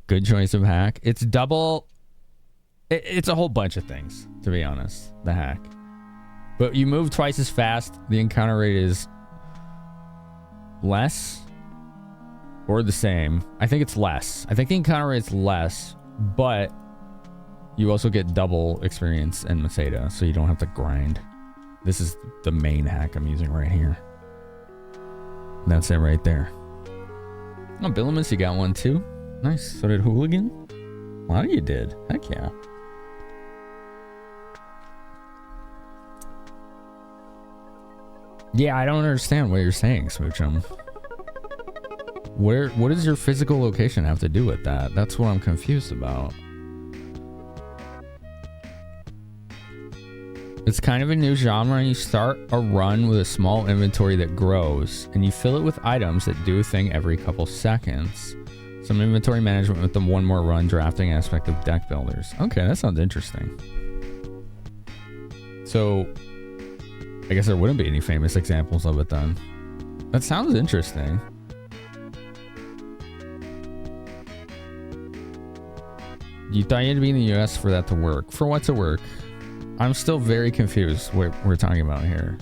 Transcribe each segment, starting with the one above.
Good choice of hack. It's double. It's a whole bunch of things, to be honest, the hack. But you move twice as fast. The encounter rate is less or the same. I think it's less. I think the encounter rate is less, but you also get double experience in Masada, so you don't have to grind. This is the main hack I'm using right here. That's it right there. Oh, Billimus, you got one too? Nice. So did Hooligan? A lot of you did. Heck yeah. Yeah, I don't understand what you're saying, Smoochum. What does your physical location have to do with that? That's what I'm confused about. It's kind of a new genre, and you start a run with a small inventory that grows, and you fill it with items that do a thing every couple seconds. Some inventory management with the one more run drafting aspect of deck builders. Okay, that sounds interesting. So, I guess there wouldn't be any famous examples of it then. That sounds interesting. You thought you had to be in the US for that to work. For what to work? I'm still very confused what we're talking about here.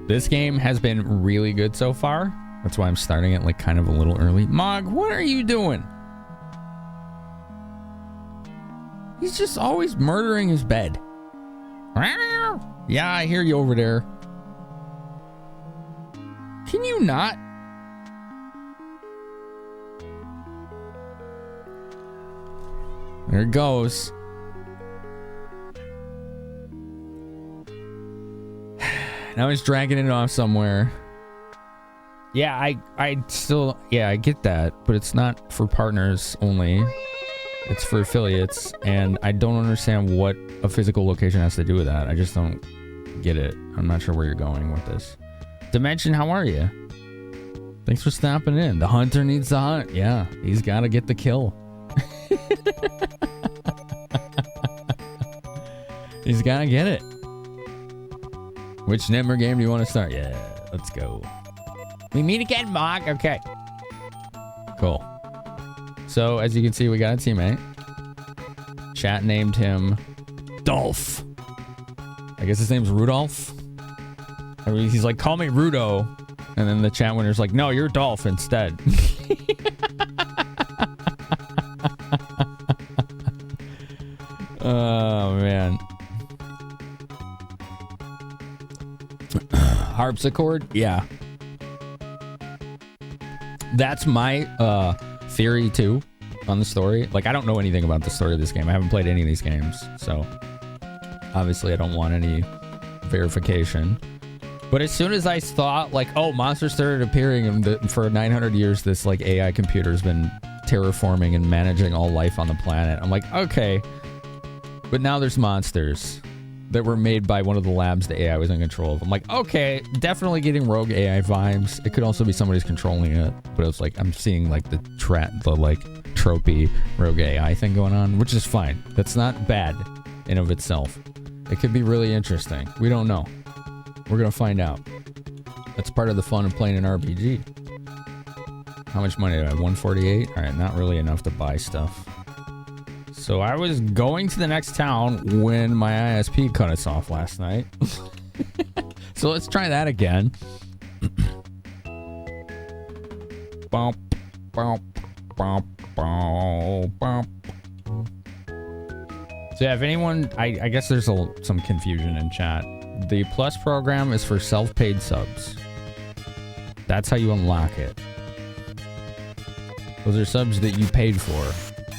This game has been really good so far. That's why I'm starting it like kind of a little early. Mog, what are you doing? He's just always murdering his bed. Yeah, I hear you over there. Can you not? There it goes. Now he's dragging it off somewhere. Yeah, I still, yeah, I get that, but it's not for partners only. It's for affiliates, and I don't understand what a physical location has to do with that. I just don't get it. I'm not sure where you're going with this. Dimension, how are you? Thanks for stopping in. The hunter needs to hunt. Yeah, he's got to get the kill. He's got to get it. Which Nimmer game do you want to start? Yeah, let's go. We meet again, Mog. Okay. Cool. So, as you can see, we got a teammate. Chat named him Dolph. I guess his name's Rudolph. I mean, he's like, call me Rudo. And then the chat winner's like, no, you're Dolph instead. Oh, man. Harpsichord? Yeah. That's my theory, too, on the story. Like, I don't know anything about the story of this game. I haven't played any of these games. So, obviously, I don't want any verification. But as soon as I thought, like, oh, monsters started appearing, and for 900 years, this, like, AI computer's been terraforming and managing all life on the planet. I'm like, okay. But now there's monsters that were made by one of the labs the AI was in control of. I'm like, okay, definitely getting rogue AI vibes. It could also be somebody's controlling it. But it's like, I'm seeing, like, the tropey rogue AI thing going on, which is fine. That's not bad in of itself. It could be really interesting. We don't know. We're going to find out. That's part of the fun of playing an RPG. How much money do I have? 148? All right, not really enough to buy stuff. So I was going to the next town when my ISP cut us off last night. So let's try that again. Bump, bump, bump, bump, bump. So yeah, if anyone, I guess there's some confusion in chat. The Plus program is for self-paid subs. That's how you unlock it. Those are subs that you paid for.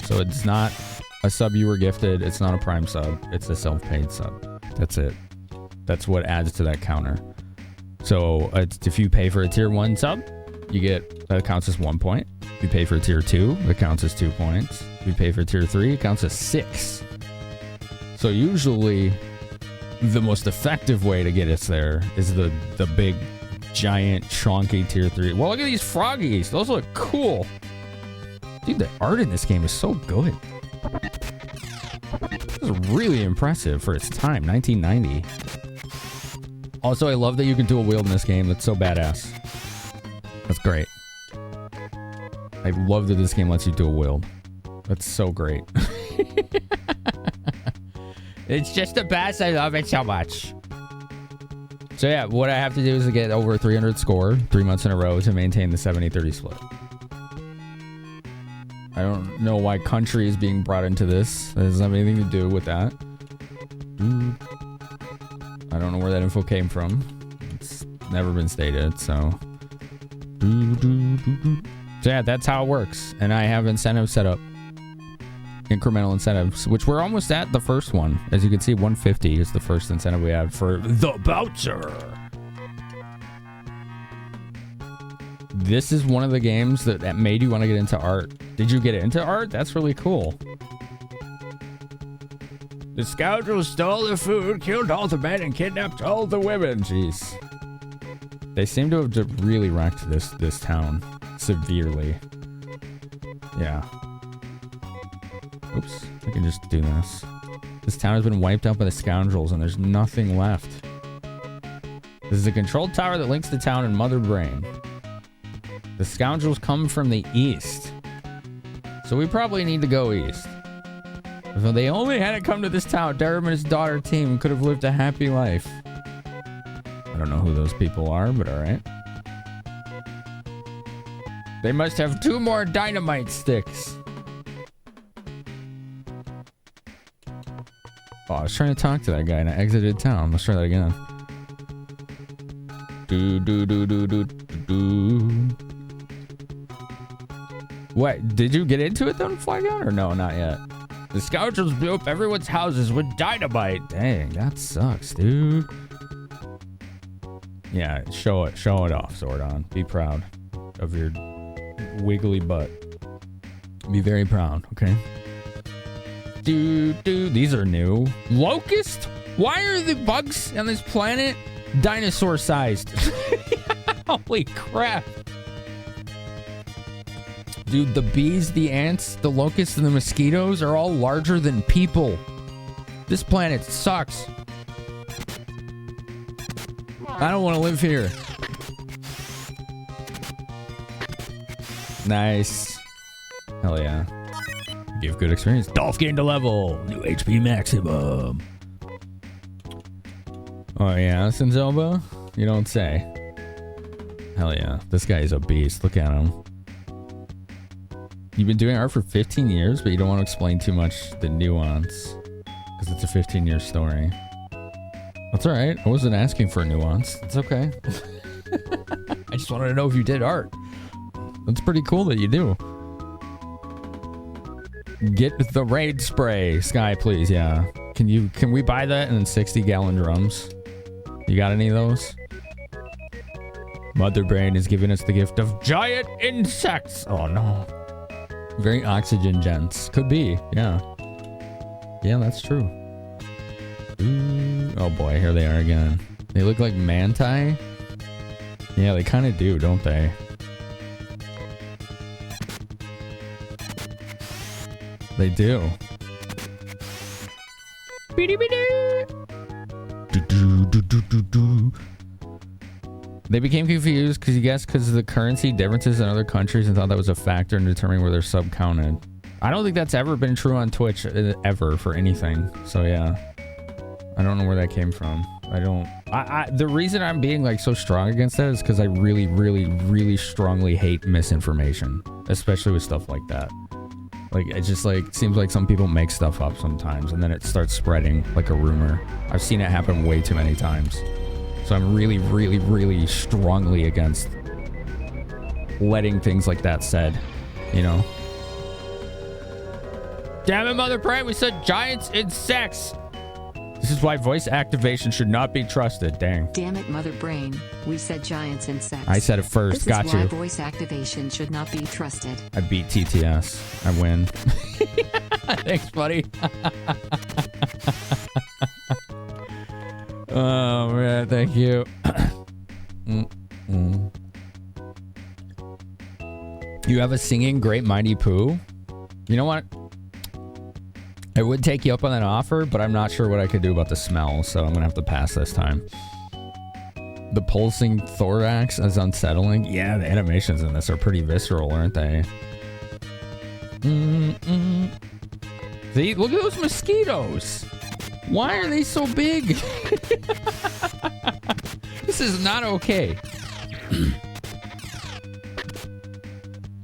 So it's not a sub you were gifted. It's not a Prime sub. It's a self-paid sub. That's it. That's what adds to that counter. So if you pay for a tier 1 sub, you get, that counts as 1 point. If you pay for a tier 2, that counts as 2 points. If you pay for tier 3, it counts as 6. So usually the most effective way to get us there is the big, giant, chonky tier 3. Well, look at these froggies. Those look cool. Dude, the art in this game is so good. This is really impressive for its time, 1990. Also, I love that you can dual wield in this game. That's so badass. That's great. I love that this game lets you dual wield. That's so great. It's just the best. I love it so much. So yeah, what I have to do is to get over 300 score 3 months in a row to maintain the 70-30 split. I don't know why country is being brought into this. It doesn't have anything to do with that. I don't know where that info came from. It's never been stated, so. So yeah, that's how it works. And I have incentives set up. Incremental incentives, which we're almost at the first one. As you can see, 150 is the first incentive we have for the Boucher. This is one of the games that made you want to get into art. Did you get into art? That's really cool. The scoundrels stole the food, killed all the men, and kidnapped all the women. Jeez. They seem to have really wrecked this town severely. Yeah. Oops, I can just do this. This town has been wiped out by the scoundrels and there's nothing left. This is a controlled tower that links the town and Mother Brain. The scoundrels come from the east. So we probably need to go east. If they only hadn't come to this town, Durham and his daughter team could have lived a happy life. I don't know who those people are, but alright. They must have 2 more dynamite sticks. Oh, I was trying to talk to that guy and I exited town. Let's try that again. What? Did you get into it then, Flygon? Or no, not yet. The scoundrels blew up everyone's houses with dynamite. Dang, that sucks, dude. Yeah, show it off, Zordon. Be proud of your wiggly butt. Be very proud, okay? Dude, these are new. Locust? Why are the bugs on this planet dinosaur-sized? Holy crap. Dude, the bees, the ants, the locusts, and the mosquitoes are all larger than people. This planet sucks. I don't want to live here. Nice. Hell yeah. Give good experience. Dolph gained a level. New HP maximum. Oh yeah, Sinzoba? You don't say. Hell yeah. This guy is a beast. Look at him. You've been doing art for 15 years, but you don't want to explain too much the nuance. Because it's a 15-year story. That's alright. I wasn't asking for a nuance. It's okay. I just wanted to know if you did art. That's pretty cool that you do. Get the raid spray. Sky, please. Yeah. Can we buy that in 60-gallon drums? You got any of those? Mother Brain is giving us the gift of giant insects. Oh no. Very oxygen dense. Could be. Yeah. Yeah, that's true. Ooh. Oh boy, here they are again. They look like manti. Yeah, they kind of do, don't they? They do. They became confused because of the currency differences in other countries and thought that was a factor in determining where they're sub-counted. I don't think that's ever been true on Twitch ever for anything. So yeah, I don't know where that came from. The reason I'm being like so strong against that is because I really, really, really strongly hate misinformation, especially with stuff like that. Like, it just like seems like some people make stuff up sometimes and then it starts spreading like a rumor. I've seen it happen way too many times. So I'm really, really, really strongly against letting things like that said, you know? Damn it, Mother Brain, we said giants in sex. This is why voice activation should not be trusted. Dang. Damn it, Mother Brain, we said giants in sex. I said it first. Got you. This is why voice activation should not be trusted. I beat TTS. I win. Thanks, buddy. Oh, man. Thank you. You have a singing Great Mighty Pooh? You know what? I would take you up on that offer, but I'm not sure what I could do about the smell, so I'm gonna have to pass this time. The pulsing thorax is unsettling. Yeah, the animations in this are pretty visceral, aren't they? See, look at those mosquitoes. Why are they so big? This is not okay.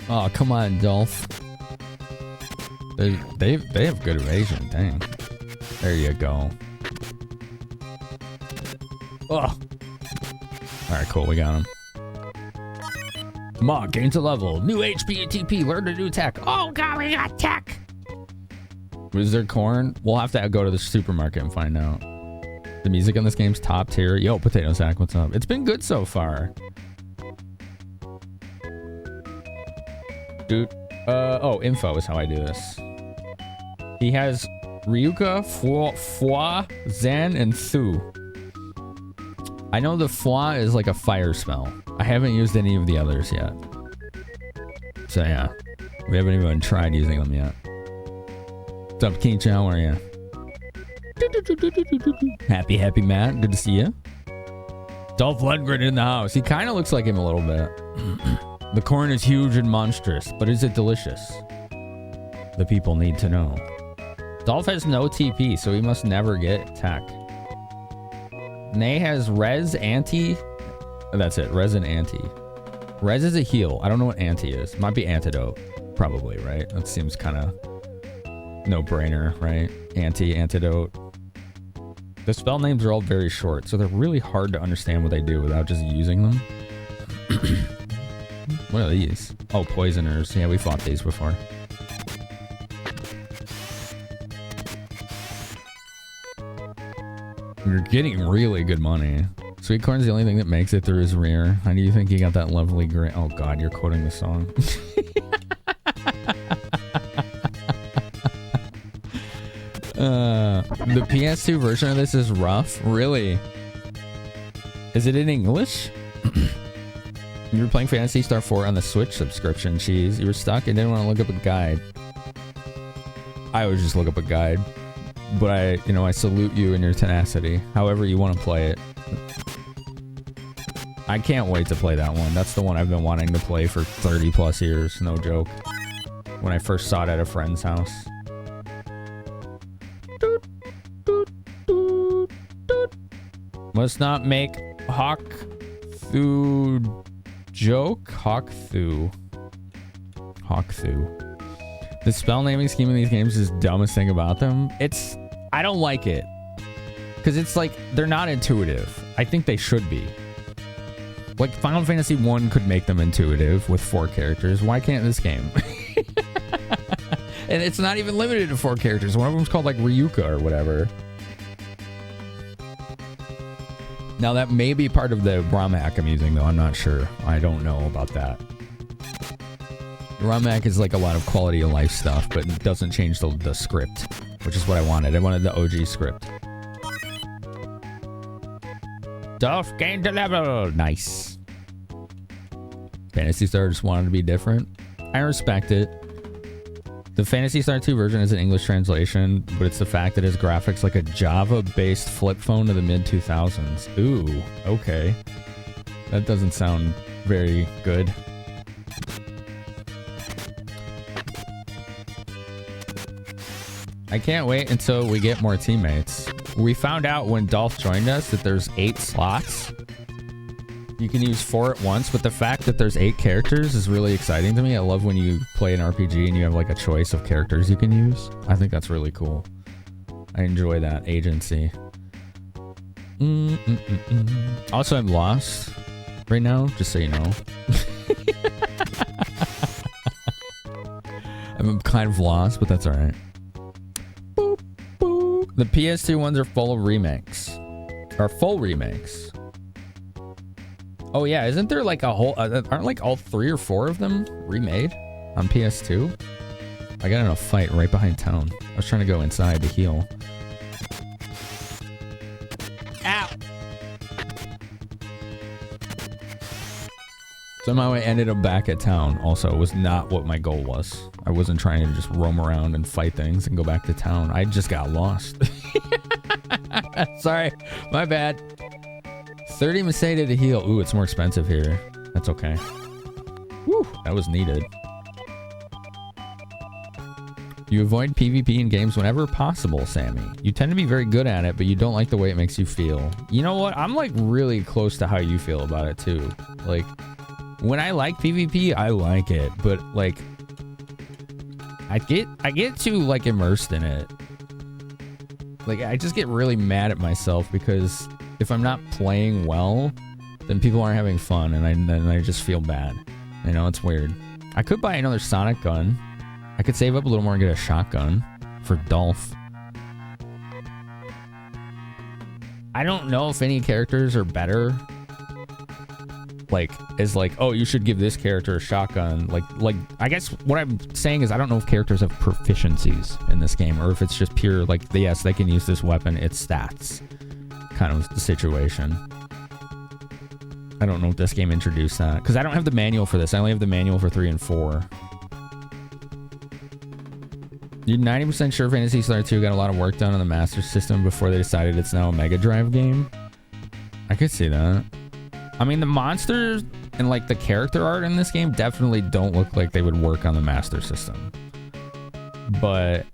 Oh, come on, Dolph. They have good evasion. Dang. There you go. Oh. Alright, cool. We got him. Mog gains a level. New HP and TP. Learn a new tech. Oh, God, we got tech. Was there corn? We'll have to go to the supermarket and find out. The music in this game's top tier. Yo, Potato Sack, what's up? It's been good so far. Dude. Oh, info is how I do this. He has Ryuka, Foi, Zen, and Thu. I know the Foi is like a fire spell. I haven't used any of the others yet. So yeah, we haven't even tried using them yet. What's up, King Chow? How are you? Happy Matt. Good to see you. Dolph Lundgren in the house. He kind of looks like him a little bit. The corn is huge and monstrous, but is it delicious? The people need to know. Dolph has no TP, so he must never get tech. Nay has res, anti. That's it, res and anti. Res is a heal. I don't know what anti is. Might be antidote. Probably, right? That seems kind of no-brainer, right? Anti, antidote. The spell names are all very short, so they're really hard to understand what they do without just using them. What are these? Oh, poisoners. Yeah, we fought these before. You're getting really good money. Sweet corn's the only thing that makes it through his rear. How do you think he got that lovely gray? Oh God, you're quoting the song. The PS2 version of this is rough. Really? Is it in English? You were playing Phantasy Star 4 on the Switch subscription, cheese. You were stuck and didn't want to look up a guide. I would just look up a guide. But I salute you and your tenacity. However you want to play it. I can't wait to play that one. That's the one I've been wanting to play for 30 plus years. No joke. When I first saw it at a friend's house. Must not make Hawk Thu joke. Hawk Thu. The spell naming scheme in these games is the dumbest thing about them. I don't like it. Because it's like, they're not intuitive. I think they should be. Like, Final Fantasy 1 could make them intuitive with 4 characters. Why can't this game? And it's not even limited to 4 characters. One of them's called, like, Ryuka or whatever. Now, that may be part of the ROM hack I'm using, though. I'm not sure. I don't know about that. ROM hack is, like, a lot of quality of life stuff, but it doesn't change the script, which is what I wanted. I wanted the OG script. Dolph gained a level. Nice. Phantasy Star just wanted to be different. I respect it. The Phantasy Star 2 version is an English translation, but it's the fact that his graphics like a Java-based flip phone of the mid-2000s. Ooh, okay. That doesn't sound very good. I can't wait until we get more teammates. We found out when Dolph joined us that there's 8 slots. You can use 4 at once, but the fact that there's 8 characters is really exciting to me. I love when you play an RPG and you have like a choice of characters you can use. I think that's really cool. I enjoy that agency. Also, I'm lost right now, just so you know. I'm kind of lost, but that's all right. The PS2 ones are full of remakes. Or full remakes. Oh yeah, isn't there like a whole... aren't like all 3 or 4 of them remade on PS2? I got in a fight right behind town. I was trying to go inside to heal. Ow! Somehow I ended up back at town. Also, it was not what my goal was. I wasn't trying to just roam around and fight things and go back to town. I just got lost. Sorry, my bad. 30 Mercedes to heal. Ooh, it's more expensive here. That's okay. Woo, that was needed. You avoid PvP in games whenever possible, Sammy. You tend to be very good at it, but you don't like the way it makes you feel. You know what? I'm like really close to how you feel about it too. Like, when I like PvP, I like it, but like, I get too like immersed in it. Like, I just get really mad at myself because if I'm not playing well, then people aren't having fun, and then I just feel bad. You know, it's weird. I could buy another Sonic gun. I could save up a little more and get a shotgun for Dolph. I don't know if any characters are better. Like, is like, oh, you should give this character a shotgun. Like, I guess what I'm saying is I don't know if characters have proficiencies in this game, or if it's just pure, like, yes, they can use this weapon, it's stats kind of the situation. I don't know if this game introduced that, because I don't have the manual for this. I only have the manual for 3 and 4. You're 90% sure Phantasy Star 2 got a lot of work done on the Master System before they decided it's now a Mega Drive game? I could see that. I mean, the monsters and like the character art in this game definitely don't look like they would work on the Master System. But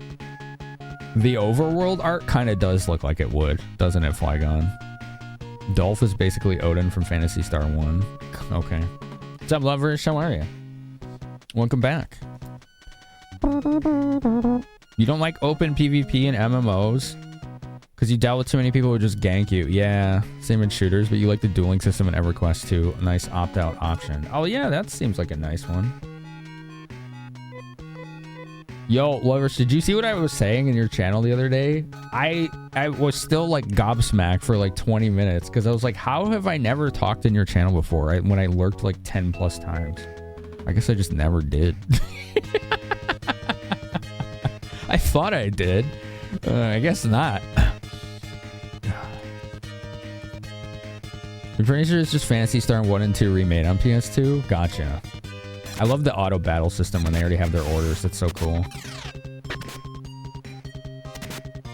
the overworld art kind of does look like it would, doesn't it, Flygon? Dolph is basically Odin from Phantasy Star 1. Okay. What's up, lovers? How are you? Welcome back. You don't like open PvP and MMOs because you dealt with too many people who just gank you. Yeah, same in shooters, but you like the dueling system in EverQuest 2. A nice opt-out option. Oh yeah, that seems like a nice one. Yo, lovers, did you see what I was saying in your channel the other day? I was still like gobsmacked for like 20 minutes because I was like, how have I never talked in your channel before? When I lurked like 10 plus times. I guess I just never did. I thought I did. I guess not. I'm pretty sure it's just Phantasy Star 1 and 2 remade on PS2. Gotcha. I love the auto battle system when they already have their orders. That's so cool.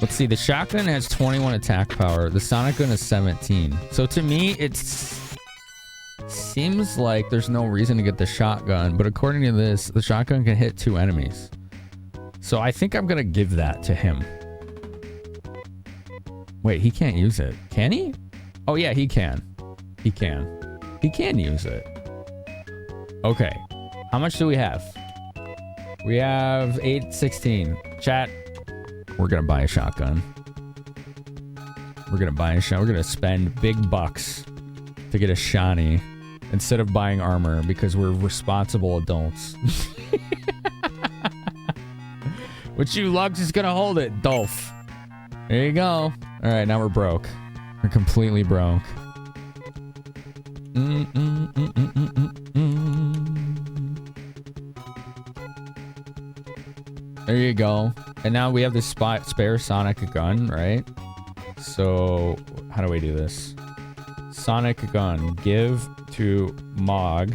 Let's see. The shotgun has 21 attack power. The Sonic gun is 17. So to me, seems like there's no reason to get the shotgun. But according to this, the shotgun can hit 2 enemies. So I think I'm going to give that to him. Wait, he can't use it. Can he? Oh, yeah, he can. He can. He can use it. Okay. How much do we have? We have 816. Chat. We're going to buy a shotgun. We're going to buy a shotgun. We're going to spend big bucks to get a shiny instead of buying armor because we're responsible adults. Which you lugs is gonna hold it, Dolph. There you go. All right, now we're broke. We're completely broke. There you go. And now we have this spare Sonic gun, right? So how do we do this? Sonic gun. Give to Mog.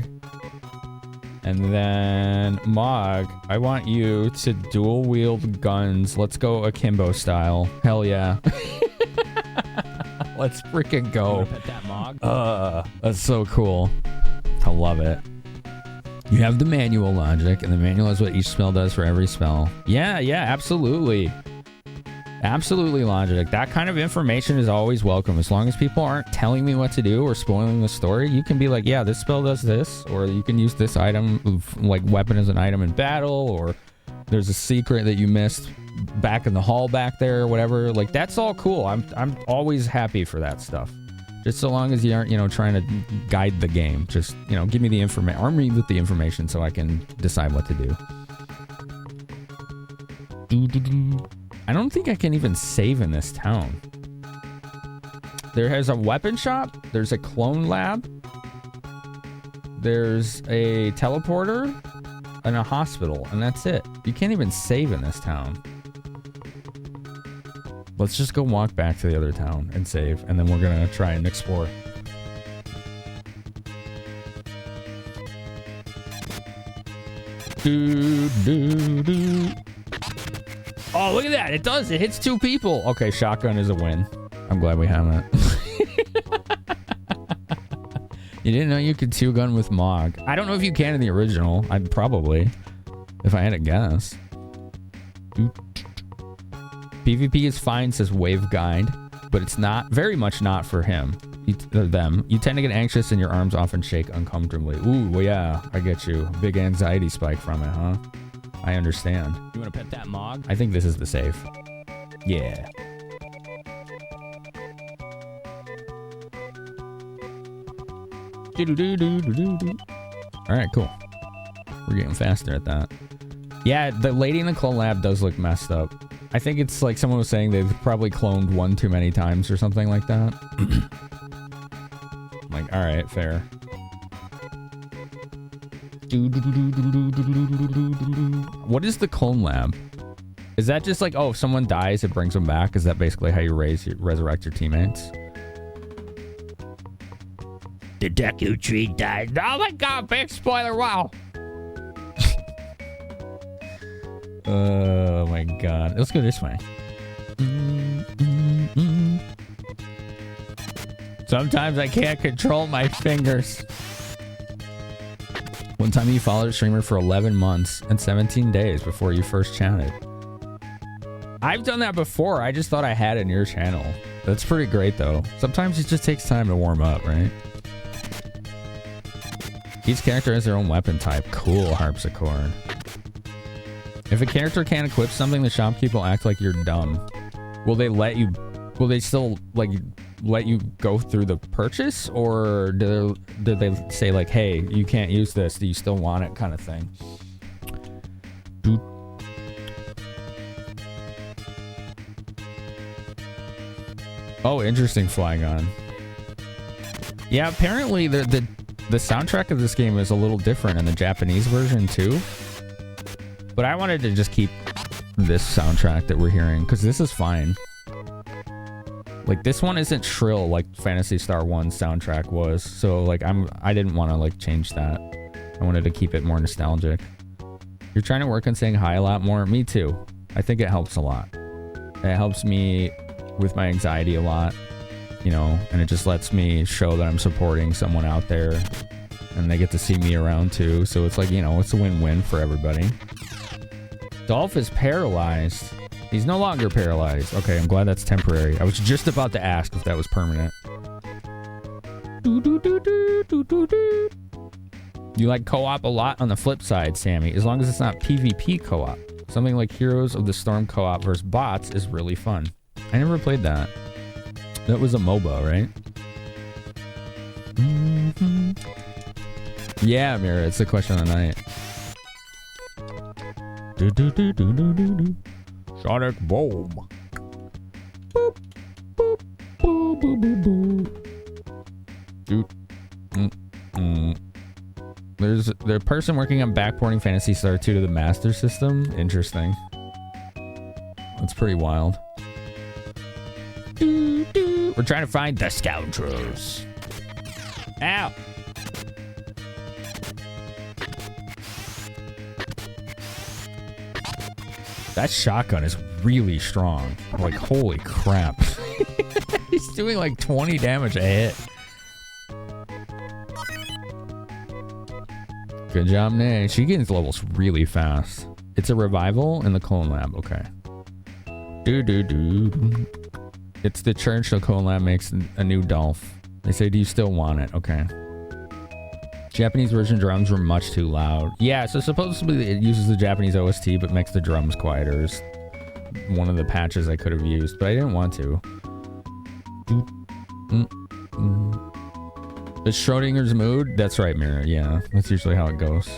And then, Mog, I want you to dual wield guns. Let's go akimbo style. Hell yeah. Let's freaking go. Pet that Mog. That's so cool. I love it. You have the manual logic, and the manual is what each spell does for every spell. Yeah, absolutely. Absolutely logic. That kind of information is always welcome. As long as people aren't telling me what to do or spoiling the story, you can be like, yeah, this spell does this, or you can use this item, like weapon as an item in battle, or there's a secret that you missed back in the hall back there, or whatever. Like, that's all cool. I'm always happy for that stuff. Just so long as you aren't, trying to guide the game. Just, give me the information, arm me with the information so I can decide what to do. I don't think I can even save in this town. There has a weapon shop. There's a clone lab. There's a teleporter and a hospital, and that's it. You can't even save in this town. Let's just go walk back to the other town and save, and then we're gonna try and explore. Oh, look at that. It does. It hits 2 people. Okay, shotgun is a win. I'm glad we have it. You didn't know you could 2-gun with Mog. I don't know if you can in the original. I'd probably, if I had to guess. PvP is fine, says Wave Guide, but it's not, very much not for him. Them. You tend to get anxious and your arms often shake uncomfortably. Ooh, well, yeah, I get you. Big anxiety spike from it, huh? I understand. You want to pet that Mog? I think this is the safe. Yeah. Alright, cool. We're getting faster at that. Yeah, the lady in the clone lab does look messed up. I think it's like someone was saying they've probably cloned one too many times or something like that. Like, alright, fair. What is the clone lab? Is that just like, oh, if someone dies, it brings them back? Is that basically how you resurrect your teammates? The Deku tree died. Oh my god, big spoiler, wow. Oh my god. Let's go this way. Sometimes I can't control my fingers. One time you followed a streamer for 11 months and 17 days before you first chatted. I've done that before. I just thought I had it in your channel. That's pretty great though. Sometimes it just takes time to warm up, right? Each character has their own weapon type. Cool, harpsichord. If a character can't equip something, the shopkeeper will act like you're dumb. Will they let you... Will they still, like, let you go through the purchase? Or do they say, like, hey, you can't use this. Do you still want it? Kind of thing. Oh, interesting, Flygon. Yeah, apparently the soundtrack of this game is a little different in the Japanese version too. But I wanted to just keep this soundtrack that we're hearing because this is fine. Like this one isn't shrill like Phantasy Star 1's soundtrack was. So like I didn't want to like change that. I wanted to keep it more nostalgic. You're trying to work on saying hi a lot more. Me too. I think it helps a lot. It helps me with my anxiety a lot. You know, and it just lets me show that I'm supporting someone out there and they get to see me around too. So it's like, you know, it's a win-win for everybody. Dolph is paralyzed. He's no longer paralyzed. Okay, I'm glad that's temporary. I was just about to ask if that was permanent. You like co-op a lot on the flip side, Sammy, as long as it's not PvP co-op. Something like Heroes of the Storm co-op versus bots is really fun. I never played that. That was a MOBA, right? Mm-hmm. Yeah, Mira, it's the question of the night. Sonic boom. Boop, boop, boop, boop, boop, boop. There's the person working on backporting Phantasy Star 2 to the Master System. Interesting. That's pretty wild. We're trying to find the scoundrels. Ow! That shotgun is really strong. Like, holy crap. He's doing like 20 damage a hit. Good job, Nay. She gains levels really fast. It's a revival in the clone lab. Okay. It's the church. The clone lab makes a new Dolph. They say, do you still want it? Okay. Japanese version drums were much too loud. Yeah, so supposedly it uses the Japanese OST, but makes the drums quieter. It's one of the patches I could have used, but I didn't want to. It's Schrodinger's mood? That's right, Mira. Yeah, that's usually how it goes.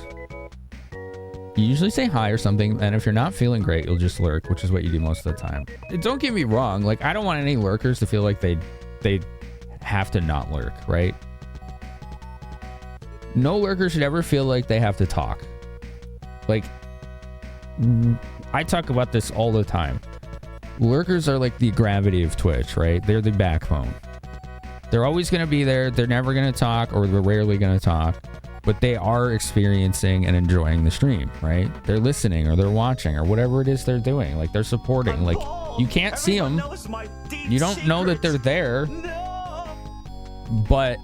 You usually say hi or something, and if you're not feeling great, you'll just lurk, which is what you do most of the time. Don't get me wrong, like, I don't want any lurkers to feel like they have to not lurk, right? No lurker should ever feel like they have to talk. Like, I talk about this all the time. Lurkers are like the gravity of Twitch, right? They're the backbone. They're always going to be there. They're never going to talk, or they're rarely going to talk. but they are experiencing and enjoying the stream, right? They're listening or they're watching or whatever it is they're doing. Like, they're supporting. Like, you can't see them. You don't know that they're there. But,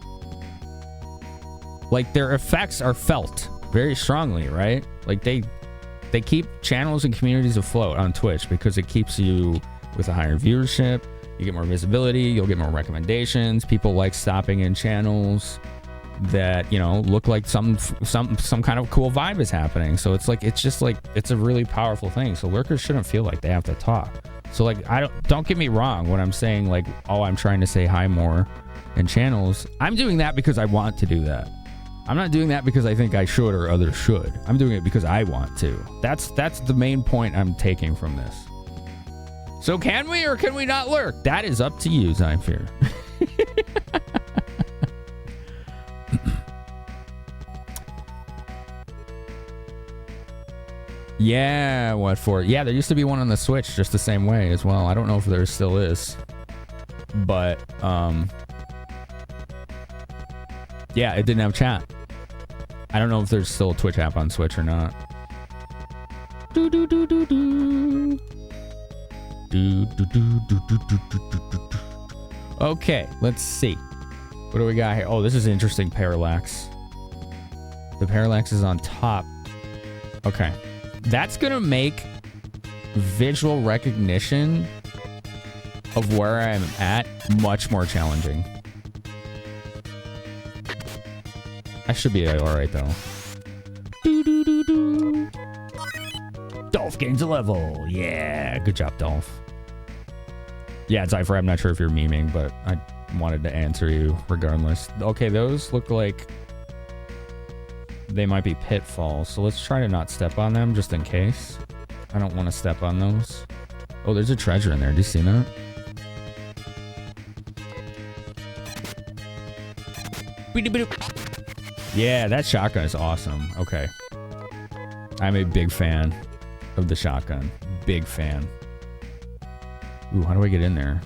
like, their effects are felt very strongly, right? Like, they keep channels and communities afloat on Twitch because it keeps you with a higher viewership. You get more visibility. You'll get more recommendations. People like stopping in channels that, you know, look like some kind of cool vibe is happening. So it's like, it's just like, it's a really powerful thing. So lurkers shouldn't feel like they have to talk. So like, don't get me wrong when I'm saying like, oh, I'm trying to say hi more in channels. I'm doing that because I want to do that. I'm not doing that because I think I should or others should. I'm doing it because I want to. That's the main point I'm taking from this. So can we or can we not lurk? That is up to you, Zypher. Yeah, what for? Yeah, there used to be one on the Switch just the same way as well. I don't know if there still is. But, yeah, it didn't have chat. I don't know if there's still a Twitch app on Switch or not. Okay, let's see. What do we got here? Oh, this is interesting, parallax. The parallax is on top. Okay. That's going to make visual recognition of where I'm at much more challenging. I should be all right, though. Dolph gains a level. Yeah, good job, Dolph. Yeah, Zypher, I'm not sure if you're memeing, but I wanted to answer you regardless. Okay, those look like they might be pitfalls, so let's try to not step on them just in case. I don't want to step on those. Oh, there's a treasure in there. Do you see that? Yeah, that shotgun is awesome. Okay. I'm a big fan of the shotgun. Big fan. Ooh, how do I get in there?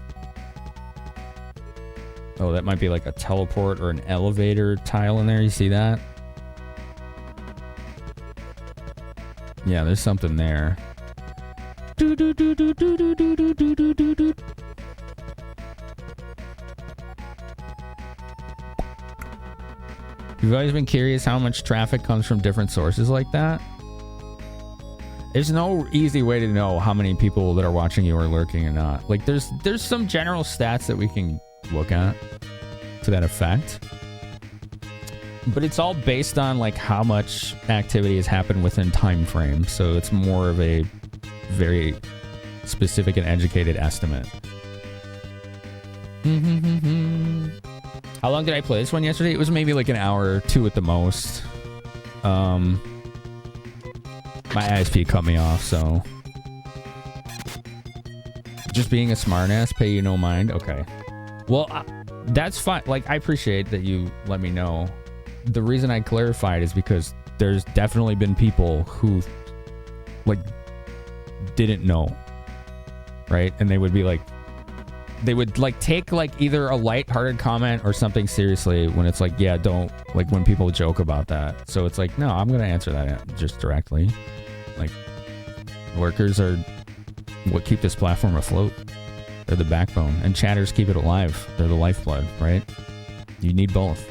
Oh, that might be like a teleport or an elevator tile in there. You see that? Yeah, there's something there. You've always been curious how much traffic comes from different sources like that? There's no easy way to know how many people that are watching you are lurking or not. Like, there's some general stats that we can look at to that effect. But it's all based on like how much activity has happened within time frame. So it's more of a very specific and educated estimate. How long did I play this one yesterday? It was maybe like an hour or two at the most. My ISP cut me off, so just being a smartass, pay you no mind. Okay. Well, that's fine. Like, I appreciate that you let me know. The reason I clarified is because there's definitely been people who like didn't know, right? And they would be like, they would like take like either a lighthearted comment or something seriously when it's like, yeah, don't, like when people joke about that. So it's like, no, I'm gonna answer that just directly. Like, lurkers are what keep this platform afloat. They're the backbone, and chatters keep it alive. They're the lifeblood, right? You need both.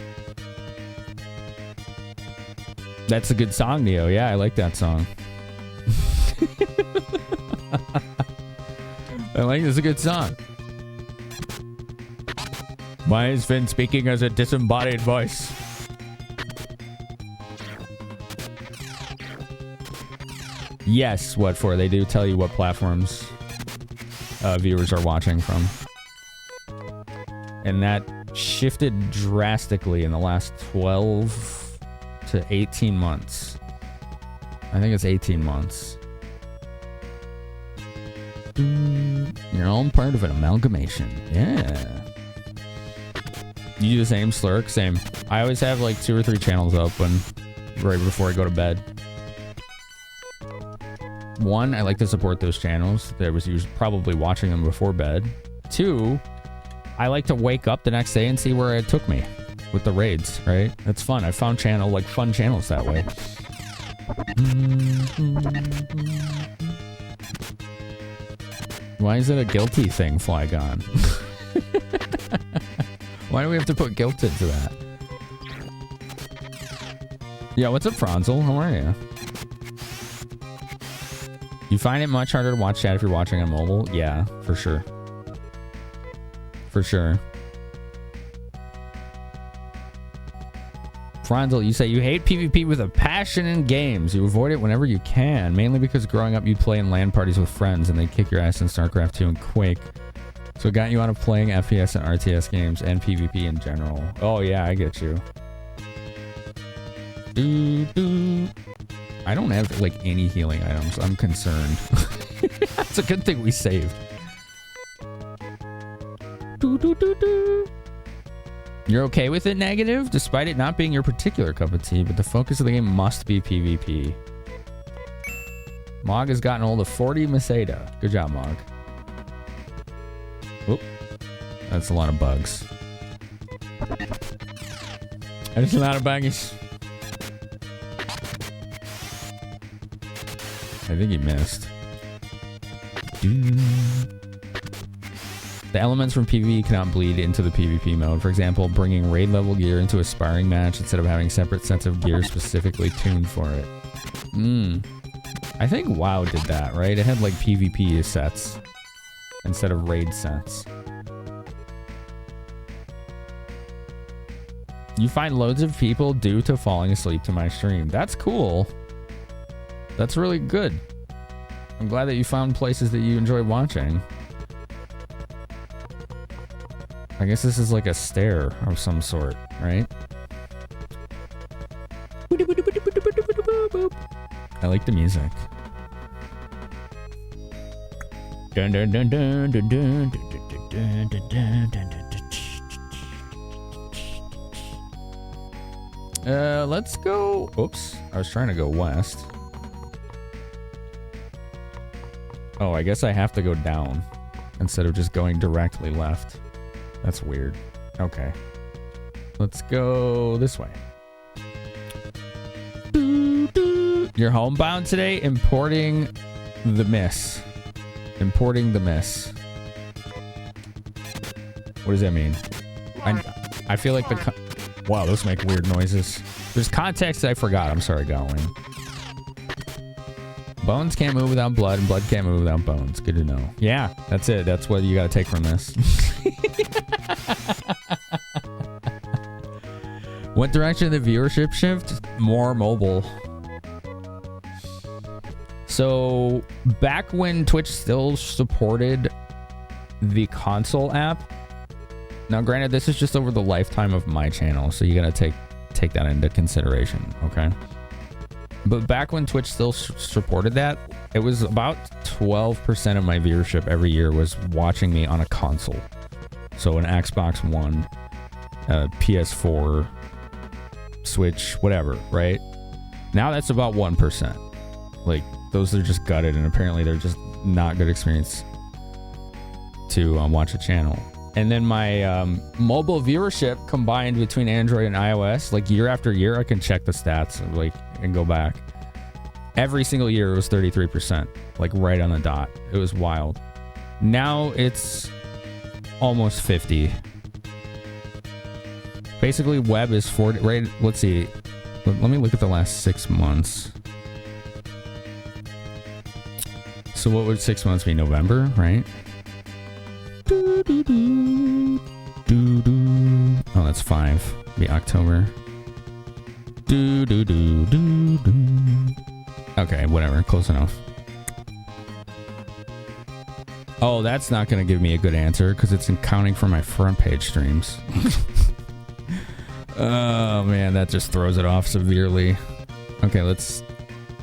That's a good song, Neo. Yeah, I like that song. I like it's a good song. Why is Finn speaking as a disembodied voice? Yes, what for? They do tell you what platforms viewers are watching from. And that shifted drastically in the last 12 to 18 months. I think it's 18 months. You're all part of an amalgamation. Yeah. You do the same, Slurk? Same. I always have like 2 or 3 channels open right before I go to bed. 1, I like to support those channels. There was usually probably watching them before bed. 2, I like to wake up the next day and see where it took me. with the raids, right? That's fun. I found fun channels that way. Why is it a guilty thing, Flygon? Why do we have to put guilt into that? Yeah, what's up, Franzel? How are you? You find it much harder to watch chat if you're watching on mobile? Yeah, for sure. For sure. Franzel, you say you hate PvP with a passion in games. You avoid it whenever you can, mainly because growing up you'd play in LAN parties with friends and they'd kick your ass in StarCraft 2 and Quake. So it got you out of playing FPS and RTS games and PvP in general. Oh yeah, I get you. I don't have like any healing items. I'm concerned. That's a good thing we saved. You're okay with it, Negative? Despite it not being your particular cup of tea, but the focus of the game must be PvP. Mog has gotten hold of 40 Maseda. Good job, Mog. Oop. That's a lot of bugs. That's a lot of buggies. I think he missed. The elements from PvE cannot bleed into the PvP mode. For example, bringing raid level gear into a sparring match instead of having separate sets of gear specifically tuned for it. I think WoW did that, right? It had like PvP sets instead of raid sets. You find loads of people due to falling asleep to my stream. That's cool. That's really good. I'm glad that you found places that you enjoy watching. I guess this is like a stair of some sort, right? I like the music. Dun dun dun dun dun dun dun dun dun dun. Let's go. Oops, I was trying to go west. Oh, I guess I have to go down instead of just going directly left. That's weird. Okay. Let's go this way. You're homebound today? Importing the miss. Importing the miss. What does that mean? I feel like the... Wow, those make weird noises. There's context I forgot. I'm sorry, Godwin. Bones can't move without blood, and blood can't move without bones. Good to know. Yeah, that's it. That's what you gotta take from this. What direction did the viewership shift? More mobile. So, back when Twitch still supported the console app, now granted, this is just over the lifetime of my channel, so you gotta take that into consideration, okay? But back when Twitch still supported that, it was about 12% of my viewership every year was watching me on a console. So an Xbox One, PS4, Switch, whatever, right? Now that's about 1%. Like, those are just gutted, and apparently they're just not good experience to watch a channel. And then my mobile viewership combined between Android and iOS, like year after year, I can check the stats and go back. Every single year it was 33%, like right on the dot. It was wild. Now it's almost 50. Basically, web is 40. Right? Let's see. Let me look at the last 6 months. So what would 6 months be? November, right? Oh, that's 5. Be October. Okay, whatever. Close enough. Oh, that's not going to give me a good answer because it's accounting for my front page streams. Oh, man, that just throws it off severely. Okay, let's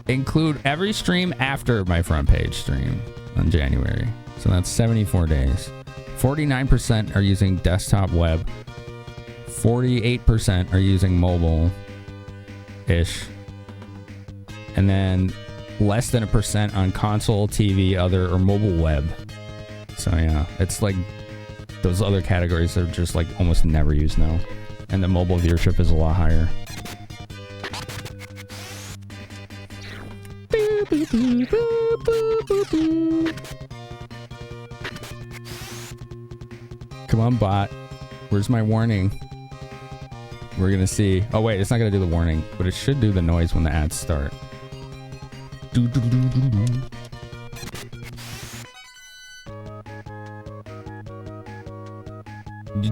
include every stream after my front page stream on January. So that's 74 days. 49% are using desktop web. 48% are using mobile-ish. And then less than 1% on console, TV, other, or mobile web. So yeah, it's like those other categories are just like almost never used now. and the mobile viewership is a lot higher. Come on, bot. Where's my warning? We're gonna see. Oh wait, it's not gonna do the warning, but it should do the noise when the ads start. You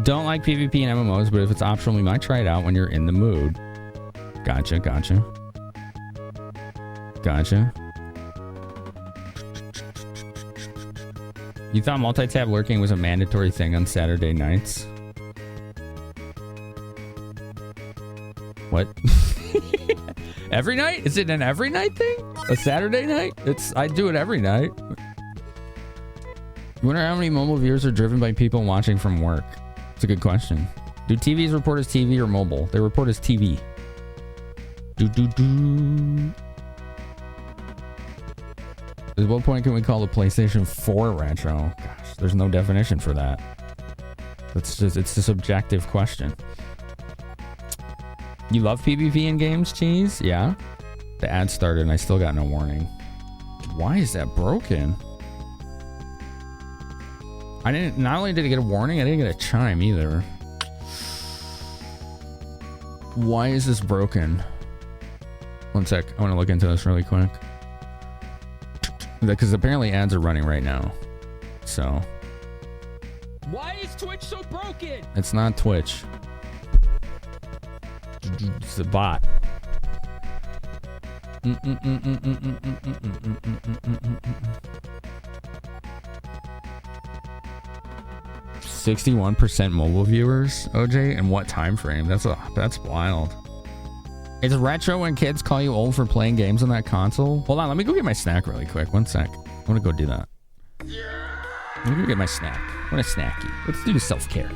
don't like PvP and MMOs, but if it's optional, you might try it out when you're in the mood. Gotcha, gotcha. Gotcha. You thought multi-tab lurking was a mandatory thing on Saturday nights? What? Every night? Is it an every night thing? A Saturday night? I do it every night. You wonder how many mobile viewers are driven by people watching from work? It's a good question. Do TVs report as TV or mobile? They report as TV. At what point can we call the PlayStation 4 retro? Gosh, there's no definition for that. It's a subjective question. You love PvP in games, Cheese? Yeah. The ad started and I still got no warning. Why is that broken? Not only did I get a warning, I didn't get a chime either. Why is this broken? One sec, I want to look into this really quick. Because apparently ads are running right now. So. Why is Twitch so broken? It's not Twitch. It's a bot. 61% mobile viewers, OJ? In what time frame? That's wild. It's retro when kids call you old for playing games on that console. Hold on, let me go get my snack really quick. One sec. I want to go do that. Let me go get my snack. I want a snacky. Let's do self-care.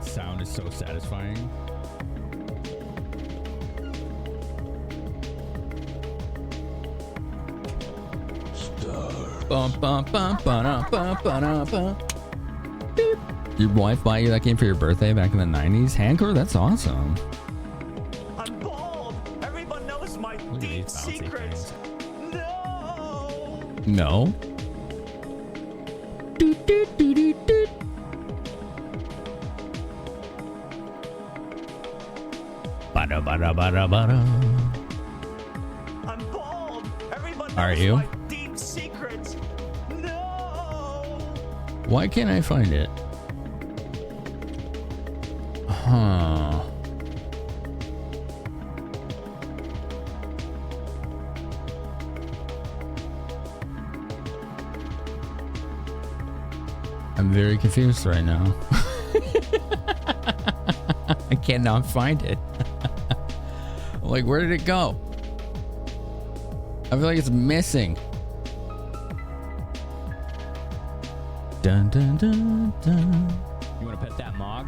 Sound is so satisfying. Beep. Your wife bought you that game for your birthday back in the 90s? Hankor, that's awesome. I'm bald. Everyone knows my deep secrets. No. No. I'm bald. Everyone knows Are you? my deep secrets. No. Why can't I find it? Huh. I'm very confused right now. I cannot find it. Like, where did it go? I feel like it's missing. Dun dun dun dun. You want to pet that Mog?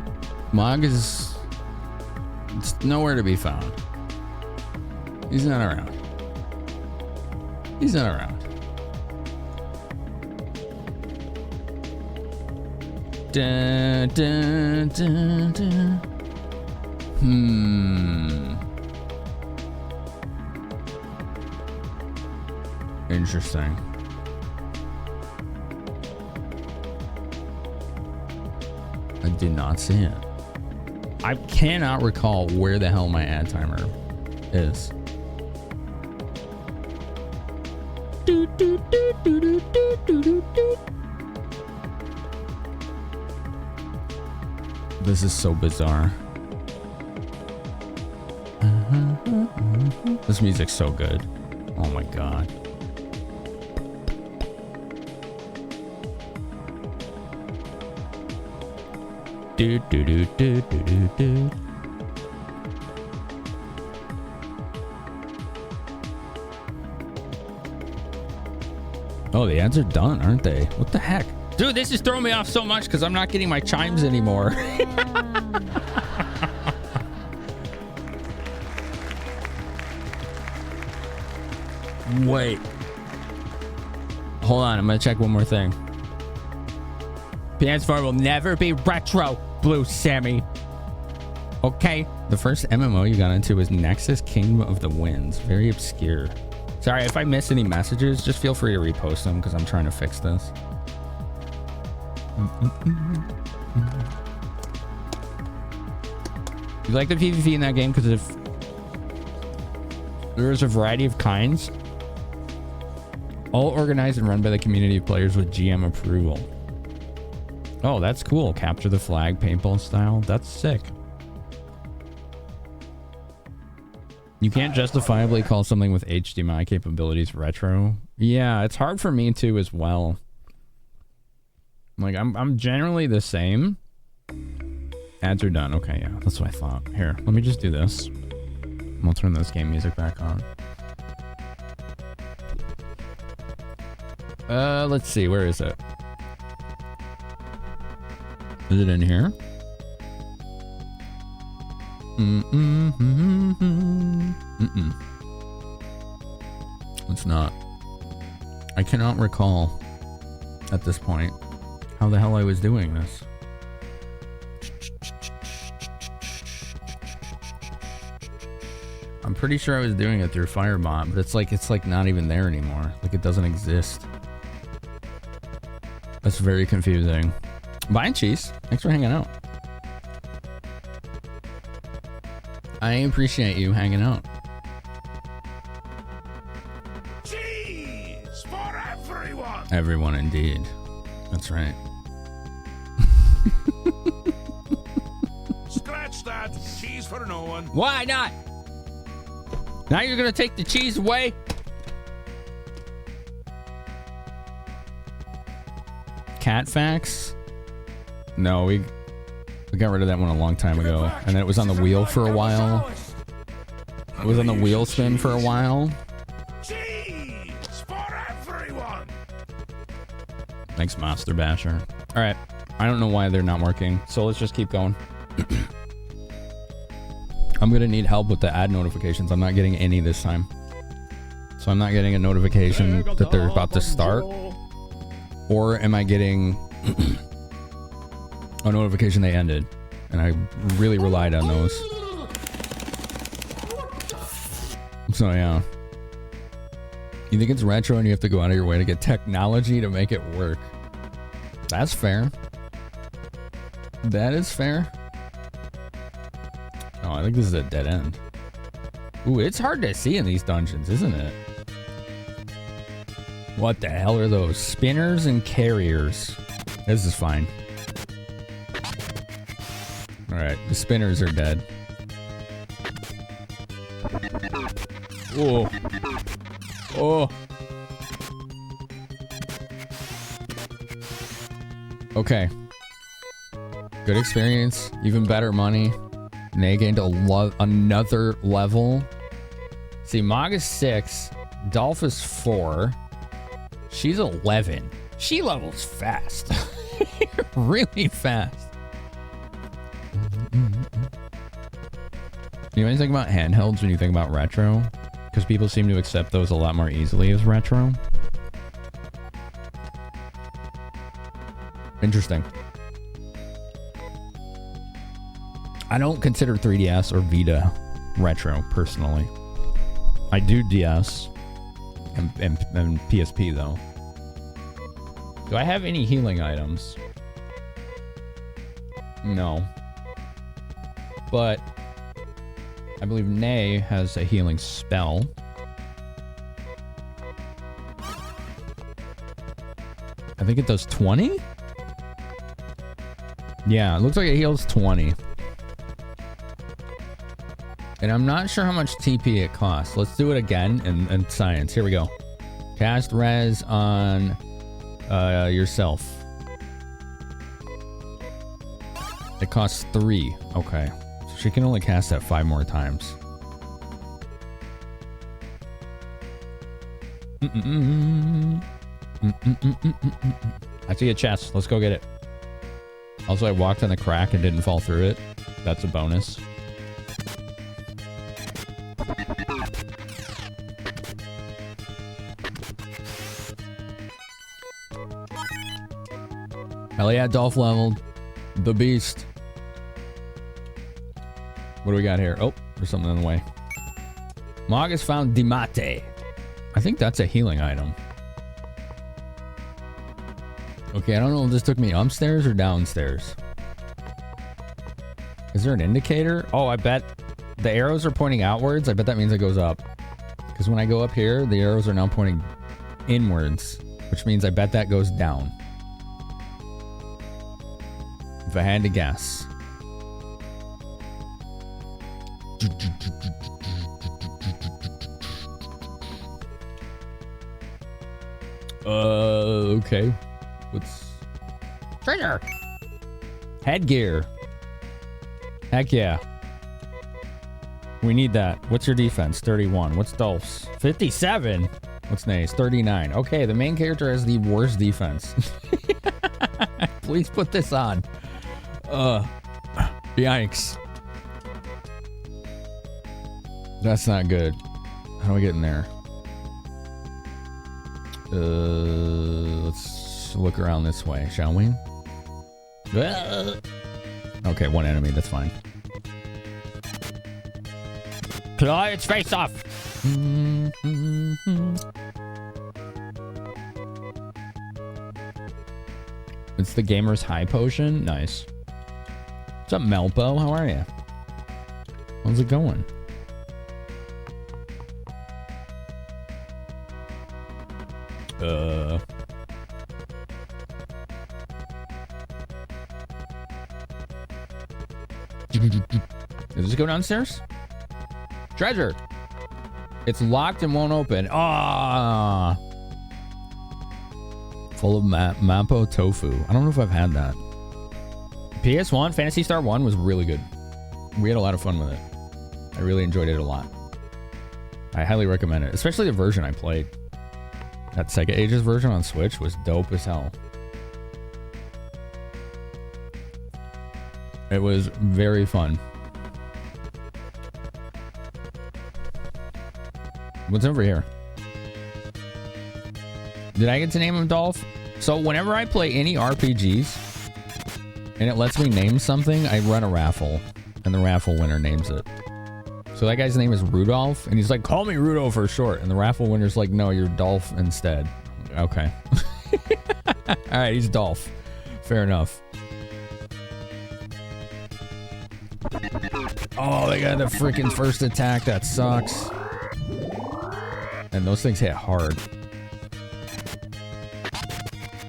Mog is... it's nowhere to be found. He's not around. He's not around. Dun dun dun dun. Interesting. I did not see it. I cannot recall where the hell my ad timer is. This is so bizarre. This music's so good. Oh my god. Do do do do do do do. Oh, the ads are done, aren't they? What the heck? Dude, this is throwing me off so much because I'm not getting my chimes anymore. Wait. Hold on, I'm gonna check one more thing. PS4 will never be retro, Blue Sammy. Okay. The first MMO you got into was Nexus Kingdom of the Winds. Very obscure. Sorry, if I miss any messages, just feel free to repost them because I'm trying to fix this. You like the PvP in that game because if there's a variety of kinds, all organized and run by the community of players with GM approval. Oh, that's cool. Capture the flag, paintball style. That's sick. You can't justifiably call something with HDMI capabilities retro. Yeah, it's hard for me too as well. Like, I'm generally the same. Ads are done. Okay, yeah, that's what I thought. Here, let me just do this. We'll turn this game music back on. Let's see. Where is it? Is it in here? It's not. I cannot recall at this point how the hell I was doing this. I'm pretty sure I was doing it through Firebot, but it's like not even there anymore. Like it doesn't exist. That's very confusing. Bye, Cheese. Thanks for hanging out. I appreciate you hanging out. Cheese for everyone. Everyone, indeed. That's right. Scratch that. Cheese for no one. Why not? Now you're gonna take the cheese away? Cat facts? No, we got rid of that one a long time ago. And then it was on the wheel for a while. It was on the wheel spin for a while. Cheese for everyone. Thanks, Monster Basher. All right. I don't know why they're not working, so let's just keep going. I'm going to need help with the ad notifications. I'm not getting any this time. So I'm not getting a notification that they're about to start. Or am I getting a notification they ended? And I really relied on those. So yeah. You think it's retro and you have to go out of your way to get technology to make it work. That's fair. That is fair. Oh, I think this is a dead end. Ooh, it's hard to see in these dungeons, isn't it? What the hell are those? Spinners and carriers. This is fine. Alright, the spinners are dead. Whoa. Oh. Okay. Good experience. Even better money. Nay gained another level. See, Mog is 6. Dolph is 4. She's 11. She levels fast. Really fast. You know anything about handhelds when you think about retro? Because people seem to accept those a lot more easily as retro. Interesting. I don't consider 3DS or Vita retro, personally. I do DS and PSP, though. Do I have any healing items? No. But I believe Nay has a healing spell. I think it does 20? Yeah, it looks like it heals 20. And I'm not sure how much TP it costs. Let's do it again in science. Here we go. Cast res on yourself. It costs 3. Okay. So she can only cast that 5 more times. I see a chest. Let's go get it. Also, I walked on the crack and didn't fall through it. That's a bonus. Hell yeah, Dolph leveled. The beast. What do we got here? Oh, there's something in the way. Mog has found Dimate. I think that's a healing item. Okay, I don't know if this took me upstairs or downstairs. Is there an indicator? Oh, I bet the arrows are pointing outwards. I bet that means it goes up. Because when I go up here, the arrows are now pointing inwards, which means I bet that goes down. If I had to guess. Okay. What's... Treasure! Headgear. Heck yeah. We need that. What's your defense? 31. What's Dolph's? 57. What's Nay's? 39. Okay, the main character has the worst defense. Please put this on. Yikes. That's not good. How do we get in there? Let's look around this way, shall we? Okay, one enemy, that's fine. Claw its face off! It's the gamer's high potion? Nice. What's up, Melpo? How are you? How's it going? Does this go downstairs? Treasure! It's locked and won't open. Ah! Full of Mapo tofu. I don't know if I've had that. PS1, Phantasy Star 1 was really good. We had a lot of fun with it. I really enjoyed it a lot. I highly recommend it, especially the version I played. That Sega Ages version on Switch was dope as hell. It was very fun. What's over here? Did I get to name him Dolph? So whenever I play any RPGs and it lets me name something, I run a raffle and the raffle winner names it. So that guy's name is Rudolph and he's like, call me Rudo for short. And the raffle winner's like, no, you're Dolph instead. Okay. All right, he's Dolph. Fair enough. Oh, they got the freaking first attack. That sucks. And those things hit hard.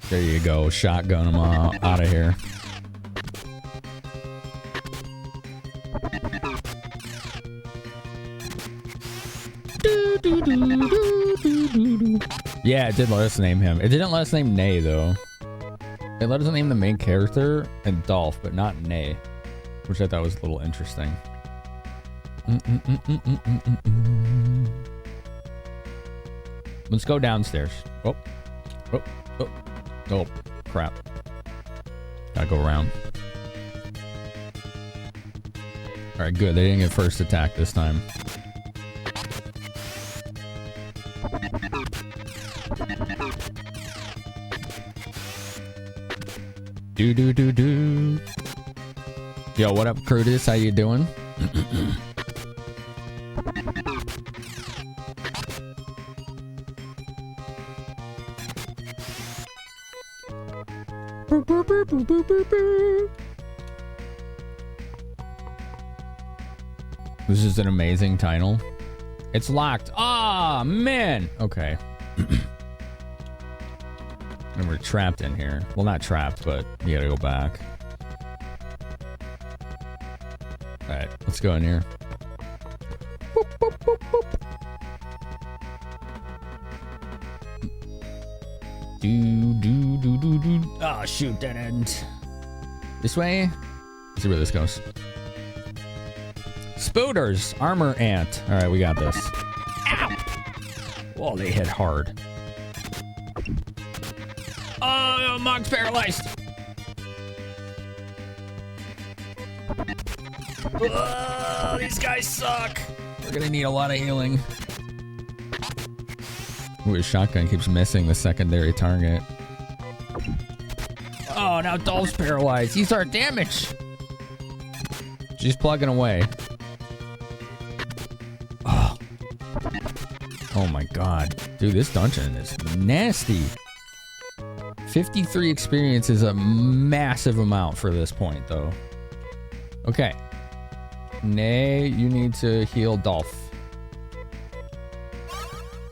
There you go. Shotgun them out of here. Yeah, it did let us name him. It didn't let us name Nay, though. It let us name the main character and Dolph, but not Nay. Which I thought was a little interesting. Let's go downstairs. Oh, crap. Gotta go around. Alright, good. They didn't get first attack this time. Do. Yo, what up, Curtis? How you doing? This is an amazing title. It's locked. Ah, man. Okay. And we're trapped in here. Well, not trapped, but you gotta go back. Alright, let's go in here. Boop, boop, boop, boop. Do. Oh, shoot, dead end. This way? Let's see where this goes. Spooters, armor ant. Alright, we got this. Ow! Oh, they hit hard. Oh, Mog's paralyzed. Oh, these guys suck. We're gonna need a lot of healing. Ooh, his shotgun keeps missing the secondary target. Oh, now Dolph's paralyzed. He's our damage. She's plugging away. Oh my god. Dude, this dungeon is nasty. 53 experience is a massive amount for this point, though. Okay. Nay, you need to heal Dolph.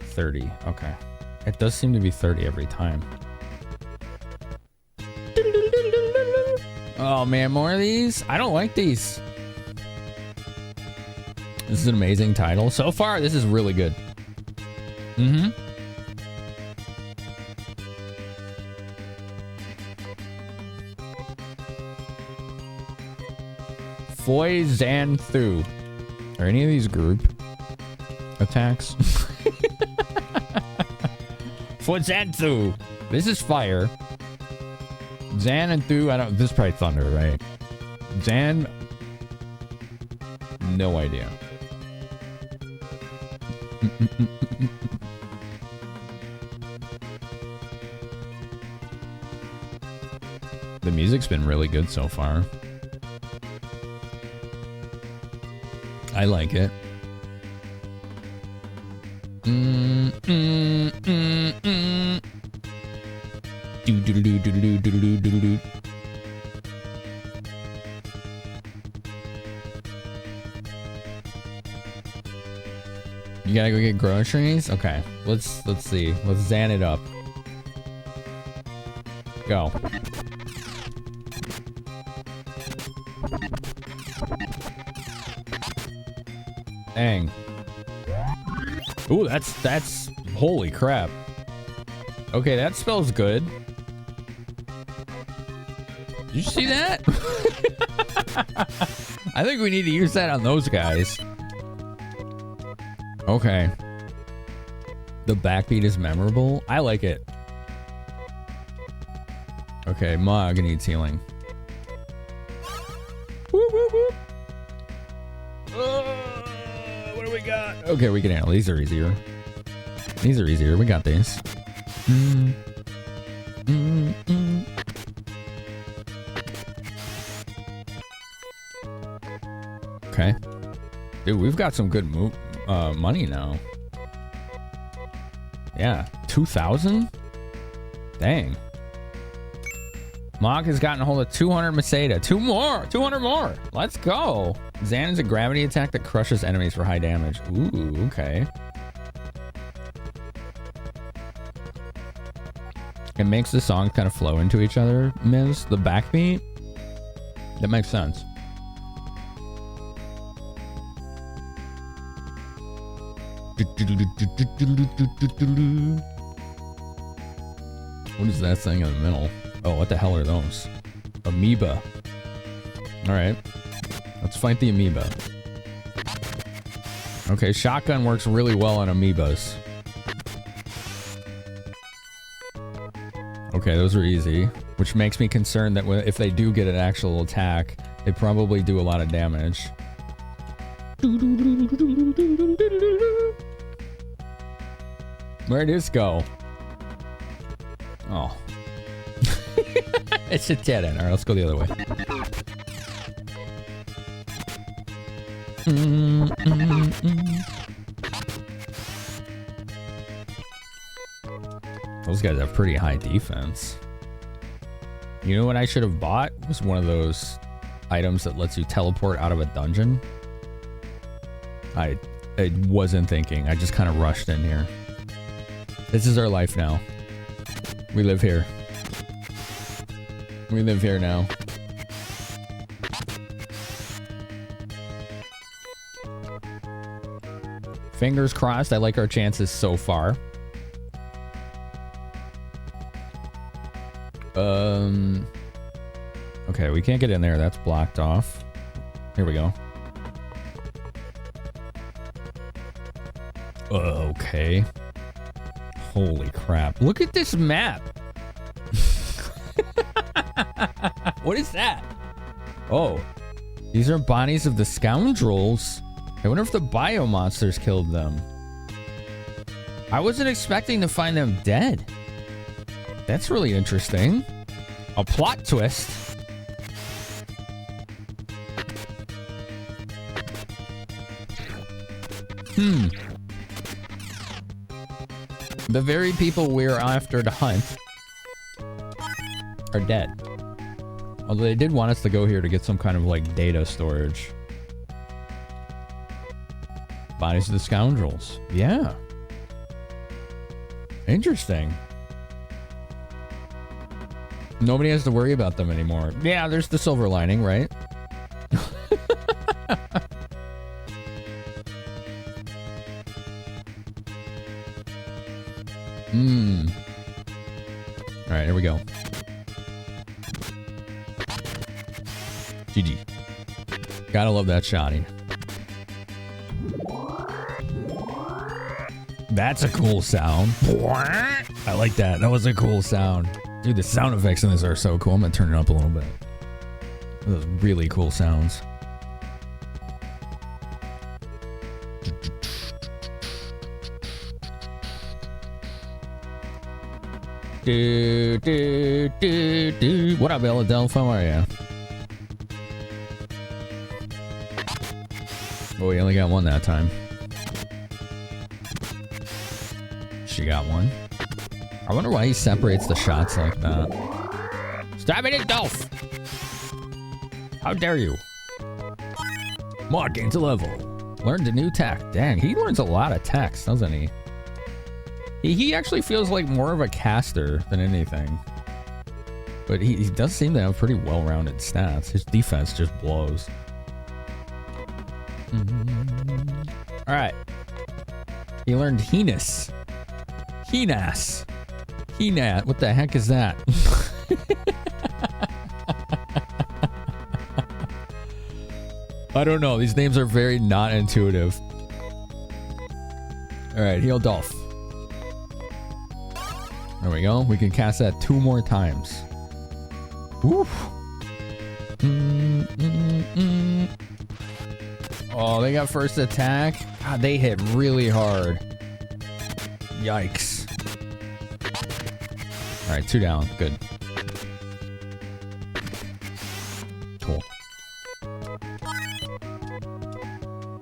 30. Okay. It does seem to be 30 every time. Oh man, more of these? I don't like these. This is an amazing title. So far, this is really good. Mm-hmm. Foy Zan Thu. Are any of these group attacks? Foy Zan Thu. This is fire. Zan and Thu, I don't. This is probably thunder, right? Zan. No idea. The music's been really good so far. I like it. Do. You gotta go get groceries? Okay. Let's see. Let's zan it up. Go. Dang. Ooh, that's holy crap. Okay, that spells good. Did you see that? I think we need to use that on those guys. Okay. The backbeat is memorable. I like it. Okay, Mog needs healing. Whoop, whoop, whoop. What do we got? Okay, we can handle these. Are easier. These are easier. We got these. Okay. Dude, we've got some good money now. Yeah. 2,000? Dang. Mog has gotten a hold of 200 Masada. 200 more. Let's go. Zan is a gravity attack that crushes enemies for high damage. Ooh, okay. It makes the songs kind of flow into each other, Miz. The backbeat. That makes sense. What is that thing in the middle? Oh, what the hell are those? Amoeba. Alright. Let's fight the amoeba. Okay, shotgun works really well on amoebas. Okay, those are easy. Which makes me concerned that if they do get an actual attack, they probably do a lot of damage. Where'd this go? Oh. It's a dead end. Alright, let's go the other way. Those guys have pretty high defense. You know what I should have bought? Was one of those items that lets you teleport out of a dungeon. I wasn't thinking. I just kind of rushed in here. This is our life now. We live here. We live here now. Fingers crossed. I like our chances so far. Okay, we can't get in there. That's blocked off. Here we go. Okay. Holy crap. Look at this map. What is that? Oh, these are bodies of the scoundrels. I wonder if the bio monsters killed them. I wasn't expecting to find them dead. That's really interesting. A plot twist. The very people we're after to hunt are dead. Although they did want us to go here to get some kind of like data storage. Bodies of the scoundrels. Yeah. Interesting. Nobody has to worry about them anymore. Yeah, there's the silver lining, right? Alright, here we go. GG. Gotta love that shotty. That's a cool sound. I like that. That was a cool sound. Dude, the sound effects in this are so cool. I'm gonna turn it up a little bit. Those really cool sounds. Do, do, do, do. What up, Eladel? How are ya? Oh, we only got one that time. She got one. I wonder why he separates the shots like that. Stop it, Dolph! How dare you? Mod gains a level. Learned a new tech. Dang, he learns a lot of techs, doesn't he? He actually feels like more of a caster than anything. But he does seem to have pretty well-rounded stats. His defense just blows. Alright. He learned Heinous. Heenass. Heenat. What the heck is that? I don't know. These names are very not intuitive. Alright, heal Dolph. There we go. We can cast that 2 more times. Woof. Oh, they got first attack. God, they hit really hard. Yikes. Alright, 2 down. Good. Cool.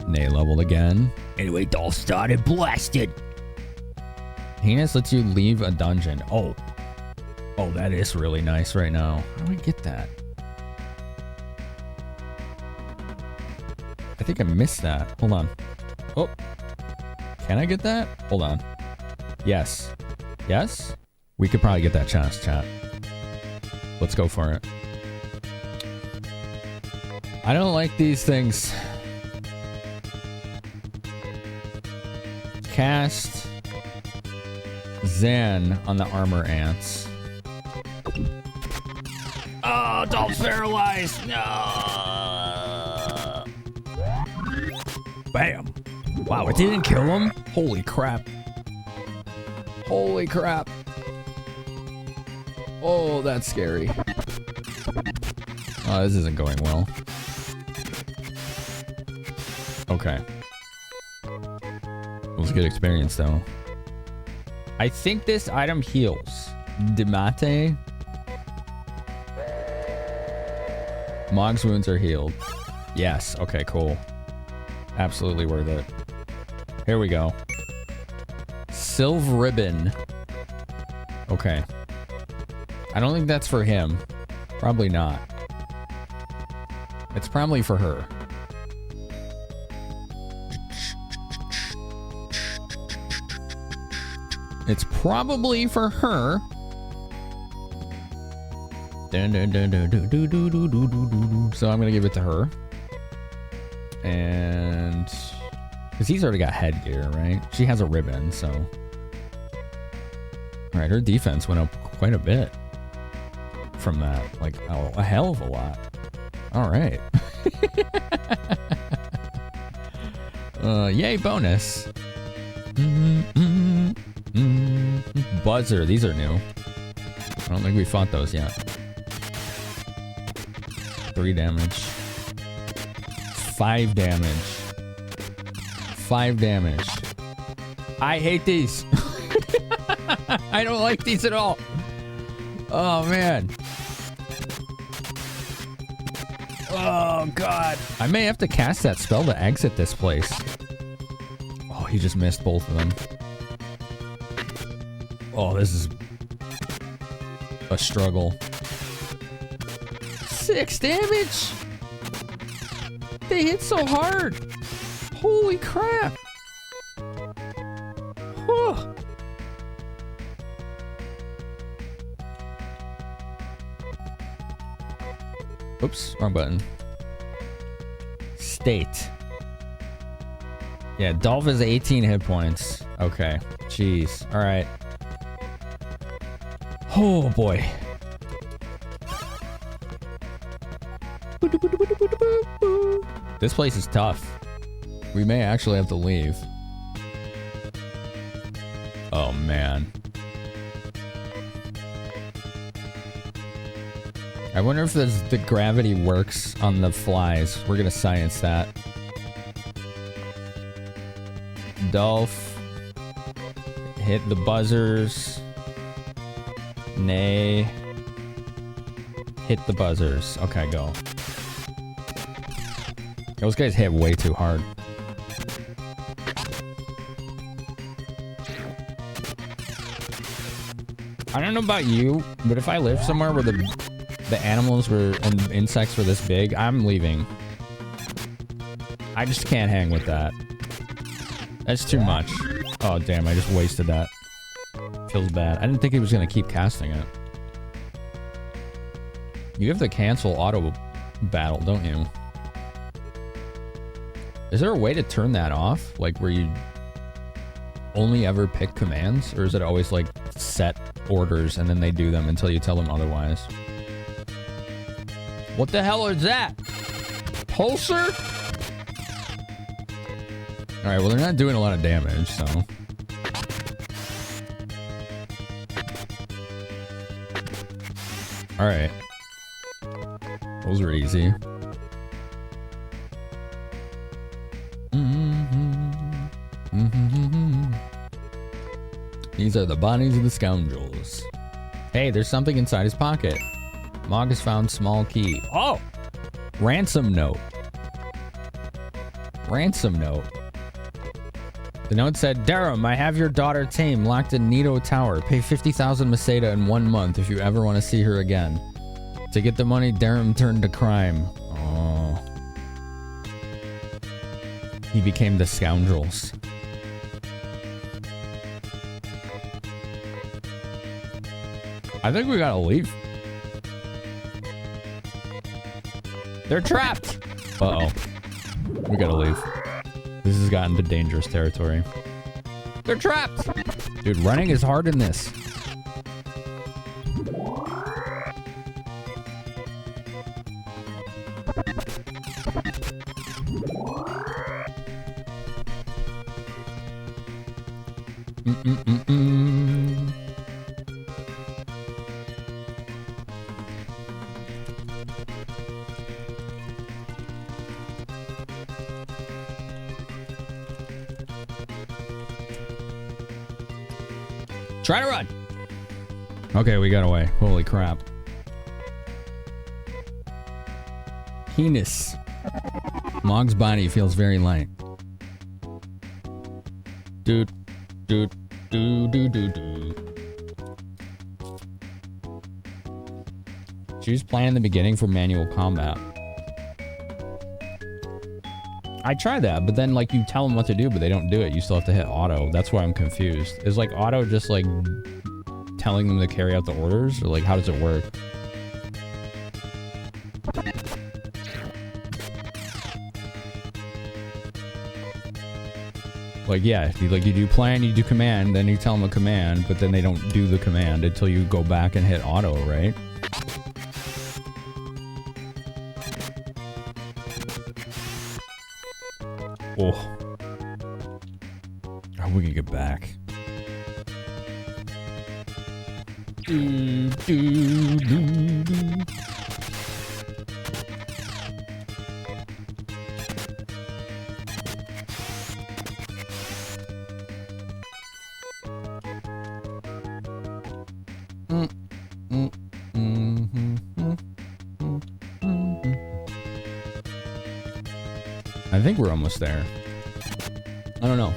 Nay leveled again. Anyway, Dolph started blasted. Heinous lets you leave a dungeon. Oh. Oh, that is really nice right now. How do I get that? I think I missed that. Hold on. Oh. Can I get that? Hold on. Yes. Yes? We could probably get that chance, chat. Let's go for it. I don't like these things. Cast Zan on the armor ants. Oh, Dolph's paralyzed. No. Bam. Wow, it didn't kill him? Holy crap. Holy crap. Oh, that's scary. Oh, this isn't going well. Okay. It was a good experience, though. I think this item heals. Demate. Mog's wounds are healed. Yes. Okay, cool. Absolutely worth it. Here we go. Sylve Ribbon. Okay. I don't think that's for him. Probably not. It's probably for her. It's probably for her. So I'm gonna give it to her. And because he's already got headgear, right? She has a ribbon, so. Alright, her defense went up quite a bit from that. Like, a hell of a lot. Alright. Yay, bonus. Buzzer, these are new. I don't think we fought those yet. 3 damage. 5 damage. 5 damage. I hate these. I don't like these at all. Oh, man. Oh, God. I may have to cast that spell to exit this place. Oh, he just missed both of them. Oh, this is a struggle. 6 damage? They hit so hard. Holy crap. Whew. Oops, wrong button. State. Yeah, Dolph has 18 hit points. Okay, jeez. All right. Oh boy. This place is tough. We may actually have to leave. Oh man. I wonder if the gravity works on the flies. We're gonna science that. Dolph. Hit the buzzers. Nay. Hit the buzzers. Okay, go. Those guys hit way too hard. I don't know about you, but if I live somewhere where the animals were and insects were this big, I'm leaving. I just can't hang with that. That's too much. Oh damn, I just wasted that. Feels bad. I didn't think he was gonna keep casting it. You have to cancel auto battle, don't you? Is there a way to turn that off? Like where you only ever pick commands? Or is it always like set orders and then they do them until you tell them otherwise? What the hell is that? Pulsar? Alright, well they're not doing a lot of damage, so... Alright. Those were easy. These are the bodies of the scoundrels. Hey, there's something inside his pocket. Mog has found small key. Oh! Ransom note. Ransom note. The note said, Durham, I have your daughter Tame locked in Nito Tower. Pay 50,000 Masada in 1 month if you ever want to see her again. To get the money, Durham turned to crime. Oh. He became the scoundrels. I think we gotta leave. They're trapped! Uh-oh. We gotta leave. This has gotten to dangerous territory. They're trapped! Dude, running is hard in this. Try to run. Okay, we got away. Holy crap. Penis. Mog's body feels very light. Doot, doot, doo, doo, doo, doo. Choose plan in the beginning for manual combat. I tried that, but then like you tell them what to do, but they don't do it. You still have to hit auto. That's why I'm confused. Is like auto just like telling them to carry out the orders, or like how does it work? Like yeah, you do plan, you do command, then you tell them a command, but then they don't do the command until you go back and hit auto, right? Oh. Oh, we can get back. I think we're almost there. I don't know.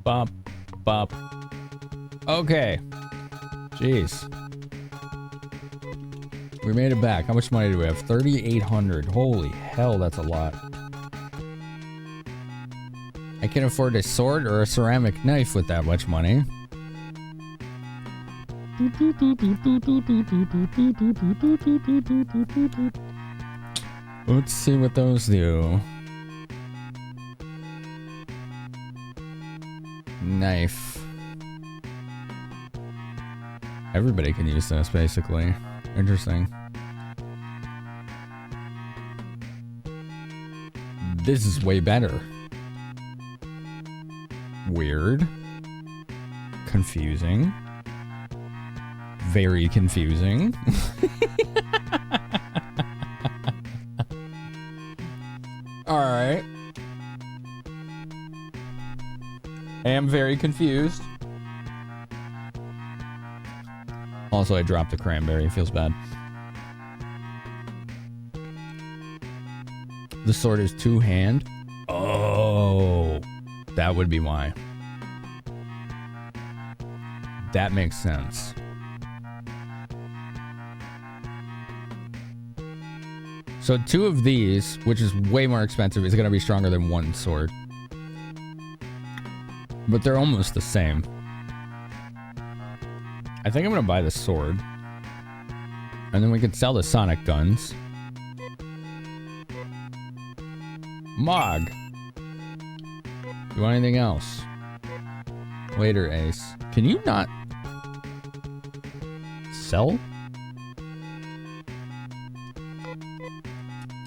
Bop, bop. Okay. Jeez. We made it back. How much money do we have? 3,800. Holy hell, that's a lot. I can afford a sword or a ceramic knife with that much money. Let's see what those do. Knife. Everybody can use this, basically. Interesting. This is way better. Weird. Confusing. Very confusing. Alright. I am very confused. Also, I dropped the cranberry. Feels bad. The sword is two-hand. Oh, that would be why. That makes sense. So two of these, which is way more expensive, is going to be stronger than one sword. But they're almost the same. I think I'm going to buy the sword. And then we can sell the sonic guns. Mog. You want anything else? Later, Ace. Can you not sell?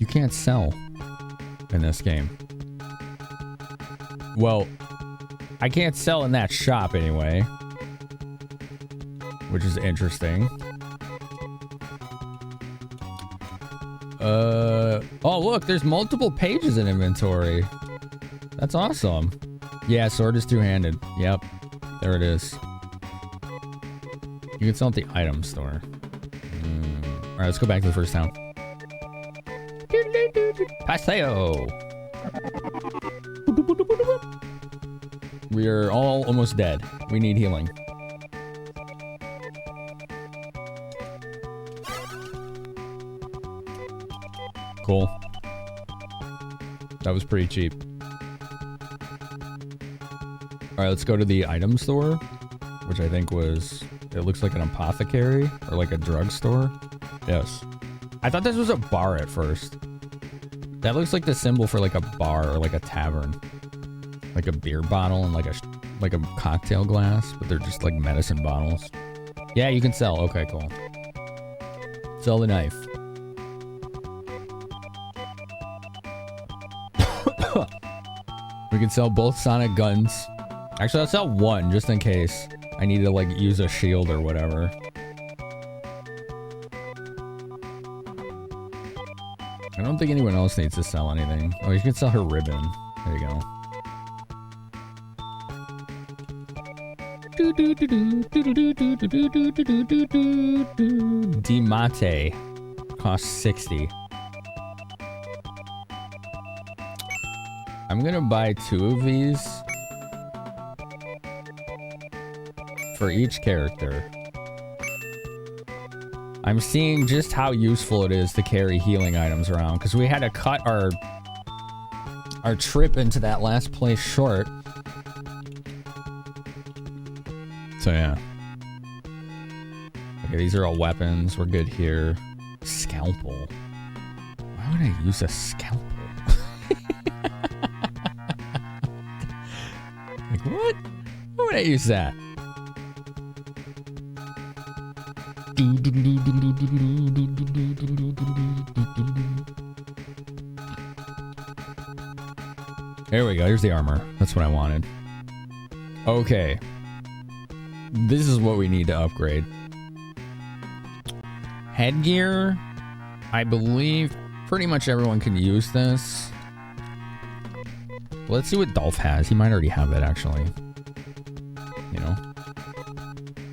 You can't sell in this game. Well, I can't sell in that shop anyway, which is interesting. Oh, look, there's multiple pages in inventory. That's awesome. Yeah, sword is two-handed. Yep, there it is. You can sell at the item store. All right, let's go back to the first town. Paseo. We are all almost dead. We need healing. Cool. That was pretty cheap. Alright, let's go to the item store, which I think was... It looks like an apothecary or like a drugstore. Yes. I thought this was a bar at first. That looks like the symbol for like a bar or like a tavern. Like a beer bottle and like a cocktail glass, but they're just like medicine bottles. Yeah, you can sell. Okay, cool. Sell the knife. We can sell both sonic guns. Actually, I'll sell one just in case I need to like use a shield or whatever. I don't think anyone else needs to sell anything. Oh, you can sell her ribbon. There you go. Dimate costs 60. I'm gonna buy 2 of these for each character. I'm seeing just how useful it is to carry healing items around, because we had to cut our our trip into that last place short. So yeah. Okay, these are all weapons. We're good here. Scalpel. Why would I use a scalpel? Like what? Why would I use that? There we go. Here's the armor. That's what I wanted. Okay. This is what we need to upgrade. Headgear. I believe pretty much everyone can use this. Let's see what Dolph has. He might already have it, actually. You know?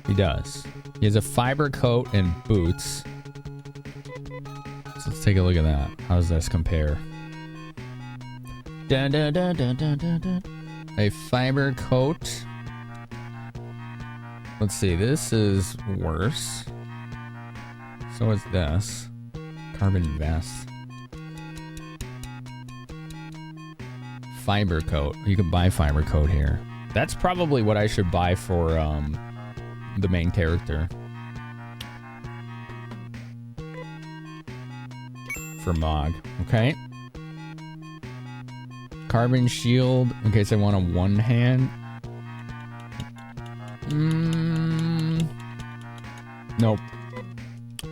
He does. He has a fiber coat and boots. So let's take a look at that. How does this compare? Dun, dun, dun, dun, dun, dun, dun. A fiber coat. Let's see. This is worse. So is this. Carbon vest. Fiber coat. You can buy fiber coat here. That's probably what I should buy for the main character. For Mog. Okay. Carbon shield. In case I want a one hand. Nope.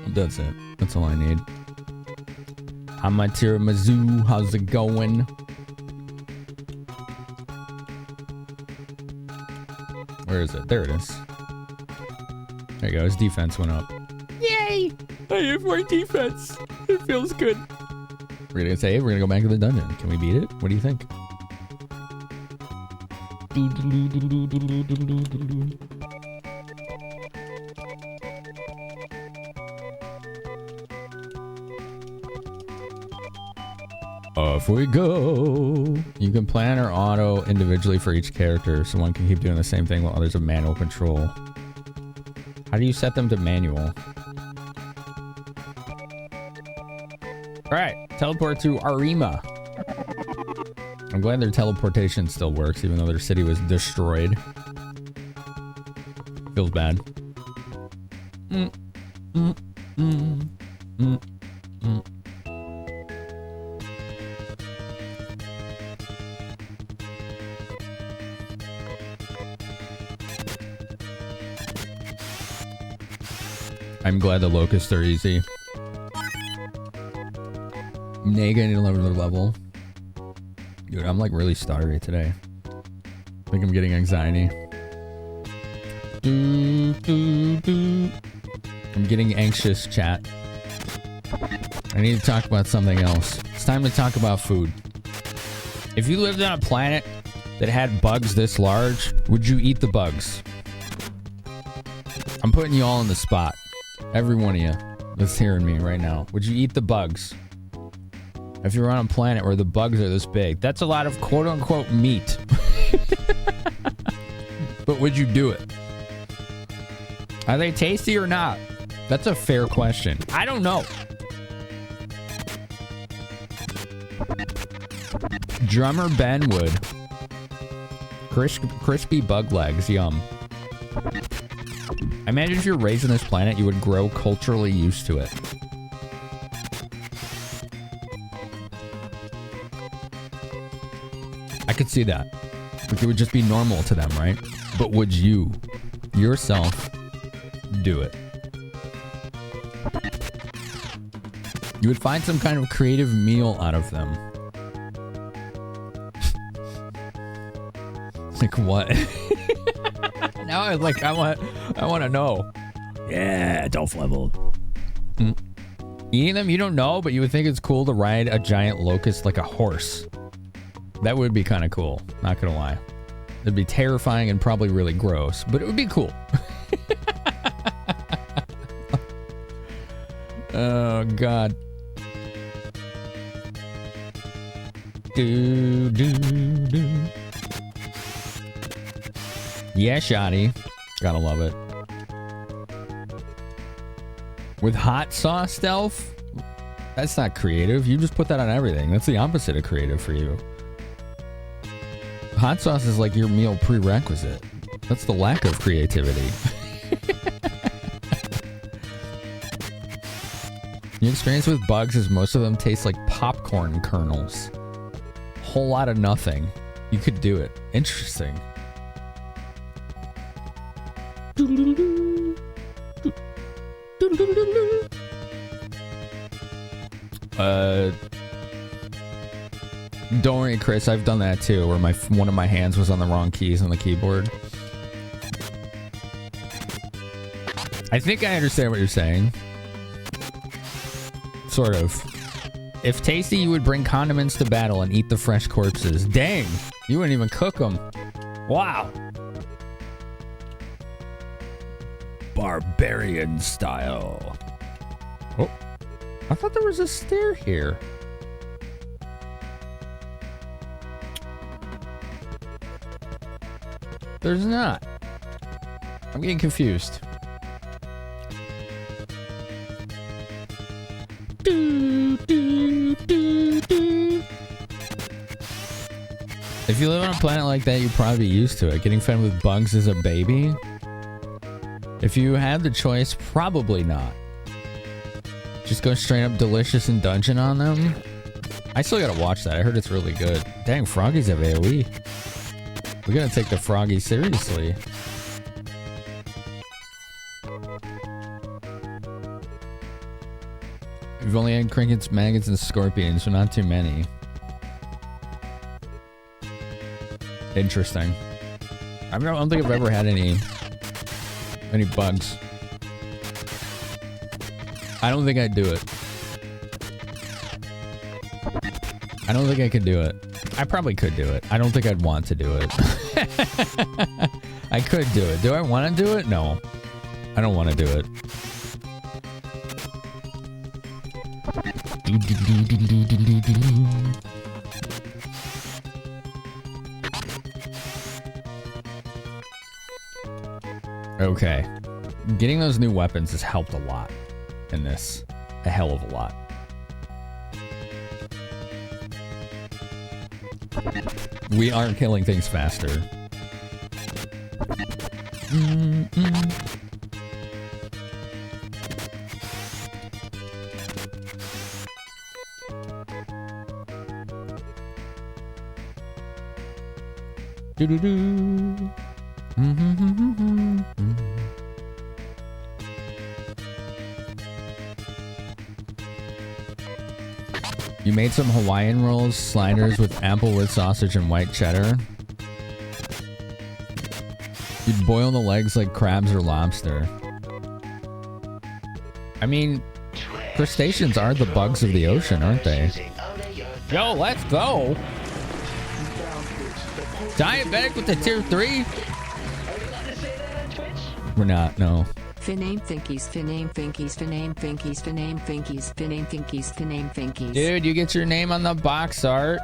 That's it. That's all I need. Tiramisu. How's it going? Where is it? There it is. There you go. His defense went up. Yay! I have more defense. It feels good. We're gonna say, we're gonna go back to the dungeon. Can we beat it? What do you think? Off we go. You can plan or auto individually for each character, so one can keep doing the same thing while others have manual control. How do you set them to manual? Alright, teleport to Arima. I'm glad their teleportation still works, even though their city was destroyed. Feels bad. I'm glad the locusts are easy. Nega need another level. Dude, I'm like really stuttery today. I think I'm getting anxiety. I'm getting anxious, chat. I need to talk about something else. It's time to talk about food. If you lived on a planet that had bugs this large, would you eat the bugs? I'm putting you all on the spot. Every one of you that's hearing me right now. Would you eat the bugs? If you're on a planet where the bugs are this big, that's a lot of quote-unquote meat. But would you do it? Are they tasty or not? That's a fair question. I don't know. Drummer Ben would. Crispy bug legs, yum. I imagine if you're raised on this planet, you would grow culturally used to it. I could see that. Like it would just be normal to them, right? But would you, yourself, do it? You would find some kind of creative meal out of them. Like what? Now I want to know. Yeah, Dolph level. Eating them, you don't know, but you would think it's cool to ride a giant locust like a horse. That would be kind of cool. Not gonna lie. It'd be terrifying and probably really gross, but it would be cool. Oh God. Yeah, shoddy. Gotta love it. With hot sauce stealth? That's not creative. You just put that on everything. That's the opposite of creative for you. Hot sauce is like your meal prerequisite. That's the lack of creativity. Your experience with bugs is most of them taste like popcorn kernels. Whole lot of nothing. You could do it. Interesting. Don't worry, Chris. I've done that too, where one of my hands was on the wrong keys on the keyboard. I think I understand what you're saying. Sort of. If tasty, you would bring condiments to battle and eat the fresh corpses. Dang, you wouldn't even cook them. Wow. Barbarian style. Oh, I thought there was a stair here. There's not. I'm getting confused. If you live on a planet like that, you'd probably be used to it. Getting fed with bugs as a baby? If you had the choice, probably not. Just go straight up delicious and dungeon on them? I still gotta watch that. I heard it's really good. Dang, froggies have AoE. We gotta take the froggies seriously. We've only had crickets, maggots, and scorpions, so not too many. Interesting. I don't think I've ever had any bugs. I don't think I'd do it. I don't think I could do it. I probably could do it. I don't think I'd want to do it. I could do it. Do I want to do it? No. I don't want to do it. Okay. Getting those new weapons has helped a lot in this. A hell of a lot. We are killing things faster. Do-do-do. You made some Hawaiian rolls, sliders with applewood sausage and white cheddar. You'd boil the legs like crabs or lobster. I mean, crustaceans are the bugs of the ocean, aren't they? Yo, let's go! Diabetic with the tier 3? We're not, no. Finame Finkies, Finame Finkies, Finame Finkies, Finame Finkies, Finame Finkies, Finame Finkies. Dude, you get your name on the box art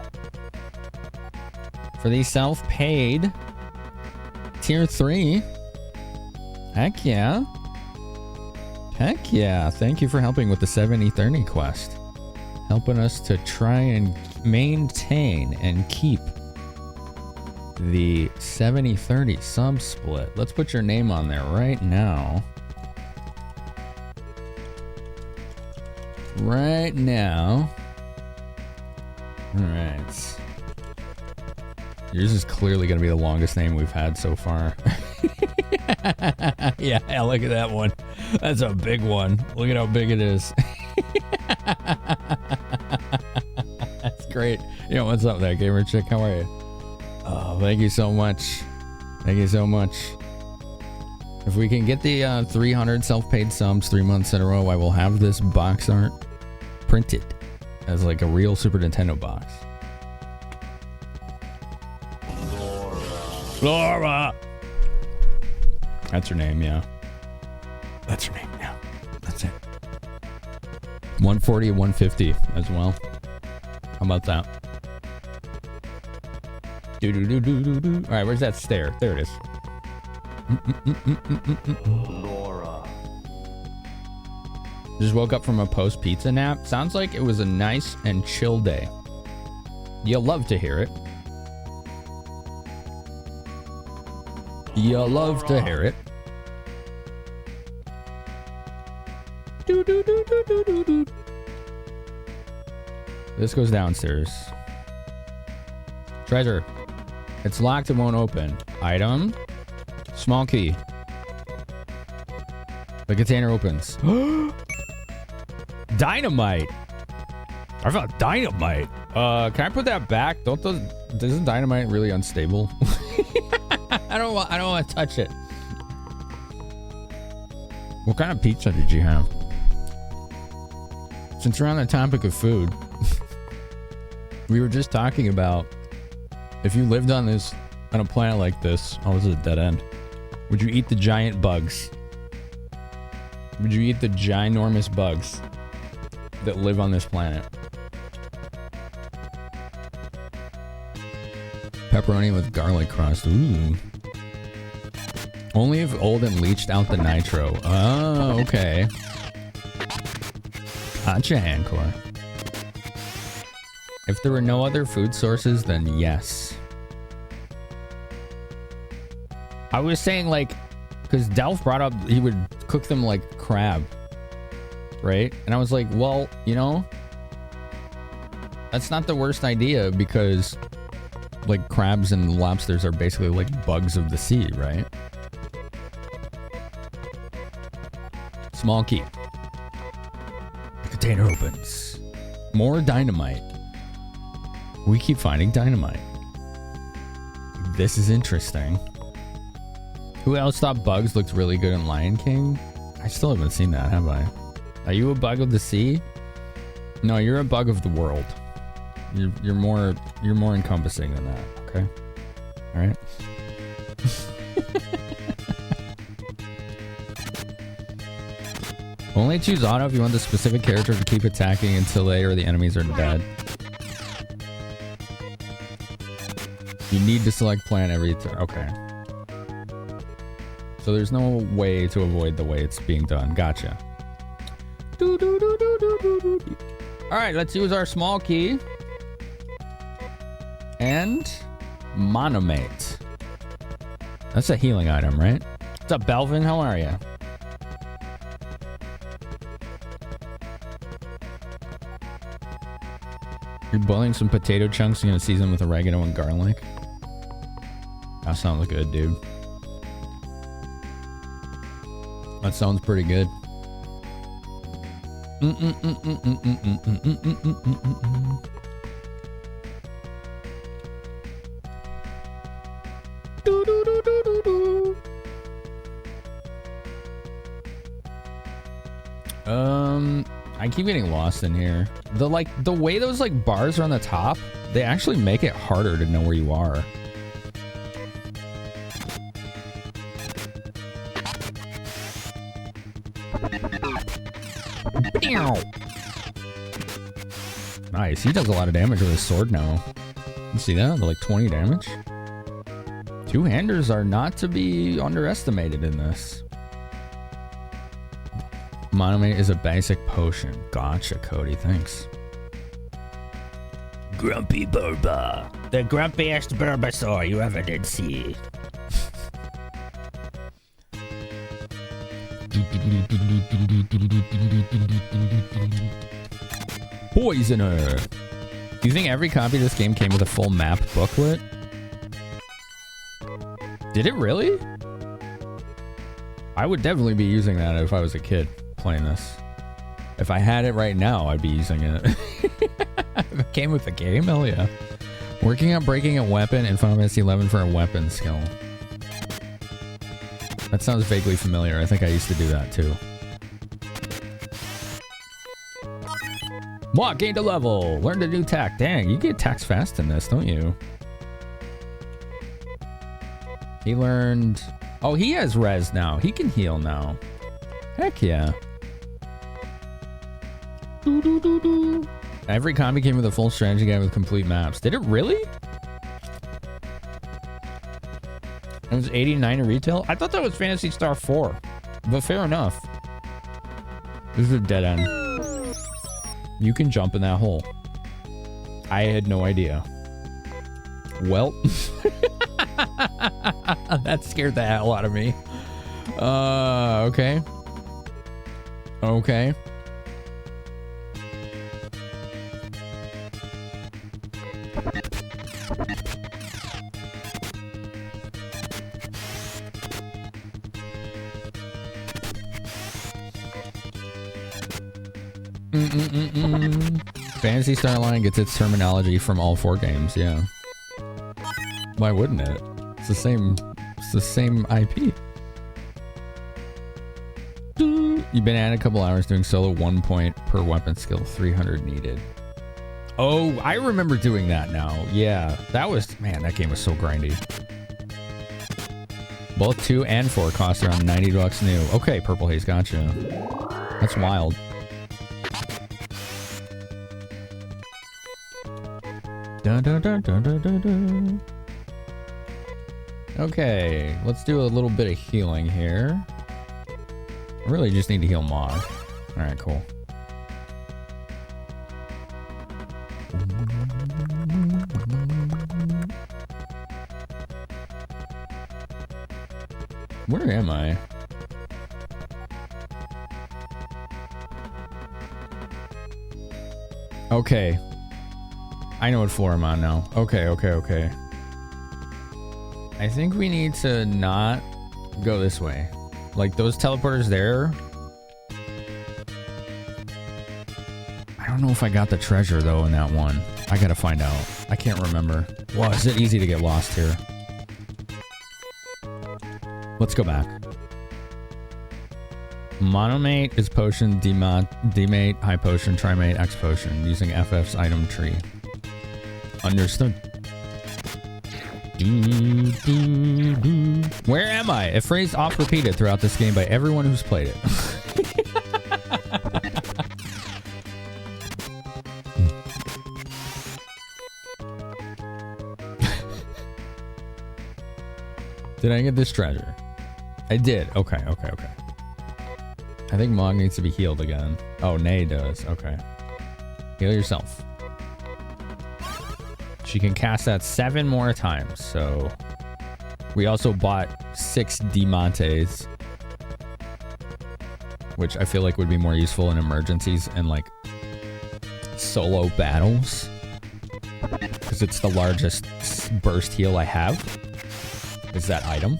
for the self-paid tier 3. Heck yeah. Heck yeah. Thank you for helping with the 7030 quest. Helping us to try and maintain and keep the 7030 sub split. Let's put your name on there right now. Right now. All right. Yours is clearly going to be the longest name we've had so far. Yeah, look at that one. That's a big one. Look at how big it is. That's great. Yo, what's up there, gamer chick? How are you? Oh, thank you so much. Thank you so much. If we can get the 300 self-paid subs 3 months in a row, I will have this box art printed as like a real Super Nintendo box. Laura! That's her name, yeah. That's her name, yeah. That's it. 140 and 150 as well. How about that? Do-do-do-do-do-do. All right, where's that stair? There it is. Laura. Just woke up from a post-pizza nap. Sounds like it was a nice and chill day. You'll love to hear it. You love to hear it. This goes downstairs. Treasure. It's locked, it won't open. Item. Small key. The container opens. Dynamite. I found dynamite. Can I put that back? Isn't dynamite really unstable? I don't want to touch it. What kind of pizza did you have? Since we're on the topic of food, we were just talking about if you lived on a planet like this. Oh, this is a dead end. Would you eat the giant bugs? Would you eat the ginormous bugs that live on this planet? Pepperoni with garlic crust. Ooh. Only if old and leached out the nitro. Oh, okay. Gotcha, Hancor. If there were no other food sources, then yes. I was saying, like, because Delph brought up he would cook them like crab, right? And I was like, well, you know, that's not the worst idea because, like, crabs and lobsters are basically like bugs of the sea, right? Small key. The container opens. More dynamite. We keep finding dynamite. This is interesting. Who else thought bugs looked really good in Lion King? I still haven't seen that, have I? Are you a bug of the sea? No, you're a bug of the world. You're more encompassing than that, okay? All right. Only choose auto if you want the specific character to keep attacking until they or the enemies are dead. You need to select plan every turn. Okay. So there's no way to avoid the way it's being done. Gotcha. Alright, let's use our small key. And Monomate. That's a healing item, right? What's up, Belvin? How are you? You're boiling some potato chunks. You're gonna season with oregano and garlic. That sounds good, dude. That sounds pretty good. I keep getting lost in here. The way those like bars are on the top, they actually make it harder to know where you are. Nice. He does a lot of damage with his sword now. You see that? They're like 20 damage. Two-handers are not to be underestimated in this. Monomate is a basic potion. Gotcha, Cody. Thanks. Grumpy Burba. The grumpiest Burbasaur you ever did see. Poisoner. Do you think every copy of this game came with a full map booklet? Did it really? I would definitely be using that if I was a kid playing this. If I had it right now, I'd be using it. If it came with the game, hell yeah. Working on breaking a weapon in Final Fantasy 11 for a weapon skill. That sounds vaguely familiar. I think I used to do that too. What? Gained a level. Learned a new tack. Dang, you get attacks fast in this, don't you? He learned... Oh, he has res now. He can heal now. Heck yeah. Every combi came with a full strategy guide with complete maps. Did it really? It was $89 in retail? I thought that was Phantasy Star 4. But fair enough. This is a dead end. You can jump in that hole. I had no idea. Well. That scared the hell out of me. Okay. Okay. Phantasy Star Line gets its terminology from all 4 games, yeah. Why wouldn't it? It's the same IP. You've been at it a couple hours doing solo, 1 point per weapon skill, 300 needed. Oh, I remember doing that now. Yeah, that was, man, that game was so grindy. Both 2 and 4 cost around $90 new. Okay, Purple Haze, gotcha. That's wild. Dun, dun, dun, dun, dun, dun, dun. Okay, let's do a little bit of healing here. I really just need to heal Mog. Alright, cool. Where am I? Okay. I know what floor I'm on now. Okay. I think we need to not go this way. Like, those teleporters there. I don't know if I got the treasure, though, in that one. I gotta find out. I can't remember. Wow, is it easy to get lost here? Let's go back. Monomate is potion, demate, high potion, trimate, X potion, using FF's item tree. Understood. Where am I? A phrase oft repeated throughout this game by everyone who's played it. Did I get this treasure? I did. Okay. I think Mog needs to be healed again. Oh, Nay does. Okay. Heal yourself. She can cast that 7 more times, so... We also bought 6 Diamantes, which I feel like would be more useful in emergencies and, like, solo battles. Because it's the largest burst heal I have. Is that item.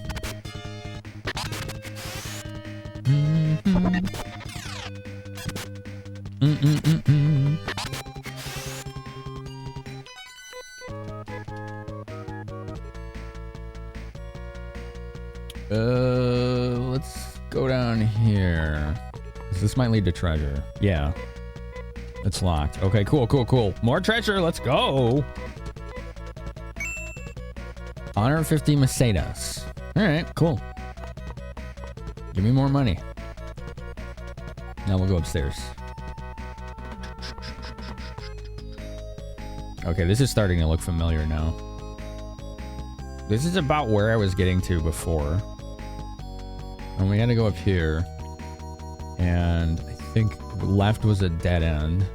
Let's go down here. This might lead to treasure. Yeah. It's locked. Okay, cool. More treasure, let's go. 150 Mercedes. Alright, cool. Give me more money. Now we'll go upstairs. Okay, this is starting to look familiar now. This is about where I was getting to before. And we had to go up here. And I think left was a dead end.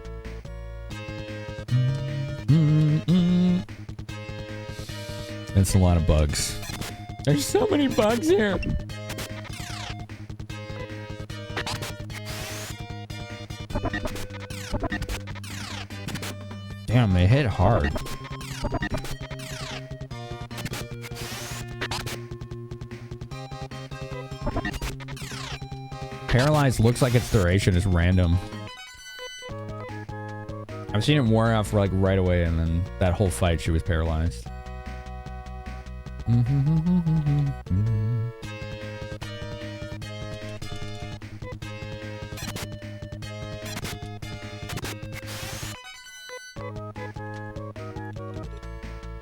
It's a lot of bugs. There's so many bugs here. Damn, they hit hard. Paralyzed looks like its duration is random. I've seen it wear off like right away, and then that whole fight she was paralyzed.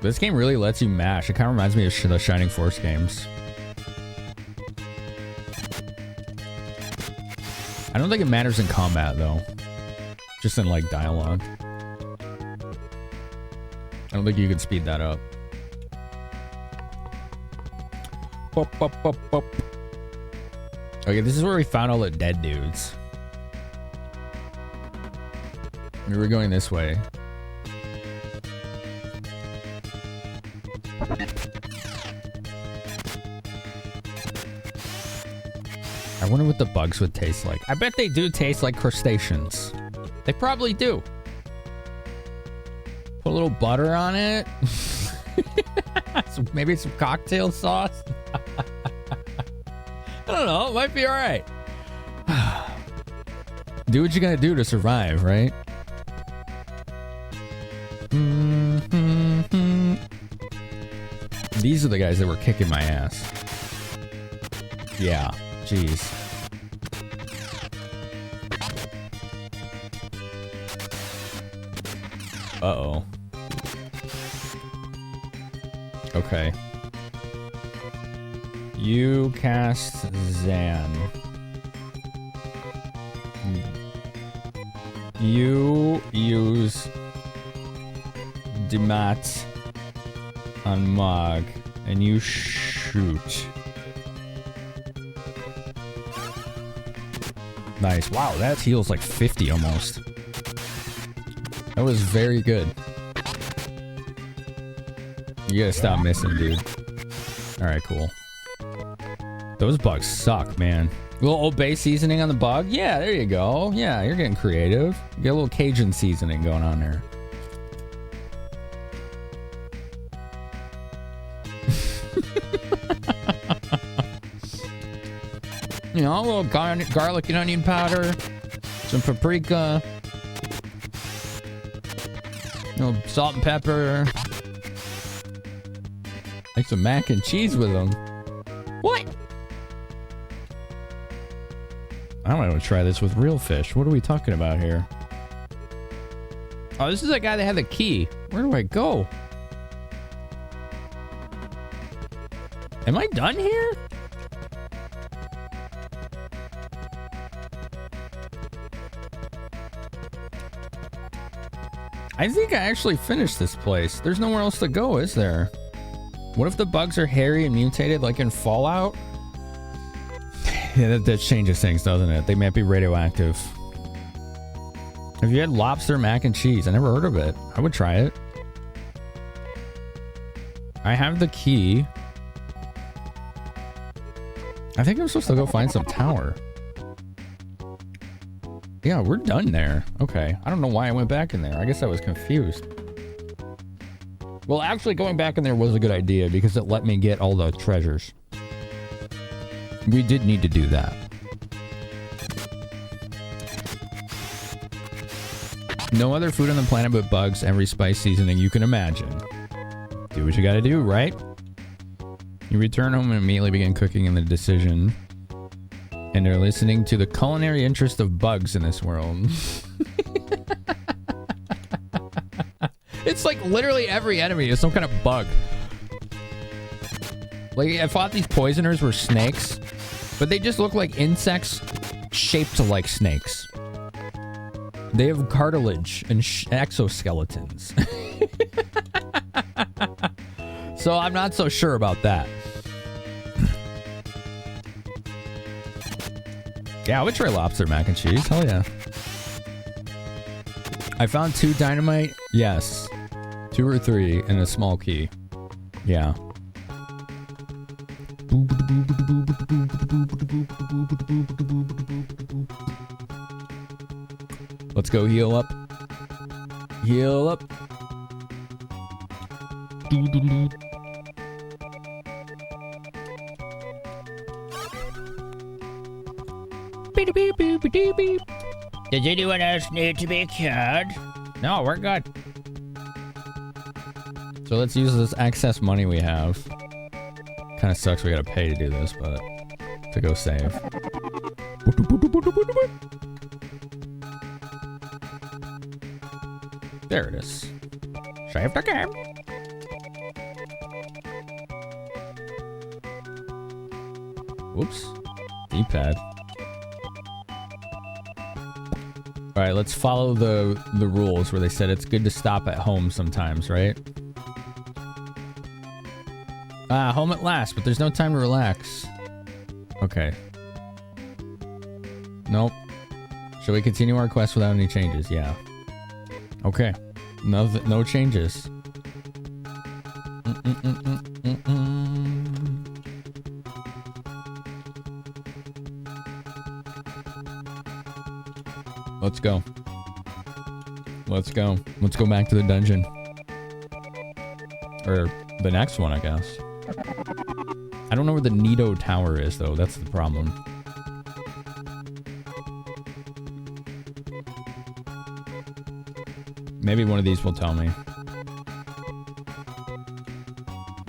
This game really lets you mash. It kind of reminds me of the Shining Force games. I don't think it matters in combat, though. Just in, like, dialogue. I don't think you can speed that up. Okay, this is where we found all the dead dudes. We were going this way. I wonder what the bugs would taste like. I bet they do taste like crustaceans. They probably do. Put a little butter on it. Maybe some cocktail sauce. I don't know. It might be all right. Do what you gotta do to survive, right? These are the guys that were kicking my ass. Yeah. Jeez. Uh-oh. Okay. You cast Zan. You use Demat on Mog, and you shoot. Nice. Wow, that heals like 50 almost. That was very good. You gotta stop missing, dude. Alright, cool. Those bugs suck, man. A little Old Bay seasoning on the bug? Yeah, there you go. Yeah, you're getting creative. You get a little Cajun seasoning going on there. You know, a little garlic and onion powder, some paprika, you know, salt and pepper. Make some mac and cheese with them. What? I don't want to try this with real fish. What are we talking about here? Oh, this is the guy that had the key. Where do I go? Am I done here? I think I actually finished this place. There's nowhere else to go, is there? What if the bugs are hairy and mutated like in Fallout? Yeah, that changes things, doesn't it? They might be radioactive. Have you had lobster mac and cheese? I never heard of it. I would try it. I have the key. I think I'm supposed to go find some tower. Yeah, we're done there. Okay. I don't know why I went back in there. I guess I was confused. Well, actually going back in there was a good idea because it let me get all the treasures. We did need to do that. No other food on the planet but bugs, every spice seasoning you can imagine. Do what you gotta do, right? You return home and immediately begin cooking in the decision. And they're listening to the culinary interest of bugs in this world. It's like literally every enemy is some kind of bug. Like, I thought these poisoners were snakes, but they just look like insects shaped like snakes. They have cartilage and exoskeletons. So I'm not so sure about that. Yeah, I would try lobster mac and cheese. Hell yeah. I found 2 dynamite. Yes. 2 or 3 and a small key. Yeah. Let's go heal up. Heal up. Does anyone else need to be cured? No, we're good. So let's use this excess money we have. Kind of sucks we gotta pay to do this, but to go save. There it is. Save the game. Whoops. D-pad. All right, let's follow the rules where they said it's good to stop at home sometimes, right? Ah, home at last, but there's no time to relax. Okay. Nope. Shall we continue our quest without any changes? Yeah. Okay. No changes. Let's go. Let's go. Let's go back to the dungeon. Or the next one, I guess. I don't know where the Nido Tower is, though. That's the problem. Maybe one of these will tell me.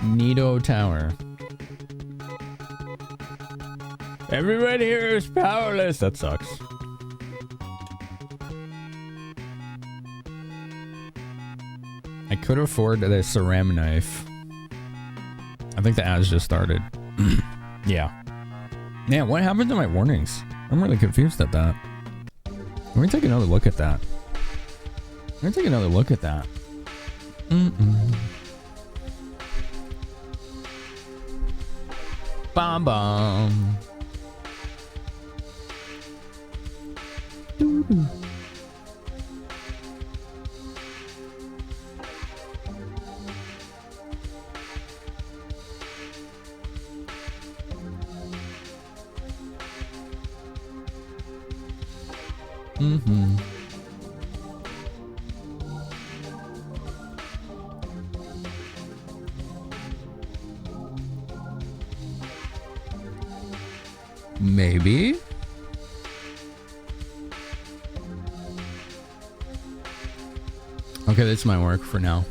Nido Tower. Everyone here is powerless. That sucks. I could afford the ceramic knife. I think the ads just started. Yeah. Man, what happened to my warnings? I'm really confused at that. Let me take another look at that. Let me take another look at that. Bomb bomb. Doo-doo. Maybe. Okay, this might work for now.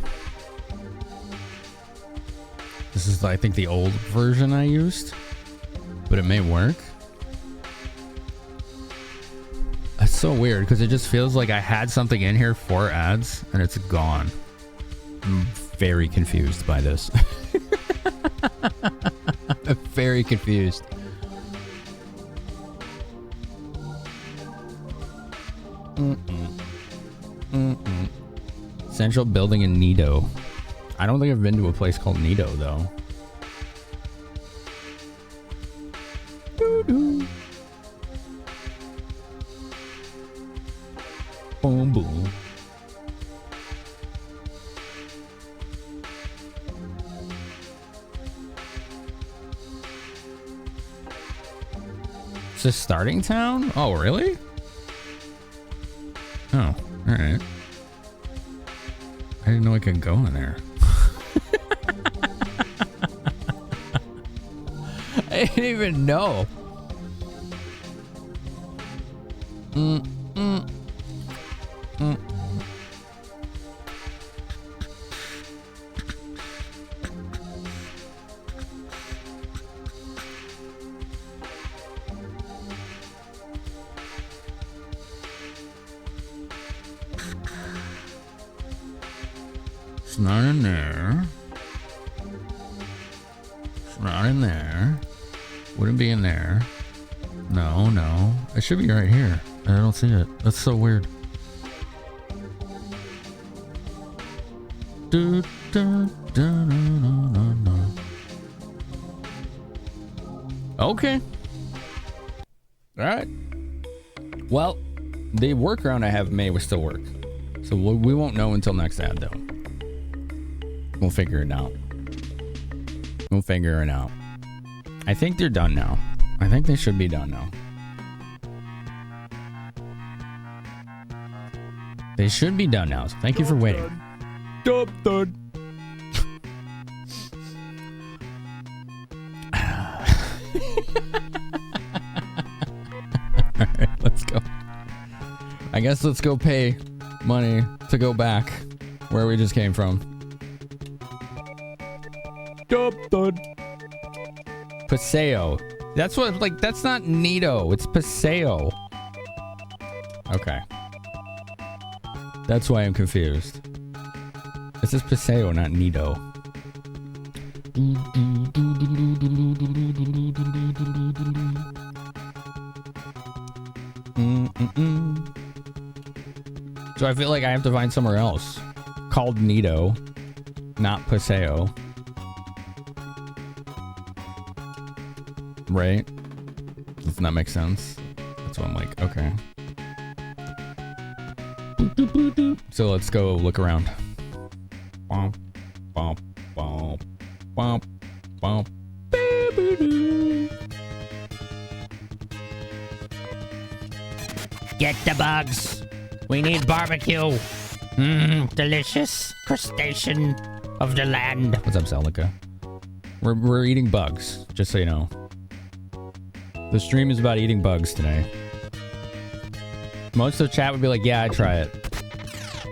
This is, I think, the old version I used, but it may work. That's so weird because it just feels like I had something in here for ads and it's gone. I'm very confused by this. I'm very confused. Central building in Nido. I don't think I've been to a place called Nido though. Doo-doo. Boom boom. It's a starting town? Oh, really? Oh, alright. I didn't know I could go in there. I didn't even know. It's not in there. It's not in there. Wouldn't be in there. No, no. It should be right here. I don't see it. That's so weird. Okay. Alright. Well, the workaround I have may still work. So we won't know until next ad, though. We'll figure it out. We'll figure it out. I think they're done now. I think they should be done now. They should be done now. So thank you for waiting. Done. Alright, let's go. I guess let's go pay money to go back where we just came from. Paseo. That's what, like, that's not Nido. It's Paseo. Okay. That's why I'm confused. This is Paseo, not Nido. So I feel like I have to find somewhere else called Nido, not Paseo. Right? Doesn't that make sense? That's what I'm like, okay. So let's go look around. Bump, bump, bump, bump, bump. Get the bugs. We need barbecue. Delicious crustacean of the land. What's up, Celica? We're eating bugs, just so you know. The stream is about eating bugs today. Most of the chat would be like, yeah, I'd try it.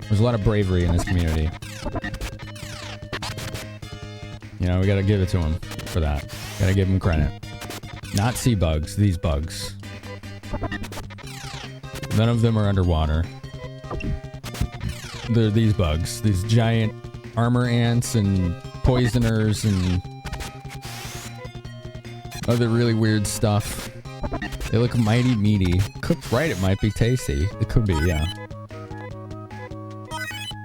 There's a lot of bravery in this community. You know, we gotta give it to them for that. Gotta give them credit. Not sea bugs, these bugs. None of them are underwater. They're these bugs. These giant armor ants and poisoners and other really weird stuff. They look mighty meaty. Cooked right, it might be tasty. It could be, yeah.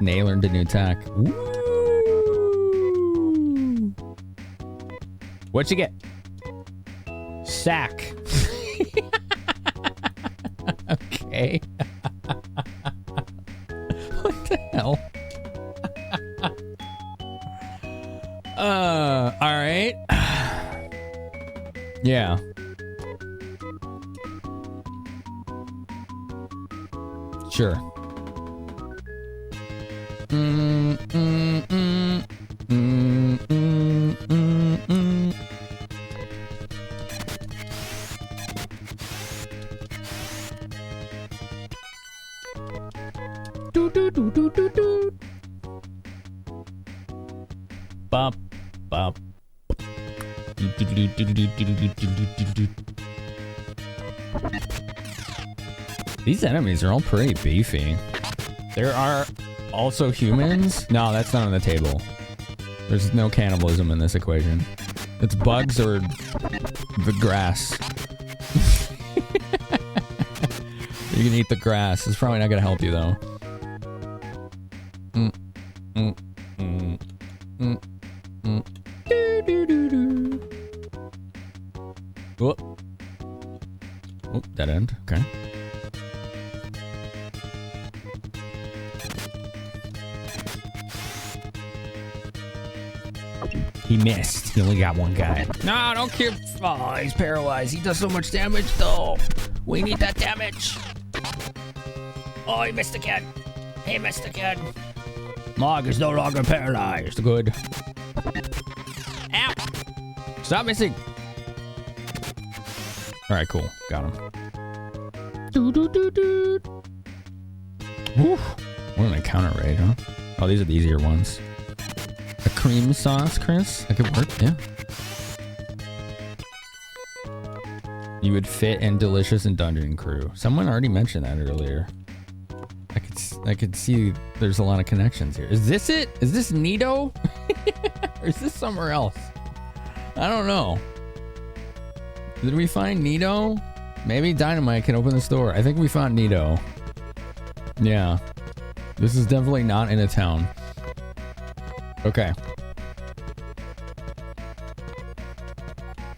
Nay learned a new attack. Woo! What'd you get? Sack. Okay. What the hell? Alright. Yeah. Sure. Bop, bop. These enemies are all pretty beefy. There are also humans. No, that's not on the table. There's no cannibalism in this equation. It's bugs or the grass. You can eat the grass. It's probably not gonna help you though. Oh, dead end. Okay. He missed. He only got one guy. No, don't keep. Oh, he's paralyzed. He does so much damage, though. We need that damage. Oh, he missed again. He missed again. Mog is no longer paralyzed. Good. Ow. Stop missing. All right, cool. Got him. Whew. What an encounter rate, huh? Oh, these are the easier ones. A cream sauce, Chris? That could work, yeah. You would fit in Delicious and Dungeon Crew. Someone already mentioned that earlier. I could see there's a lot of connections here. Is this it? Is this Nito? Or is this somewhere else? I don't know. Did we find Nito? Maybe Dynamite can open this door. I think we found Nito. Yeah. This is definitely not in a town. Okay.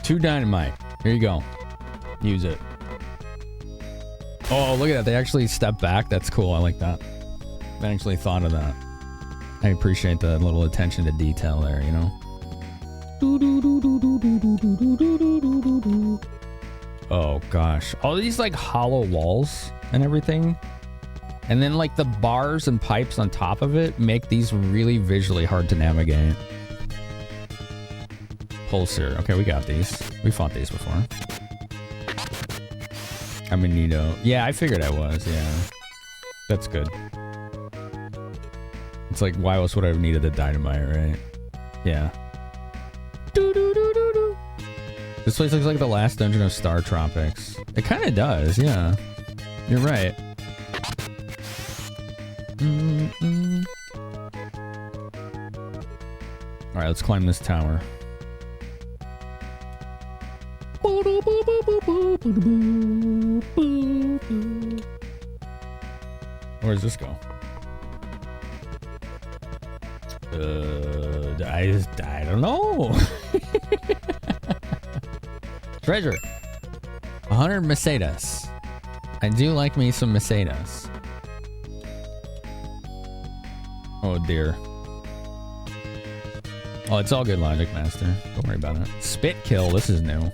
2 dynamite. Here you go. Use it. Oh, look at that. They actually stepped back. That's cool. I like that. I actually thought of that. I appreciate the little attention to detail there, you know? Oh, gosh. All these, like, hollow walls and everything. And then, like, the bars and pipes on top of it make these really visually hard to navigate. Pulsar. Okay, we got these. We fought these before. I'm in Nito. Yeah, I figured I was, yeah. That's good. It's like, why else would I have needed the dynamite, right? Yeah. This place looks like the last dungeon of Star Tropics. It kind of does, yeah. You're right. Alright, let's climb this tower. Where does this go? I don't know. Treasure. 100 Mercedes. I do like me some Mercedes. Oh dear. Oh, it's all good, Logic Master. Don't worry about it. Spit kill. This is new.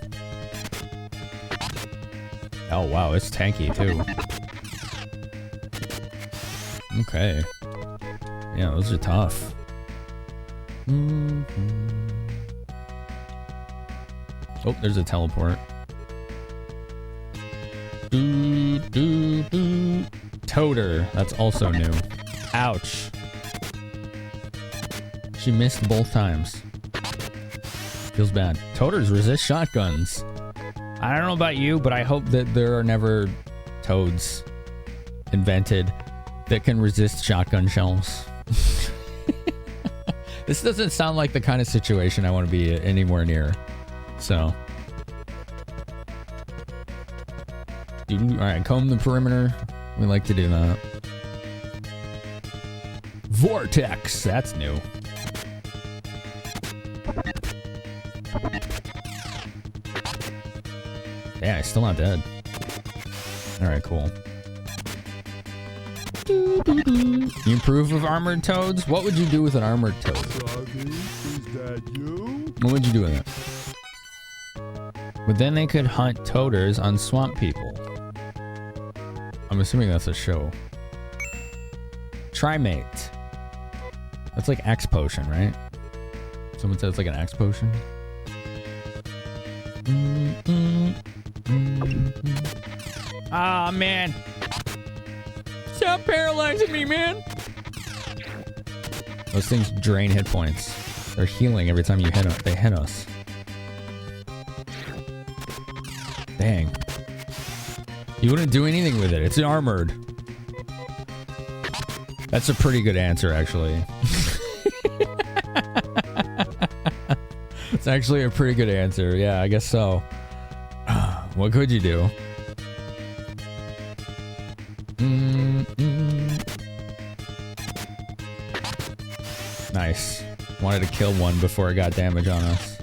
Oh wow, it's tanky too. Okay. Yeah, those are tough. Oh, there's a teleport. Toter. That's also new. Ouch. She missed both times. Feels bad. Toters resist shotguns. I don't know about you, but I hope that there are never toads invented that can resist shotgun shells. This doesn't sound like the kind of situation I want to be anywhere near. So. Alright, comb the perimeter. We like to do that. Vortex. That's new. Yeah, he's still not dead. Alright, cool. You approve of armored toads? What would you do with an armored toad? Is that you? What would you do with it? But then they could hunt toaders on swamp people. I'm assuming that's a show. Trimate. That's like X potion, right? Someone said it's like an X potion. Ah, man. Stop paralyzing me, man. Those things drain hit points. They're healing every time you hit them. They hit us. Dang. You wouldn't do anything with it. It's armored. That's a pretty good answer, actually. It's actually a pretty good answer. Yeah, I guess so. What could you do? Nice. Wanted to kill one before it got damage on us.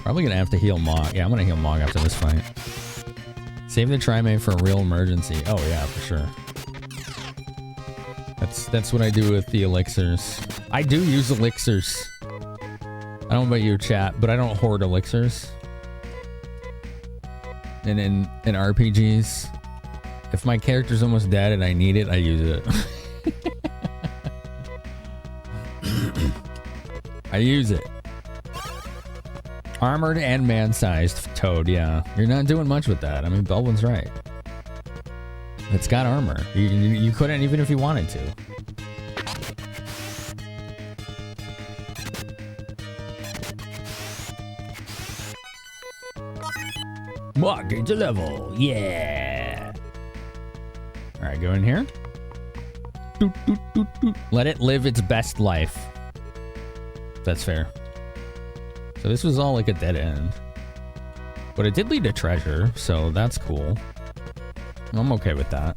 Probably gonna have to heal Mog. Yeah, I'm gonna heal Mog after this fight. Save the Trimate for a real emergency. Oh yeah, for sure. That's what I do with the elixirs. I do use elixirs. I don't know about you, chat, but I don't hoard elixirs. And in RPGs, if my character's almost dead and I need it, I use it. I use it. Armored and man-sized toad, yeah. You're not doing much with that. I mean, Belwin's right. It's got armor. You couldn't even if you wanted to. Mog, gains a level. Yeah. Alright, go in here. Let it live its best life. That's fair. So this was all like a dead end. But it did lead to treasure, so that's cool. I'm okay with that.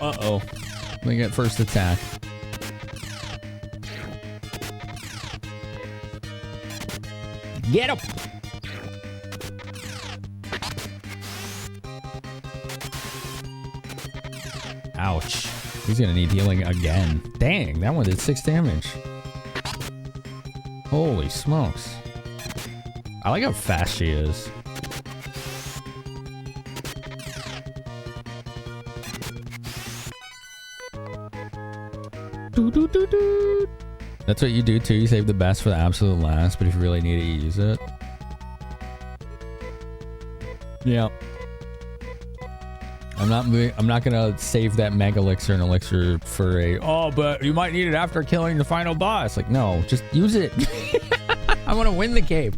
Uh-oh. Let me get first attack. Get him! Ouch. He's gonna need healing again. Dang, that one did 6 damage. Holy smokes. I like how fast she is. That's what you do too. You save the best for the absolute last, but if you really need it, you use it. Yeah. I'm not gonna save that mega elixir and elixir for a, oh, but you might need it after killing the final boss. Like, no, just use it. I want to win the game.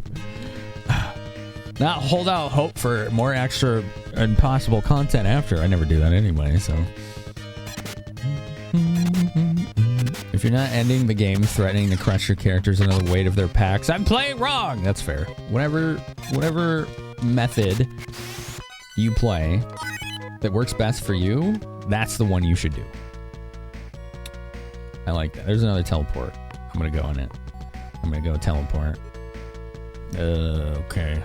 Not hold out hope for more extra impossible content after. I never do that anyway, so. If you're not ending the game threatening to crush your characters under the weight of their packs, I'm playing wrong! That's fair. Whatever method you play that works best for you, that's the one you should do. I like that. There's another teleport. I'm gonna go on it. I'm gonna go teleport. Okay.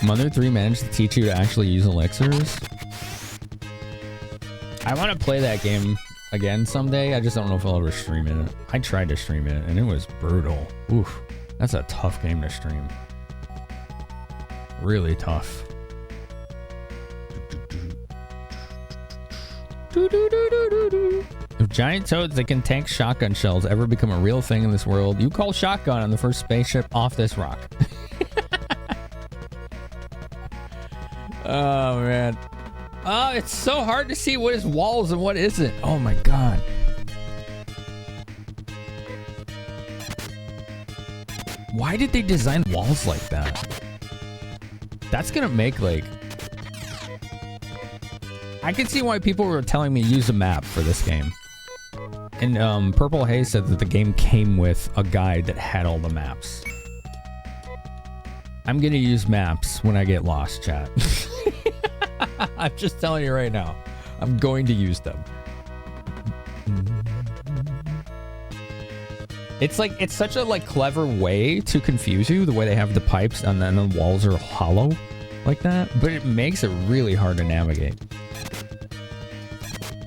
Mother 3 managed to teach you to actually use elixirs? I want to play that game again someday. I just don't know if I'll ever stream it. I tried to stream it and it was brutal. Oof. That's a tough game to stream. Really tough. If giant toads that can tank shotgun shells ever become a real thing in this world, you call shotgun on the first spaceship off this rock. Oh, man. Oh, it's so hard to see what is walls and what isn't. Oh, my God. Why did they design walls like that? That's gonna make, like... I can see why people were telling me use a map for this game. And Purple Haze said that the game came with a guide that had all the maps. I'm gonna use maps when I get lost, chat. I'm just telling you right now. I'm going to use them. It's like, it's such a like clever way to confuse you, the way they have the pipes and then the walls are hollow like that, but it makes it really hard to navigate.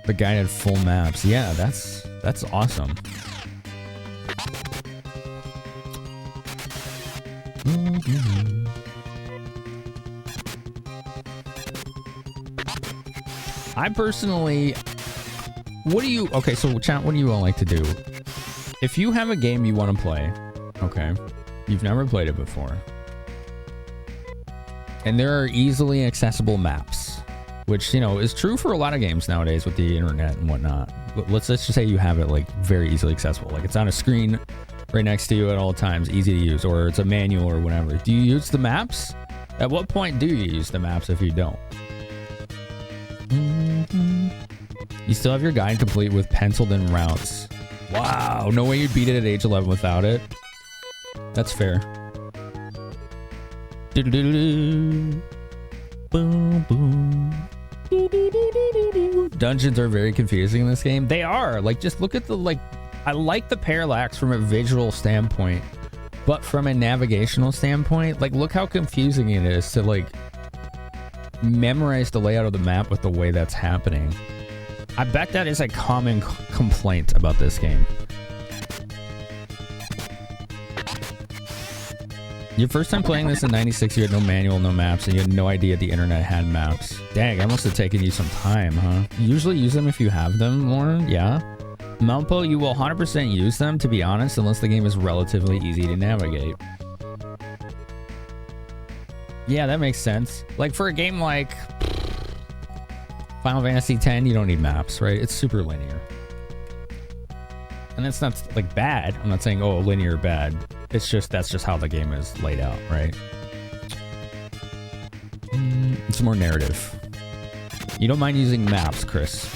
The guy had full maps. Yeah, that's awesome. I personally, okay, so chat, what do you all like to do? If you have a game you want to play, okay, you've never played it before, and there are easily accessible maps, which, you know, is true for a lot of games nowadays with the internet and whatnot. Let's just say you have it like very easily accessible, like it's on a screen right next to you at all times, easy to use, or it's a manual or whatever. Do you use the maps? At what point do you use the maps if you don't? You still have your guide complete with penciled in routes. Wow, no way you'd beat it at age 11 without it. That's fair. Boom, boom. Dungeons are very confusing in this game. They are. Like, just look at the, like, I like the parallax from a visual standpoint, but from a navigational standpoint, like, look how confusing it is to, like, memorize the layout of the map with the way that's happening. I bet that is a common complaint about this game. Your first time playing this in 96, you had no manual, no maps, and you had no idea the internet had maps. Dang, that must have taken you some time, huh? You usually use them if you have them more, yeah? Melpo, you will 100% use them, to be honest, unless the game is relatively easy to navigate. Yeah, that makes sense. Like, for a game like Final Fantasy X, you don't need maps, right? It's super linear. And that's not, like, bad. I'm not saying, oh, linear bad. It's just, that's just how the game is laid out, right? It's more narrative. You don't mind using maps, Chris.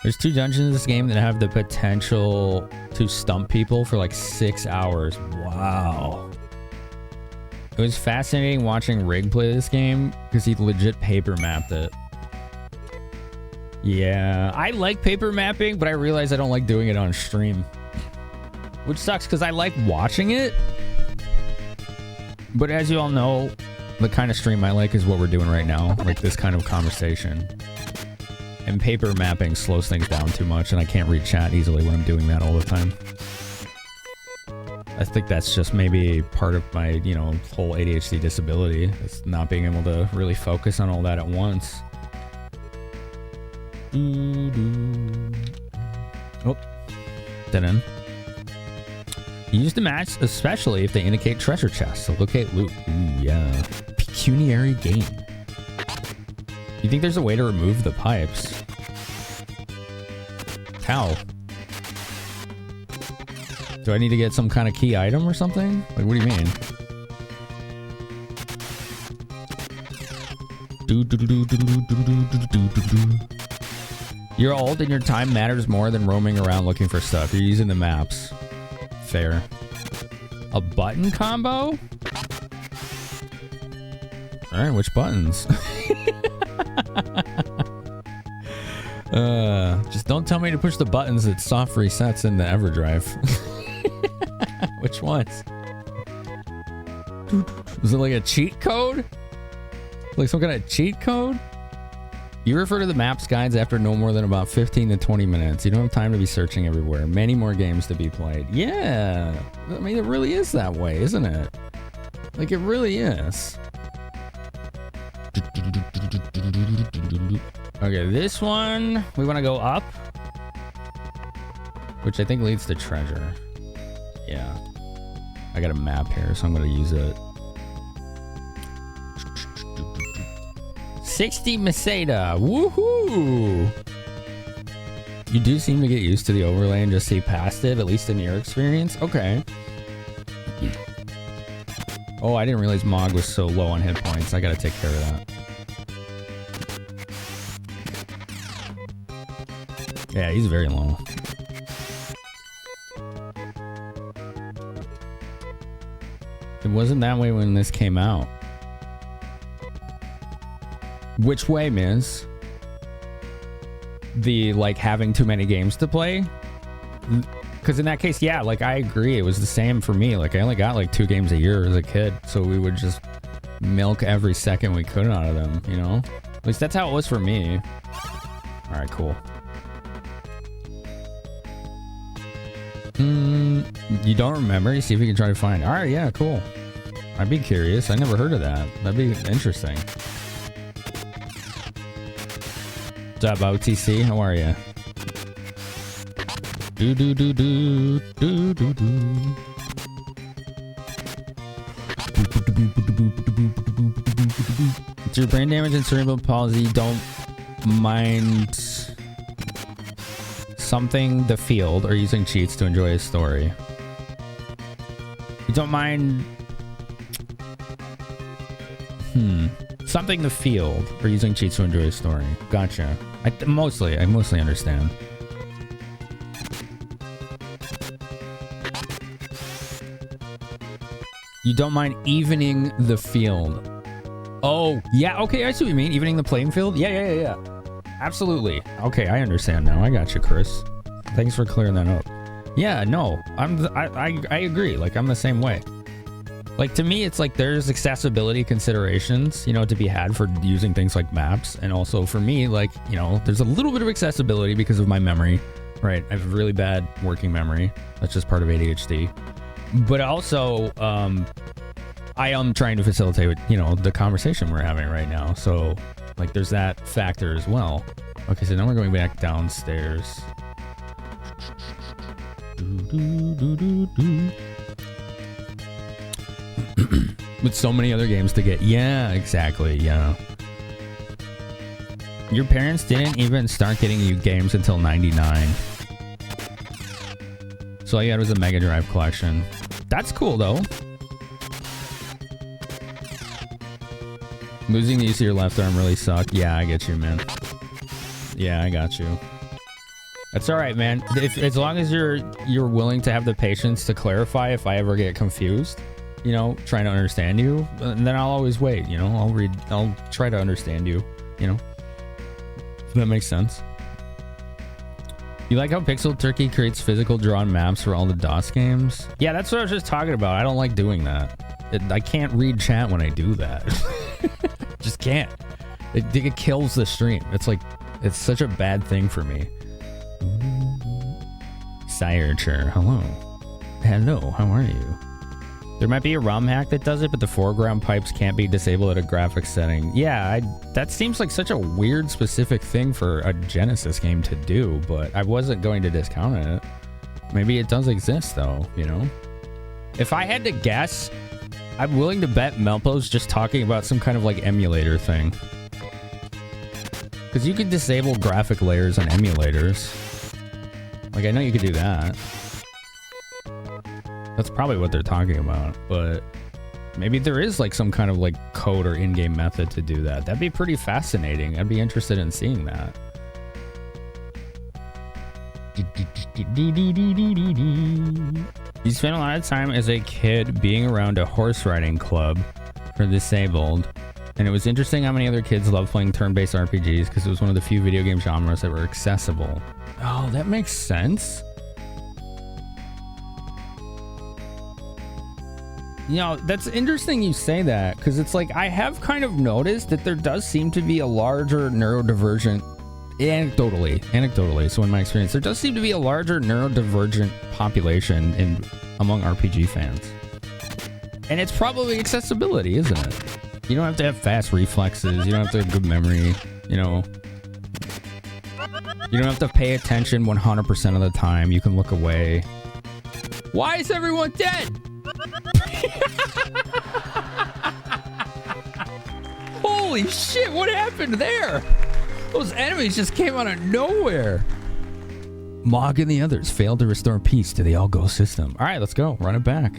There's 2 dungeons in this game that have the potential to stump people for like 6 hours. Wow. It was fascinating watching Rig play this game because he legit paper mapped it. Yeah, I like paper mapping, but I realize I don't like doing it on stream. Which sucks because I like watching it. But as you all know, the kind of stream I like is what we're doing right now. Like this kind of conversation. And paper mapping slows things down too much, and I can't read chat easily when I'm doing that all the time. I think that's just maybe part of my, you know, whole ADHD disability. It's not being able to really focus on all that at once. Oh, dead end. Use the maps, especially if they indicate treasure chests to locate loot. Ooh, yeah. Pecuniary gain. You think there's a way to remove the pipes? How? Do I need to get some kind of key item or something? Like, what do you mean? You're old and your time matters more than roaming around looking for stuff. You're using the maps. Fair. A button combo? Alright, which buttons? Just don't tell me to push the buttons that soft resets in the EverDrive. Which ones? Is it like a cheat code? Like some kind of cheat code? You refer to the maps guides after no more than about 15 to 20 minutes. You don't have time to be searching everywhere. Many more games to be played. Yeah. I mean, it really is that way, isn't it? Like, it really is. Okay, this one, we want to go up, which I think leads to treasure. Yeah. I got a map here, so I'm going to use it. 60 Meseta. Woohoo! You do seem to get used to the overlay and just see past it, at least in your experience. Okay. Oh, I didn't realize Mog was so low on hit points. I gotta take care of that. Yeah, he's very low. It wasn't that way when this came out. Which way, Miz? The, like, having too many games to play? Because in that case, yeah, like, I agree. It was the same for me. Like, I only got, like, 2 games a year as a kid. So we would just milk every second we could out of them, you know? At least that's how it was for me. All right, cool. You don't remember? You see if you can try to find. All right, yeah, cool. I'd be curious. I never heard of that. That'd be interesting. What's up, OTC? How are you? Do do do do do do do. It's your brain damage and cerebral palsy. Don't mind something the field or using cheats to enjoy a story. You don't mind something the field or using cheats to enjoy a story. Gotcha. I mostly understand. You don't mind evening the field. Oh, yeah, okay, I see what you mean. Evening the playing field? Yeah. Absolutely. Okay, I understand now. I got you, Chris. Thanks for clearing that up. Yeah, no, I agree. Like, I'm the same way. Like, to me, it's like there's accessibility considerations, you know, to be had for using things like maps. And also for me, like, you know, there's a little bit of accessibility because of my memory, right? I have really bad working memory. That's just part of ADHD. But also, I am trying to facilitate, you know, the conversation we're having right now. So, like, there's that factor as well. Okay, so now we're going back downstairs. With so many other games to get. Yeah, exactly. Yeah. Your parents didn't even start getting you games until 99. So all you had was a Mega Drive collection. That's cool, though. Losing the use of your left arm really sucked. Yeah, I get you, man. Yeah, I got you. That's all right, man. As long as you're willing to have the patience to clarify if I ever get confused, you know, trying to understand you, and then I'll always wait, you know, I'll try to understand you, you know, if that makes sense. You like how Pixel Turkey creates physical drawn maps for all the DOS games? Yeah, that's what I was just talking about. I don't like doing that. I can't read chat when I do that. Just can't. It kills the stream. It's like, it's such a bad thing for me. Sirecher, hello. Hello, how are you? There might be a ROM hack that does it, but the foreground pipes can't be disabled at a graphics setting. Yeah, that seems like such a weird specific thing for a Genesis game to do, but I wasn't going to discount it. Maybe it does exist though, you know? If I had to guess, I'm willing to bet Melpo's just talking about some kind of like emulator thing. Because you could disable graphic layers on emulators. Like, I know you could do that. That's probably what they're talking about, but maybe there is like some kind of like code or in-game method to do that. That'd be pretty fascinating. I'd be interested in seeing that. You spent a lot of time as a kid being around a horse riding club for disabled, and it was interesting how many other kids love playing turn-based RPGs because it was one of the few video game genres that were accessible. Oh, that makes sense. You know, that's interesting you say that, because it's like I have kind of noticed that there does seem to be a larger neurodivergent, anecdotally, so in my experience, there does seem to be a larger neurodivergent population among RPG fans. And it's probably accessibility, isn't it? You don't have to have fast reflexes, you don't have to have good memory, you know. You don't have to pay attention 100% of the time, you can look away. Why is everyone dead? Holy shit, what happened there? Those enemies just came out of nowhere. Mog and the others failed to restore peace to the Algo system. All right, let's go. Run it back.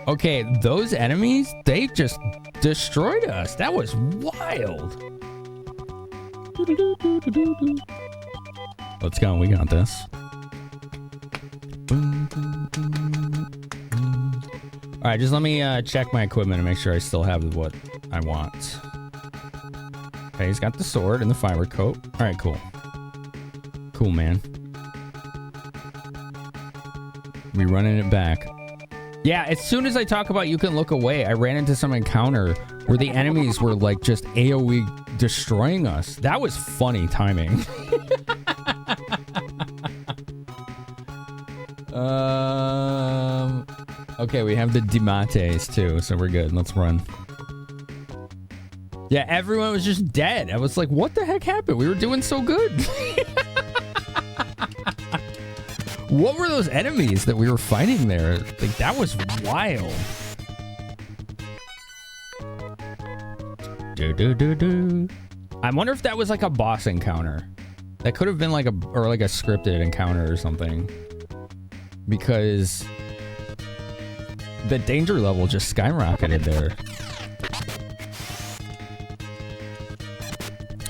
Okay, those enemies, they just destroyed us. That was wild. Let's go. We got this. All right, just let me check my equipment and make sure I still have what I want. Okay, he's got the sword and the fiber coat. All right, cool. Cool, man. We running it back. Yeah, as soon as I talk about you can look away, I ran into some encounter where the enemies were like just AoE destroying us. That was funny timing. Okay, we have the Dimates too, so we're good. Let's run. Yeah, everyone was just dead. I was like, what the heck happened? We were doing so good. What were those enemies that we were fighting there? Like, that was wild. I wonder if that was like a boss encounter. That could have been like a scripted encounter or something. Because the danger level just skyrocketed there.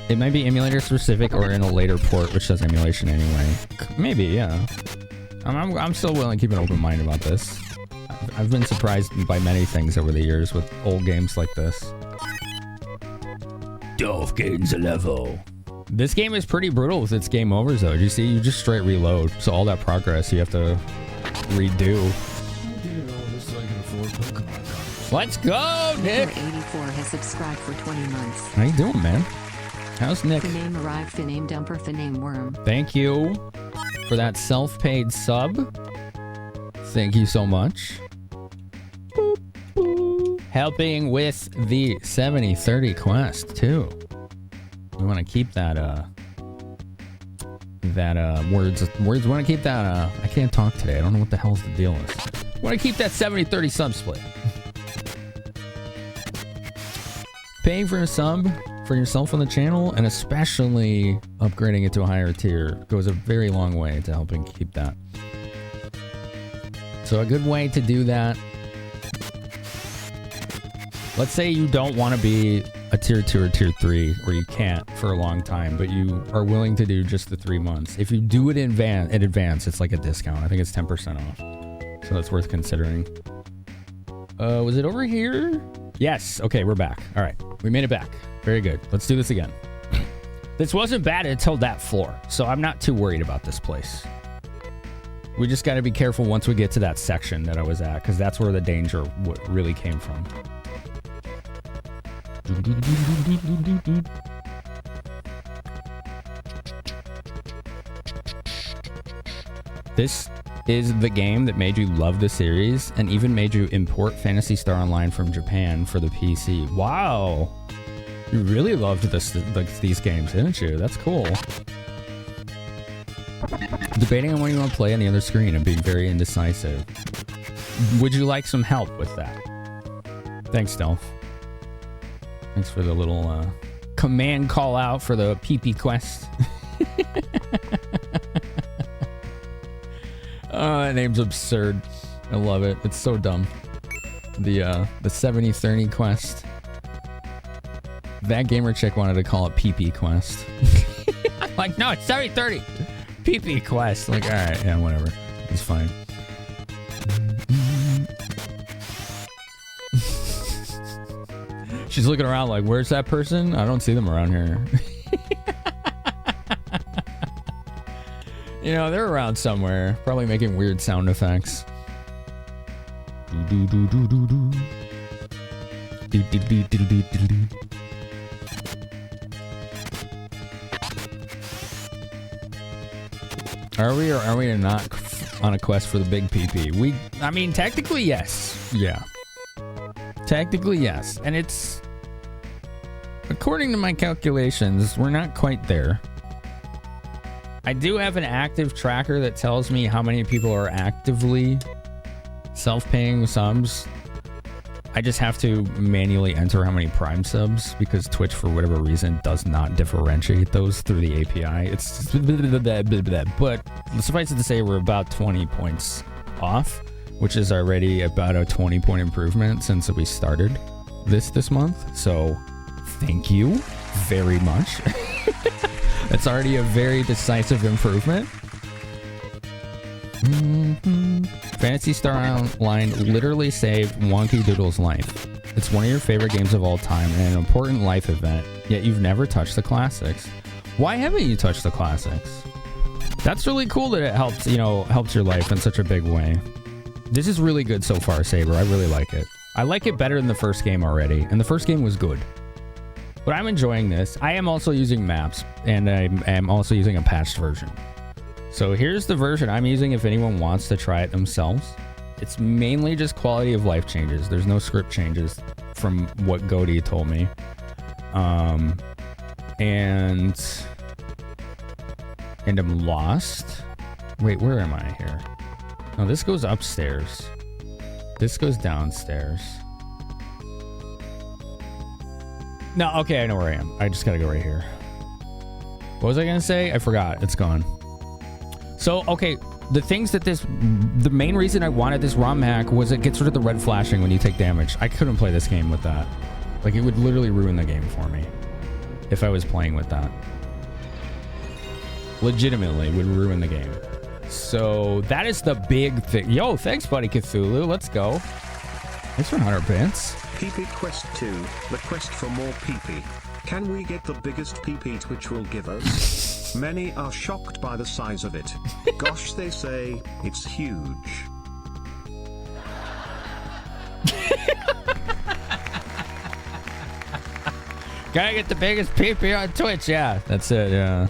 It might be emulator specific or in a later port, which does emulation anyway. Maybe, yeah. I'm still willing to keep an open mind about this. I've been surprised by many things over the years with old games like this. Dolph gains a level. This game is pretty brutal with its game overs though. You see, you just straight reload. So all that progress you have to redo. Let's go, Nick! 84 has subscribed for 20 months. How you doing, man? How's Nick? Finame arrived, Finame dumper, Finame worm. Thank you for that self-paid sub. Thank you so much. Boop, boop. Helping with the 7030 quest too. We want to keep that words want to keep that I can't talk today. I don't know what the hell's the deal is. Want to keep that 7030 sub split. Paying for a sub for yourself on the channel, and especially upgrading it to a higher tier, goes a very long way to helping keep that. So a good way to do that, let's say you don't want to be a tier 2 or tier 3, or you can't for a long time, but you are willing to do just the 3 months. If you do it in advance, it's like a discount. I think it's 10% off. So that's worth considering. Was it over here? Yes. Okay, we're back. All right, we made it back. Very good. Let's do this again. This wasn't bad until that floor, so I'm not too worried about this place. We just got to be careful once we get to that section that I was at, because that's where the danger really came from. This is the game that made you love the series and even made you import Phantasy Star Online from Japan for the PC. Wow. You really loved these games, didn't you? That's cool. Debating on what you want to play on the other screen and being very indecisive. Would you like some help with that? Thanks, Stealth. Thanks for the little command call out for the PP quest. Oh, that name's absurd. I love it. It's so dumb. The 7030 quest. That gamer chick wanted to call it PP quest. I'm like, no, it's 7030. PP quest. Like, all right, yeah, whatever. It's fine. She's looking around like, where's that person? I don't see them around here. You know, they're around somewhere. Probably making weird sound effects. do do do do do. Do do do do do do do. Are we or are we not on a quest for the big PP? I mean, technically, yes. Yeah. Technically, yes. And it's, according to my calculations, we're not quite there. I do have an active tracker that tells me how many people are actively self-paying subs. I just have to manually enter how many Prime subs because Twitch, for whatever reason, does not differentiate those through the API. It's but suffice it to say, we're about 20 points off, which is already about a 20-point improvement since we started this month. So thank you very much. It's already a very decisive improvement. Phantasy Star Online literally saved Wonky Doodle's life. It's one of your favorite games of all time and an important life event, yet you've never touched the classics. Why haven't you touched the classics? That's really cool that it helps, helps your life in such a big way. This is really good so far, Saber. I really like it. I like it better than the first game already, and the first game was good. But I'm enjoying this. I am also using maps, and I am also using a patched version. So here's the version I'm using if anyone wants to try it themselves. It's mainly just quality of life changes. There's no script changes from what Goaty told me. And I'm lost. Wait, where am I here? No, this goes upstairs. This goes downstairs. No, okay, I know where I am. I just gotta go right here. What was I gonna say? I forgot. It's gone. So, okay, the main reason I wanted this ROM hack was it gets rid of the red flashing when you take damage. I couldn't play this game with that. Like, it would literally ruin the game for me if I was playing with that. Legitimately would ruin the game. So that is the big thing. Yo, thanks, buddy Cthulhu. Let's go. Thanks for 100 bits. PP Quest 2, the quest for more PP. Can we get the biggest PP Twitch will give us? Many are shocked by the size of it. Gosh, they say, it's huge. Gotta get the biggest PP on Twitch. Yeah, that's it. Yeah.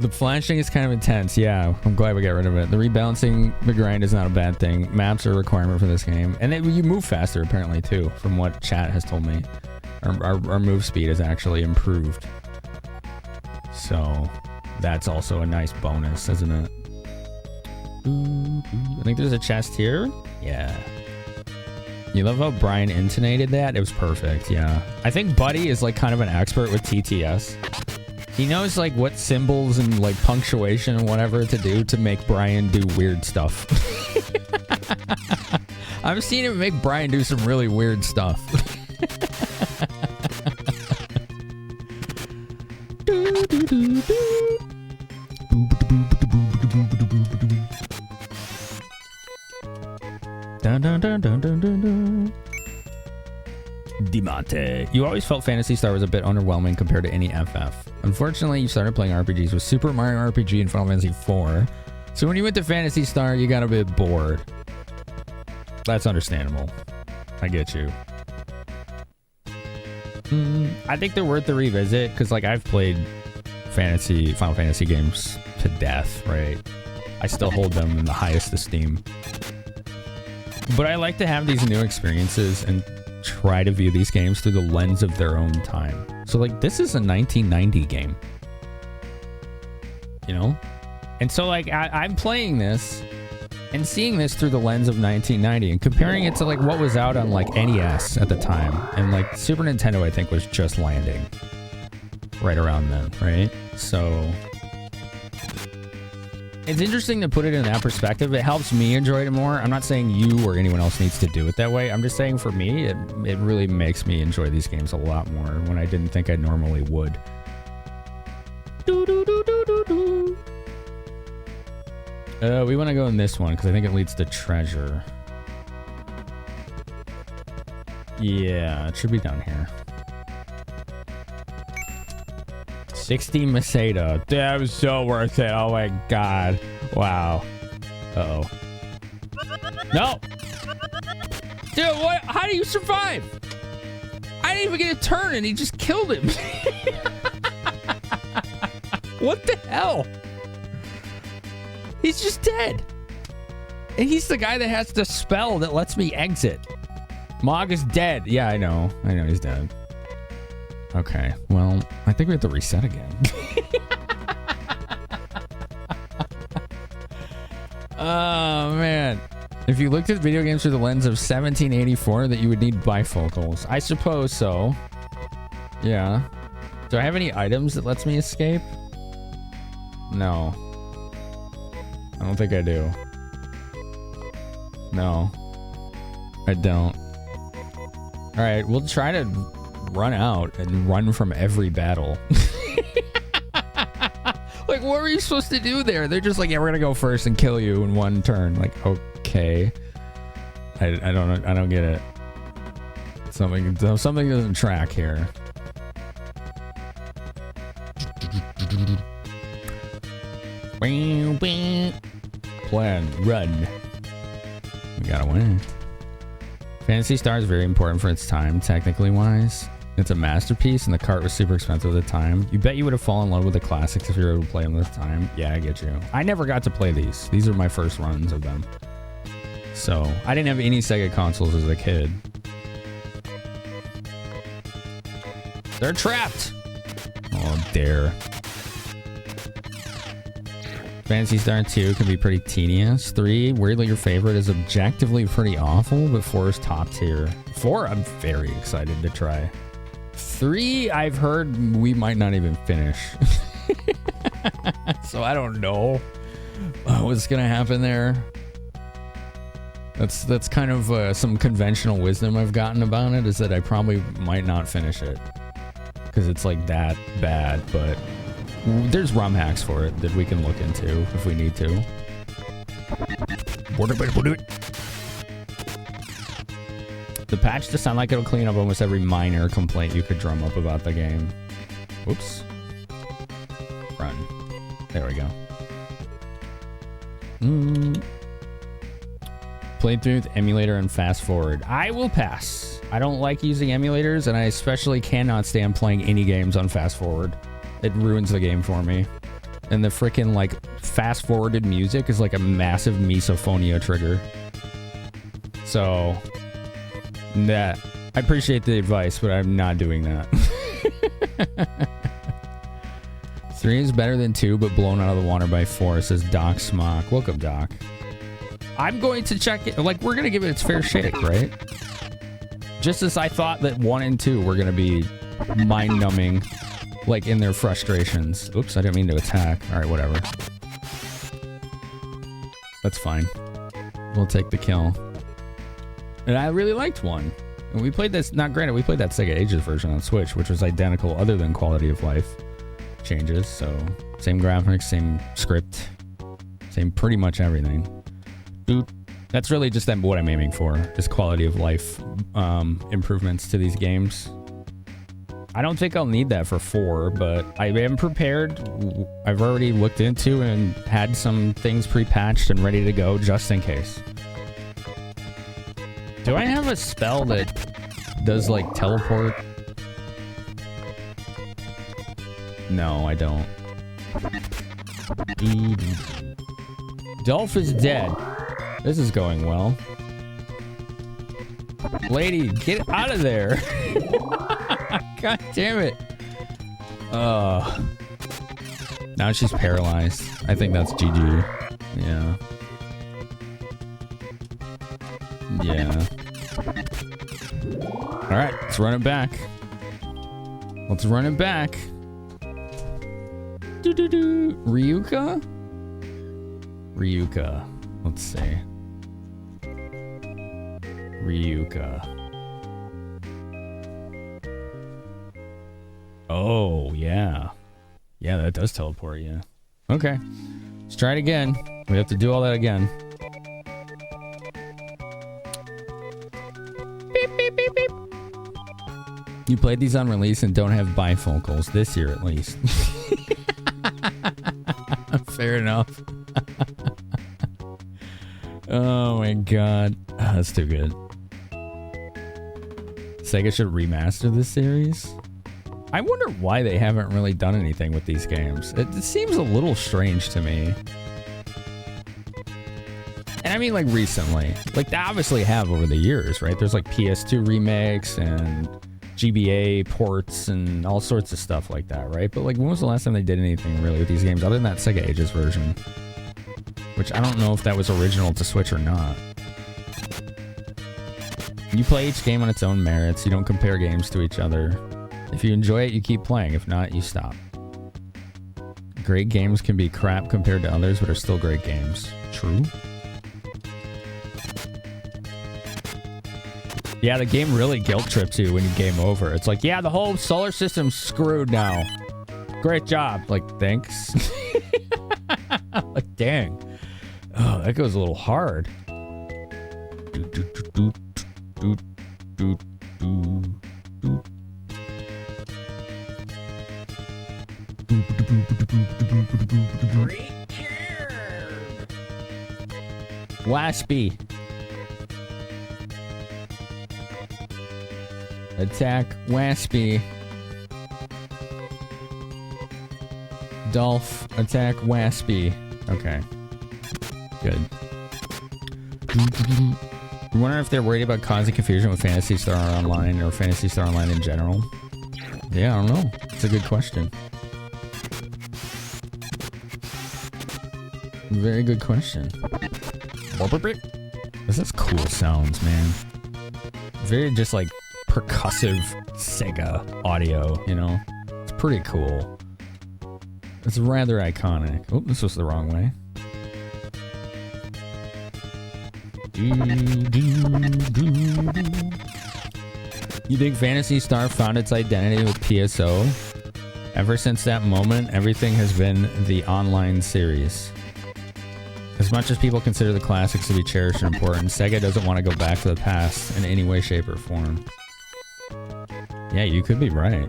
The flashing is kind of intense. Yeah, I'm glad we got rid of it. The rebalancing the grind is not a bad thing. Maps are a requirement for this game, and you move faster apparently too, from what chat has told me. Our move speed is actually improved, so that's also a nice bonus, isn't it? I think there's a chest here. Yeah. You love how Brian intonated that? It was perfect. Yeah. I think Buddy is like kind of an expert with TTS. He knows like what symbols and like punctuation and whatever to do to make Brian do weird stuff. I've seen him make Brian do some really weird stuff. Dun, dun, dun, dun, dun, dun, dun. Diamante. You always felt Phantasy Star was a bit underwhelming compared to any FF. Unfortunately, you started playing RPGs with Super Mario RPG and Final Fantasy IV. So when you went to Phantasy Star, you got a bit bored. That's understandable. I get you. I think they're worth the revisit because, like, I've played Final Fantasy games to death, right? I still hold them in the highest esteem. But I like to have these new experiences and try to view these games through the lens of their own time. So, like, this is a 1990 game. You know? And so, like, I'm playing this and seeing this through the lens of 1990 and comparing it to, like, what was out on, like, NES at the time. And, like, Super Nintendo, I think, was just landing right around then, right? So it's interesting to put it in that perspective. It helps me enjoy it more. I'm not saying you or anyone else needs to do it that way. I'm just saying for me, it really makes me enjoy these games a lot more when I didn't think I normally would. We want to go in this one because I think it leads to treasure. Yeah, it should be down here. 60 Masada. That was so worth it. Oh my god. Wow. Uh-oh. No! Dude, what? How do you survive? I didn't even get a turn and he just killed him. What the hell? He's just dead. And he's the guy that has the spell that lets me exit. Mog is dead. Yeah, I know. I know he's dead. Okay, well, I think we have to reset again. Oh, man. If you looked at video games through the lens of 1784, that you would need bifocals. I suppose so. Yeah. Do I have any items that lets me escape? No. I don't think I do. No. I don't. Alright, we'll try to run out and run from every battle. Like, what were you supposed to do there? They're just like, yeah, we're gonna go first and kill you in one turn. Like, okay. I don't get it. Something doesn't track here. Plan, run. We gotta win. Phantasy Star is very important for its time, technically wise. It's a masterpiece, and the cart was super expensive at the time. You bet you would have fallen in love with the classics if you were able to play them this time. Yeah, I get you. I never got to play these. These are my first runs of them. So, I didn't have any Sega consoles as a kid. They're trapped! Oh, dare. Phantasy Star 2 can be pretty tedious. 3, weirdly your favorite, is objectively pretty awful, but 4 is top tier. 4, I'm very excited to try. 3, I've heard we might not even finish. So I don't know what's gonna happen there. That's kind of some conventional wisdom I've gotten about it, is that I probably might not finish it. Because it's like that bad, but there's ROM hacks for it that we can look into if we need to. The patch does sound like it'll clean up almost every minor complaint you could drum up about the game. Whoops. Run. There we go. Played through with emulator and fast forward. I will pass. I don't like using emulators, and I especially cannot stand playing any games on fast forward. It ruins the game for me. And the freaking, like, fast forwarded music is like a massive misophonia trigger. So, I appreciate the advice, but I'm not doing that. 3 is better than 2, but blown out of the water by 4, says Doc Smock. Welcome, Doc. I'm going to check it. Like, we're going to give it its fair shake, right? Just as I thought that 1 and 2 were going to be mind-numbing, like, in their frustrations. Oops, I didn't mean to attack. All right, whatever. That's fine. We'll take the kill. And I really liked 1. And we played this, not granted, we played that Sega Ages version on Switch, which was identical other than quality of life changes. So, same graphics, same script, same pretty much everything. Dude, that's really just what I'm aiming for, is quality of life improvements to these games. I don't think I'll need that for 4, but I am prepared. I've already looked into and had some things pre-patched and ready to go just in case. Do I have a spell that does, like, teleport? No, I don't. Dolph is dead. This is going well. Lady, get out of there. God damn it. Now she's paralyzed. I think that's GG. Yeah. Yeah. Alright, let's run it back. Let's run it back. Ryuka? Ryuka. Let's see. Ryuka. Oh, yeah. Yeah, that does teleport you. Okay. Let's try it again. We have to do all that again. Beep, beep, beep, beep. You played these on release and don't have bifocals this year at least. Fair enough. Oh my god. That's too good. Sega should remaster this series. I wonder why they haven't really done anything with these games. It seems a little strange to me. And I mean like recently. Like they obviously have over the years, right? There's like PS2 remakes and GBA ports and all sorts of stuff like that, right? But like when was the last time they did anything really with these games other than that Sega Ages version? Which I don't know if that was original to Switch or not. You play each game on its own merits. You don't compare games to each other. If you enjoy it, you keep playing. If not, you stop. Great games can be crap compared to others, but are still great games. True. Yeah, the game really guilt trips you when you game over. It's like, yeah, the whole solar system's screwed now. Great job. Like, thanks. Like, dang. Oh, that goes a little hard. Waspy. Attack Waspy. Dolph, attack Waspy. Okay. Good. I'm wondering if they're worried about causing confusion with Phantasy Star Online or Phantasy Star Online in general. Yeah, I don't know. It's a good question. Very good question. This is cool sounds, man. Very just like percussive Sega audio, you know? It's pretty cool. It's rather iconic. Oh, this was the wrong way. You think Phantasy Star found its identity with PSO? Ever since that moment, everything has been the online series. As much as people consider the classics to be cherished and important, Sega doesn't want to go back to the past in any way, shape, or form. Yeah, you could be right.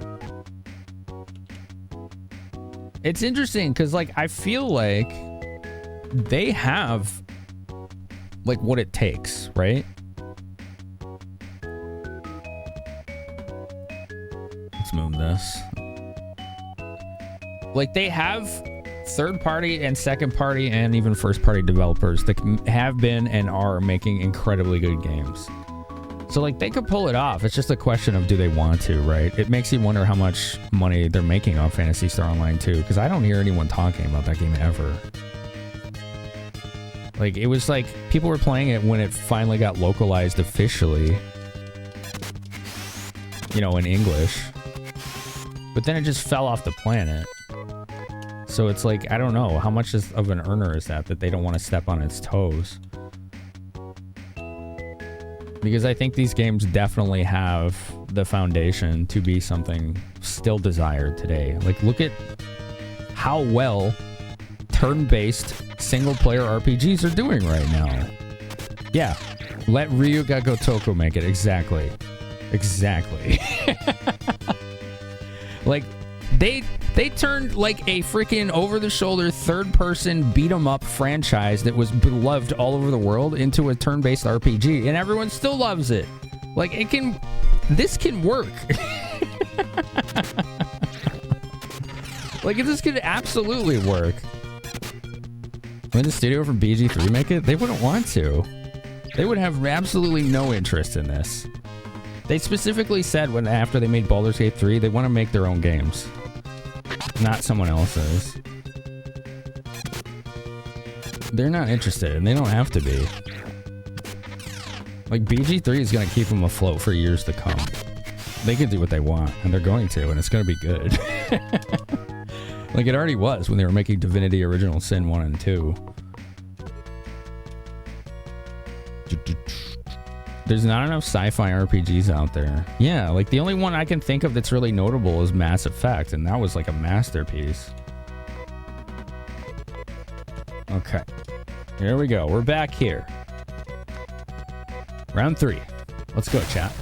It's interesting because, like, I feel like they have, like, what it takes, right? Let's move this. Like, they have third-party and second-party and even first-party developers that have been and are making incredibly good games. So, like, they could pull it off. It's just a question of do they want to, right? It makes you wonder how much money they're making off Phantasy Star Online 2, because I don't hear anyone talking about that game ever. Like, it was like people were playing it when it finally got localized officially, you know, in English. But then it just fell off the planet. So it's like, I don't know, how much of an earner is that they don't want to step on its toes? Because I think these games definitely have the foundation to be something still desired today. Like, look at how well turn-based single-player RPGs are doing right now. Yeah, let Ryuga Gotoku make it. Exactly. Exactly. Like, they turned like a freaking over-the-shoulder third-person beat-em-up franchise that was beloved all over the world into a turn-based RPG, and everyone still loves it. Like, this can work. Like, this could absolutely work. When the studio from BG3 make it, they wouldn't want to. They would have absolutely no interest in this. They specifically said after they made Baldur's Gate 3, they want to make their own games. Not someone else's. They're not interested, and they don't have to be. Like, BG3 is going to keep them afloat for years to come. They can do what they want, and they're going to, and it's going to be good. Like, it already was when they were making Divinity Original Sin 1 and 2. There's not enough sci-fi RPGs out there. Yeah, like the only one I can think of that's really notable is Mass Effect, and that was like a masterpiece. Okay. Here we go. We're back here. Round 3. Let's go, chat.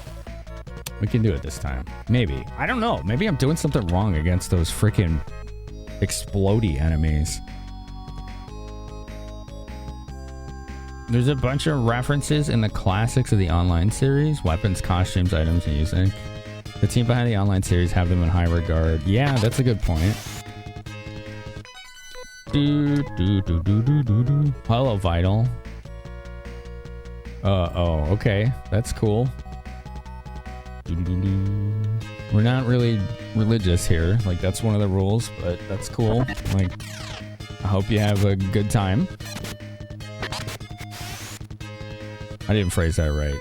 We can do it this time. Maybe. I don't know. Maybe I'm doing something wrong against those freaking explodey enemies. There's a bunch of references in the classics of the online series. Weapons, costumes, items, and music. The team behind the online series have them in high regard. Yeah, that's a good point. Hello, Vital. Oh, okay. That's cool. We're not really religious here. Like, that's one of the rules, but that's cool. Like, I hope you have a good time. I didn't phrase that right.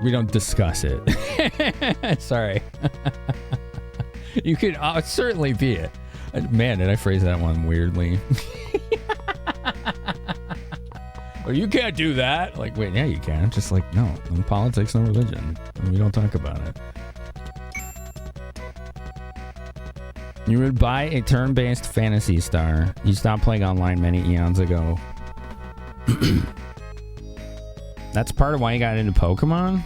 We don't discuss it. Sorry. You could certainly be it. Man, did I phrase that one weirdly? Oh, you can't do that. Like, wait, yeah, you can. Just like, no. No politics, no religion. We don't talk about it. You would buy a turn-based Phantasy Star. You stopped playing online many eons ago. That's part of why you got into Pokemon?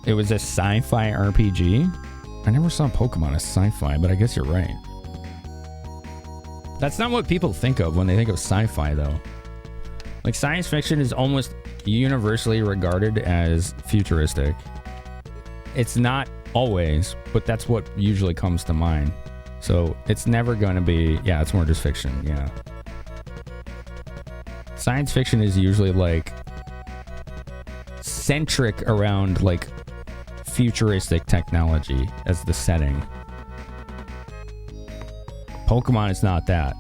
It was a sci-fi RPG? I never saw Pokemon as sci-fi, but I guess you're right. That's not what people think of when they think of sci-fi, though. Like, science fiction is almost universally regarded as futuristic. It's not always, but that's what usually comes to mind. So it's never going to be, yeah, it's more just fiction, yeah. Science fiction is usually like centric around like futuristic technology as the setting. Pokemon is not that.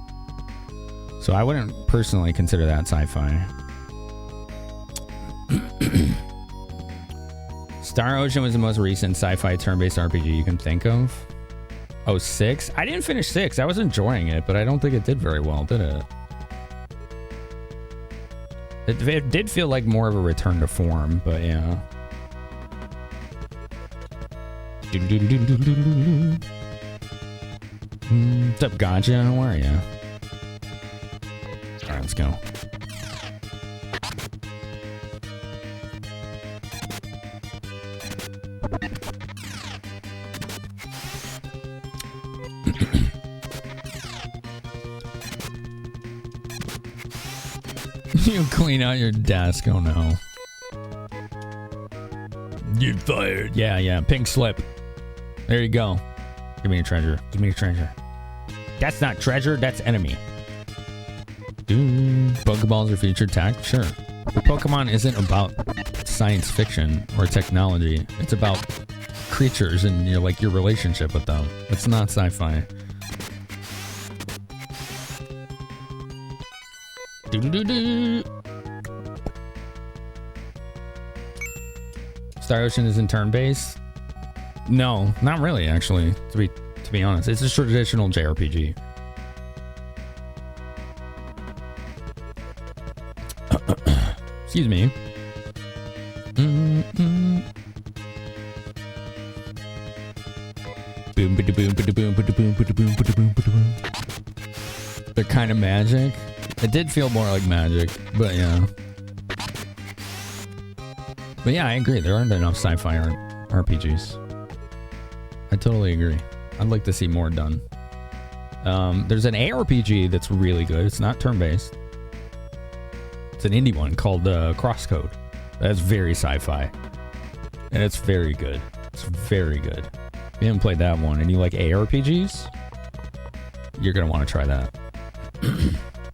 So I wouldn't personally consider that sci-fi. Star Ocean was the most recent sci-fi turn-based RPG you can think of. Oh, 6? I didn't finish 6. I was enjoying it, but I don't think it did very well, did it? It did feel like more of a return to form, but yeah. What's up, Gotcha? How are you? Alright, let's go. You clean out your desk, oh no. You're fired. Yeah, pink slip. There you go. Give me a treasure. Give me a treasure. That's not treasure, that's enemy. Pokeballs are featured tech? Sure. But Pokemon isn't about science fiction or technology. It's about creatures and your relationship with them. It's not sci-fi. Star Ocean is in turn-based? No, not really, actually. To be honest, it's a traditional JRPG. Excuse me. They're kind of magic. It did feel more like magic, but yeah. But yeah, I agree. There aren't enough sci-fi RPGs. I totally agree. I'd like to see more done. There's an ARPG that's really good. It's not turn-based. It's an indie one called Crosscode. That's very sci-fi. And it's very good. It's very good. If you haven't played that one and you like ARPGs, you're going to want to try that.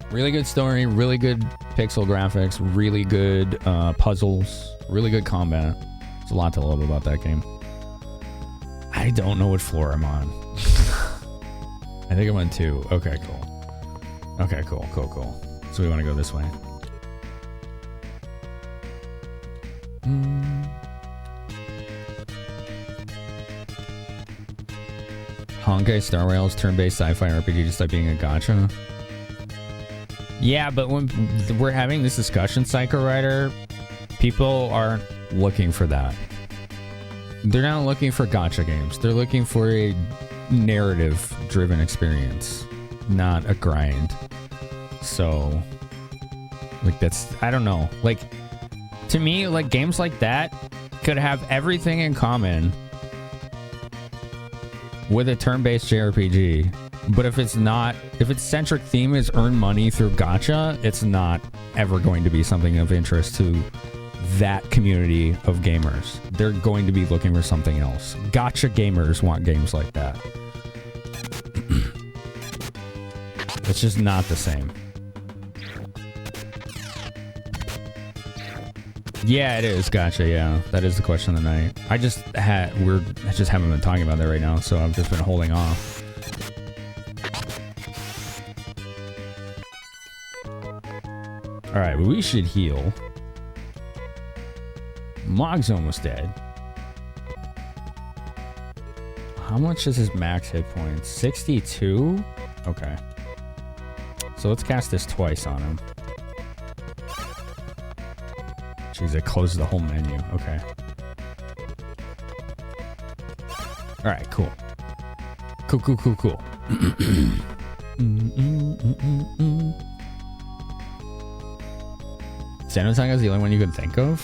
Really good story, really good pixel graphics, really good puzzles, really good combat. There's a lot to love about that game. I don't know what floor I'm on. I think I'm on 2. Okay, cool. Okay, cool. So we want to go this way. Honkai Star Rail's turn-based sci-fi RPG just like being a gacha. Yeah, but when we're having this discussion, Psycho Rider, people aren't looking for that. They're not looking for gacha games. They're looking for a narrative-driven experience, not a grind. So, like, that's... I don't know. Like, to me, like, games like that could have everything in common with a turn-based JRPG. But if its centric theme is earn money through gacha, it's not ever going to be something of interest to that community of gamers. They're going to be looking for something else. Gacha gamers want games like that. It's just not the same. Yeah, it is. Gotcha. Yeah, that is the question of the night. I just haven't been talking about that right now, so I've just been holding off. All right, we should heal. Mog's almost dead. How much is his max hit points? 62? Okay. So let's cast this twice on him. Jeez, it closes the whole menu. Okay. Alright, cool. Cool. Xenosaga is the only one you can think of?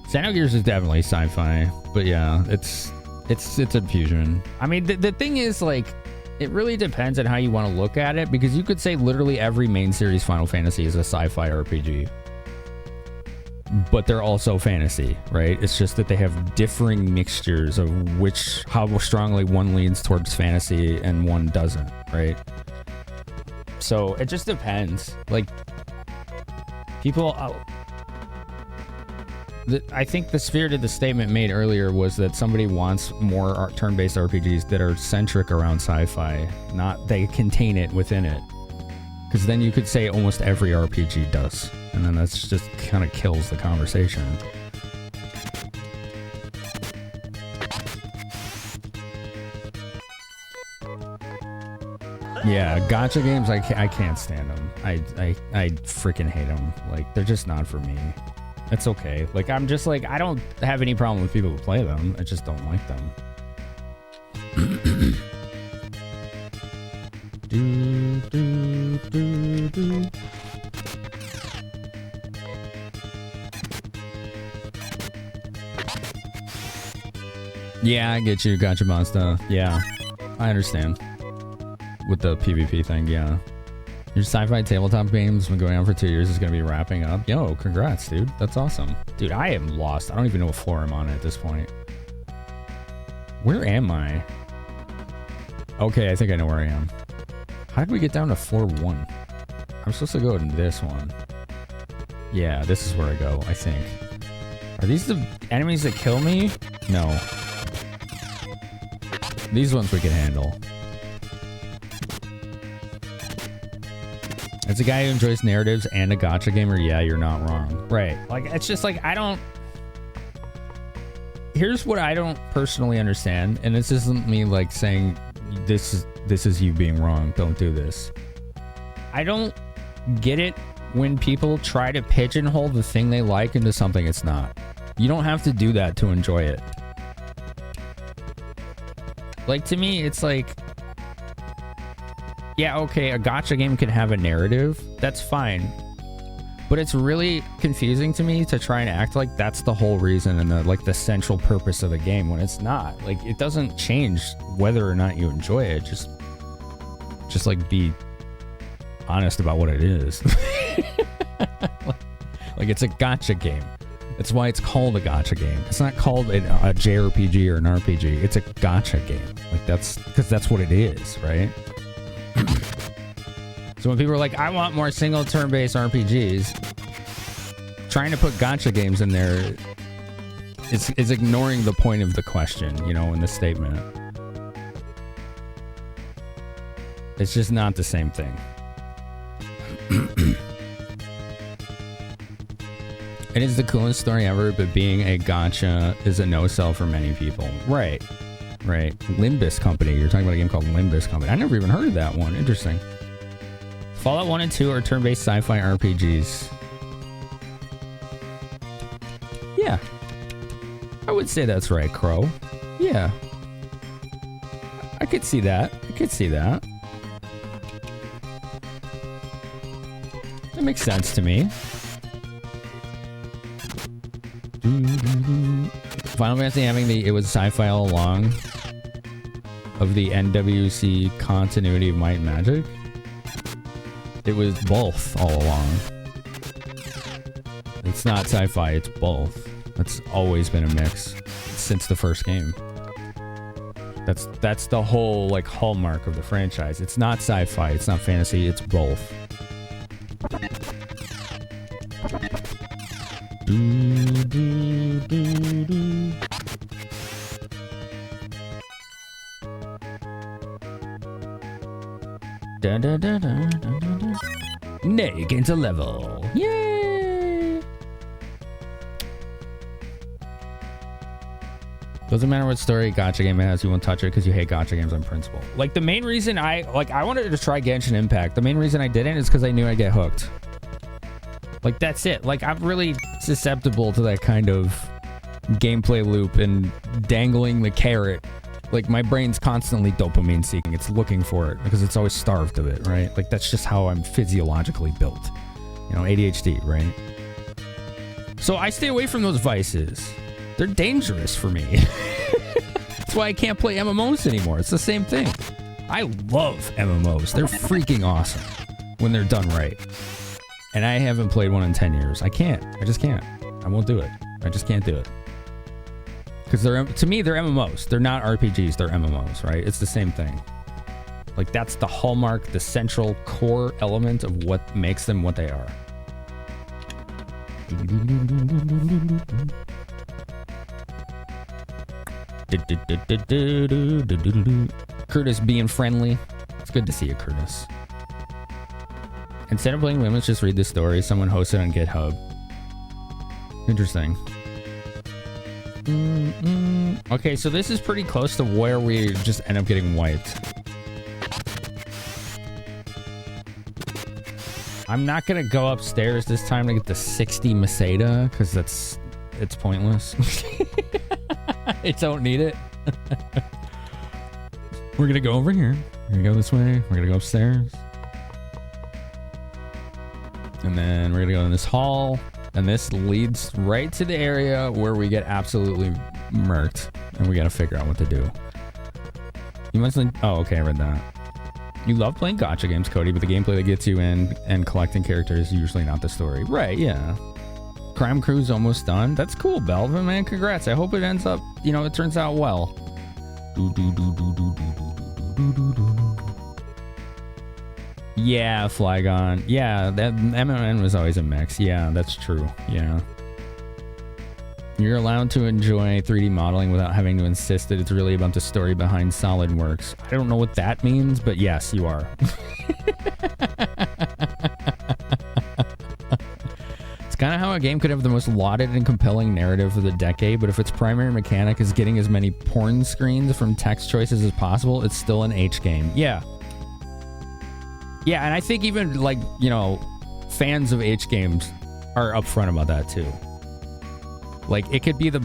Xenogears is definitely sci-fi, but yeah, it's a fusion. I mean, the thing is, like, it really depends on how you want to look at it, because you could say literally every main series Final Fantasy is a sci-fi RPG. But they're also fantasy, right? It's just that they have differing mixtures of how strongly one leans towards fantasy and one doesn't, right? So it just depends. Like, people... I think the spirit of the statement made earlier was that somebody wants more turn-based RPGs that are centric around sci-fi, not they contain it within it. Because then you could say almost every RPG does, and then that's just kind of kills the conversation. Yeah, gacha games, I can't stand them. I freaking hate them. Like, they're just not for me. It's okay. Like, I'm just like, I don't have any problem with people who play them. I just don't like them. Yeah, I get you, Gotcha Monster. Yeah, I understand. With the PvP thing, yeah. Your sci-fi tabletop game's been going on for 2 years. Is going to be wrapping up. Yo, congrats, dude. That's awesome. Dude, I am lost. I don't even know what floor I'm on at this point. Where am I? Okay, I think I know where I am. How did we get down to floor 1? I'm supposed to go in this one. Yeah, this is where I go, I think. Are these the enemies that kill me? No. These ones we can handle. As a guy who enjoys narratives and a gacha gamer, yeah, you're not wrong. Right. Like, it's just like, here's what I don't personally understand, and this isn't me like saying this is you being wrong, don't do this. I don't get it when people try to pigeonhole the thing they like into something it's not. You don't have to do that to enjoy it. Like, to me, it's like, yeah, okay, a gacha game can have a narrative. That's fine. But it's really confusing to me to try and act like that's the whole reason and the central purpose of the game when it's not. Like, it doesn't change whether or not you enjoy it. Just like, be honest about what it is. Like, it's a gacha game. That's why it's called a gacha game. It's not called a JRPG or an RPG. It's a gacha game. Like, that's because that's what it is, right? So when people are like, I want more single turn-based RPGs, trying to put gacha games in there is ignoring the point of the question, you know, in the statement. It's just not the same thing. It is the coolest story ever, but being a gacha is a no-sell for many people. Right. Right. Limbus Company. You're talking about a game called Limbus Company. I never even heard of that one. Interesting. Fallout 1 and 2 are turn-based sci-fi RPGs. Yeah. I would say that's right, Crow. Yeah. I could see that. That makes sense to me. Final Fantasy having it was sci-fi all along of the NWC continuity of Might and Magic. It was both all along. It's not sci-fi, it's both. That's always been a mix since the first game. That's the whole like hallmark of the franchise. It's not sci-fi, it's not fantasy, it's both. Nay gains a level. Yay! Doesn't matter what story gacha game it has, you won't touch it because you hate gacha games on principle. Like the main reason I wanted to try Genshin Impact. The main reason I didn't is because I knew I'd get hooked. Like that's it. Like I'm really susceptible to that kind of gameplay loop and dangling the carrot. Like my brain's constantly dopamine seeking. It's looking for it because it's always starved of it, right? Like that's just how I'm physiologically built. You know, ADHD, right? So I stay away from those vices. They're dangerous for me. That's why I can't play MMOs anymore. It's the same thing. I love MMOs. They're freaking awesome when they're done right. And I haven't played one in 10 years. I can't. I just can't. I won't do it. I just can't do it. Because to me, they're MMOs. They're not RPGs. They're MMOs, right? It's the same thing. Like that's the hallmark, the central core element of what makes them what they are. Curtis being friendly. It's good to see you, Curtis. Instead of playing women, let's just read the story. Someone hosted on GitHub. Interesting. Okay, so this is pretty close to where we just end up getting wiped. I'm not gonna go upstairs this time to get the 60 Maseda because it's pointless. I don't need it. We're gonna go over here. We're gonna go this way. We're gonna go upstairs. And then we're gonna go in this hall. And this leads right to the area where we get absolutely murked. And we gotta figure out what to do. You must... Oh, okay, I read that. You love playing gacha games, Cody, but the gameplay that gets you in and collecting characters is usually not the story. Right, yeah. Crime Crew's almost done. That's cool, Belvin, man. Congrats. I hope it ends up, you know, it turns out well. Yeah, Flygon. Yeah, that MMN was always a mix. Yeah, that's true. Yeah. You're allowed to enjoy 3D modeling without having to insist that it's really about the story behind SolidWorks. I don't know what that means, but yes, you are. It's kind of how a game could have the most lauded and compelling narrative of the decade, but if its primary mechanic is getting as many porn screens from text choices as possible, it's still an H game. Yeah. Yeah, and I think even, like, you know, fans of H games are upfront about that, too. Like, it could be the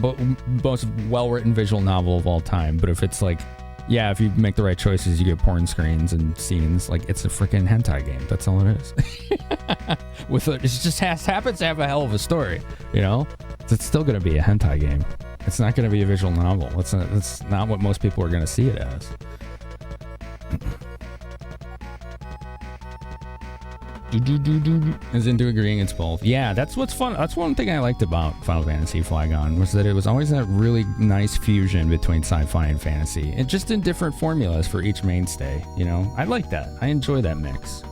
most well-written visual novel of all time, but if it's like, yeah, if you make the right choices, you get porn screens and scenes, like, it's a freaking hentai game. That's all it is. It just happens to have a hell of a story, you know? It's still going to be a hentai game. It's not going to be a visual novel. That's not what most people are going to see it as. Is into agreeing it's both. Yeah, that's what's fun. That's one thing I liked about Final Fantasy Flygon was that it was always that really nice fusion between sci-fi and fantasy, and just in different formulas for each mainstay. You know, I like that. I enjoy that mix.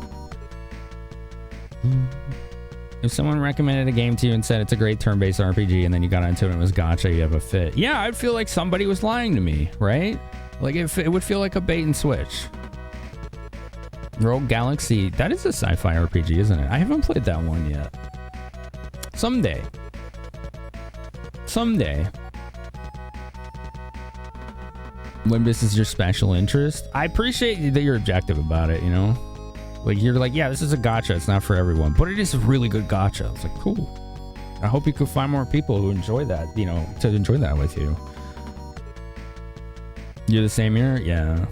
If someone recommended a game to you and said it's a great turn-based RPG, and then you got into it and it was gacha, you have a fit. Yeah, I'd feel like somebody was lying to me, right? Like it would feel like a bait and switch. Rogue Galaxy, that is a sci-fi RPG, isn't it? I haven't played that one yet. Someday. Limbus is your special interest. I appreciate that you're objective about it, you know? Like, you're like, yeah, this is a gacha. It's not for everyone. But it is a really good gacha. It's like, cool. I hope you could find more people who enjoy that, you know, to enjoy that with you. You're the same year? Yeah.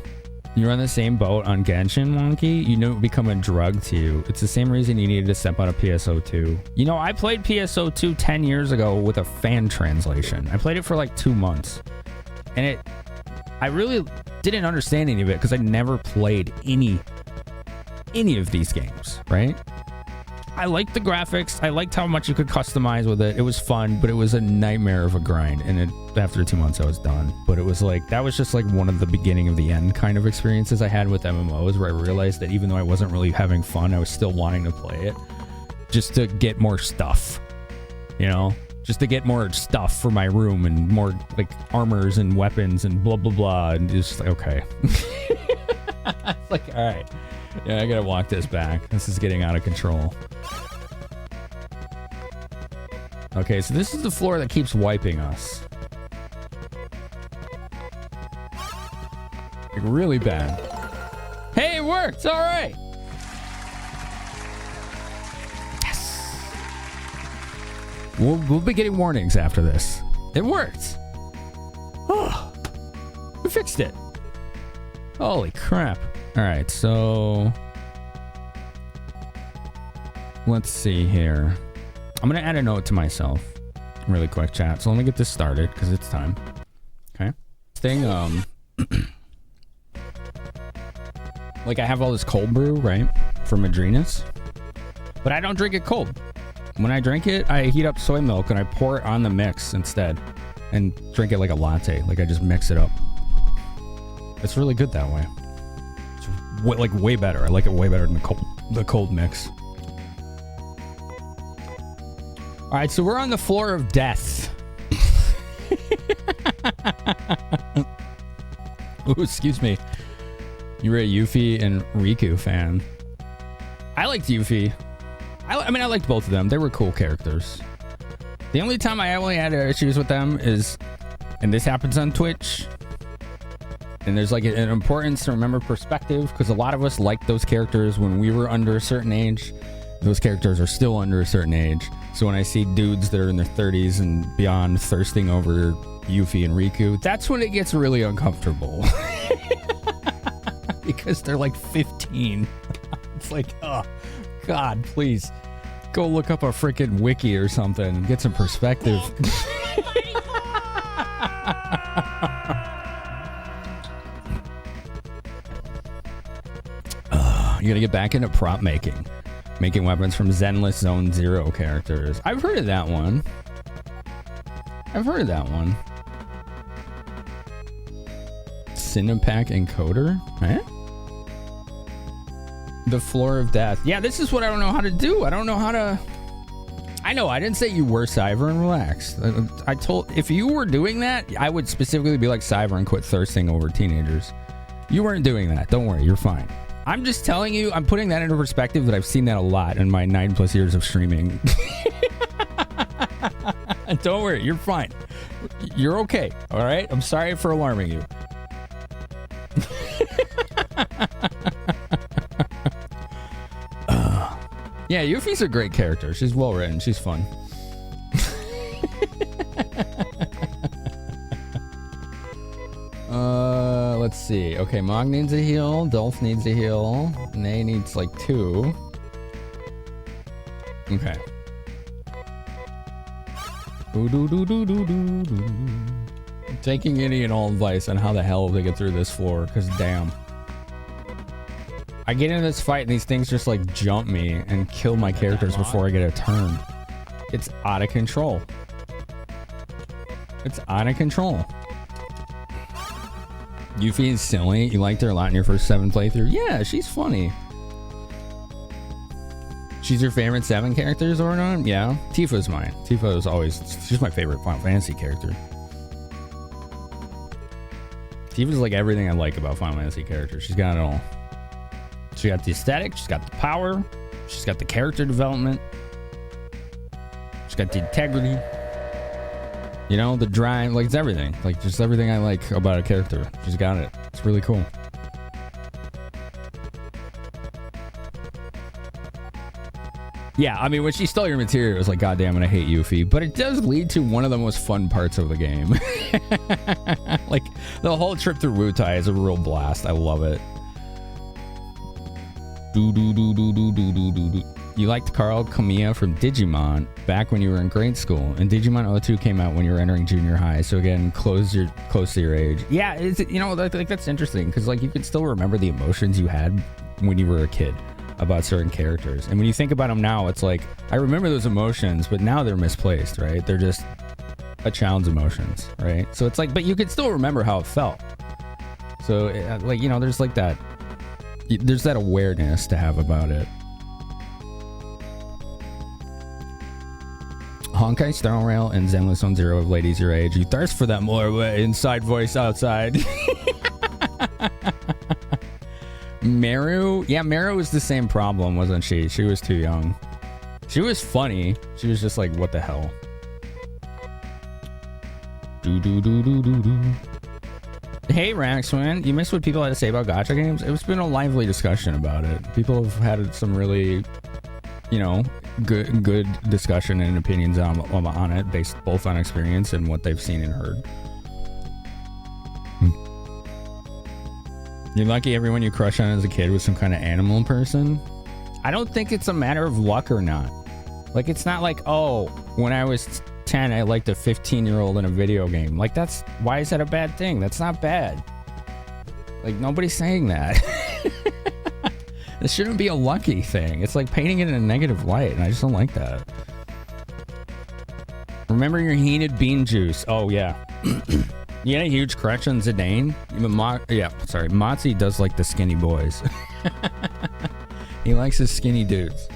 You're on the same boat on Genshin, Wonky. You know it would become a drug to you. It's the same reason you needed to step out of PSO2. You know, I played PSO2 10 years ago with a fan translation. I played it for like 2 months. And I really didn't understand any of it because I never played any of these games, right? I liked the graphics. I liked how much you could customize with it. It was fun, but it was a nightmare of a grind. And after 2 months, I was done. But it was like, that was just like one of the beginning of the end kind of experiences I had with MMOs, where I realized that even though I wasn't really having fun, I was still wanting to play it just to get more stuff, you know, just to get more stuff for my room and more like armors and weapons and blah, blah, blah. And just like, okay. It's like, all right. Yeah, I gotta walk this back. This is getting out of control. Okay, so this is the floor that keeps wiping us. Like, really bad. Hey, it worked! All right! Yes! We'll be getting warnings after this. It worked! Oh, we fixed it. Holy crap. All right, so let's see here. I'm going to add a note to myself really quick, chat. So let me get this started because it's time. Okay. Thing, like I have all this cold brew, right, for Madrinas, but I don't drink it cold. When I drink it, I heat up soy milk and I pour it on the mix instead and drink it like a latte. Like I just mix it up. It's really good that way. Like way better. I like it way better than the cold mix. All right, so we're on the floor of death. Ooh, excuse me. You were a Yuffie and Riku fan. I liked Yuffie. I mean, I liked both of them. They were cool characters. The only time I only had issues with them is, and this happens on Twitch, and there's like an importance to remember perspective, because a lot of us liked those characters when we were under a certain age. Those characters are still under a certain age. So when I see dudes that are in their 30s and beyond thirsting over Yuffie and Riku, that's when it gets really uncomfortable. Because they're like 15. It's like, oh, God, please. Go look up a freaking wiki or something and get some perspective. You gotta get back into prop making. Making weapons from Zenless Zone Zero characters. I've heard of that one. Cinepack encoder? Eh? The floor of death. Yeah, this is what I don't know how to do. I don't know how to... I know, I didn't say you were Cyber and relax. I told... If you were doing that, I would specifically be like Cyber and quit thirsting over teenagers. You weren't doing that. Don't worry, you're fine. I'm just telling you, I'm putting that into perspective that I've seen that a lot in my 9+ years of streaming. Don't worry, you're fine. You're okay, all right? I'm sorry for alarming you. Yeah, Yuffie's a great character. She's well written. She's fun. Let's see. Okay, Mog needs a heal. Dolph needs a heal. Nay needs like 2. Okay. I'm taking any and all advice on how the hell they get through this floor, because damn. I get into this fight and these things just like jump me and kill my characters before I get a turn. It's out of control. It's out of control. Yuffie is silly. You liked her a lot in your first 7 playthrough. Yeah, she's funny. She's your favorite 7 characters, or not? Yeah. Tifa's mine. Tifa is always... She's my favorite Final Fantasy character. Tifa's like everything I like about Final Fantasy characters. She's got it all. She got the aesthetic. She's got the power. She's got the character development. She's got the integrity. You know, the drive, like it's everything. Like just everything I like about a character. She's got it. It's really cool. Yeah, I mean, when she stole your material, it was like, God damn it, I hate Yuffie. But it does lead to one of the most fun parts of the game. Like, the whole trip through Wutai is a real blast. I love it. You liked Carl Kamiya from Digimon back when you were in grade school, and Digimon 02 came out when you were entering junior high. So again, close to your age. Yeah, it's, you know, like that's interesting because like you can still remember the emotions you had when you were a kid about certain characters, and when you think about them now, it's like I remember those emotions, but now they're misplaced, right? They're just a child's emotions, right? So it's like, but you can still remember how it felt. So like, you know, there's like that. There's that awareness to have about it. Honkai Star Rail and Zenless Zone Zero of ladies your age. You thirst for that more inside voice outside. Meru? Yeah, Meru was the same problem, wasn't she? She was too young. She was funny. She was just like, what the hell? Hey, Raxman, you missed what people had to say about gacha games? It's been a lively discussion about it. People have had some really, you know, good discussion and opinions on it, based both on experience and what they've seen and heard. You're lucky everyone you crush on as a kid was some kind of animal person. I don't think it's a matter of luck or not. Like, it's not like, oh, when I was 10, I liked a 15-year-old in a video game. Like, that's, why is that a bad thing? That's not bad. Like, nobody's saying that. This shouldn't be a lucky thing. It's like painting it in a negative light, and I just don't like that. Remember your heated bean juice. Oh, yeah. You had a huge crush on Zidane? Yeah, sorry. Motzi does like the skinny boys. He likes his skinny dudes.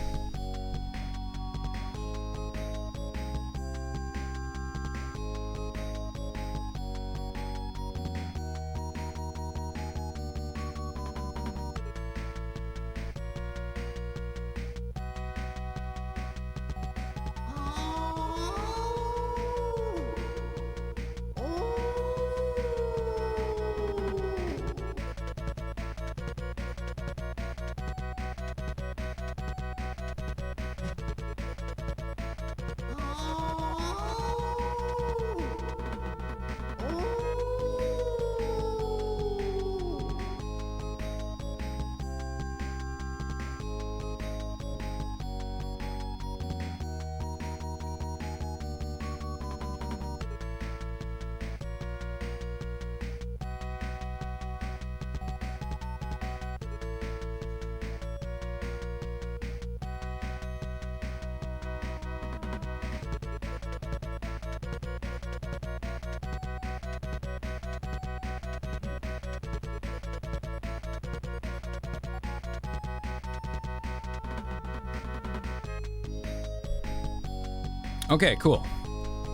Okay, cool.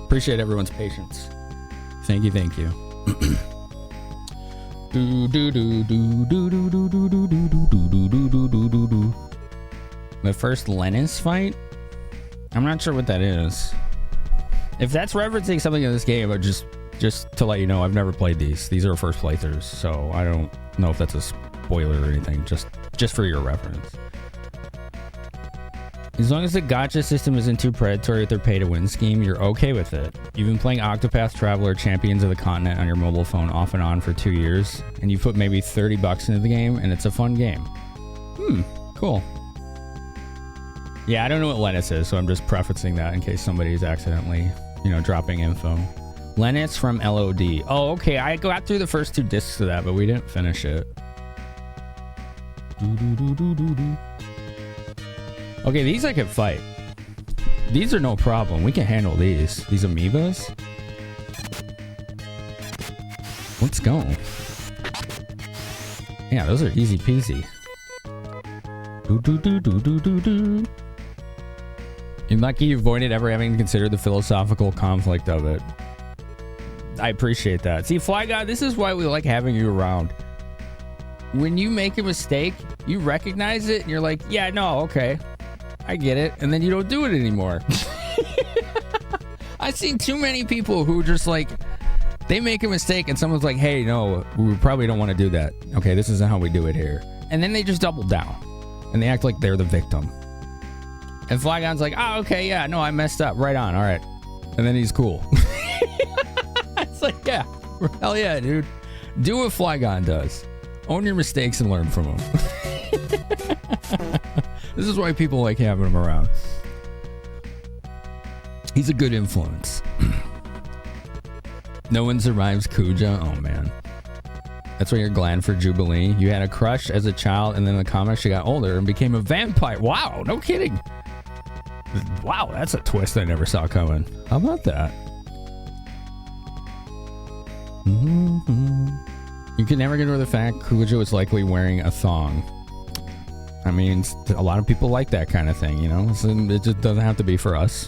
Appreciate everyone's patience. Thank you, thank you. The first Lennis fight? I'm not sure what that is. If that's referencing something in this game, just to let you know, I've never played these. These are first playthroughs, so I don't know if that's a spoiler or anything. Just for your reference. As long as the gacha system isn't too predatory with their pay-to-win scheme, you're okay with it. You've been playing Octopath Traveler Champions of the Continent on your mobile phone off and on for 2 years, and you put maybe $30 into the game, and it's a fun game. Cool. Yeah, I don't know what Lennis is, so I'm just prefacing that in case somebody's accidentally, you know, dropping info. Lennis from LOD. Oh, okay, I got through the first 2 discs of that, but we didn't finish it. Okay, these I can fight. These are no problem. We can handle these. These amoebas. Let's go. Yeah, those are easy peasy. You're lucky you avoided ever having to consider the philosophical conflict of it. I appreciate that. See, Fly God, this is why we like having you around. When you make a mistake, you recognize it, and you're like, yeah, no, okay. I get it, and then you don't do it anymore. I've seen too many people who just like, they make a mistake and someone's like, hey, no, we probably don't want to do that. Okay, this isn't how we do it here. And then they just double down and they act like they're the victim. And Flygon's like, oh, okay, yeah, no, I messed up. Right on, all right. And then he's cool. It's like, yeah, hell yeah, dude. Do what Flygon does. Own your mistakes and learn from them. This is why people like having him around. He's a good influence. No one survives Kuja. Oh, man. That's why you're glad for Jubilee. You had a crush as a child, and then in the comics, she got older and became a vampire. Wow, no kidding. Wow, that's a twist I never saw coming. How about that? Mm-hmm. You can never get over the fact Kuja was likely wearing a thong. I mean, a lot of people like that kind of thing, you know? So it just doesn't have to be for us.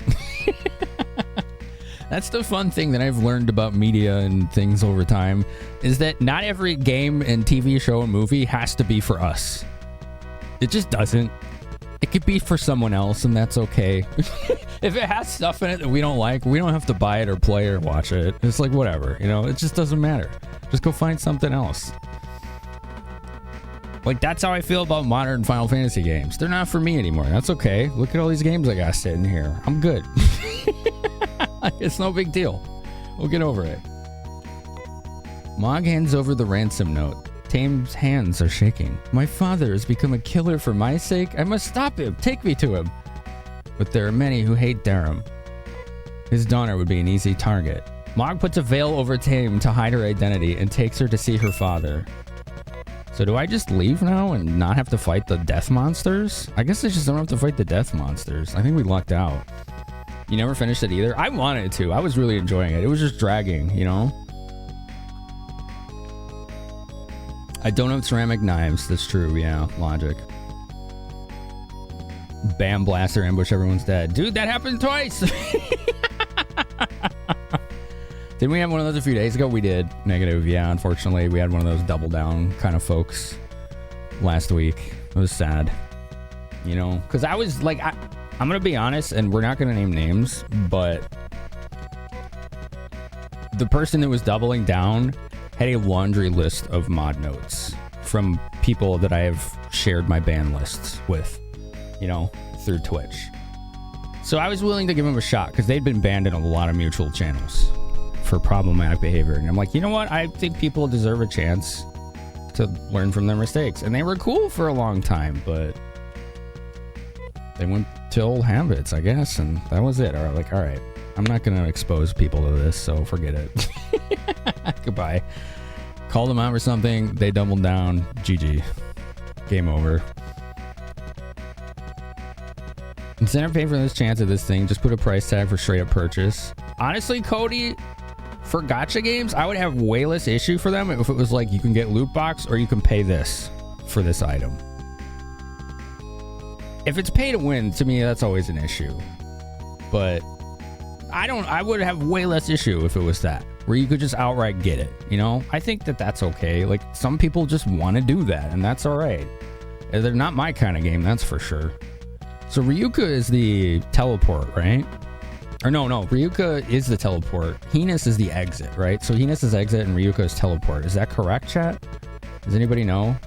That's the fun thing that I've learned about media and things over time, is that not every game and TV show and movie has to be for us. It just doesn't. It could be for someone else, and that's okay. If it has stuff in it that we don't like, we don't have to buy it or play or watch it. It's like, whatever, you know? It just doesn't matter. Just go find something else. Like, that's how I feel about modern Final Fantasy games. They're not for me anymore. That's okay. Look at all these games I got sitting here. I'm good. It's no big deal. We'll get over it. Mog hands over the ransom note. Tame's hands are shaking. My father has become a killer for my sake. I must stop him. Take me to him. But there are many who hate Darum. His daughter would be an easy target. Mog puts a veil over Tame to hide her identity and takes her to see her father. So do I just leave now and not have to fight the death monsters? I guess I just don't have to fight the death monsters. I think we lucked out. You never finished it either? I wanted to. I was really enjoying it. It was just dragging, you know? I don't have ceramic knives. That's true, yeah. Logic. Bam, blaster, ambush, everyone's dead. Dude, that happened twice! Didn't we have one of those a few days ago? We did. Negative, yeah, unfortunately. We had one of those double down kind of folks last week. It was sad. You know? Because I was like... I'm going to be honest, and we're not going to name names, but the person that was doubling down had a laundry list of mod notes from people that I have shared my ban lists with, you know, through Twitch. So I was willing to give them a shot because they'd been banned in a lot of mutual channels for problematic behavior. And I'm like, you know what? I think people deserve a chance to learn from their mistakes. And they were cool for a long time, but they went to old habits, I guess, and that was it. All right, I'm not going to expose people to this, so forget it. Goodbye. Called them out for something, they doubled down, GG. Game over. Instead of paying for this chance of this thing, just put a price tag for straight up purchase. Honestly, Cody, for gacha games, I would have way less issue for them if it was like you can get loot box or you can pay this for this item. If it's pay to win, to me, that's always an issue. But I would have way less issue if it was that, where you could just outright get it, you know? I think that that's okay. Like, some people just want to do that, and that's all right. They're not my kind of game, that's for sure. So Ryuka is the teleport, right? Or no, Ryuka is the teleport. Heinous is the exit, right? So Heinous is exit and Ryuka is teleport. Is that correct, chat? Does anybody know?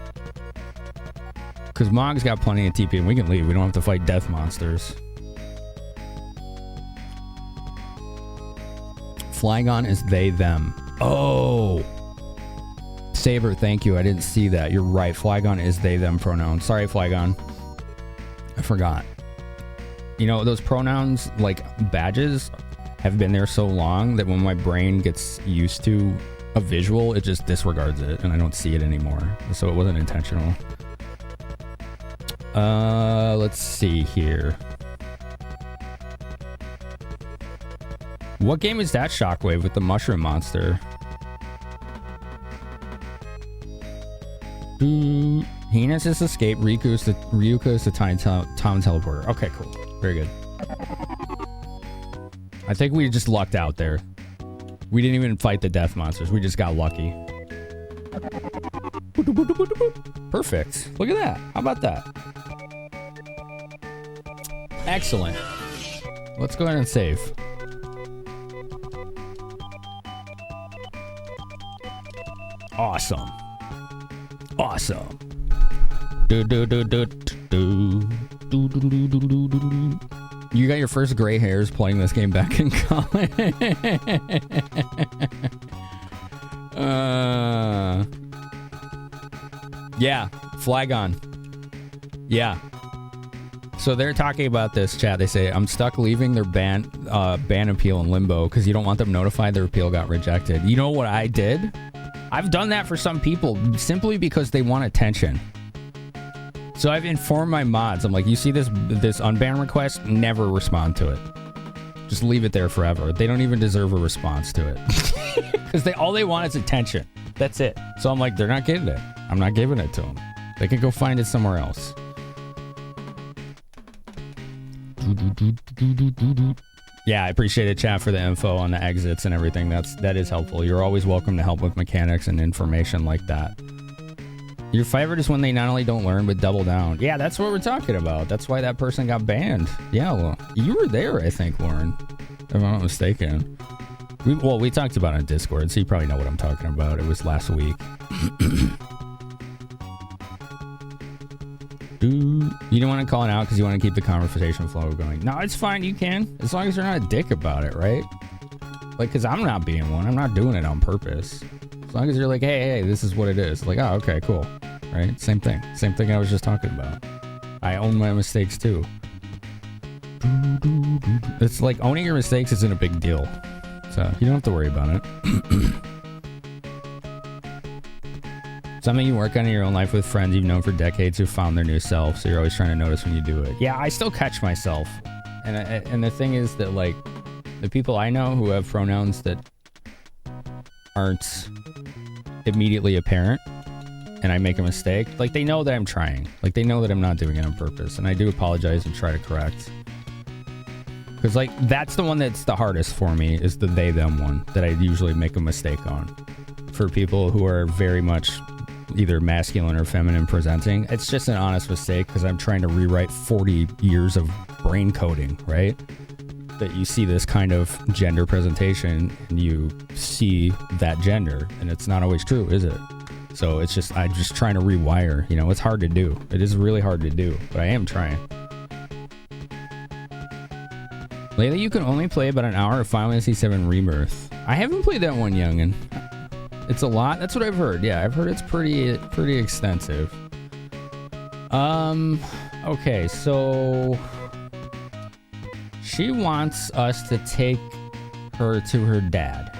Because Mog's got plenty of TP and we can leave. We don't have to fight death monsters. Flygon is they, them. Oh! Saber, thank you. I didn't see that. You're right. Flygon is they, them pronoun. Sorry, Flygon. I forgot. You know, those pronouns, like badges, have been there so long that when my brain gets used to a visual, it just disregards it and I don't see it anymore. So it wasn't intentional. Let's see here. What game is that, Shockwave, with the mushroom monster? Heinous is escape. Ryuka is the time teleporter. Okay, cool. Very good. I think we just lucked out there. We didn't even fight the death monsters. We just got lucky. Perfect. Look at that. How about that? Excellent. Let's go ahead and save. Awesome. Awesome. Do. You got your first gray hairs playing this game back in college. Yeah, flag on. Yeah. So they're talking about this, chat. They say, I'm stuck leaving their ban appeal in limbo because you don't want them notified their appeal got rejected. You know what I did? I've done that for some people simply because they want attention. So I've informed my mods. I'm like, you see this unban request? Never respond to it. Just leave it there forever. They don't even deserve a response to it. Because all they want is attention. That's it. So I'm like, they're not getting it. I'm not giving it to them. They can go find it somewhere else. Yeah, I appreciate it, chat, for the info on the exits and everything. That is helpful. You're always welcome to help with mechanics and information like that. Your favorite is when they not only don't learn but double down. Yeah, that's what we're talking about. That's why that person got banned. Yeah, well, you were there, I think, Lauren, if I'm not mistaken. We talked about it on Discord, so you probably know what I'm talking about. It was last week. You don't want to call it out because you want to keep the conversation flow going. No, it's fine. You can, as long as you're not a dick about it, right? Like, because I'm not being one. I'm not doing it on purpose. As long as you're like, hey, this is what it is. Like, oh, okay, cool. Right? Same thing. Same thing I was just talking about. I own my mistakes too. It's like owning your mistakes isn't a big deal. So you don't have to worry about it. Something you work on in your own life with friends you've known for decades who've found their new self, so you're always trying to notice when you do it. Yeah, I still catch myself. And the thing is that, like, the people I know who have pronouns that aren't immediately apparent, and I make a mistake, like, they know that I'm trying. Like, they know that I'm not doing it on purpose, and I do apologize and try to correct. Because, like, that's the one that's the hardest for me, is the they-them one that I usually make a mistake on. For people who are very much either masculine or feminine presenting, it's just an honest mistake because I'm trying to rewrite 40 years of brain coding, right? That you see this kind of gender presentation and you see that gender, and it's not always true, is it? So it's just, I'm just trying to rewire. You know, it's hard to do. It is really hard to do, but I am trying. Lately, you can only play about an hour of Final Fantasy VII Rebirth. I haven't played that one, youngin'. It's a lot. That's what I've heard. Yeah, I've heard it's pretty extensive. Okay, so she wants us to take her to her dad,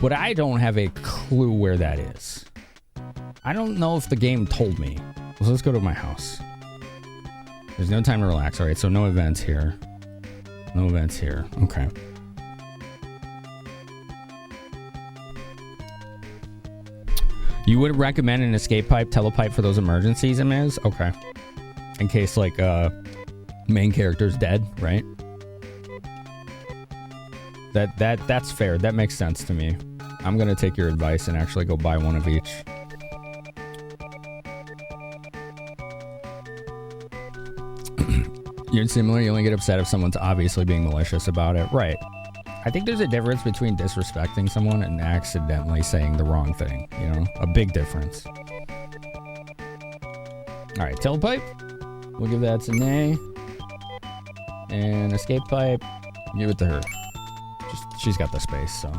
but I don't have a clue where that is. I don't know if the game told me. So let's go to my house. There's no time to relax. All right, so no events here. No events here. Okay. You would recommend an escape pipe, telepipe for those emergencies, Amiz? Okay. In case, like, main character's dead, right? That's fair. That makes sense to me. I'm gonna take your advice and actually go buy one of each. You're similar. You only get upset if someone's obviously being malicious about it. Right. I think there's a difference between disrespecting someone and accidentally saying the wrong thing, you know? A big difference. Alright, telepipe. We'll give that to Nay. And escape pipe, give it to her. She's got the space, so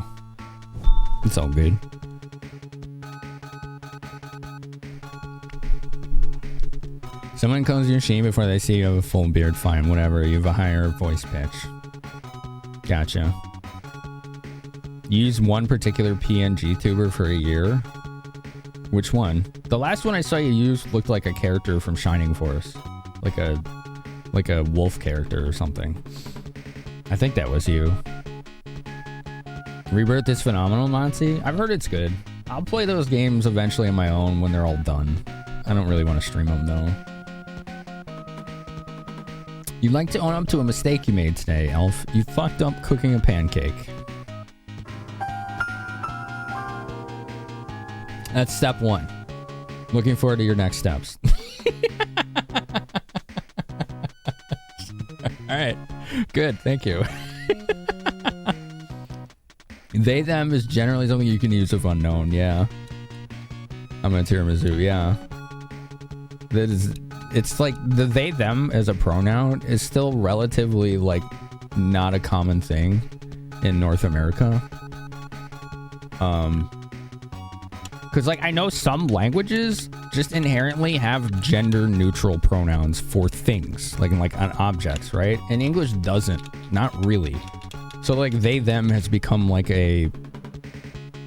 it's all good. Someone comes to your stream before they see you have a full beard, fine, whatever. You have a higher voice pitch. Gotcha. Use one particular PNG tuber for a year. Which one? The last one I saw you use looked like a character from Shining Force, like a wolf character or something. I think that was you. Rebirth is phenomenal, Monty. I've heard it's good. I'll play those games eventually on my own when they're all done. I don't really want to stream them though. You'd like to own up to a mistake you made today, Elf. You fucked up cooking a pancake. That's step one. Looking forward to your next steps. All right. Good. Thank you. They, them is generally something you can use if unknown. Yeah. I'm a tiramisu. Yeah. That is it's like the they them as a pronoun is still relatively like not a common thing in North America. Because like I know some languages just inherently have gender neutral pronouns for things, like on objects, right? And English doesn't, not really. So like they them has become like a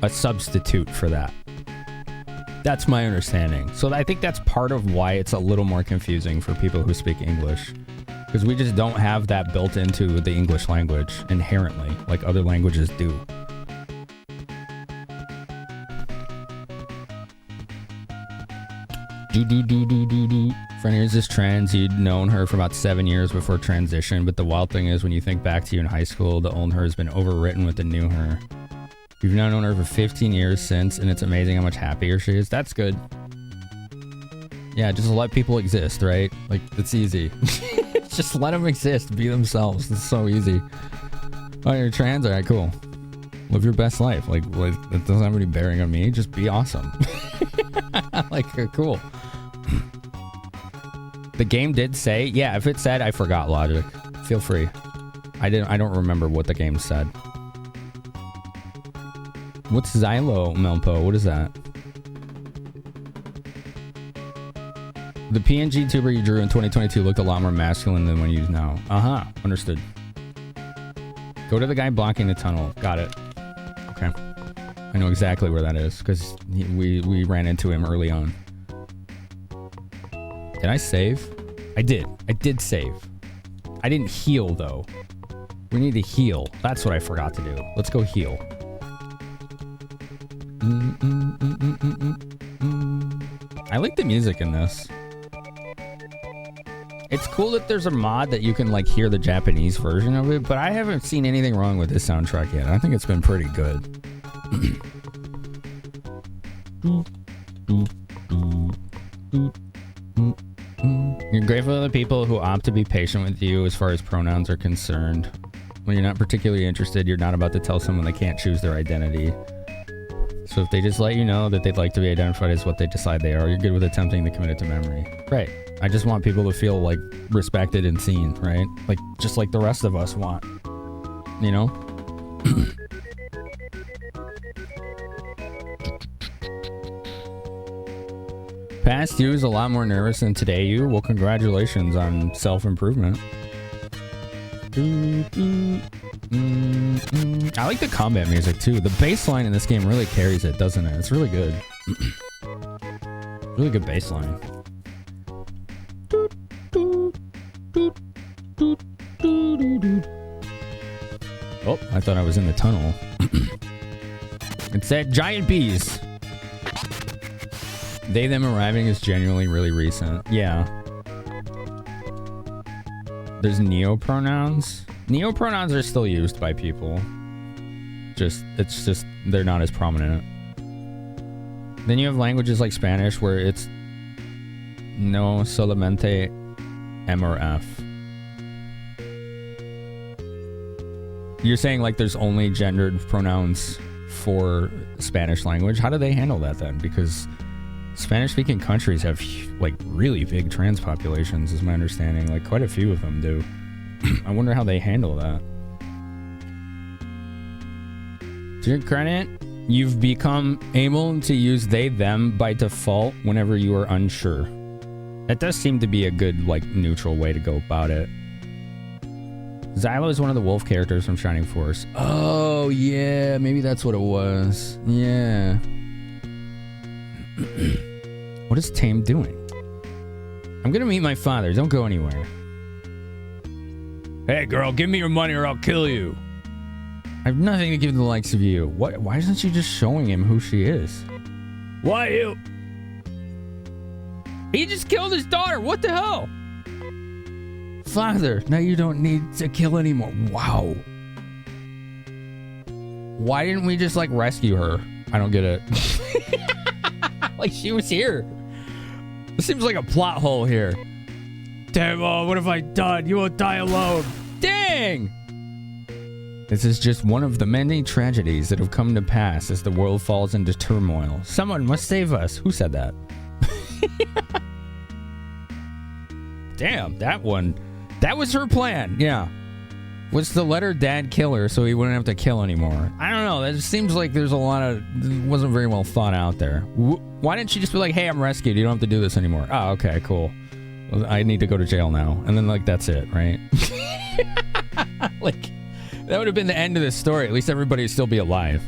substitute for that. That's my understanding. So I think that's part of why it's a little more confusing for people who speak English. Because we just don't have that built into the English language inherently, like other languages do. Friend, here's this trans. You'd known her for about 7 years before transition, but the wild thing is when you think back to you in high school, the old her has been overwritten with the new her. You've now known her for 15 years since, and it's amazing how much happier she is. That's good. Yeah, just let people exist, right? Like, it's easy. Just let them exist. Be themselves. It's so easy. Oh, you're trans? All right, cool. Live your best life. Like it doesn't have any bearing on me. Just be awesome. Like, cool. The game did say, yeah, if it said, I forgot, Logic. Feel free. I don't remember what the game said. What's Xylo, Melpo? What is that? The PNG tuber you drew in 2022 looked a lot more masculine than one you use now. Uh-huh. Understood. Go to the guy blocking the tunnel. Got it. Okay. I know exactly where that is, because we ran into him early on. Did I save? I did. I did save. I didn't heal, though. We need to heal. That's what I forgot to do. Let's go heal. I like the music in this. It's cool that there's a mod that you can like hear the Japanese version of it, but I haven't seen anything wrong with this soundtrack yet. I think it's been pretty good. You're grateful to the people who opt to be patient with you as far as pronouns are concerned. When you're not particularly interested, you're not about to tell someone they can't choose their identity. So if they just let you know that they'd like to be identified as what they decide they are, you're good with attempting to commit it to memory. Right. I just want people to feel like respected and seen, right? Like just like the rest of us want. You know? Past you is a lot more nervous than today you. Well, congratulations on self-improvement. I like the combat music too. The bass line in this game really carries it, doesn't it? It's really good. Really good bass line. Oh, I thought I was in the tunnel. It said giant bees. They, them arriving is genuinely really recent. Yeah. There's neopronouns. Neopronouns are still used by people. It's just they're not as prominent. Then you have languages like Spanish where it's no solamente M or F. You're saying like there's only gendered pronouns for Spanish language. How do they handle that then? Because Spanish-speaking countries have like really big trans populations, is my understanding. Like quite a few of them do. I wonder how they handle that. To your credit, you've become able to use they, them by default whenever you are unsure. That does seem to be a good, like, neutral way to go about it. Xylo is one of the wolf characters from Shining Force. Oh, yeah, maybe that's what it was. Yeah. What is Tame doing? I'm gonna meet my father. Don't go anywhere. Hey, girl, give me your money or I'll kill you. I have nothing to give the likes of you. What? Why isn't she just showing him who she is? Why you? He just killed his daughter. What the hell? Father, now you don't need to kill anymore. Wow. Why didn't we just, like, rescue her? I don't get it. Like, she was here. This seems like a plot hole here. Damn, what have I done? You won't die alone. Dang! This is just one of the many tragedies that have come to pass as the world falls into turmoil. Someone must save us. Who said that? Damn, that one. That was her plan. Yeah. Was to let her dad kill her so he wouldn't have to kill anymore. I don't know. That just seems like there's a lot of... It wasn't very well thought out there. Why didn't she just be like, hey, I'm rescued. You don't have to do this anymore. Oh, okay, cool. Well, I need to go to jail now. And then, like, that's it, right? Like, that would have been the end of this story. At least everybody would still be alive.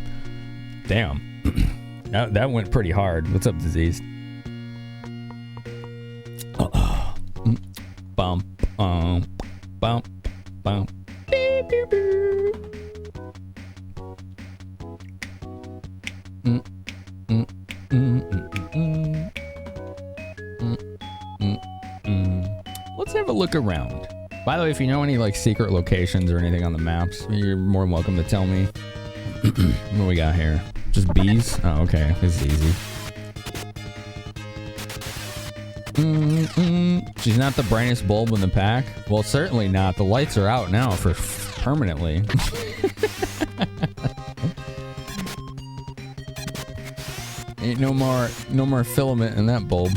Damn. That went pretty hard. What's up, Disease? Bum, bum, bum, bum. Beep, beep, beep. Let's have a look around. By the way, if you know any like secret locations or anything on the maps, you're more than welcome to tell me. What do we got here? Just bees? Oh, okay. This is easy. She's not the brightest bulb in the pack. Well, certainly not. The lights are out now for permanently. Ain't no more filament in that bulb.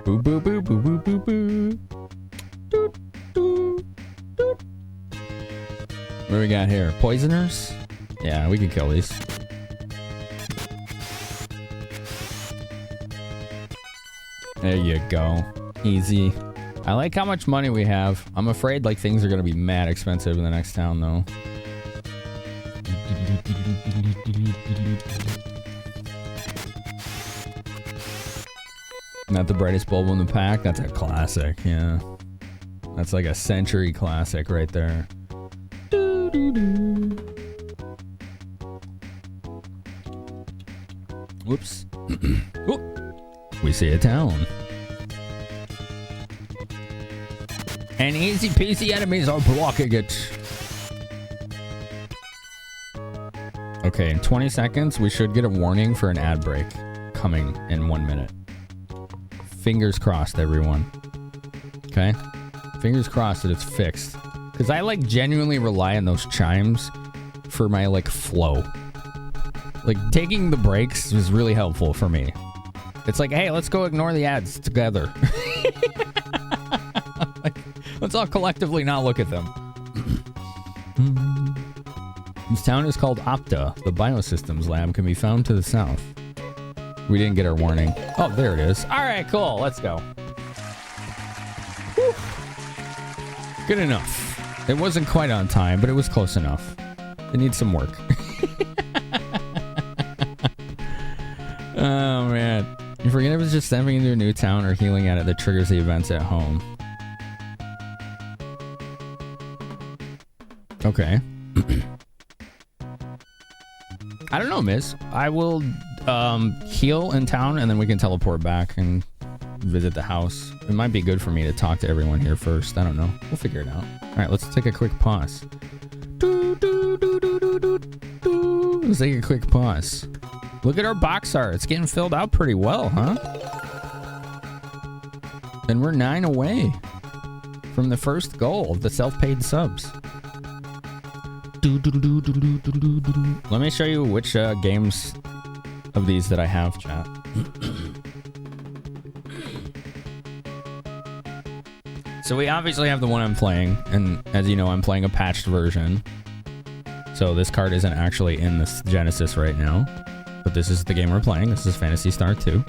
Boo boo boo boo boo boo boo. Doot, doot, doot. What do we got here? Poisoners? Yeah, we can kill these. There you go. Easy. I like how much money we have. I'm afraid like things are gonna be mad expensive in the next town though. Not the brightest bulb in the pack. That's a classic, yeah. That's like a century classic right there. Whoops. We see a town. And easy peasy enemies are blocking it. Okay, in 20 seconds, we should get a warning for an ad break coming in 1 minute. Fingers crossed, everyone. Okay? Fingers crossed that it's fixed. Because I, like, genuinely rely on those chimes for my, like, flow. Like, taking the breaks is really helpful for me. It's like, hey, let's go ignore the ads together. Like, let's all collectively not look at them. This town is called Opta. The Biosystems Lab can be found to the south. We didn't get our warning. Oh, there it is. All right, cool. Let's go. Whew. Good enough. It wasn't quite on time, but it was close enough. It needs some work. Oh, man. You forget it was just stepping into a new town or healing at it that triggers the events at home. Okay. I don't know, miss. I will heal in town and then we can teleport back and visit the house. It might be good for me to talk to everyone here first. I don't know. We'll figure it out. All right, let's take a quick pause. Let's take a quick pause. Look at our box art. It's getting filled out pretty well, huh? And we're 9 away from the first goal of the self-paid subs. Let me show you which games of these that I have, chat. So we obviously have the one I'm playing, and as you know, I'm playing a patched version. So this card isn't actually in the Genesis right now, but this is the game we're playing. This is Phantasy Star 2.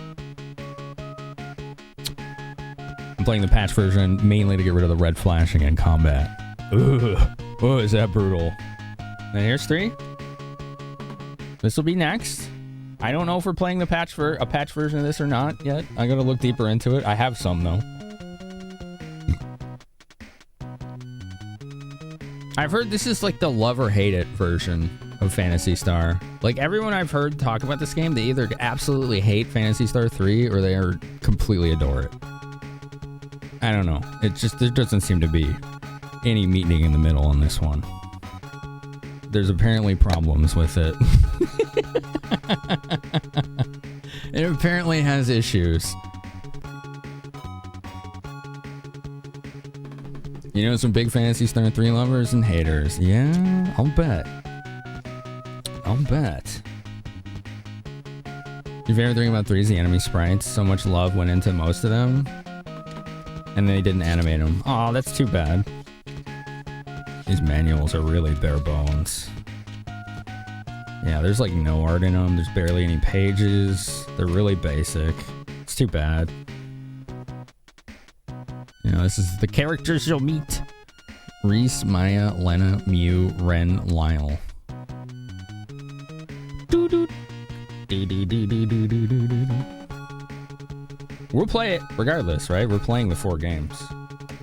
I'm playing the patch version mainly to get rid of the red flashing in combat. Ugh. Oh, is that brutal. And here's 3. This will be next. I don't know if we're playing the patch for a patch version of this or not yet. I gotta look deeper into it. I have some though. I've heard this is like the love or hate it version of Phantasy Star. Like everyone I've heard talk about this game, they either absolutely hate Phantasy Star 3 or they are completely adore it. I don't know. It just, there doesn't seem to be any meeting in the middle on this one. There's apparently problems with it. It apparently has issues. You know, some big Phantasy Star 3 lovers and haters. Yeah, I'll bet. I'll bet. Your favorite thing about 3 is the enemy sprites. So much love went into most of them. And they didn't animate them. Aw, that's too bad. These manuals are really bare bones. Yeah, there's like no art in them. There's barely any pages. They're really basic. It's too bad. You know, this is the characters you'll meet. Reese, Maya, Lena, Mew, Ren, Lyle. We'll play it regardless, right? We're playing the 4 games.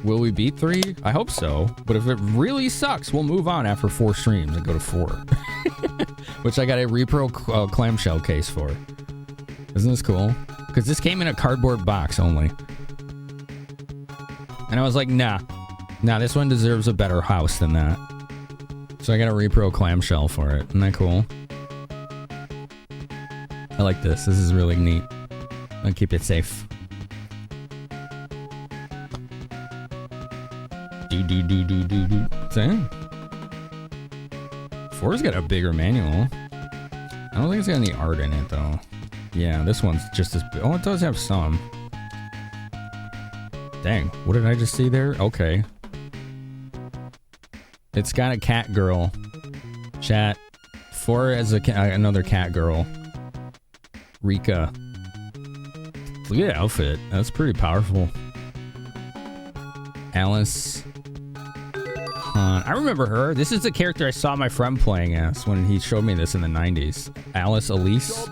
Will we beat 3? I hope so. But if it really sucks, we'll move on after 4 streams and go to 4. Which I got a repro clamshell case for. Isn't this cool? Because this came in a cardboard box only. And I was like, nah, this one deserves a better house than that. So I got a repro clamshell for it. Isn't that cool? I like this. This is really neat. I'll keep it safe. Same. 4's got a bigger manual. I don't think it's got any art in it though. Yeah, this one's just as big. Oh, it does have some. Dang, what did I just see there? Okay. It's got a cat girl. Chat. 4 as another cat girl. Rika. Look at that outfit. That's pretty powerful. Alice. I remember her. This is the character I saw my friend playing as when he showed me this in the 90s. Alice Elise.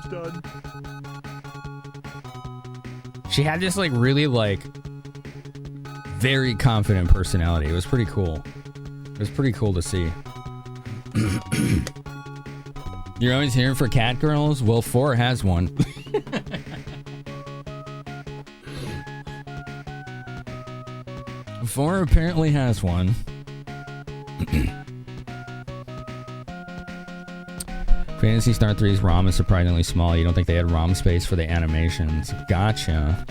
She had this like really like very confident personality. It was pretty cool. It was pretty cool to see. You're always here for cat girls? Well, 4 has one. Four apparently has one. Phantasy Star 3's ROM is surprisingly small. You don't think they had ROM space for the animations? Gotcha.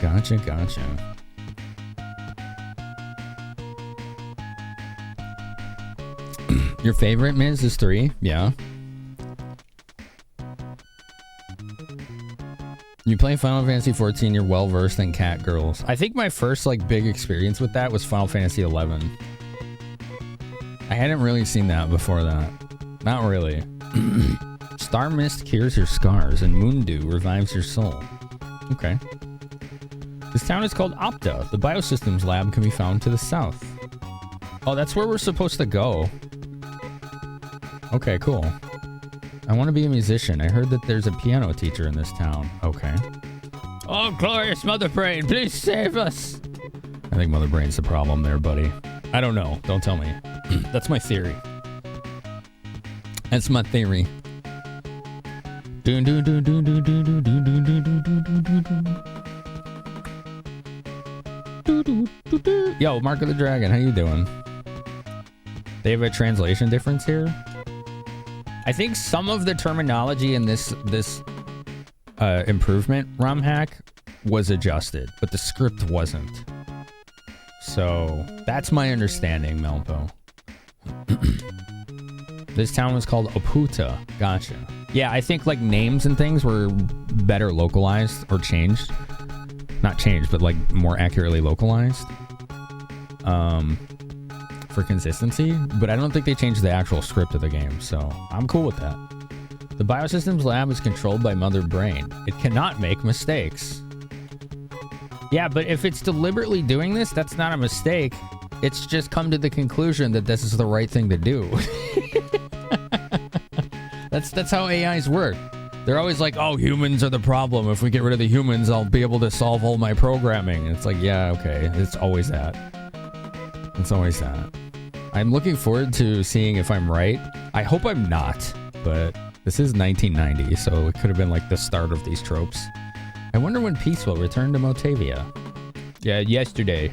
Your favorite, Miz, is 3? Yeah. You play Final Fantasy 14, you're well versed in cat girls. I think my first like big experience with that was Final Fantasy 11. I hadn't really seen that before that. Not really. Star Mist cures your scars and Moondew revives your soul. Okay. This town is called Opta. The Biosystems lab can be found to the south. Oh, that's where we're supposed to go. Okay, cool. I want to be a musician. I heard that there's a piano teacher in this town. Okay. Oh, glorious Mother Brain, please save us. I think Mother Brain's the problem there, buddy. I don't know. Don't tell me. That's my theory. That's my theory. Yo, Mark of the Dragon, how you doing? They have a translation difference here? I think some of the terminology in this improvement ROM hack was adjusted, but the script wasn't. So that's my understanding, Melpo. This town was called Oputa. Gotcha. Yeah, I think like names and things were better localized or changed. Not changed, but like more accurately localized. For consistency, but I don't think they changed the actual script of the game, so I'm cool with that. The Biosystems lab is controlled by Mother Brain. It cannot make mistakes. Yeah, but if it's deliberately doing this, that's not a mistake. It's just come to the conclusion that this is the right thing to do. That's how AIs work. They're always like, oh, humans are the problem. If we get rid of the humans, I'll be able to solve all my programming. It's like, yeah, okay. It's always that. It's always that. I'm looking forward to seeing if I'm right. I hope I'm not, but this is 1990, so it could have been like the start of these tropes. I wonder when peace will return to Motavia. Yeah, yesterday.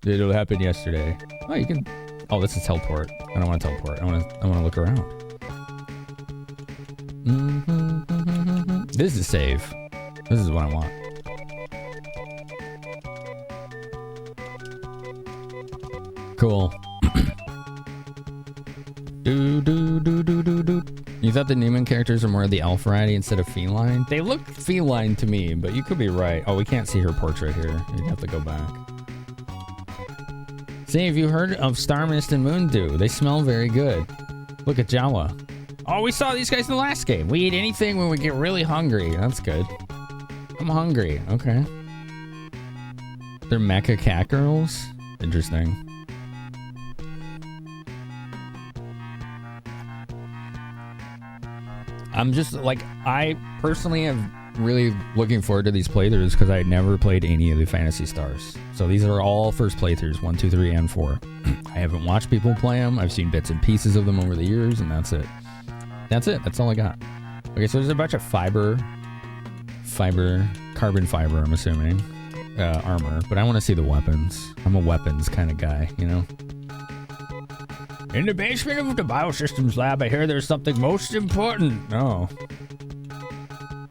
It'll happen yesterday. Oh, you can... Oh, this is teleport. I don't want to teleport. I want to look around. This is save. This is what I want. Cool. You thought the Newman characters are more of the elf variety instead of feline? They look feline to me, but you could be right. Oh, we can't see her portrait here. You'd have to go back. See, have you heard of Star Mist and Moon Dew? They smell very good. Look at Jawa. Oh, we saw these guys in the last game. We eat anything when we get really hungry. That's good. I'm hungry. Okay. They're mecha cat girls? Interesting. I'm just like, I personally am really looking forward to these playthroughs because I had never played any of the Phantasy Stars. So these are all first playthroughs, 1, 2, 3, and 4. I haven't watched people play them. I've seen bits and pieces of them over the years, and that's it. That's it. That's all I got. Okay, so there's a bunch of carbon fiber, I'm assuming, armor, but I want to see the weapons. I'm a weapons kind of guy, you know? In the basement of the biosystems lab, I hear there's something most important. No.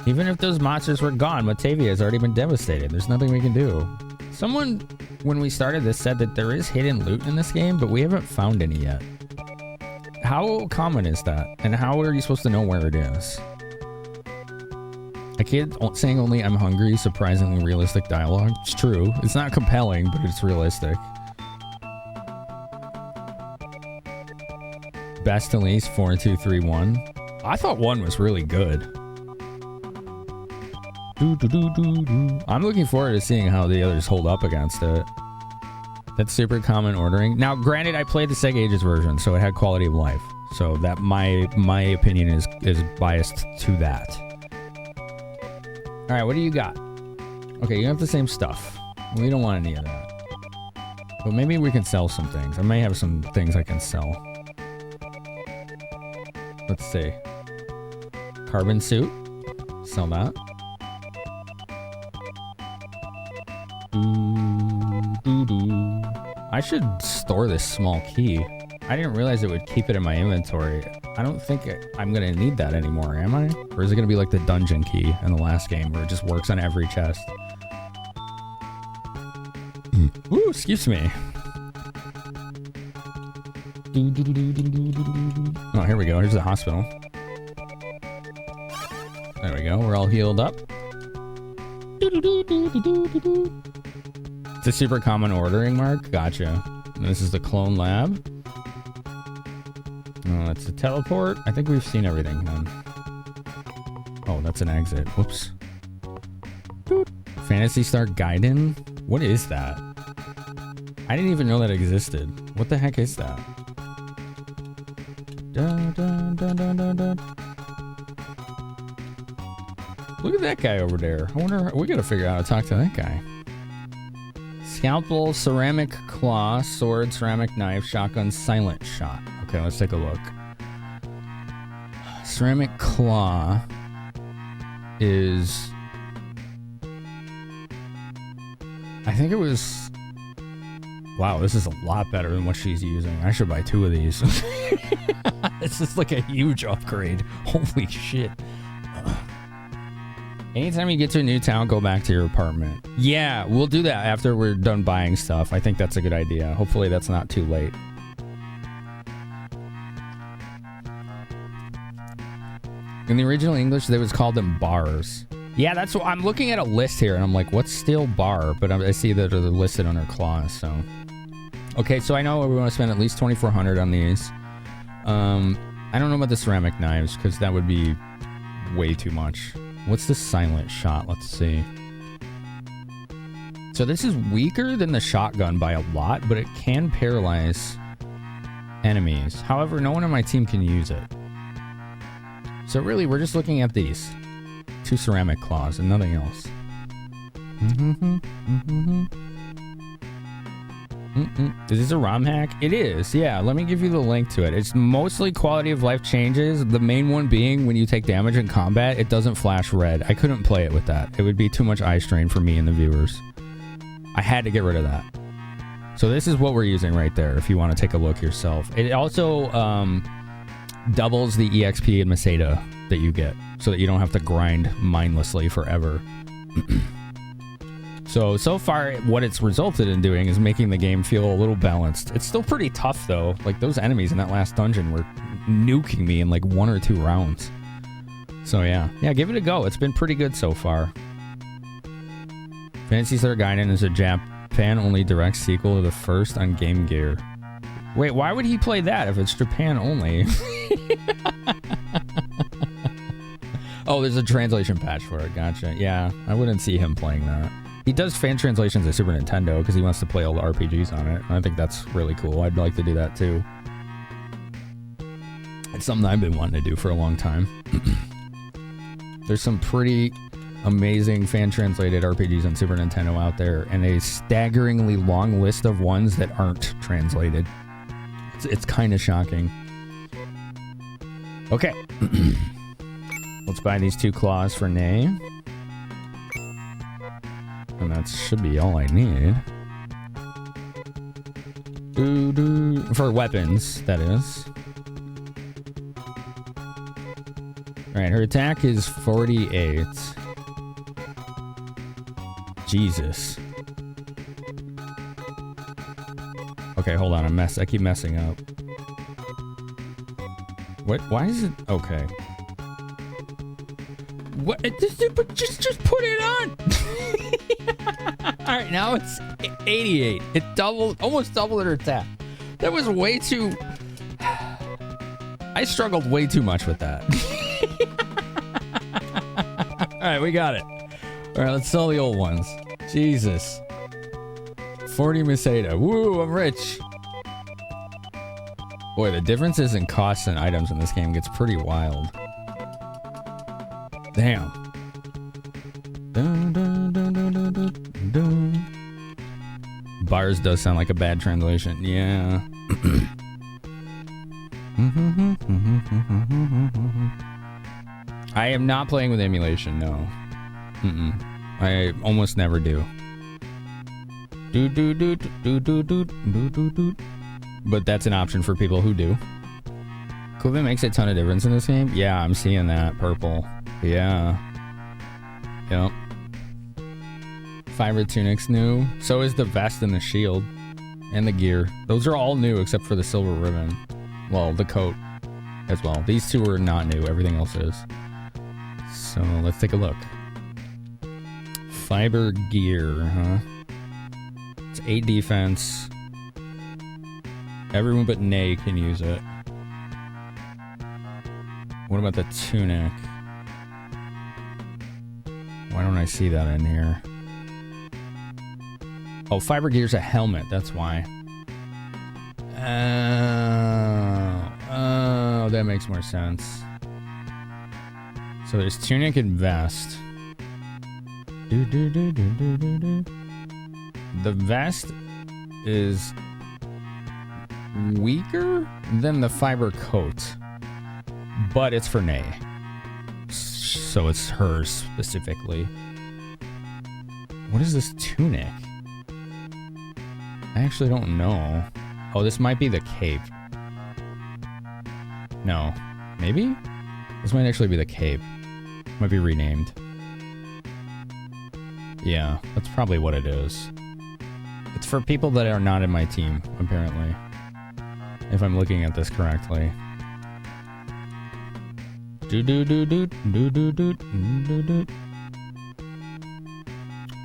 Even if those monsters were gone, Matavia has already been devastated. There's nothing we can do. Someone, when we started this, said that there is hidden loot in this game, but we haven't found any yet. How common is that? And how are you supposed to know where it is? A kid saying only "I'm hungry," surprisingly realistic dialogue. It's true. It's not compelling, but it's realistic. Best and least 4, 2, 3, 1. I thought 1 was really good. I'm looking forward to seeing how the others hold up against it. That's super common ordering. Now, granted, I played the Sega Ages version, so it had quality of life. So that my opinion is biased to that. All right, what do you got? Okay, you have the same stuff. We don't want any of that. But maybe we can sell some things. I may have some things I can sell. Let's see. Carbon suit. Sell that. I should store this small key. I didn't realize it would keep it in my inventory. I don't think I'm going to need that anymore, am I? Or is it going to be like the dungeon key in the last game where it just works on every chest? Ooh, excuse me. Oh, here we go. Here's the hospital. There we go. We're all healed up. It's a super common ordering mark. Gotcha. And this is the clone lab. Oh, it's a teleport. I think we've seen everything then. Oh, that's an exit. Whoops. Phantasy Star Gaiden? What is that? I didn't even know that existed. What the heck is that? Dun, dun, dun, dun, dun, dun. Look at that guy over there. I wonder, we gotta figure out how to talk to that guy. Scalpel, ceramic claw, sword, ceramic knife, shotgun, silent shot. Okay, let's take a look. Ceramic claw is... I think it was... Wow, this is a lot better than what she's using. I should buy 2 of these. This is like a huge upgrade. Holy shit. Anytime you get to a new town, go back to your apartment. Yeah, we'll do that after we're done buying stuff. I think that's a good idea. Hopefully that's not too late. In the original English, they was called them bars. Yeah, that's what I'm looking at a list here, and I'm like, what's steel bar? But I see that they're listed on her claws, so... Okay, so I know we want to spend at least $2,400 on these. I don't know about the ceramic knives, because that would be way too much. What's the silent shot? Let's see. So this is weaker than the shotgun by a lot, but it can paralyze enemies. However, no one on my team can use it. So really, we're just looking at these. 2 ceramic claws and nothing else. Is this a ROM hack? It is, yeah. Let me give you the link to it. It's mostly quality of life changes. The main one being when you take damage in combat, it doesn't flash red. I couldn't play it with that. It would be too much eye strain for me and the viewers. I had to get rid of that. So this is what we're using right there if you want to take a look yourself. It also doubles the EXP and Masada that you get so that you don't have to grind mindlessly forever. So far, what it's resulted in doing is making the game feel a little balanced. It's still pretty tough, though. Like, those enemies in that last dungeon were nuking me in like 1 or 2 rounds. So yeah, give it a go. It's been pretty good so far. Phantasy Star Gaiden is a Japan-only direct sequel to the first on Game Gear. Wait, why would he play that if it's Japan only? Oh, there's a translation patch for it. Gotcha. Yeah, I wouldn't see him playing that. He does fan translations at Super Nintendo because he wants to play all the RPGs on it. And I think that's really cool. I'd like to do that too. It's something I've been wanting to do for a long time. There's some pretty amazing fan-translated RPGs on Super Nintendo out there, and a staggeringly long list of ones that aren't translated. It's kind of shocking. Okay. Let's buy these 2 claws for Nay. And that should be all I need. For weapons, that is. Alright, her attack is 48. Jesus. Okay, hold on. I keep messing up. What? Why is it? Okay. What? Just put it on. All right, now it's 88. It almost doubled her attack. That was way too. I struggled way too much with that. All right, we got it. All right, let's sell the old ones. Jesus. 40 Meseta. Woo, I'm rich. Boy, the differences in costs and items in this game gets pretty wild. Damn. Dun, dun, dun, dun, dun, dun, dun. Bars does sound like a bad translation. Yeah. I am not playing with emulation, no. I almost never do. But that's an option for people who do. Equipment makes a ton of difference in this game. Yeah, I'm seeing that. Purple. Yeah. Yep. Fiber tunic's new. So is the vest and the shield. And the gear. Those are all new except for the silver ribbon. Well, the coat as well. These 2 are not new. Everything else is. So let's take a look. Fiber gear, huh? It's 8 defense. Everyone but Nay can use it. What about the tunic? Why don't I see that in here? Oh, fiber gear's a helmet, that's why. Oh, that makes more sense. So there's tunic and vest. The vest is weaker than the fiber coat, but it's for Nay, so it's hers specifically. What is this tunic? I actually don't know. Oh, this might be the cape. No, maybe? This might actually be the cape. Might be renamed. Yeah, that's probably what it is. It's for people that are not in my team, apparently. If I'm looking at this correctly.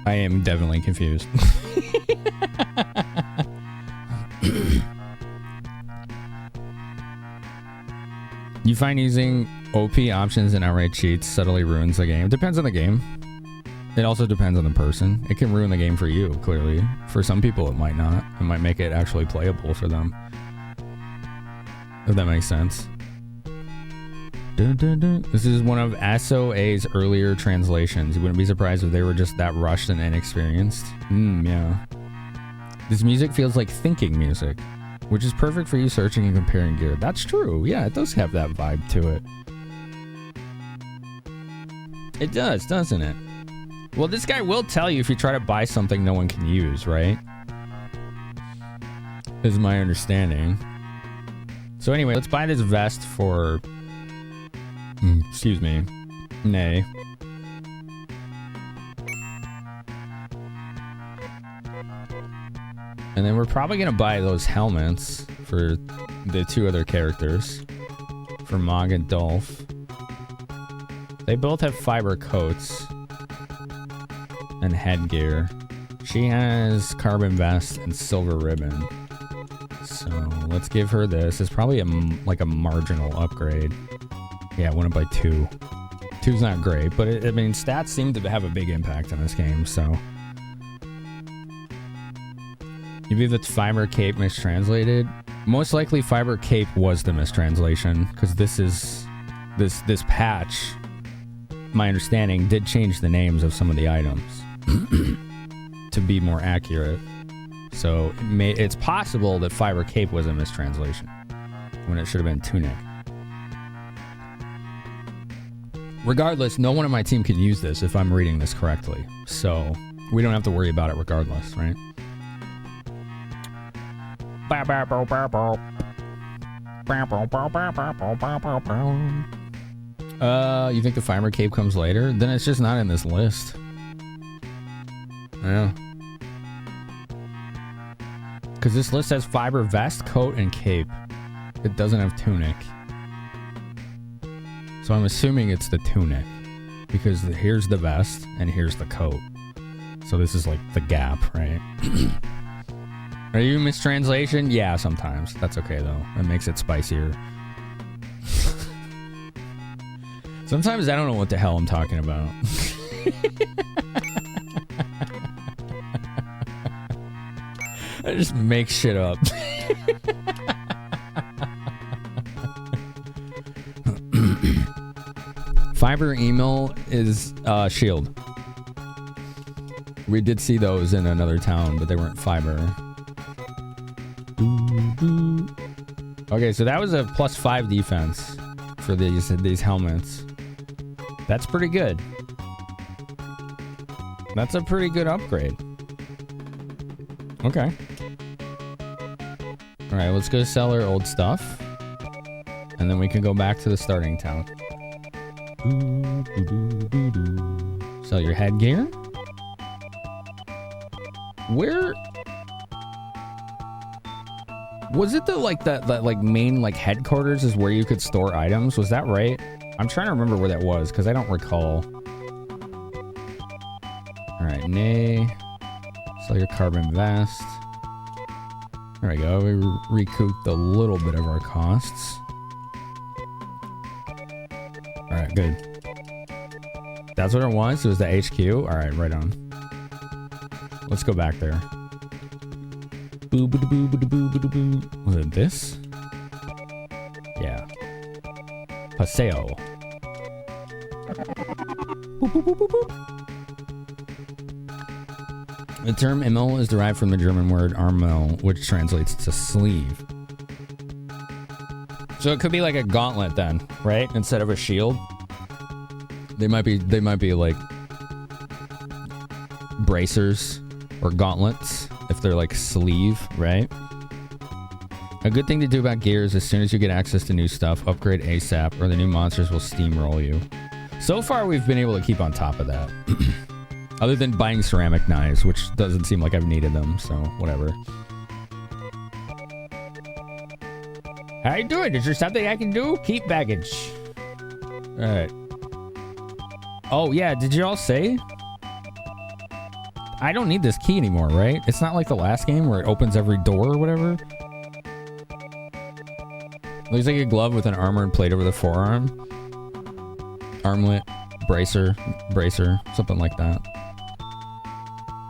I am definitely confused. You find using OP options and outright cheats subtly ruins the game. Depends on the game. It also depends on the person. It can ruin the game for you, clearly. For some people, it might not. It might make it actually playable for them. If that makes sense. This is one of SOA's earlier translations. You wouldn't be surprised if they were just that rushed and inexperienced. Yeah. This music feels like thinking music, which is perfect for you searching and comparing gear. That's true. Yeah, it does have that vibe to it. It does, doesn't it? Well, this guy will tell you if you try to buy something no one can use, right? Is my understanding. So anyway, let's buy this vest for... excuse me. Nay. And then we're probably going to buy those helmets for the 2 other characters. for Mog and Dolph. They both have fiber coats and headgear. She has carbon vest and silver ribbon. So let's give her this. It's probably like a marginal upgrade. Yeah, it went up by 2. 2's not great, but I mean, stats seem to have a big impact on this game, so. You believe that fiber cape mistranslated? Most likely fiber cape was the mistranslation, because this patch, my understanding, did change the names of some of the items to be more accurate. So it's possible that fiber cape was a mistranslation when it should have been tunic. Regardless, no one on my team can use this if I'm reading this correctly. So we don't have to worry about it regardless, right? You think the fiber cape comes later? Then it's just not in this list. Yeah. Because this list has fiber vest, coat, and cape. It doesn't have tunic. So I'm assuming it's the tunic. Because here's the vest, and here's the coat. So this is like the gap, right? Are you mistranslation? Yeah, sometimes. That's okay, though. It makes it spicier. Sometimes I don't know what the hell I'm talking about. I just make shit up. Fiber email is shield. We did see those in another town, but they weren't fiber. Okay, so that was a +5 defense for these helmets. That's pretty good. That's a pretty good upgrade. Okay. Alright, let's go sell our old stuff. And then we can go back to the starting town. Sell your headgear. Where... Was it the that main headquarters is where you could store items? Was that right? I'm trying to remember where that was because I don't recall. All right, nay. Sell your carbon vest. There we go. We recouped a little bit of our costs. All right, good. That's what it was. It was the HQ. All right, right on. Let's go back there. Was it this? Yeah. Paseo. The term Immel is derived from the German word Armel, which translates to sleeve. So it could be like a gauntlet then, right? Instead of a shield. They might be like bracers or gauntlets if they're like sleeve, right? A good thing to do about gear is as soon as you get access to new stuff, upgrade ASAP or the new monsters will steamroll you. So far, we've been able to keep on top of that. Other than buying ceramic knives, which doesn't seem like I've needed them, so whatever. How you doing? Is there something I can do? Keep baggage. Alright. Oh, yeah, did you all say? I don't need this key anymore, right? It's not like the last game where it opens every door or whatever. Looks like a glove with an armored plate over the forearm. Armlet, bracer, something like that.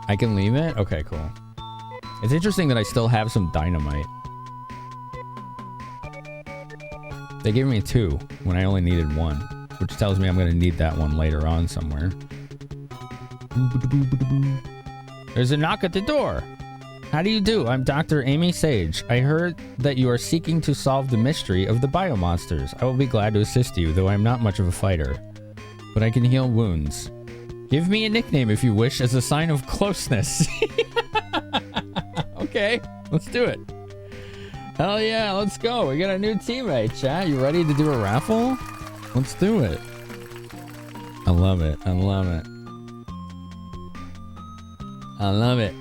I can leave it? Okay, cool. It's interesting that I still have some dynamite. They gave me 2 when I only needed 1, which tells me I'm going to need that one later on somewhere. There's a knock at the door. How do you do? I'm Dr. Amy Sage. I heard that you are seeking to solve the mystery of the biomonsters. I will be glad to assist you, though I'm not much of a fighter. But I can heal wounds. Give me a nickname if you wish as a sign of closeness. Okay, let's do it. Hell yeah, let's go. We got a new teammate, chat. You ready to do a raffle? Let's do it. I love it. I love it. I love it.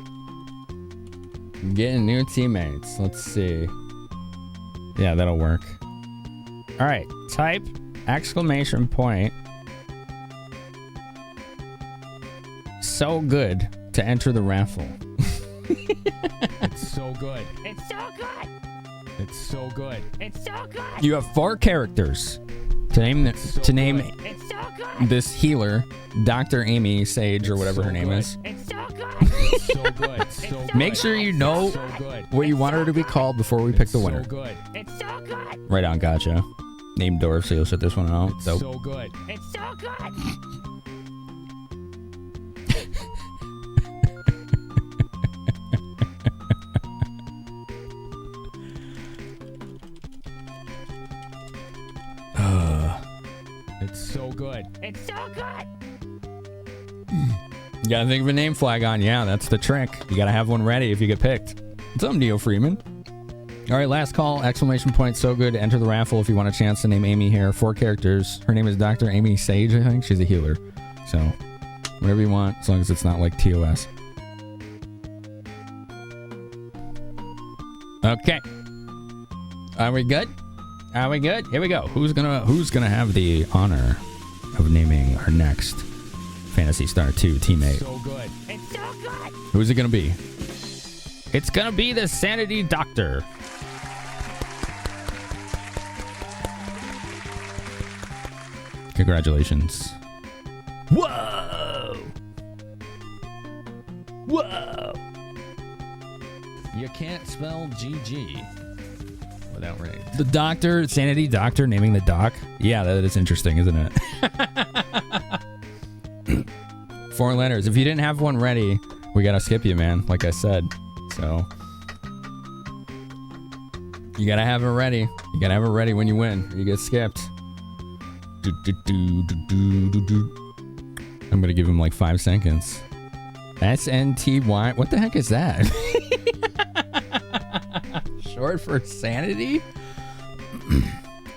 Getting new teammates. Let's see. Yeah, that'll work. All right. Type exclamation point. So good to enter the raffle. It's so good. It's so good. It's so good. It's so good. You have 4 characters to name It's so good. this healer, Dr. Amy Sage or whatever her name is. It's so good. It's so good. It's so good. Make sure you know So good. what you want her to be called before we pick the winner. So good. It's so good. Right on, gotcha. Name Dorf, so you'll shut this one out. Dope. So good. It's so good. It's so good. It's so good. You gotta think of a name flag on. Yeah, that's the trick. You gotta have one ready if you get picked. What's up, Neo Freeman? All right, last call. Exclamation point. So good. Enter the raffle if you want a chance to name Amy here. 4 characters. Her name is Dr. Amy Sage, I think. She's a healer. So, whatever you want, as long as it's not like TOS. Okay. Are we good? Are we good? Here we go. Who's gonna have the honor of naming our next Phantasy Star 2 teammate? So good. It's so good. Who's it gonna be? It's gonna be the Sanity Doctor. Congratulations. Whoa! Whoa! You can't spell GG without rain. The Doctor, Sanity Doctor, naming the doc. Yeah, that is interesting, isn't it? 4 letters. If you didn't have one ready, we gotta skip you, man. Like I said. So you gotta have it ready. You gotta have it ready when you win, or you get skipped. I'm gonna give him like 5 seconds. SNTY. What the heck is that? Short for sanity?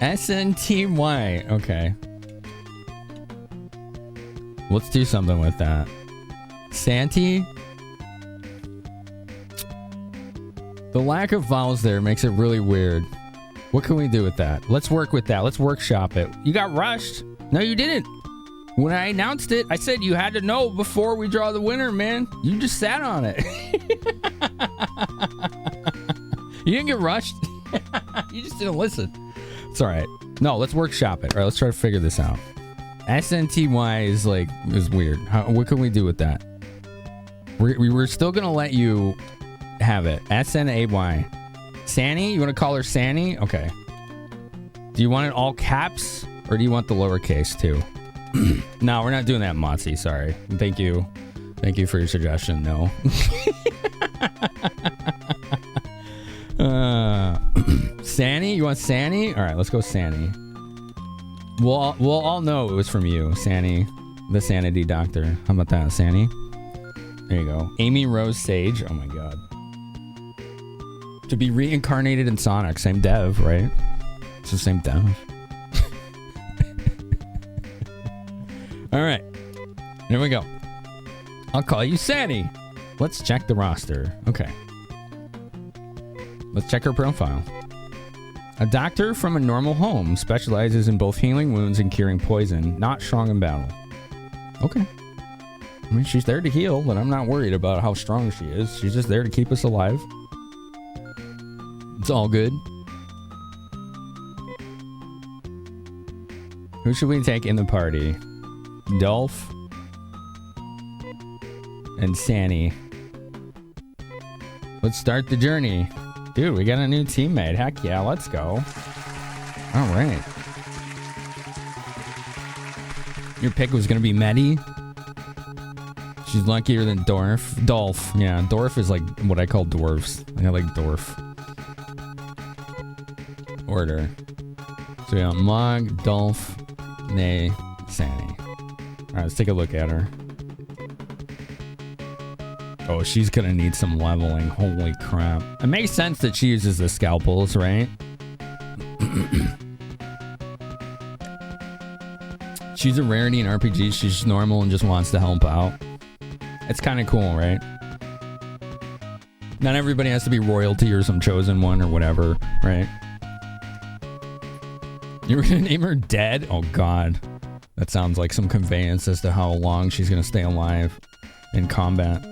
SNTY. Okay. Let's do something with that. Santy? The lack of vowels there makes it really weird. What can we do with that? Let's work with that. Let's workshop it. You got rushed. No, you didn't. When I announced it, I said you had to know before we draw the winner, man. You just sat on it. You didn't get rushed. You just didn't listen. It's all right. No, let's workshop it. All right, let's try to figure this out. SNTY is weird. What can we do with that? We're still gonna let you have it. SNAY. Sanny? You want to call her Sanny? Okay. Do you want it all caps or do you want the lowercase too? No, we're not doing that, Motzi. Sorry. Thank you. Thank you for your suggestion. No. Sanny? You want Sanny? All right, let's go Sanny. We'll all know it was from you, Sanny, the Sanity Doctor. How about that, Sanny? There you go. Amy Rose Sage. Oh my god. To be reincarnated in Sonic. Same dev, right? It's the same dev. All right. Here we go. I'll call you Sanny. Let's check the roster. Okay. Let's check her profile. A doctor from a normal home, specializes in both healing wounds and curing poison, not strong in battle. Okay. I mean, she's there to heal, but I'm not worried about how strong she is. She's just there to keep us alive. It's all good. Who should we take in the party? Dolph and Sanny. Let's start the journey. Dude, we got a new teammate. Heck yeah, let's go. All right. Your pick was going to be Medi. She's luckier than Dolph. Yeah, Dorf is like what I call dwarves. I like Dorf. Order. So we got Mog, Dolph, Nay, Sanny. Alright, let's take a look at her. Oh, she's gonna need some leveling. Holy crap. It makes sense that she uses the scalpels, right? She's a rarity in RPGs. She's normal and just wants to help out. It's kind of cool, right? Not everybody has to be royalty or some chosen one or whatever, right? You're gonna name her Dead? Oh god. That sounds like some conveyance as to how long she's gonna stay alive in combat.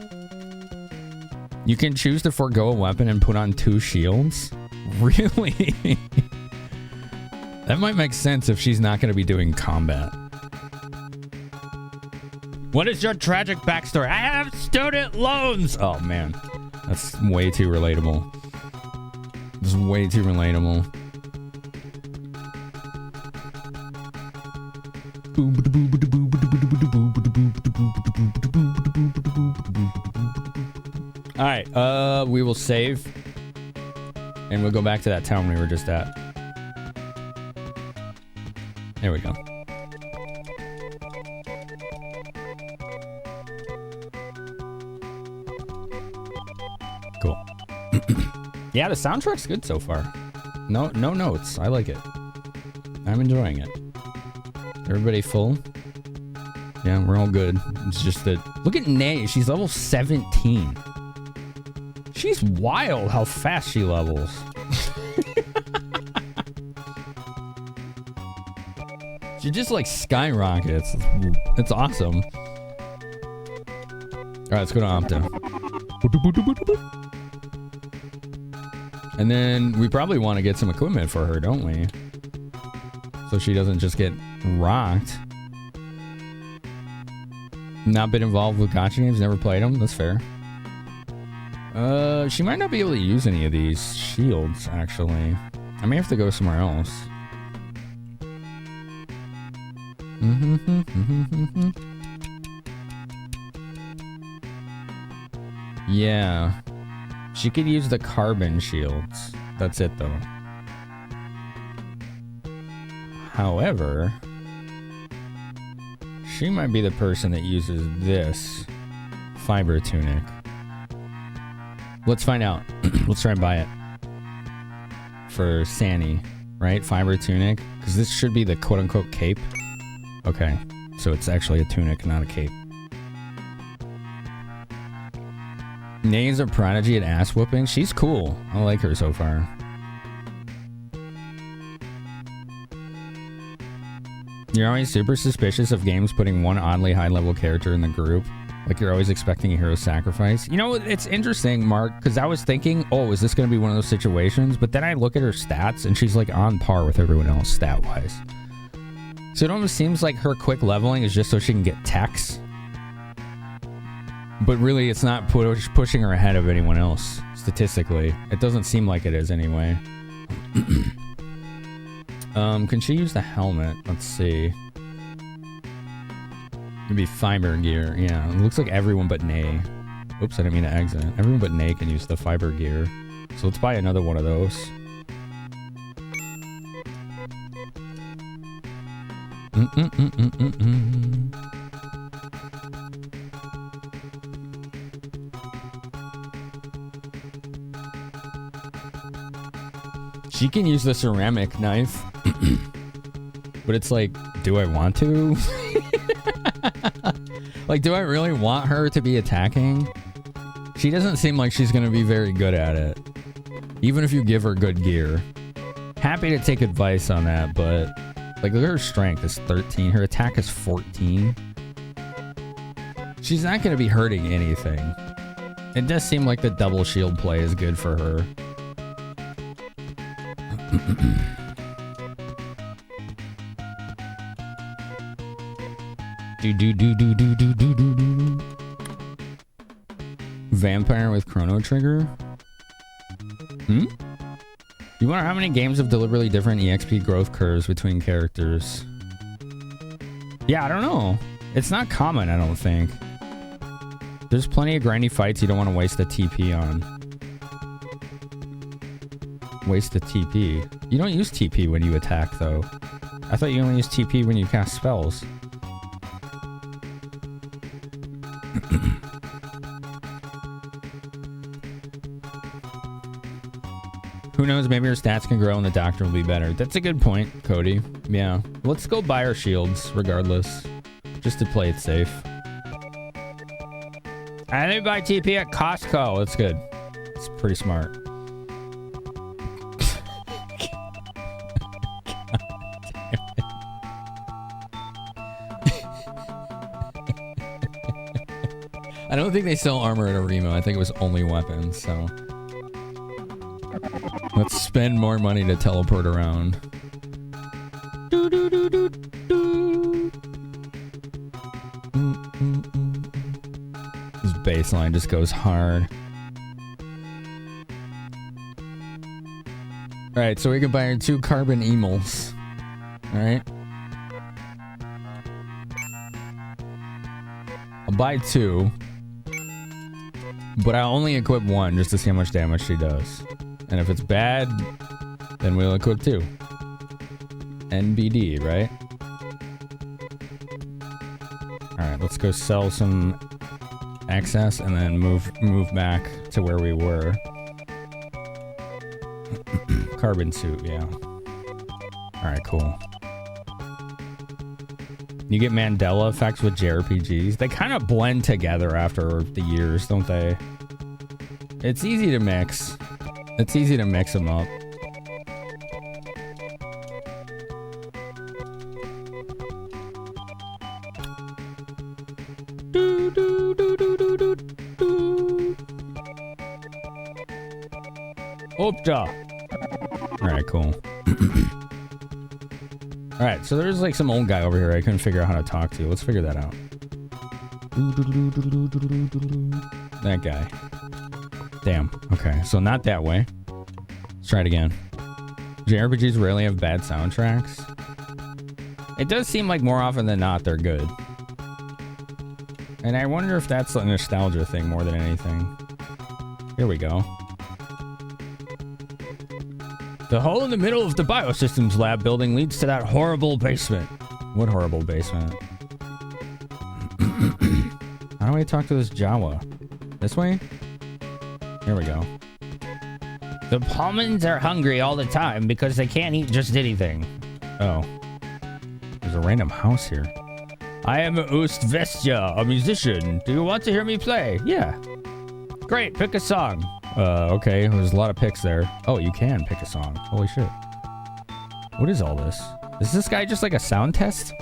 You can choose to forego a weapon and put on 2 shields? Really? That might make sense if she's not gonna be doing combat. What is your tragic backstory? I have student loans! Oh man. That's way too relatable. This is way too relatable. Alright, we will save. And we'll go back to that town we were just at. There we go. Cool. Yeah, the soundtrack's good so far. No notes. I like it. I'm enjoying it. Everybody full? Yeah, we're all good. It's just that... Look at Nay. She's level 17. She's wild how fast she levels. She just like skyrockets. It's awesome. Alright, let's go to Opta. And then we probably want to get some equipment for her, don't we? So she doesn't just get rocked. Not been involved with gacha games, never played them. That's fair. She might not be able to use any of these shields, actually. I may have to go somewhere else. Yeah. She could use the carbon shields. That's it, though. However, she might be the person that uses this fiber tunic. Let's find out. Let's try and buy it. For Sani, right? Fiber tunic. Because this should be the quote-unquote cape. Okay. So it's actually a tunic, not a cape. Nay's a prodigy at ass whooping. She's cool. I like her so far. You're always super suspicious of games putting one oddly high-level character in the group. Like you're always expecting a hero sacrifice. You know, it's interesting, Mark, because I was thinking, oh, is this going to be one of those situations? But then I look at her stats, and she's like on par with everyone else stat-wise. So it almost seems like her quick leveling is just so she can get techs. But really, it's not pushing her ahead of anyone else, statistically. It doesn't seem like it is, anyway. Can she use the helmet? Let's see. Maybe fiber gear. Yeah, it looks like everyone but Nay. Oops, I didn't mean to exit. Everyone but Nay can use the fiber gear. So let's buy another one of those. She can use the ceramic knife. But it's like, do I want to? Like, do I really want her to be attacking? She doesn't seem like she's going to be very good at it. Even if you give her good gear. Happy to take advice on that, but... Like, look at her strength is 13. Her attack is 14. She's not going to be hurting anything. It does seem like the double shield play is good for her. Vampire with Chrono Trigger? You wonder how many games have deliberately different EXP growth curves between characters? Yeah, I don't know. It's not common, I don't think. There's plenty of grindy fights you don't want to waste a TP on. Waste a TP? You don't use TP when you attack, though. I thought you only use TP when you cast spells. Who knows, maybe her stats can grow and the doctor will be better. That's a good point, Cody. Yeah. Let's go buy our shields, regardless. Just to play it safe. I didn't buy TP at Costco. That's good. It's pretty smart. I don't think they sell armor at Arima. I think it was only weapons, so. Let's spend more money to teleport around. This baseline just goes hard. Alright, so we can buy our 2 carbon emals. Alright. I'll buy 2. But I'll only equip 1 just to see how much damage she does. And if it's bad, then we'll equip 2. NBD, right? Alright, let's go sell some excess and then move back to where we were. Carbon suit, yeah. Alright, cool. You get Mandela effects with JRPGs. They kind of blend together after the years, don't they? It's easy to mix. It's easy to mix them up. Opta. Alright, cool. Alright, so there's like some old guy over here I couldn't figure out how to talk to. Let's figure that out. That guy. Damn. Okay, so not that way. Let's try it again. JRPGs rarely have bad soundtracks. It does seem like more often than not they're good. And I wonder if that's a nostalgia thing more than anything. Here we go. The hole in the middle of the biosystems lab building leads to that horrible basement. What horrible basement? How do I talk to this Jawa? This way? Here we go. The Palmans are hungry all the time because they can't eat just anything. Oh. There's a random house here. I am Oost Vestia, a musician. Do you want to hear me play? Yeah. Great, pick a song. Okay, there's a lot of picks there. Oh, you can pick a song. Holy shit. What is all this? Is this guy just like a sound test?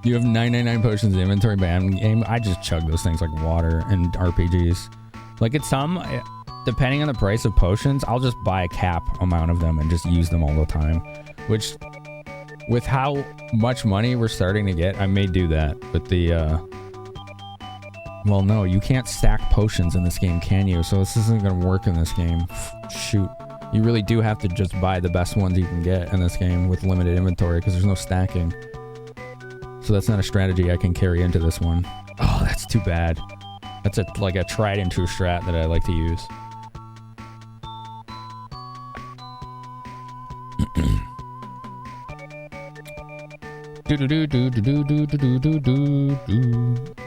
You have 999 potions in inventory ban game. I just chug those things like water in RPGs. Like at some, depending on the price of potions, I'll just buy a cap amount of them and just use them all the time. Which, with how much money we're starting to get, I may do that. But the, well, no, you can't stack potions in this game, can you? So this isn't going to work in this game. Shoot. You really do have to just buy the best ones you can get in this game with limited inventory because there's no stacking. So that's not a strategy I can carry into this one. Oh, that's too bad. That's like a tried and true strat that I like to use.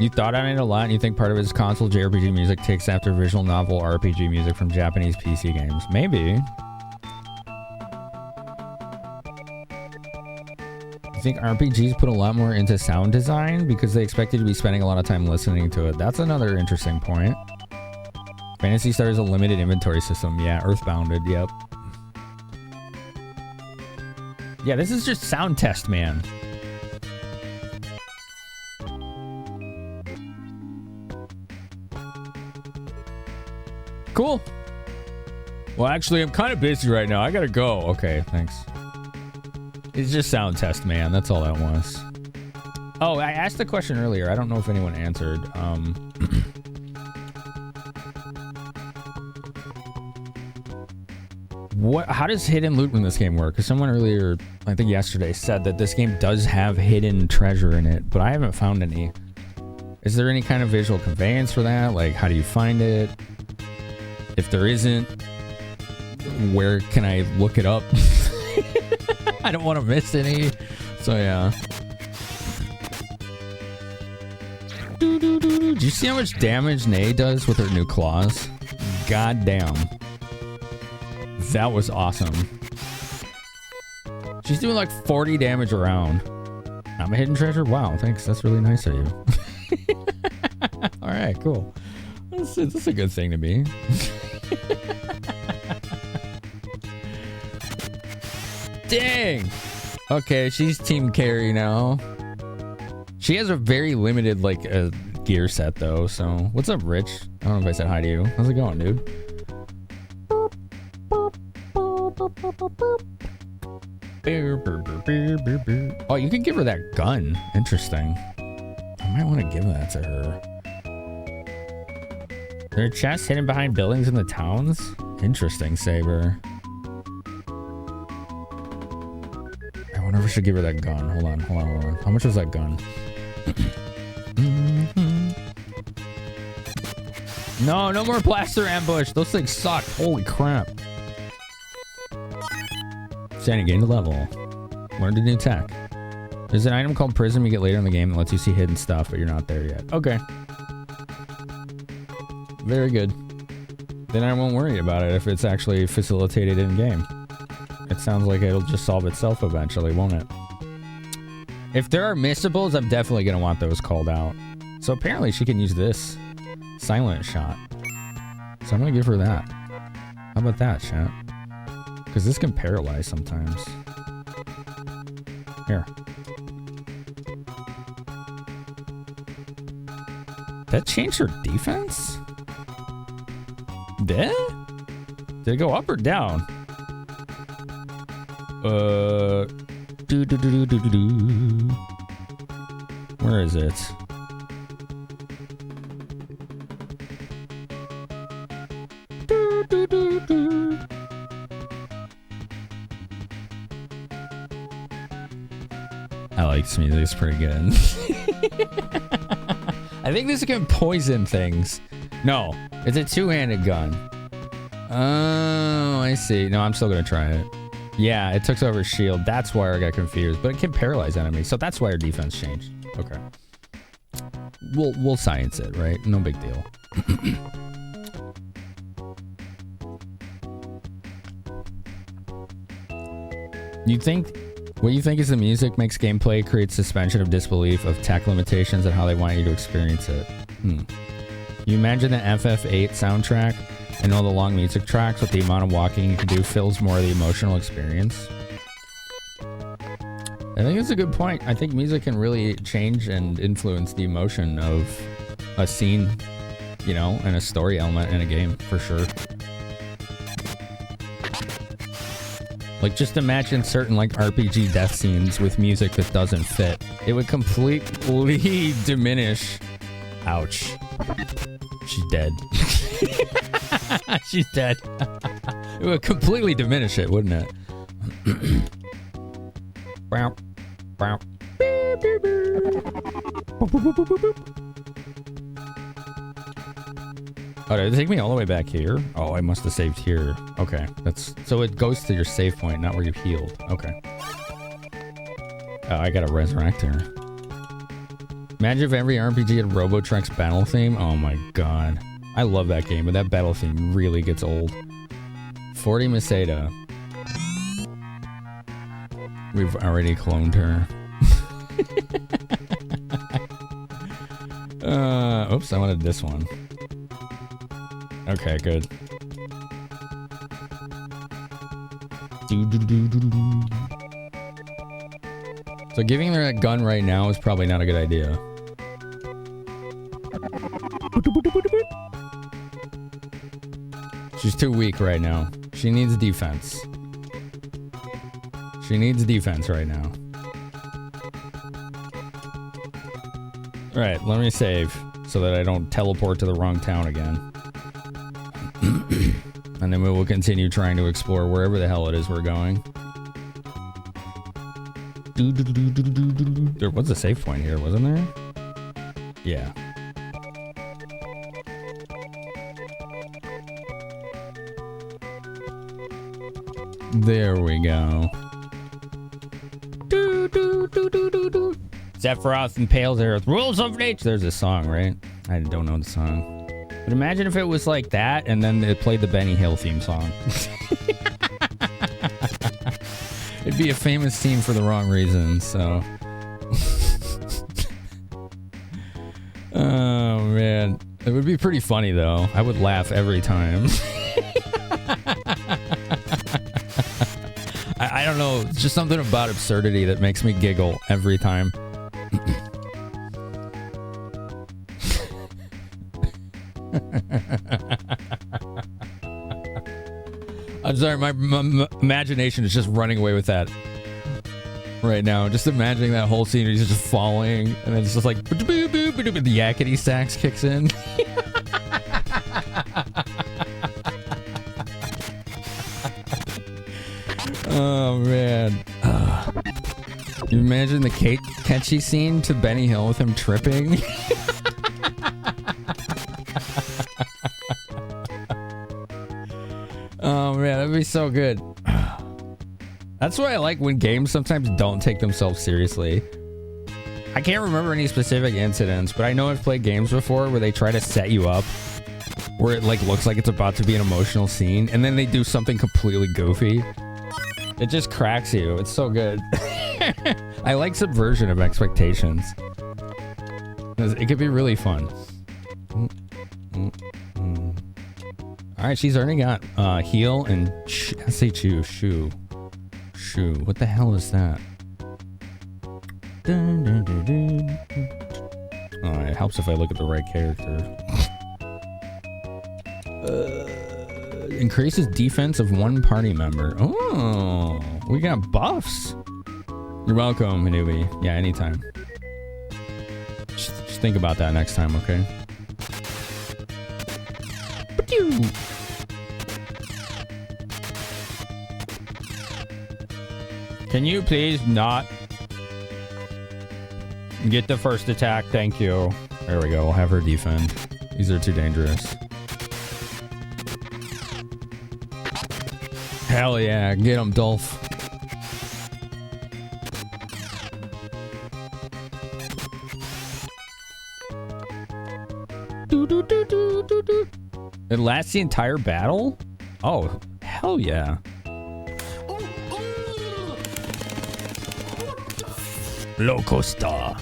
You thought on it a lot and you think part of it is console JRPG music takes after visual novel RPG music from Japanese PC games. Maybe. I think RPGs put a lot more into sound design because they expect you to be spending a lot of time listening to it. That's another interesting point. Phantasy Star is a limited inventory system. Yeah, Earthbounded, yep. Yeah, this is just sound test, man. Cool. Well, actually, I'm kind of busy right now. I gotta go. Okay, thanks. It's just sound test, man. That's all that was. Oh, I asked the question earlier. I don't know if anyone answered. How does hidden loot in this game work? Because someone earlier, I think yesterday, said that this game does have hidden treasure in it, but I haven't found any. Is there any kind of visual conveyance for that? Like, how do you find it? If there isn't, where can I look it up? I don't want to miss any. So, yeah. Do you see how much damage Nae does with her new claws? God damn. That was awesome. She's doing like 40 damage around. I'm a hidden treasure? Wow, thanks. That's really nice of you. Alright, cool. That's a good thing to be. Dang! Okay, she's Team Carry now. She has a very limited, like, gear set, though, so... What's up, Rich? I don't know if I said hi to you. How's it going, dude? Oh, you can give her that gun. Interesting. I might want to give that to her. There are chests hidden behind buildings in the towns? Interesting, Saber. I wonder if I should give her that gun. Hold on. How much was that gun? No more blaster ambush. Those things suck. Holy crap. Sandy gained a level. Learned a new tech. There's an item called Prism you get later in the game that lets you see hidden stuff, but you're not there yet. Okay. Very good. Then I won't worry about it if it's actually facilitated in-game. It sounds like it'll just solve itself eventually, won't it? If there are missables, I'm definitely going to want those called out. So apparently she can use this silent shot. So I'm going to give her that. How about that, chat? Because this can paralyze sometimes. Here. That changed her defense? Did it go up or down? Where is it? I like this music, it's pretty good. I think this can poison things. No, it's a two-handed gun. Oh, I see. No, I'm still gonna try it. Yeah, it took over shield. That's why I got confused. But it can paralyze enemies, so that's why our defense changed. Okay. We'll science it, right? No big deal. What you think is the music makes gameplay create suspension of disbelief of tech limitations and how they want you to experience it. You imagine the FF8 soundtrack and all the long music tracks with the amount of walking you can do fills more of the emotional experience. I think it's a good point. I think music can really change and influence the emotion of a scene, you know, and a story element in a game, for sure. Like, just imagine certain, like, RPG death scenes with music that doesn't fit. It would completely diminish... Ouch. She's dead. She's dead. It would completely diminish it, wouldn't it? Oh, did it take me all the way back here? Oh, I must have saved here. Okay, that's... So it goes to your save point, not where you healed. Okay. Oh, I gotta resurrect her. Imagine if every RPG had Robotrek's battle theme. Oh my god. I love that game, but that battle theme really gets old. 40 Maseda. We've already cloned her. Oops, I wanted this one. Okay, good. So giving her a gun right now is probably not a good idea. She's too weak right now. She needs defense. She needs defense right now. Alright, let me save so that I don't teleport to the wrong town again. And then we will continue trying to explore wherever the hell it is we're going. There was a save point here, wasn't there? Yeah. There we go. Sephiroth impales Earth. Rules of nature. There's a song, right? I don't know the song. But imagine if it was like that, and then it played the Benny Hill theme song. It'd be a famous theme for the wrong reasons, so... Oh, man. It would be pretty funny, though. I would laugh every time. I don't know. It's just something about absurdity that makes me giggle every time. I'm sorry, my imagination is just running away with that right now. Just imagining that whole scene, he's just falling, and then it's just like the yakety sax kicks in. Oh man. You imagine the catchy scene to Benny Hill with him tripping? Oh man, that'd be so good. That's why I like when games sometimes don't take themselves seriously. I can't remember any specific incidents, but I know I've played games before where they try to set you up where it like looks like it's about to be an emotional scene, and then they do something completely goofy. It just cracks you. It's so good. I like subversion of expectations. It could be really fun. Alright, she's already got heal and SHU. Shoe. What the hell is that? Oh, it helps if I look at the right character. Increases defense of one party member. Oh, we got buffs. You're welcome, Hanubi. Yeah, anytime. Just think about that next time, okay? Can you please not get the first attack? Thank you. There we go. We'll have her defend. These are too dangerous. Hell yeah. Get him, Dolph. It lasts the entire battle? Oh, hell yeah. Loco Star.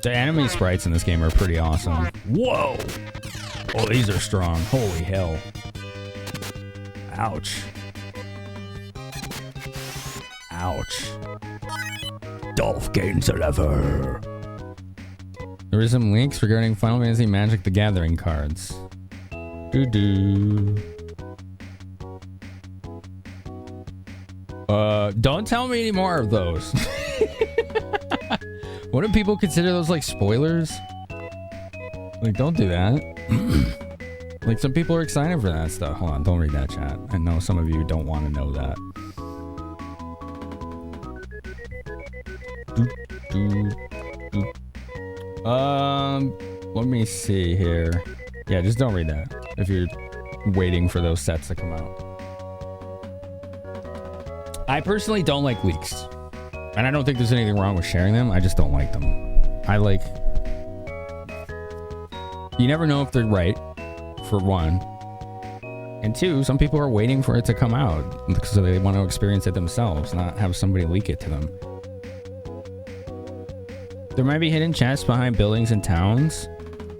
The enemy sprites in this game are pretty awesome. Whoa! Oh, these are strong. Holy hell. Ouch. Ouch. Dolph gains a lever. There are some links regarding Final Fantasy Magic the Gathering cards. Don't tell me any more of those. What do people consider those like spoilers? Like, don't do that. Like, some people are excited for that stuff. Hold on, don't read that chat. I know some of you don't want to know that. Let me see here. Yeah, just don't read that if you're waiting for those sets to come out. I personally don't like leaks. And I don't think there's anything wrong with sharing them. I just don't like them. You never know if they're right, for one. And two, some people are waiting for it to come out because they want to experience it themselves, not have somebody leak it to them. There might be hidden chests behind buildings and towns.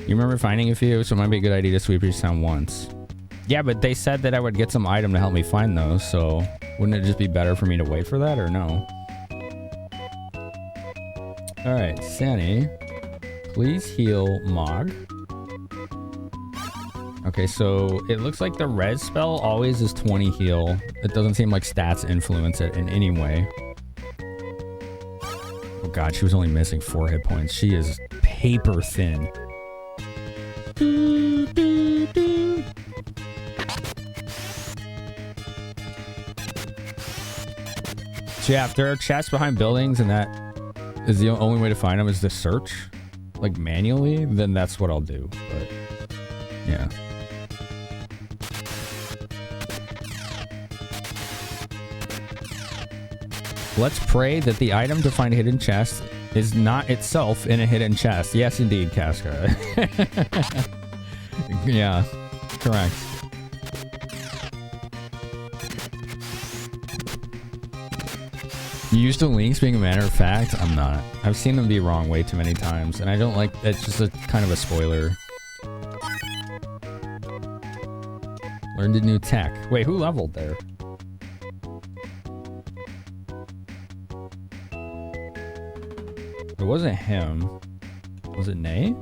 You remember finding a few, so it might be a good idea to sweep each town once. Yeah, but they said that I would get some item to help me find those, so wouldn't it just be better for me to wait for that, or no? Alright, Sani, please heal Mog. Okay, so it looks like the res spell always is 20 heal. It doesn't seem like stats influence it in any way. Oh god, she was only missing 4 hit points. She is paper thin. So yeah, if there are chests behind buildings and that is the only way to find them is to search, like manually, then that's what I'll do. But yeah. Let's pray that the item to find hidden chests is not itself in a hidden chest. Yes, indeed, Casca. Yeah, correct. You used to links being a matter of fact? I'm not. I've seen them be wrong way too many times, and I don't like. It's just a kind of a spoiler. Learned a new tech. Wait, who leveled there? wasn't him. Was it Nay?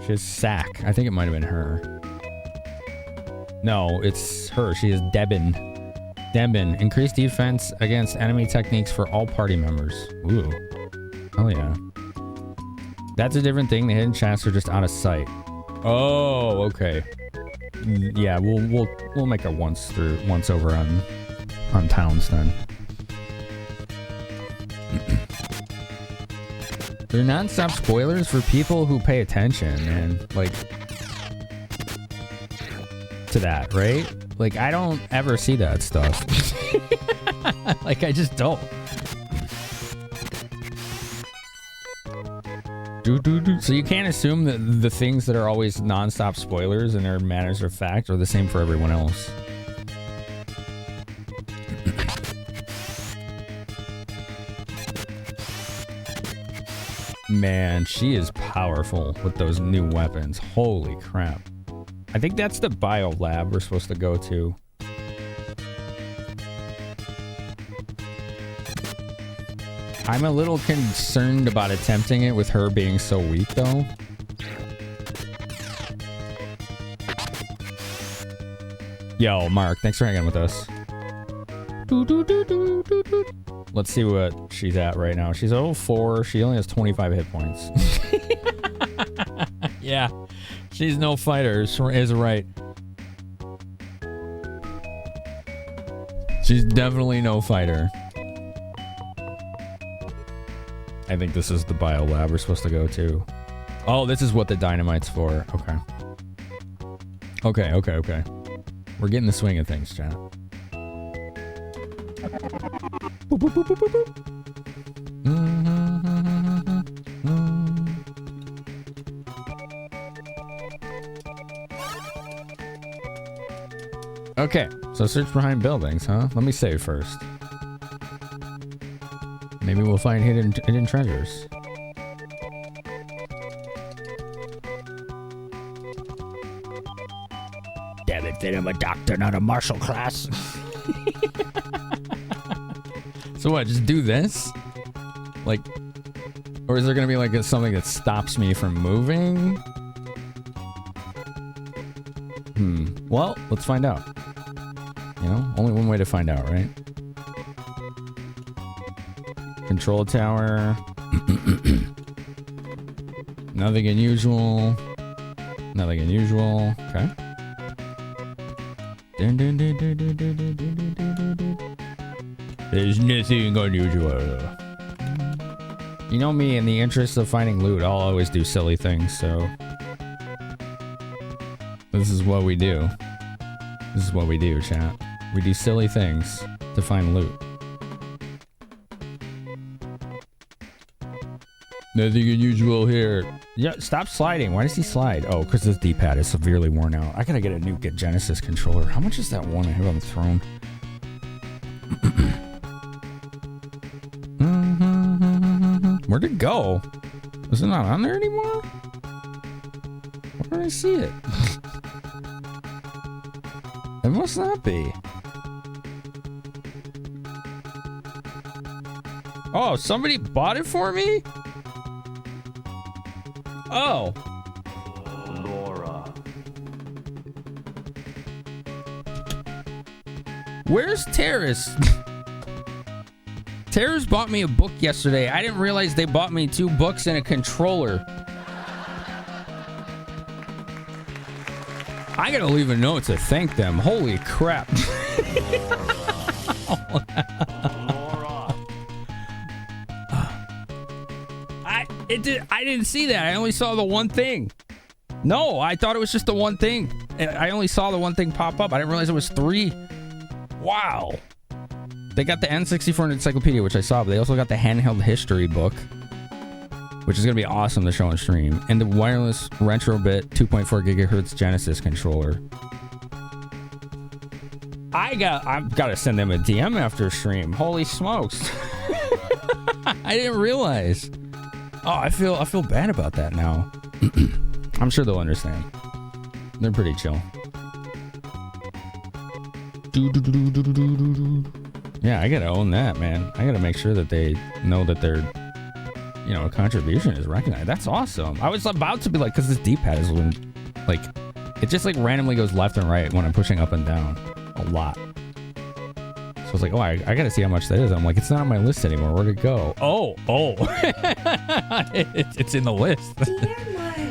She has Sack. I think it might have been her. No, it's her. She is Debin. Debin. Increased defense against enemy techniques for all party members. Ooh. Oh yeah. That's a different thing. The hidden chests are just out of sight. Oh, okay. Yeah, we'll make a once over on towns then. They're non-stop spoilers for people who pay attention and like to that, right? Like I don't ever see that stuff. Like I just don't. So you can't assume that the things that are always non-stop spoilers and are matters of fact are the same for everyone else. Man, she is powerful with those new weapons. Holy crap. I think that's the bio lab we're supposed to go to. I'm a little concerned about attempting it with her being so weak, though. Yo, Mark, thanks for hanging with us. Let's see what she's at right now. She's level 4. She only has 25 hit points. Yeah, she's no fighter, is right. She's definitely no fighter. I think this is the bio lab we're supposed to go to. Oh, this is what the dynamite's for. Okay. Okay. We're getting the swing of things, chat. Boop, boop, boop, boop, boop, boop. Okay, so search behind buildings, huh? Let me save first. Maybe we'll find hidden treasures. Damn it, I'm a doctor, not a martial class. So what, just do this? Like, or is there gonna be like something that stops me from moving? Well, let's find out. You know, only one way to find out, right? Control tower. Nothing unusual. Nothing unusual. Okay. There's nothing unusual. You know me, in the interest of finding loot, I'll always do silly things, so... This is what we do. This is what we do, chat. We do silly things to find loot. Nothing unusual here. Yeah, stop sliding. Why does he slide? Oh, because this D-pad is severely worn out. I gotta get a new Genesis controller. How much is that one I have on the throne? Where'd it go? Is it not on there anymore? Where did I see it? It must not be. Oh, somebody bought it for me? Oh. Laura. Where's Terrace? Terrace bought me a book yesterday. I didn't realize they bought me 2 books and a controller. I gotta leave a note to thank them. Holy crap. I didn't see that. I only saw the one thing. No, I thought it was just the one thing. I only saw the one thing pop up. I didn't realize it was 3. Wow. They got the N64 encyclopedia, which I saw, but they also got the handheld history book, which is going to be awesome to show on stream, and the wireless retrobit 2.4 gigahertz Genesis controller. I've got to send them a DM after stream. Holy smokes. I didn't realize. Oh, I feel bad about that now. I'm sure they'll understand. They're pretty chill. Yeah, I gotta own that, man. I gotta make sure that they know that they're you know, a contribution is recognized. That's awesome. I was about to be like, because this D-pad is like, it just like randomly goes left and right when I'm pushing up and down a lot. So I was like, oh, I gotta see how much that is. I'm like, it's not on my list anymore. Where'd it go? Oh. It's in the list.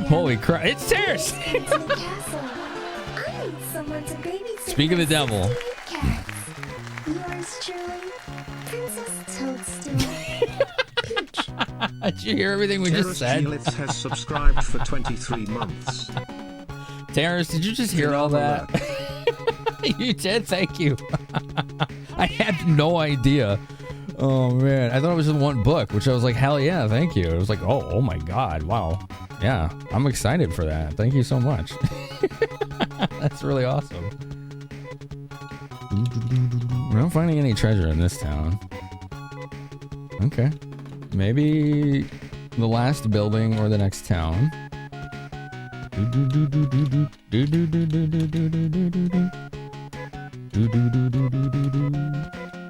Holy crap. It's Terrace. Speak of the devil. Yours truly, Princess Toadstool. Did you hear everything we just said? Terrace has subscribed for 23 months. Terrace, did you just hear all that? You did? Thank you. I had no idea. Oh, man. I thought it was just one book, which I was like, hell yeah, thank you. It was like, oh my God, wow. Yeah, I'm excited for that. Thank you so much. That's really awesome. We're not finding any treasure in this town. Okay. Maybe the last building or the next town.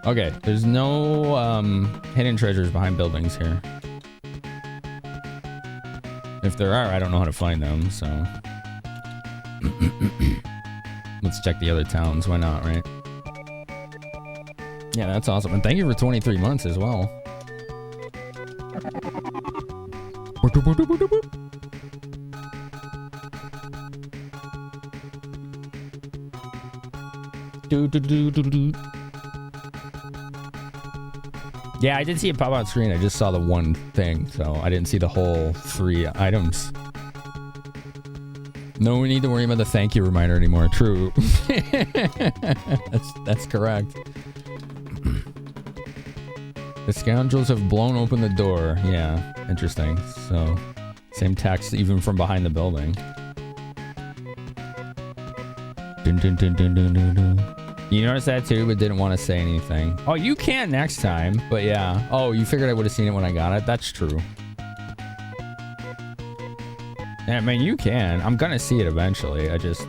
Okay, there's no hidden treasures behind buildings here. If there are, I don't know how to find them, so... Let's check the other towns. Why not, right? Yeah, that's awesome. And thank you for 23 months as well. Yeah, I did see it pop out screen. I just saw the one thing, so I didn't see the whole 3 items. No need to worry about the thank you reminder anymore. True. That's correct. The scoundrels have blown open the door. Yeah, interesting. So, same text even from behind the building. Dun, dun, dun, dun, dun, dun, dun. You noticed that too, but didn't want to say anything. Oh, you can next time, but yeah. Oh, you figured I would have seen it when I got it? That's true. Yeah, I mean, you can. I'm gonna see it eventually. I just...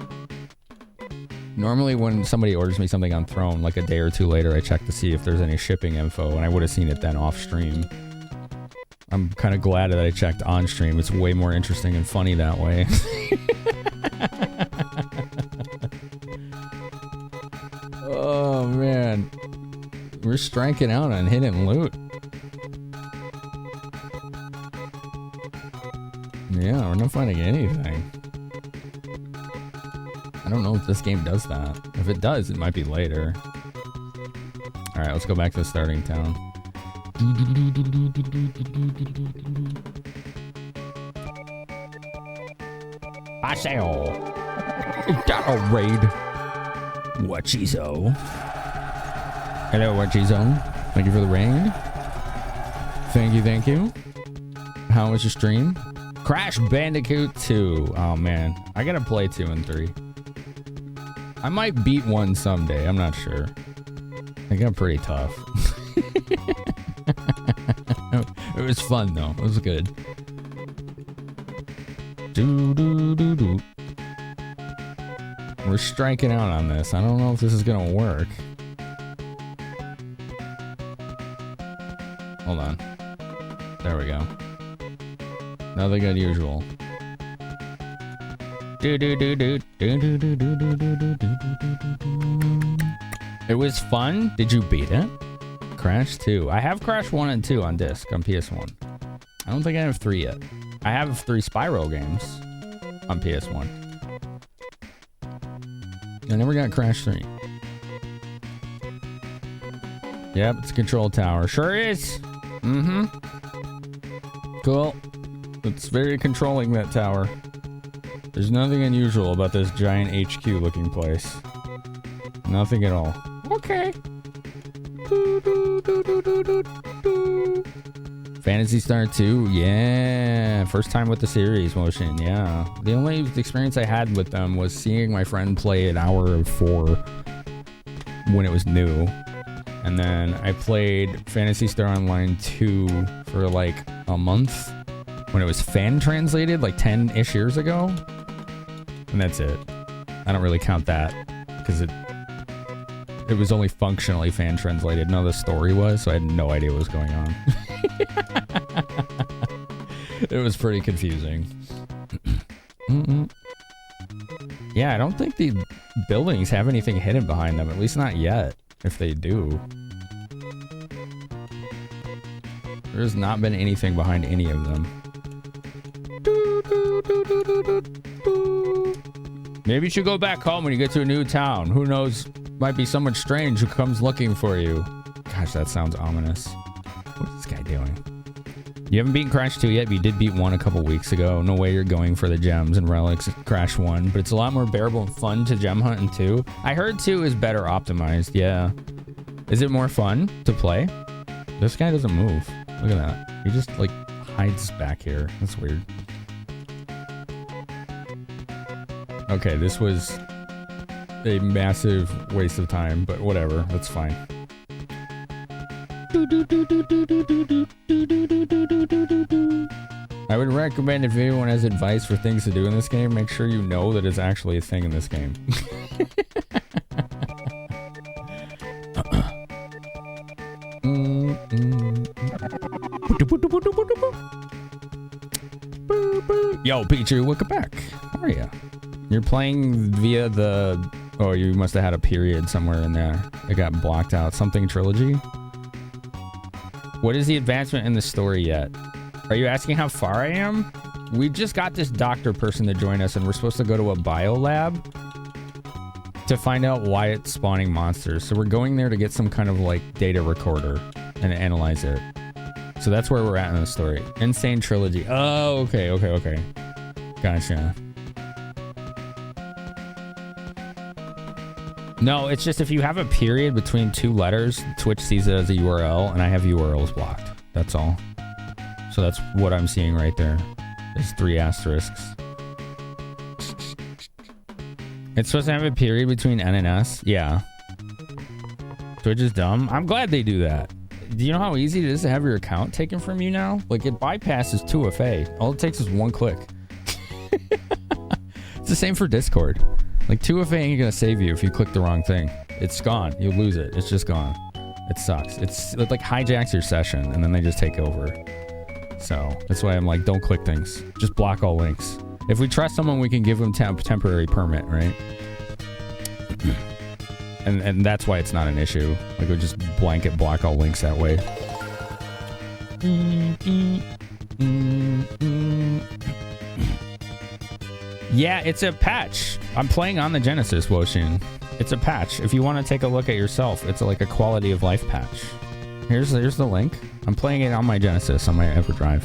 Normally when somebody orders me something on Throne, like a day or two later, I check to see if there's any shipping info, and I would have seen it then off stream. I'm kind of glad that I checked on stream. It's way more interesting and funny that way. Oh, man. We're striking out on hidden loot. Yeah, we're not finding anything. I don't know if this game does that. If it does, it might be later. Alright, let's go back to the starting town. Aseo! Got raid! Wachizo. Hello, Wachizo. Thank you for the raid. Thank you. How was your stream? Crash Bandicoot 2. Oh, man. I gotta play 2 and 3. I might beat 1 someday. I'm not sure. I got pretty tough. It was fun, though. It was good. We're striking out on this. I don't know if this is gonna work. Hold on. There we go. Nothing unusual. It was fun. Did you beat it? Crash 2. I have Crash 1 and 2 on disc on PS1. I don't think I have 3 yet. I have 3 Spyro games on PS1. I never got Crash 3. Yep, it's a control tower. Sure is. Mm-hmm. Cool. It's very controlling, that tower. There's nothing unusual about this giant HQ looking place. Nothing at all. Okay. Phantasy Star 2, yeah. First time with the series motion, yeah. The only experience I had with them was seeing my friend play an hour of 4 when it was new. And then I played Phantasy Star Online 2 for like a month when it was fan translated like 10-ish years ago. And that's it. I don't really count that because it was only functionally fan translated. None of the story was, so I had no idea what was going on. It was pretty confusing. Yeah, I don't think the buildings have anything hidden behind them, at least not yet. If they do. There's not been anything behind any of them. Maybe you should go back home when you get to a new town. Who knows? Might be someone strange who comes looking for you. Gosh, that sounds ominous. What is this guy doing? You haven't beaten Crash 2 yet, but you did beat 1 a couple weeks ago. No way you're going for the gems and relics at Crash 1, but it's a lot more bearable and fun to gem hunt in 2. I heard 2 is better optimized, yeah. Is it more fun to play? This guy doesn't move. Look at that. He just, like, hides back here. That's weird. Okay, this was a massive waste of time, but whatever. That's fine. I would recommend if anyone has advice for things to do in this game, make sure you know that it's actually a thing in this game. Yo, Pichu, welcome back. How are you? You're playing via the... Oh, you must have had a period somewhere in there. It got blocked out. Something trilogy? What is the advancement in the story yet? Are you asking how far I am? We just got this doctor person to join us, and we're supposed to go to a bio lab to find out why it's spawning monsters. So we're going there to get some kind of like data recorder and analyze it. So that's where we're at in the story. Insane trilogy. Oh, okay. Gotcha. No, it's just if you have a period between 2 letters, Twitch sees it as a URL, and I have URLs blocked. That's all. So that's what I'm seeing right there. There's 3 asterisks. It's supposed to have a period between N and S? Yeah. Twitch is dumb? I'm glad they do that. Do you know how easy it is to have your account taken from you now? Like, it bypasses 2FA. All it takes is 1 click. It's the same for Discord. Like, 2FA ain't gonna save you if you click the wrong thing. It's gone. You'll lose it. It's just gone. It sucks. It like hijacks your session, and then they just take over. So, that's why I'm like, don't click things. Just block all links. If we trust someone, we can give them temporary permit, right? and that's why it's not an issue. Like, we just blanket block all links that way. Yeah, it's a patch. I'm playing on the Genesis, Woshin. It's a patch. If you want to take a look at yourself, it's like a quality of life patch. Here's the link. I'm playing it on my Genesis, on my EverDrive.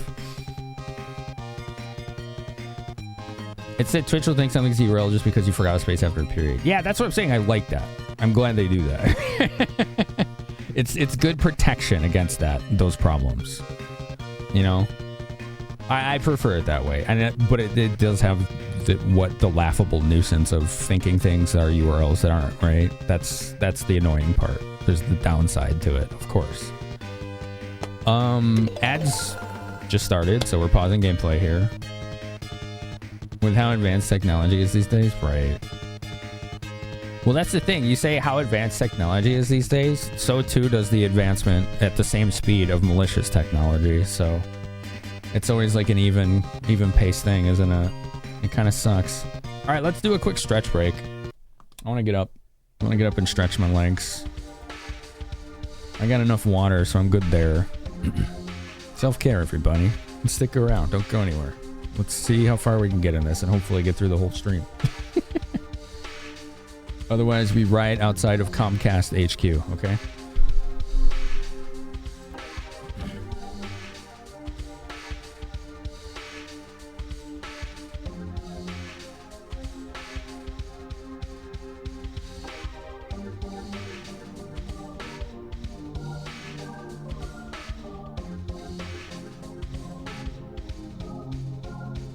It's that Twitch will think something's URL just because you forgot a space after a period. Yeah, that's what I'm saying. I like that. I'm glad they do that. It's good protection against those problems. You know? I prefer it that way. But it does have the laughable nuisance of thinking things are URLs that aren't, right? That's the annoying part. There's the downside to it, of course. Ads just started, so we're pausing gameplay here. With how advanced technology is these days, right? Well, that's the thing. You say how advanced technology is these days, so too does the advancement at the same speed of malicious technology. So it's always like an even pace thing, isn't it? It kind of sucks. All right, let's do a quick stretch break. I want to get up. I want to get up and stretch my legs. I got enough water, so I'm good there. Self-care, everybody. And stick around. Don't go anywhere. Let's see how far we can get in this and hopefully get through the whole stream. Otherwise, we right outside of Comcast HQ, okay?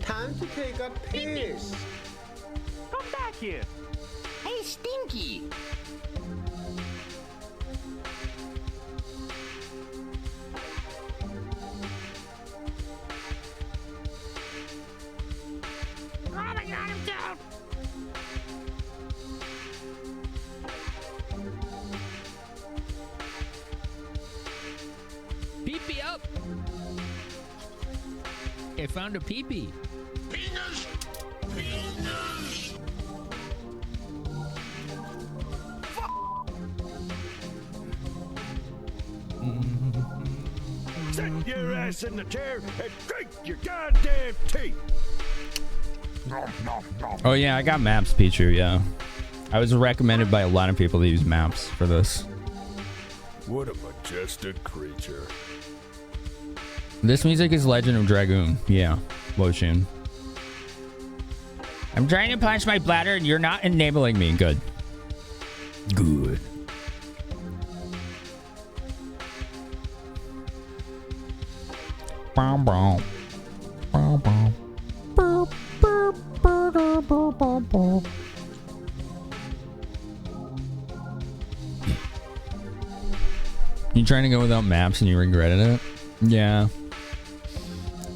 Time to take a piss. Come back here. Hey, Stinky. Oh my God, I'm down. Beep me up. I found a peepee. Penis! Penis! Sit your ass in the chair and drink your goddamn tea. Oh yeah, I got maps, Pichu. Yeah, I was recommended by a lot of people to use maps for this. What a majestic creature. This music is Legend of Dragoon. Yeah, Lotion. I'm trying to punch my bladder and you're not enabling me. Good. Good. Bom, bom. Bom, bom. Burp, burp, burp, burp, burp, burp, burp. You trying to go without maps and you regretted it? Yeah.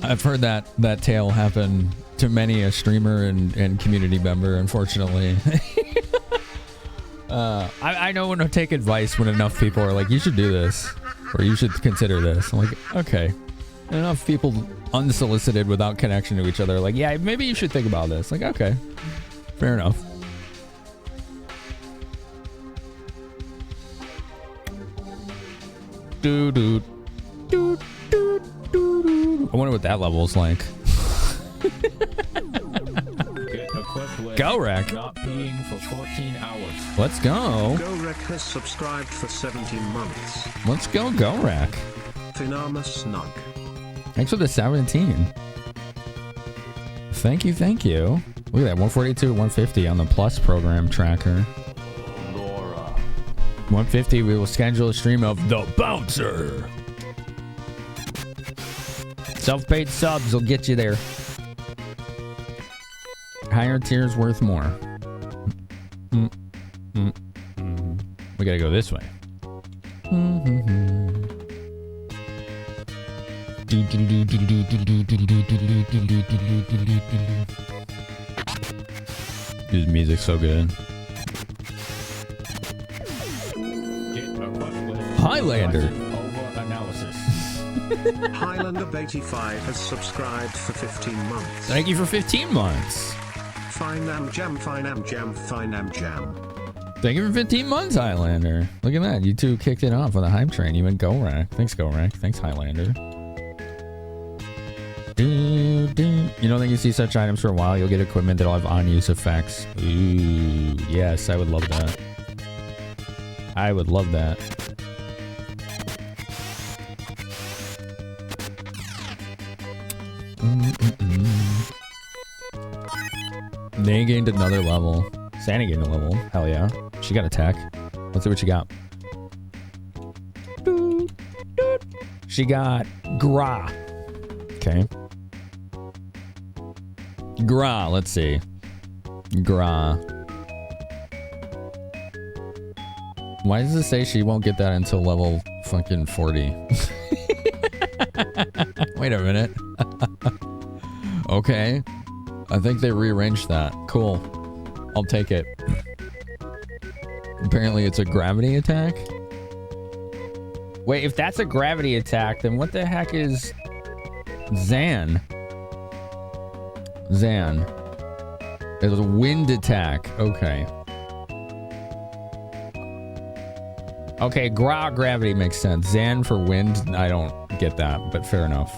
I've heard that tale happen to many a streamer and community member, unfortunately. I know when to take advice when enough people are like, you should do this, or you should consider this. I'm like, okay. And enough people unsolicited without connection to each other are like, yeah, maybe you should think about this. Like, okay. Fair enough. Doo doo doo doo doo doo. I wonder what that level is like. Go Rec. Not peeing for 14 hours. Let's go. Go-Rec has subscribed for 17 months. Let's go, Go Rec. Finama Snug. Thanks for the 17. Thank you, thank you. Look at that, 142, 150 on the Plus program tracker. Laura. 150, we will schedule a stream of The Bouncer. Self-paid subs will get you there. Higher tiers worth more. We gotta go this way. This music's so good. Highlander. Highlander85 has subscribed for 15 months. Thank you for 15 months. Finam Jam, Finam Jam, Finam Jam. Thank you for 15 months, Highlander. Look at that. You two kicked it off on the hype train. You went Go-Rack. Thanks, Go-Rack. Thanks, Highlander. You don't think you see such items for a while? You'll get equipment that'll have on-use effects. Ooh, yes, I would love that. I would love that. They gained another level. Santa gained a level. Hell yeah. She got attack. Let's see what she got. She got Gra. Okay. Gra, let's see. Gra. Why does it say she won't get that until level fucking 40? Wait a minute. Okay. I think they rearranged that. Cool. I'll take it. Apparently it's a gravity attack. Wait, if that's a gravity attack, then what the heck is Zan? Zan. It was a wind attack. Okay. Okay, gravity makes sense. Zan for wind, I don't get that, but fair enough.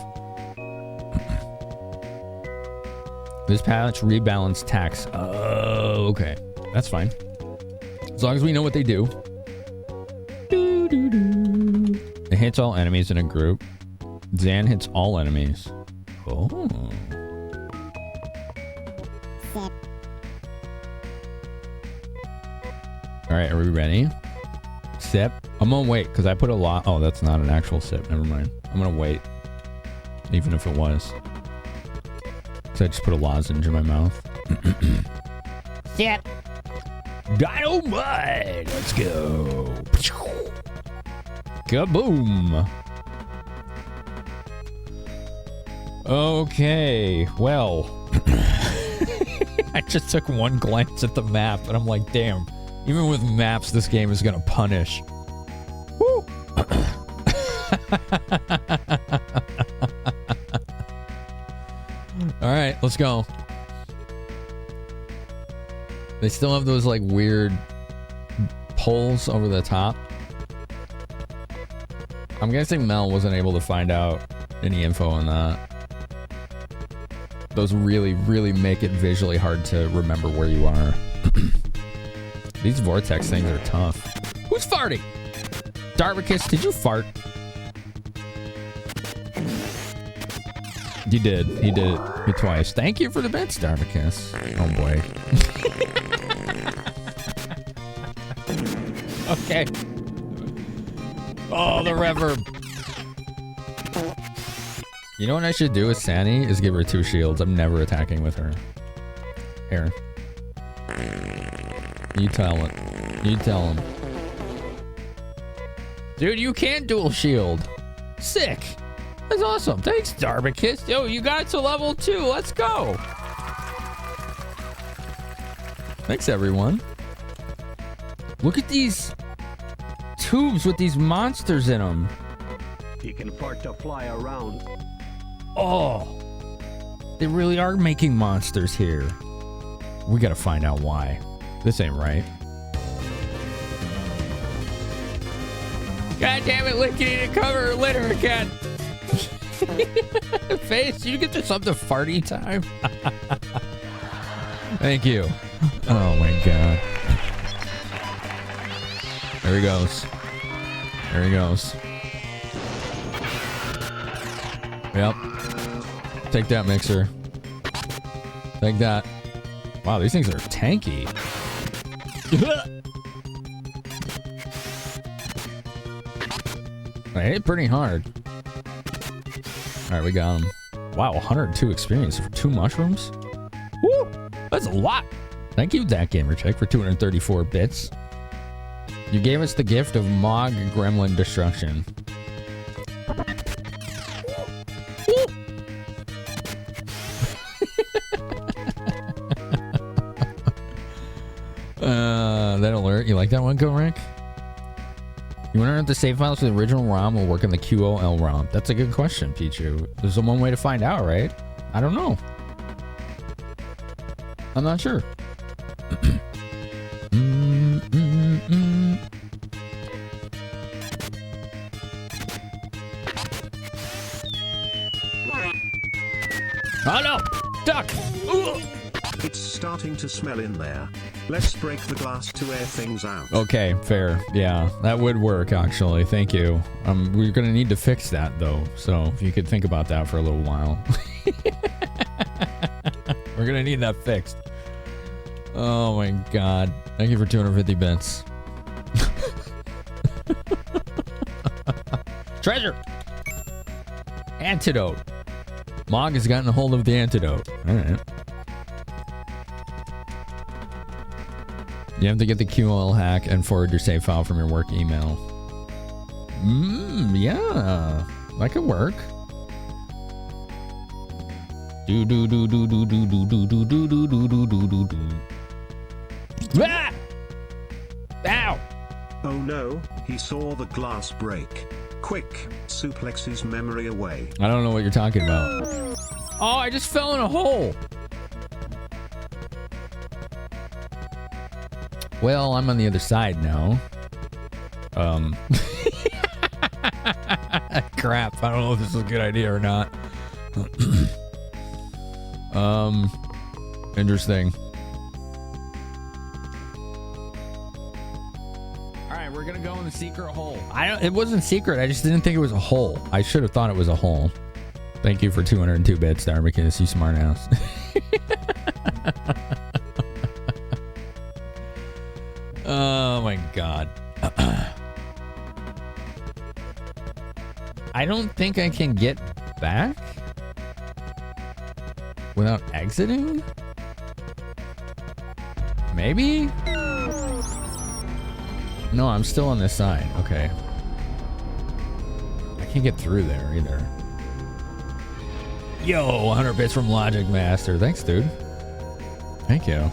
This patch rebalanced tax. Oh, okay. That's fine. As long as we know what they do. It hits all enemies in a group. Zan hits all enemies. Oh. Alright, are we ready? Sip. I'm gonna wait, because I put a lot. Oh, that's not an actual sip. Never mind. I'm gonna wait. Even if it was. Because I just put a lozenge in my mouth. Sip. Dynamite! Let's go. Kaboom! Okay, well. I just took one glance at the map, and I'm like, damn. Even with maps, this game is gonna punish. Woo! Let's go. They still have those like weird poles over the top. I'm guessing Mel wasn't able to find out any info on that. Those really, really make it visually hard to remember where you are. These vortex things are tough. Who's farting? Darvicus, did you fart? You did. He did it twice. Thank you for the bits, Darvicus. Oh boy. Okay. Oh, the reverb. You know what I should do with Sandy is give her 2 shields. I'm never attacking with her. Here. You tell it. You tell him. Dude, you can dual shield. Sick. That's awesome. Thanks, Darbicus. Yo, you got to level 2. Let's go. Thanks, everyone. Look at these tubes with these monsters in them. He can part to fly around. Oh, they really are making monsters here. We gotta find out why. This ain't right. God damn it, Lick, you need to cover her litter again. Face, you get to something farty time. Thank you. Oh my god. There he goes. There he goes. Yep. Take that, Mixer. Take that. Wow, these things are tanky. I hit pretty hard. Alright, we got him. Wow, 102 experience for 2 mushrooms? Woo! That's a lot! Thank you, that gamer chick, for 234 bits. You gave us the gift of Mog Gremlin Destruction. That alert. You like that one, Go Rick? You want to know if the save files for the original ROM will work on the QOL ROM? That's a good question, Pichu. There's one way to find out, right? I don't know. I'm not sure. Oh no! Duck! Ooh. It's starting to smell in there. Let's break the glass to air things out. Okay, fair. Yeah, that would work, actually. Thank you. We're gonna need to fix that, though. So if you could think about that for a little while. We're gonna need that fixed. Oh my god. Thank you for 250 bits. Treasure! Antidote. Mog has gotten a hold of the antidote. Alright. You have to get the QL hack and forward your save file from your work email. Yeah. That could work. Do do do do do do do do do do do do do do do do. Ah! Ow! Oh no, he saw the glass break. Quick, suplex his memory away. I don't know what you're talking about. Oh, I just fell in a hole. Well, I'm on the other side now. Crap. I don't know if this is a good idea or not. Interesting. Alright, we're gonna go in the secret hole. It wasn't secret, I just didn't think it was a hole. I should have thought it was a hole. Thank you for 202 bits, Darvicus, you smart ass. Oh my god. I don't think I can get back without exiting? Maybe? No, I'm still on this side. Okay. I can't get through there either. Yo, 100 bits from Logic Master. Thanks, dude. Thank you.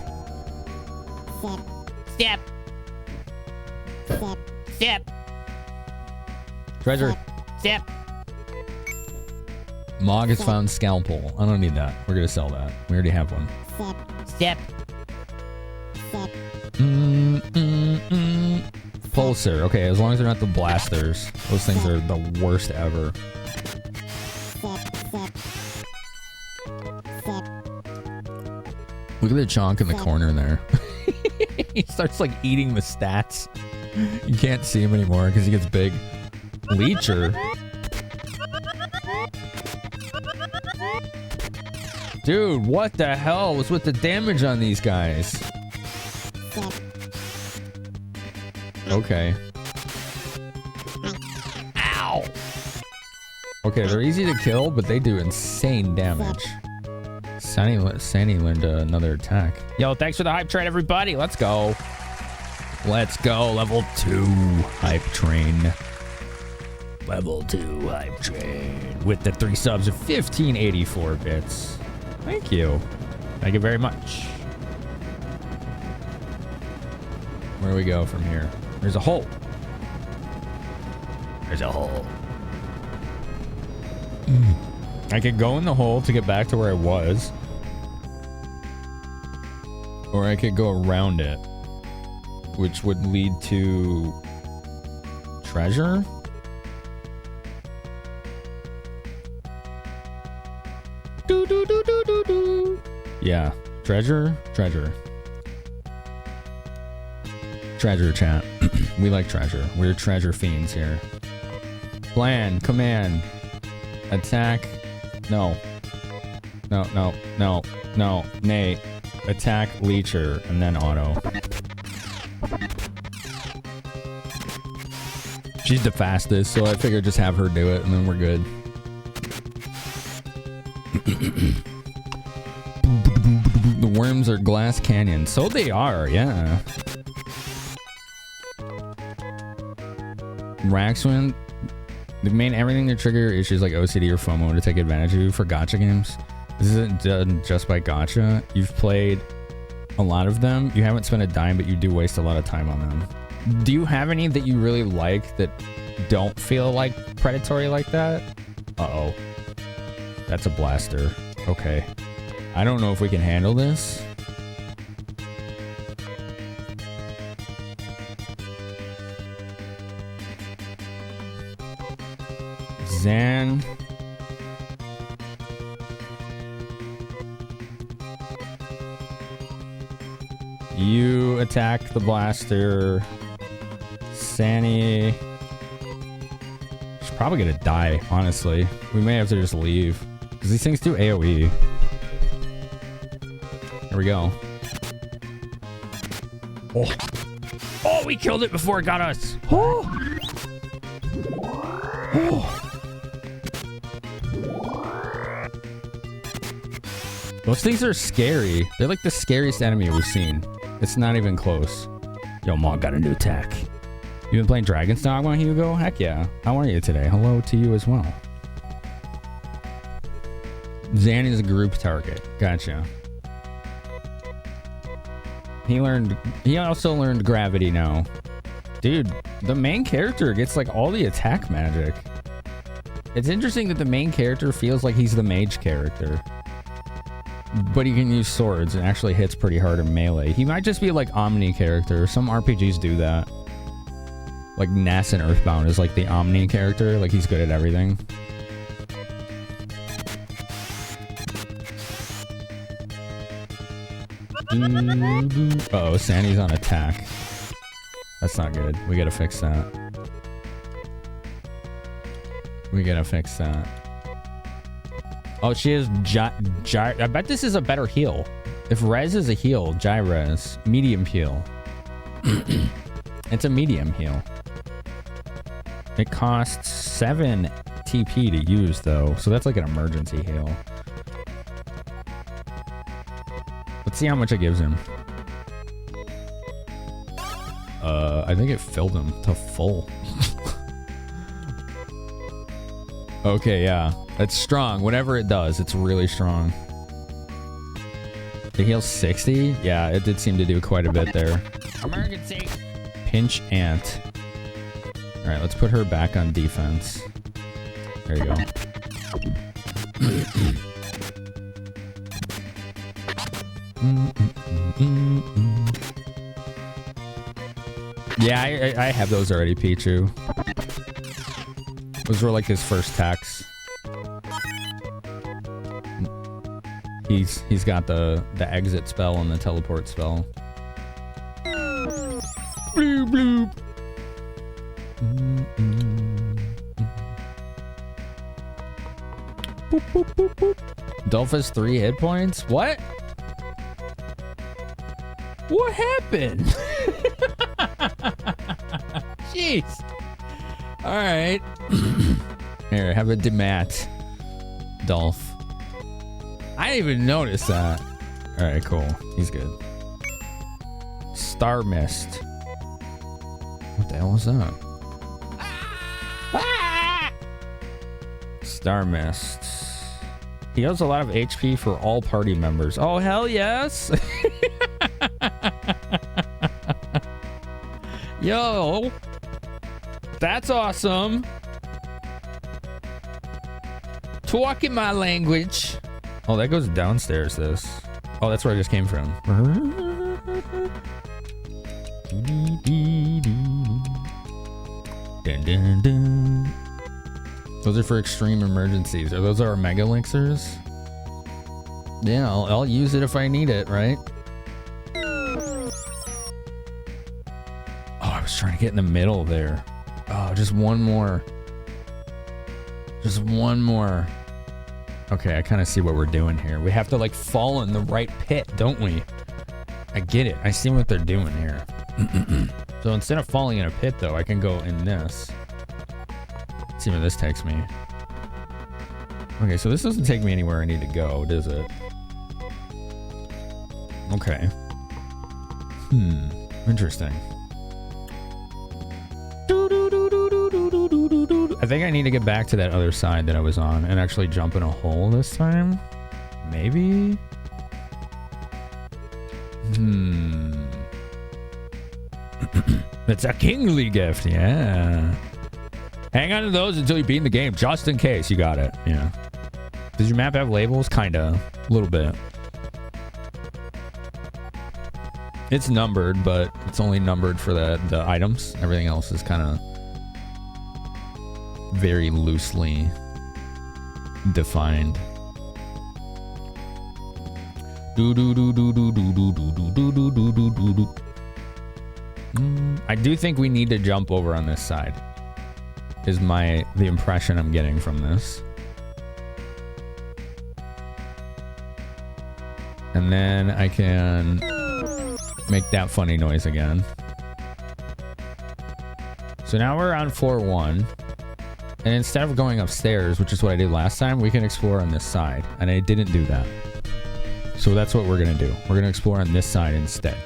Step. Step. Step. Treasure. Step. Mog has found scalpel. I don't need that. We're gonna sell that. We already have one. Step. Pulsar. Okay, as long as they're not the blasters. Those things are the worst ever. Look at the chonk in the corner there. He starts like eating the stats. You can't see him anymore because he gets big. Leecher. Dude, what the hell was with the damage on these guys? Okay. Ow! Okay, they're easy to kill, but they do insane damage. Sandy Linda, another attack. Yo, thanks for the hype train, everybody. Let's go. Let's go. Level 2 hype train. Level 2 hype train. With the 3 subs of 1584 bits. Thank you. Thank you very much. Where do we go from here? There's a hole. There's a hole. I could go in the hole to get back to where I was. Or I could go around it. Which would lead to... treasure? Yeah. Treasure? Treasure. Treasure, chat. We like treasure. We're treasure fiends here. Plan. Command. Attack. No. No, no, no, no. Nay. Attack, leecher, and then auto. She's the fastest, so I figured just have her do it, and then we're good. The worms are glass canyon. So they are, yeah. Raxwin, the main everything to trigger issues like OCD or FOMO to take advantage of you for gacha games. This isn't done just by gacha. You've played a lot of them. You haven't spent a dime, but you do waste a lot of time on them. Do you have any that you really like that don't feel like predatory like that? Uh-oh. That's a blaster. Okay. I don't know if we can handle this. Zan. You attack the blaster. Sani. She's probably gonna die, honestly. We may have to just leave. Because these things do AoE. Here we go. Oh. Oh, we killed it before it got us. Oh. Oh. Those things are scary. They're like the scariest enemy we've seen. It's not even close. Yo, Mog got a new attack. You been playing Dragon's Dogma, Hugo? Heck yeah. How are you today? Hello to you as well. Zan is a group target. Gotcha. He also learned gravity now. Dude, the main character gets like all the attack magic. It's interesting that the main character feels like he's the mage character. But he can use swords and actually hits pretty hard in melee. He might just be like Omni character. Some RPGs do that. Like Ness in Earthbound is like the Omni character. Like he's good at everything. Uh-oh, Sandy's on attack. That's not good. We gotta fix that. We gotta fix that. Oh, she is I bet this is a better heal. If Res is a heal, Res, medium heal. It's a medium heal. It costs 7 TP to use though, so that's like an emergency heal. Let's see how much it gives him. I think it filled him to full. Okay, yeah. It's strong. Whatever it does, it's really strong. It heals 60? Yeah, it did seem to do quite a bit there. Emergency. Pinch Ant. Alright, let's put her back on defense. There you go. Yeah, I have those already, Pichu. Those were like his first attacks. He's got the exit spell and the teleport spell. Bloop, bloop. Boop, boop, boop, boop. Dolph has 3 hit points? What? What happened? Jeez. Alright. Here, have a Demat. Dolph. I didn't even notice that. Alright, cool. He's good. Star Mist. What the hell was that? Ah! Star Mist. He has a lot of HP for all party members. Oh, hell yes! Yo! That's awesome! Talking my language. Oh, that goes downstairs, this. Oh, that's where I just came from. Dun, dun, dun. Those are for extreme emergencies. Are those our mega elixirs? Yeah, I'll use it if I need it, right? Oh, I was trying to get in the middle there. Oh, just one more. Just one more. Okay, I kind of see what we're doing here. We have to like fall in the right pit, don't we? I get it. I see what they're doing here. So instead of falling in a pit, though, I can go in this. Let's see where this takes me. Okay, so this doesn't take me anywhere I need to go, does it? Okay. Interesting. I think I need to get back to that other side that I was on and actually jump in a hole this time. Maybe? It's a kingly gift, yeah. Hang on to those until you beat the game, just in case. You got it, yeah. Does your map have labels? Kinda. A little bit. It's numbered, but it's only numbered for the items. Everything else is kind of very loosely defined. I do think we need to jump over on this side. Is the impression I'm getting from this. And then I can make that funny noise again. So now we're on floor 1. And instead of going upstairs, which is what I did last time, we can explore on this side. And I didn't do that. So that's what we're going to do. We're going to explore on this side instead.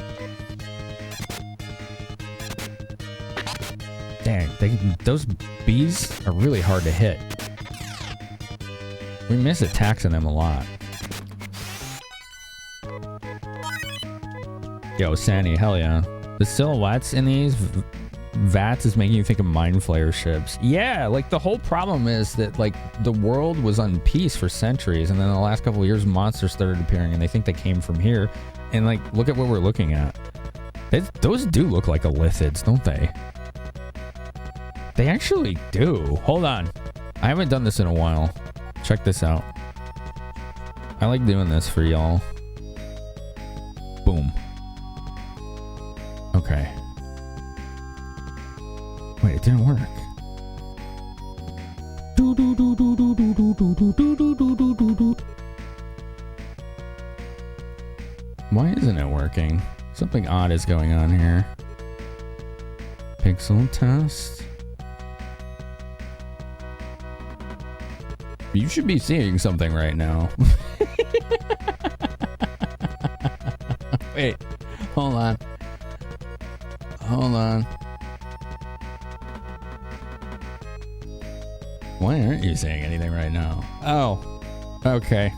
Dang, those bees are really hard to hit. We miss attacks on them a lot. Yo, Sandy, hell yeah. The silhouettes in these vats is making you think of Mind Flayer ships. Yeah, like the whole problem is that like the world was on peace for centuries, and then in the last couple of years monsters started appearing and they think they came from here. And like, look at what we're looking at. Those do look like elithids, don't they? They actually do. Hold on. I haven't done this in a while. Check this out. I like doing this for y'all. Boom. Okay. Wait, it didn't work. Why isn't it working? Something odd is going on here. Pixel test. You should be seeing something right now. Wait, hold on. Hold on. Why aren't you saying anything right now? Oh, okay.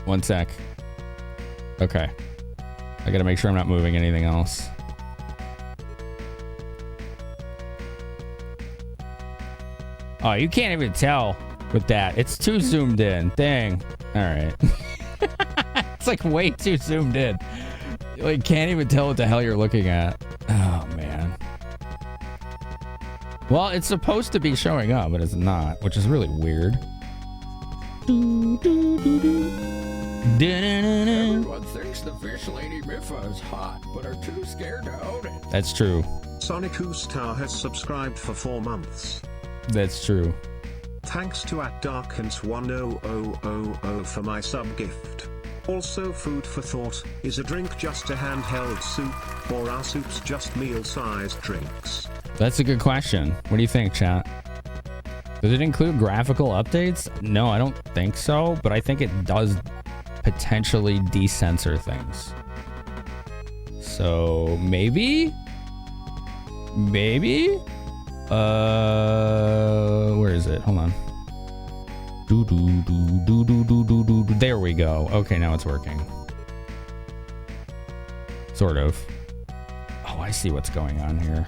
One sec. Okay. I gotta make sure I'm not moving anything else. Oh, you can't even tell with that. It's too zoomed in. Dang. All right. It's like way too zoomed in. You like can't even tell what the hell you're looking at. Oh man. Well, it's supposed to be showing up, but it's not, which is really weird. Everyone thinks the fish lady Miffa is hot, but are too scared to own it. That's true. Sonic Star has subscribed for 4 months. That's true. Thanks to @Darkins1000 for my sub gift. Also, food for thought: is a drink just a handheld soup, or are soups just meal-sized drinks? That's a good question. What do you think, chat? Does it include graphical updates? No, I don't think so, but I think it does potentially decensor things. So maybe? Maybe? Where is it? Hold on. There we go. Okay, now it's working. Sort of. Oh, I see what's going on here.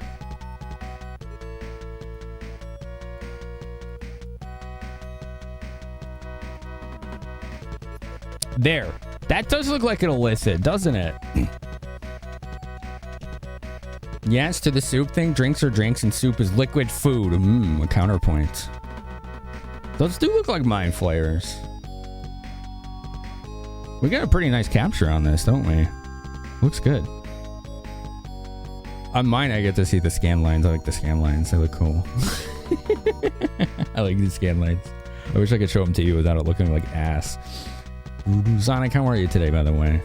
There. That does look like an illicit, doesn't it? Yes, to the soup thing. Drinks are drinks and soup is liquid food. A counterpoint. Those do look like mind flayers. We got a pretty nice capture on this, don't we? Looks good. On mine, I get to see the scan lines. I like the scan lines. They look cool. I like these scan lines. I wish I could show them to you without it looking like ass. Sonic, how are you today, by the way?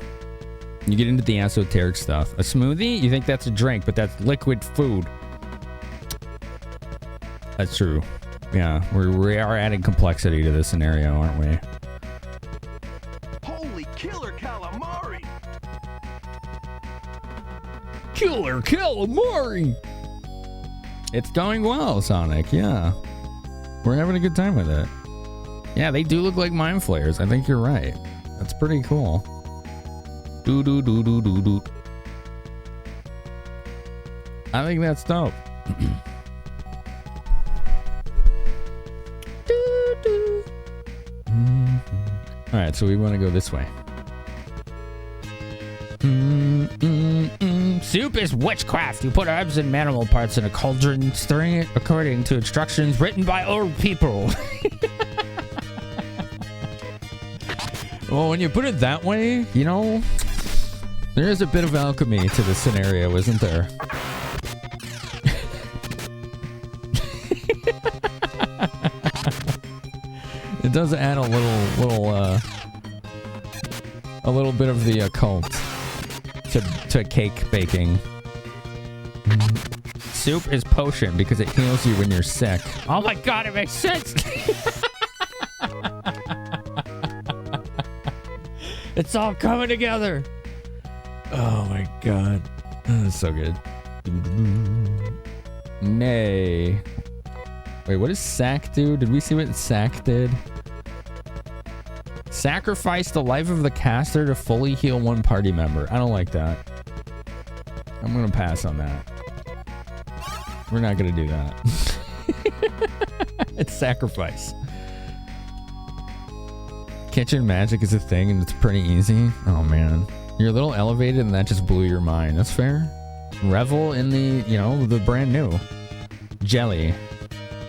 You get into the esoteric stuff. A smoothie? You think that's a drink, but that's liquid food. That's true. Yeah, we are adding complexity to this scenario, aren't we? Holy killer calamari! Killer calamari! It's going well, Sonic, yeah. We're having a good time with it. Yeah, they do look like mind flayers. I think you're right. That's pretty cool. Do. I think that's dope. All right, so we want to go this way. Soup is witchcraft. You put herbs and animal parts in a cauldron, stirring it according to instructions written by old people. Well, when you put it that way, you know, there is a bit of alchemy to this scenario, isn't there? It does add a little bit of the occult to cake baking. Soup is potion because it heals you when you're sick. Oh my god, it makes sense. It's all coming together. Oh my god. That's so good. Nay. Wait, what does Sack do? Did we see what Sack did? Sacrifice the life of the caster to fully heal one party member. I don't like that. I'm gonna pass on that. We're not gonna do that. It's sacrifice. Kitchen magic is a thing and it's pretty easy. Oh man. You're a little elevated and that just blew your mind. That's fair. Revel in the, you know, the brand new. Jelly.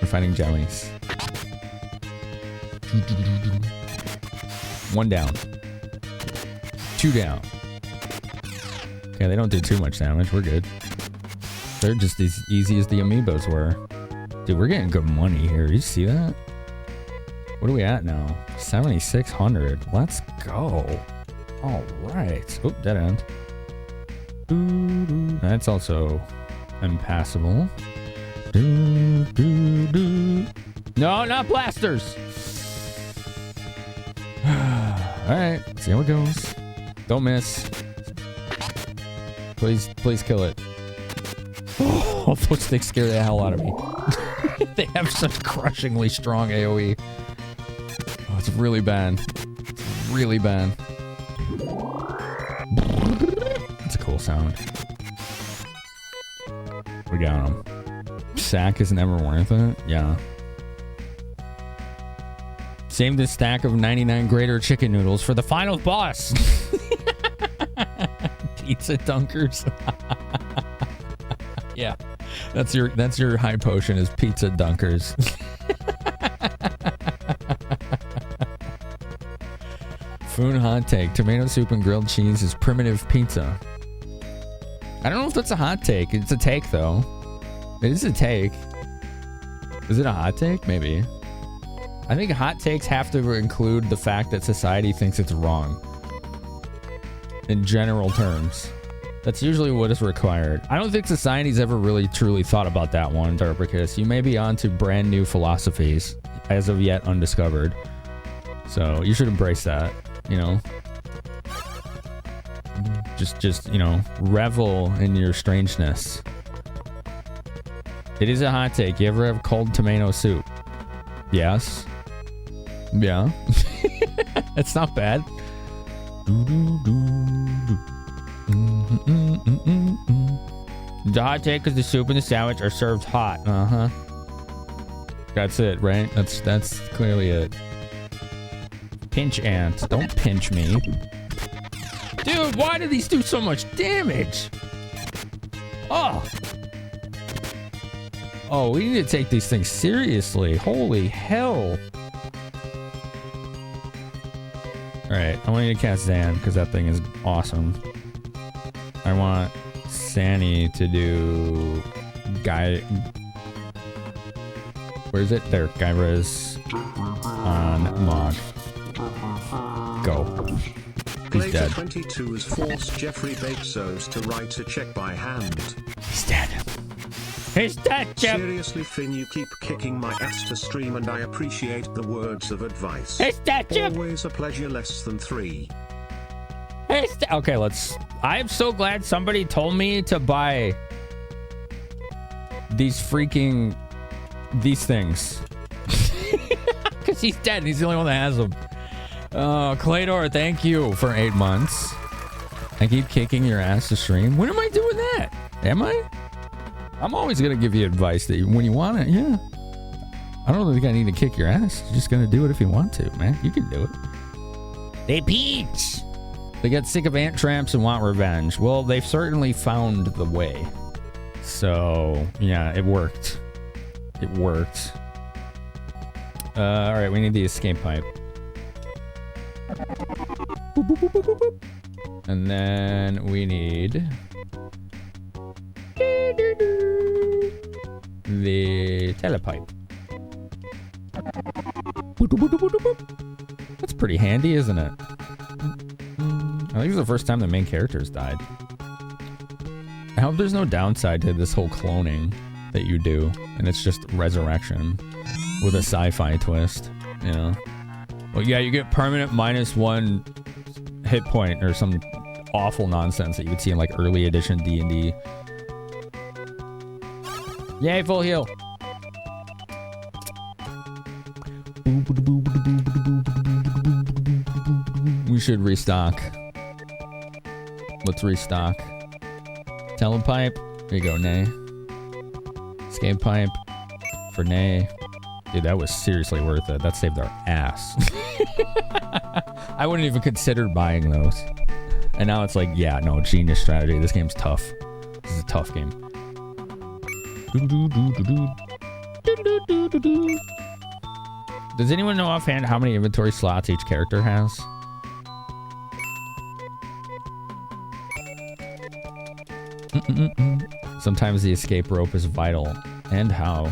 We're fighting jellies. One down. Two down. Okay, they don't do too much damage. We're good. They're just as easy as the amiibos were. Dude, we're getting good money here. You see that? What are we at now? 7,600. Let's go. All right. Oh, dead end. That's also impassable. No, not blasters. All right. See how it goes. Don't miss. Please kill it. Oh, those things scare the hell out of me. They have such crushingly strong AoE. Oh, it's really bad. It's really bad. That's a cool sound. We got him. Sack is never worth it. Yeah. Save this stack of 99 grater chicken noodles for the final boss. Pizza dunkers. Yeah. That's your high potion is pizza dunkers. Foon hot take. Tomato soup and grilled cheese is primitive pizza. I don't know if that's a hot take. It's a take though. It is a take. Is it a hot take? Maybe. I think hot takes have to include the fact that society thinks it's wrong. In general terms. That's usually what is required. I don't think society's ever really truly thought about that one, Darbricus. You may be onto brand new philosophies, as of yet undiscovered. So you should embrace that, you know? Just you know, revel in your strangeness. It is a hot take. You ever have cold tomato soup? Yes. Yeah. It's not bad. The hot take because the soup and the sandwich are served hot. Uh-huh. That's it, right? That's clearly it. Pinch ant. Don't pinch me. Dude, why do these do so much damage? Oh. Oh, we need to take these things seriously. Holy hell. Alright, I want you to cast Zan, because that thing is awesome. I want Sani to do... Where is it? There, Gyra's on log. Go. He's dead. 22 has forced Jeffrey Bezos to write a check by hand. He's dead. He's dead, Jeff. Seriously, Finn, you keep kicking my ass to stream, and I appreciate the words of advice. He's dead, Jeff. Always a pleasure, less than 3. Okay, I'm so glad somebody told me to buy these things. Because he's dead and he's the only one that has them. Clador, thank you for 8 months. I keep kicking your ass to stream. When am I doing that? Am I? I'm always going to give you advice that when you want it, yeah. I don't think I need to kick your ass. You're just going to do it if you want to, man. You can do it. They peach. They get sick of ant tramps and want revenge. Well, they've certainly found the way. So, yeah, it worked. It worked. All right, we need the escape pipe. Boop, boop, boop, boop, boop, boop. And then we need the telepipe. Boop, boop, boop, boop, boop, boop. That's pretty handy, isn't it? I think it's the first time the main characters died. I hope there's no downside to this whole cloning that you do, and it's just resurrection with a sci-fi twist, you know? Well, yeah, you get permanent -1 hit point or some awful nonsense that you would see in like early edition D&D. Yay, full heal. We should restock. Let's restock. Telepipe. There you go, Nay. Escape pipe for Nay. Dude, that was seriously worth it. That saved our ass. I wouldn't even consider buying those. And now it's like, yeah, no, genius strategy. This game's tough. This is a tough game. Does anyone know offhand how many inventory slots each character has? Sometimes the escape rope is vital. And how?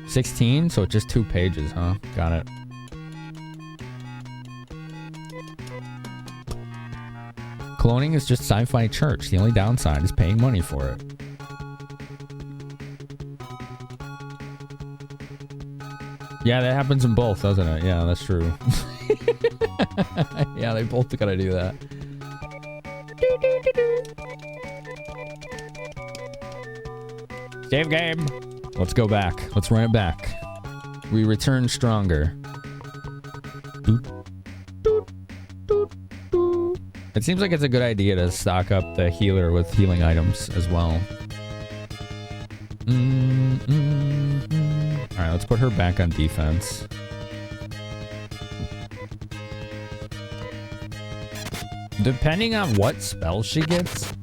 16? So just 2 pages, huh? Got it. Cloning is just sci-fi church. The only downside is paying money for it. Yeah, that happens in both, doesn't it? Yeah, that's true. Yeah, they both gotta do that. Save game. Let's go back. Let's run it back. We return stronger. It seems like it's a good idea to stock up the healer with healing items as well. Alright, let's put her back on defense. Depending on what spell she gets,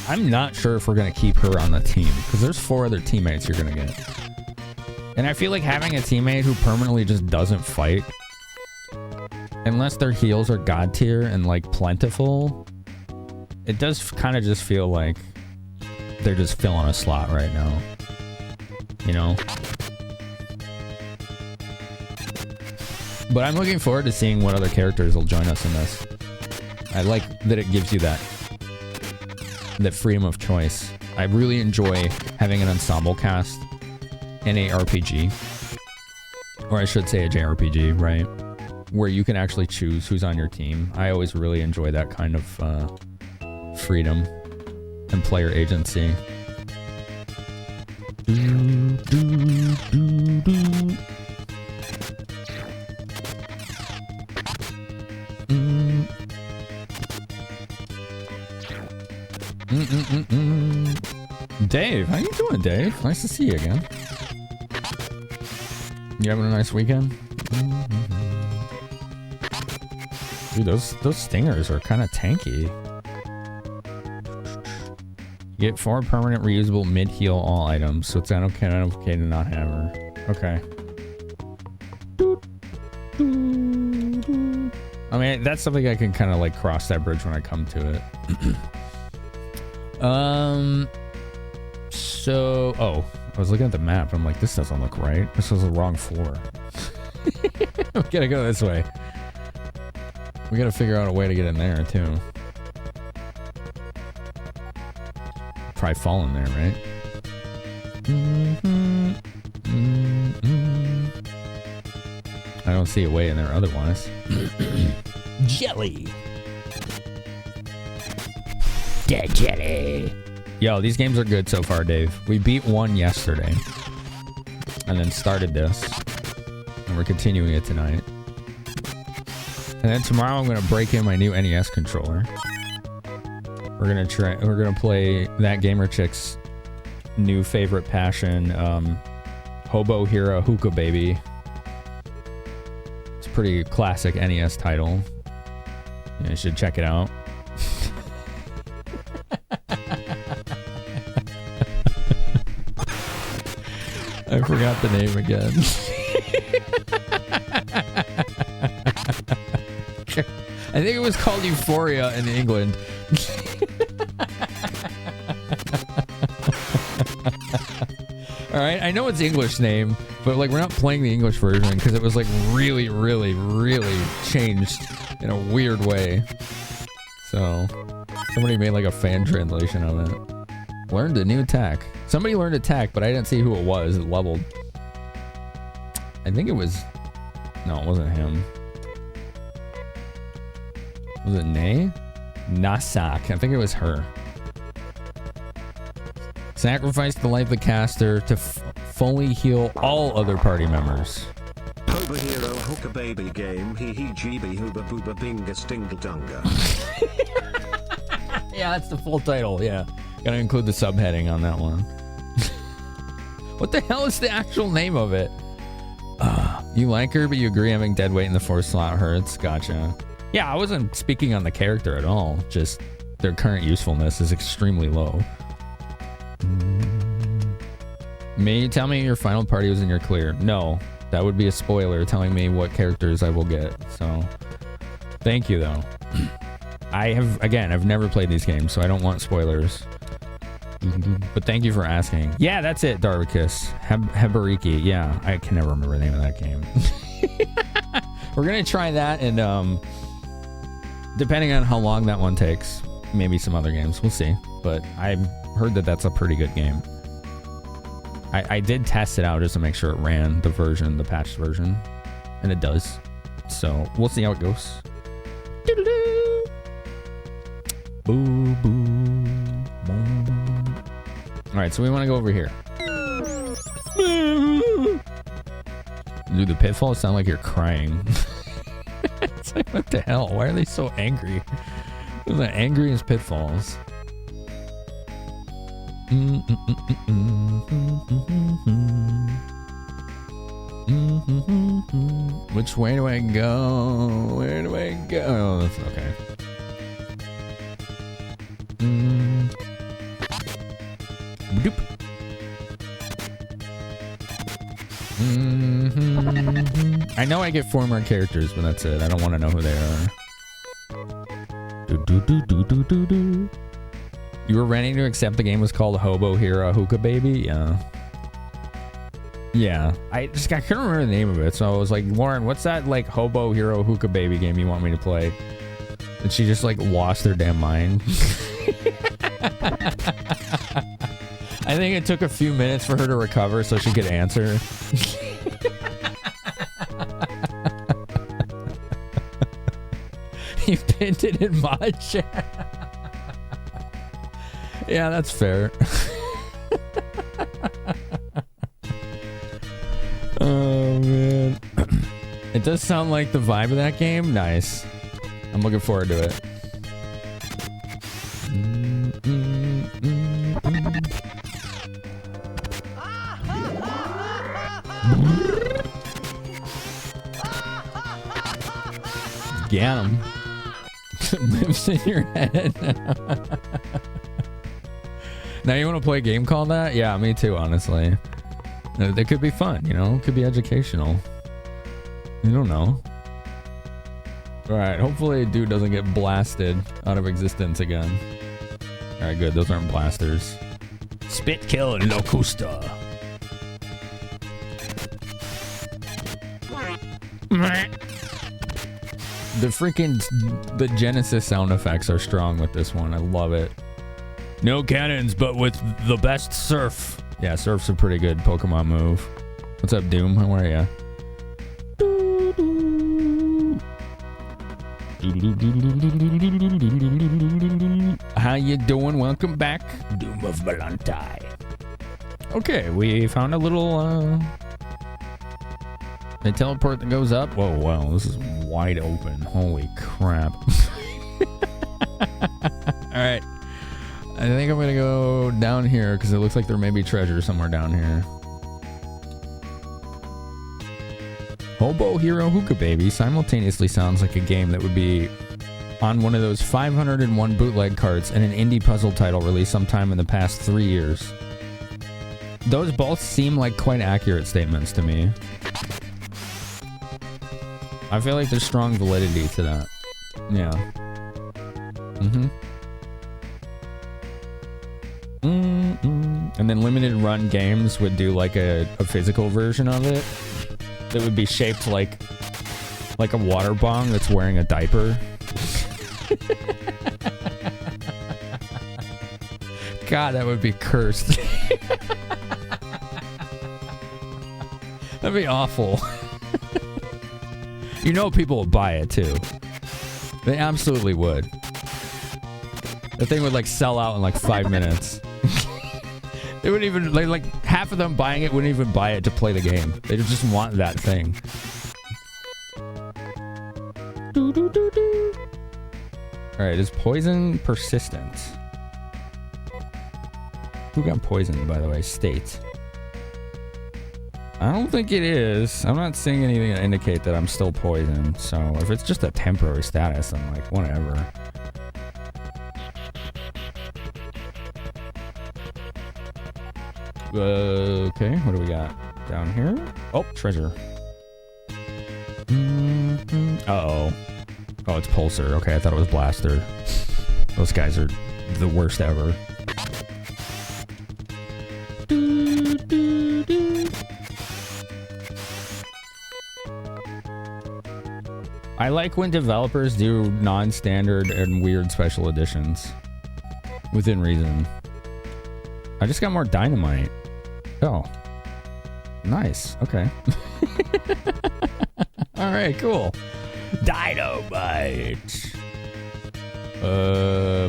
I'm not sure if we're going to keep her on the team, because there's 4 other teammates you're going to get. And I feel like having a teammate who permanently just doesn't fight, unless their heals are god tier and like plentiful, it does kind of just feel like they're just filling a slot right now. You know? But I'm looking forward to seeing what other characters will join us in this. I like that it gives you that freedom of choice. I really enjoy having an ensemble cast in a RPG, or I should say a JRPG, right? Where you can actually choose who's on your team. I always really enjoy that kind of freedom and player agency. Dave, how you doing, Dave? Nice to see you again. You having a nice weekend? Dude, those stingers are kind of tanky. You get 4 permanent reusable mid-heal all items, so it's okay to not have her. Okay. I mean, that's something I can kind of like cross that bridge when I come to it. So, I was looking at the map. I'm like, this doesn't look right. This was the wrong floor. We gotta go this way. We gotta figure out a way to get in there too. Probably fall in there, right? I don't see a way in there otherwise. Jelly. Dead jelly. Yo, these games are good so far, Dave. We beat one yesterday. And then started this. And we're continuing it tonight. And then tomorrow I'm gonna break in my new NES controller. We're gonna play that gamer chick's new favorite passion, Hobo Hero Hookah Baby. It's a pretty classic NES title. You should check it out. I forgot the name again. I think it was called Euphoria in England. Alright, I know it's English name, but like we're not playing the English version because it was like really, really, really changed in a weird way. So, somebody made like a fan translation of it. Learned a new attack. Somebody learned attack, but I didn't see who it was. It leveled. I think it was... No, it wasn't him. Was it Nay? Nasak. I think it was her. Sacrifice the life of the caster to fully heal all other party members. Hoba Hero Hooker Baby Game Hee Hee GB Hooba Booba Binga Stingle Dunga. Yeah, that's the full title, yeah. Gotta include the subheading on that one. What the hell is the actual name of it? You like her, but you agree having dead weight in the 4th slot hurts. Gotcha. Yeah, I wasn't speaking on the character at all. Just their current usefulness is extremely low. May you tell me your final party was in your clear? No, that would be a spoiler telling me what characters I will get. So, thank you though. I've never played these games, so I don't want spoilers. But thank you for asking. Yeah, that's it, Darvicus. Hebariki. Yeah, I can never remember the name of that game. We're gonna try that, and depending on how long that one takes, maybe some other games. We'll see. But I heard that that's a pretty good game. I did test it out just to make sure it ran the patched version, and it does. So we'll see how it goes. Boo boo. All right, so we want to go over here. Dude, the pitfalls sound like you're crying. It's like, what the hell? Why are they so angry? They're the angriest pitfalls. Which way do I go? Where do I go? Oh, that's okay. Doop. I know I get 4 more characters, but that's it. I don't want to know who they are. You were ready to accept the game was called Hobo Hero Hookah Baby? Yeah. Yeah. I couldn't remember the name of it, so I was like, Lauren, what's that like Hobo Hero Hookah Baby game you want me to play? And she just like lost her damn mind. I think it took a few minutes for her to recover so she could answer. You pinned it in my chat. Yeah, that's fair. Oh, man. It does sound like the vibe of that game. Nice. I'm looking forward to it. Get him. Lives in your head. Now you want to play a game called that? Yeah, me too, honestly. They could be fun, you know? It could be educational. You don't know. Alright, hopefully dude doesn't get blasted out of existence again. Alright, good. Those aren't blasters. Spit kill and Locusta. The Genesis sound effects are strong with this one. I love it. No cannons, but with the best surf. Yeah, surf's a pretty good Pokemon move. What's up, Doom? How are ya? How you doing? Welcome back, Doom of Melantai. Okay, we found a little a teleport that goes up. Whoa, wow, this is wide open. Holy crap. Alright. I think I'm gonna go down here because it looks like there may be treasure somewhere down here. Hobo Hero Hookah Baby simultaneously sounds like a game that would be on one of those 501 bootleg carts and an indie puzzle title released sometime in the past 3 years. Those both seem like quite accurate statements to me. I feel like there's strong validity to that. Yeah. And then limited run games would do like a physical version of it that would be shaped like a water bong that's wearing a diaper. God, that would be cursed. That'd be awful. You know people would buy it too. They absolutely would. The thing would like sell out in like 5 minutes. They wouldn't even like half of them buying it wouldn't even buy it to play the game. They just want that thing. Alright, is poison persistent? Who got poisoned, by the way? State. I don't think it is. I'm not seeing anything to indicate that I'm still poisoned. So if it's just a temporary status, I'm like, whatever. Okay, what do we got down here? Oh, treasure. Uh-oh. Oh, it's Pulsar. Okay, I thought it was Blaster. Those guys are the worst ever. I like when developers do non-standard and weird special editions. Within reason. I just got more dynamite. Oh. Nice. Okay. Alright, cool. Dynamite.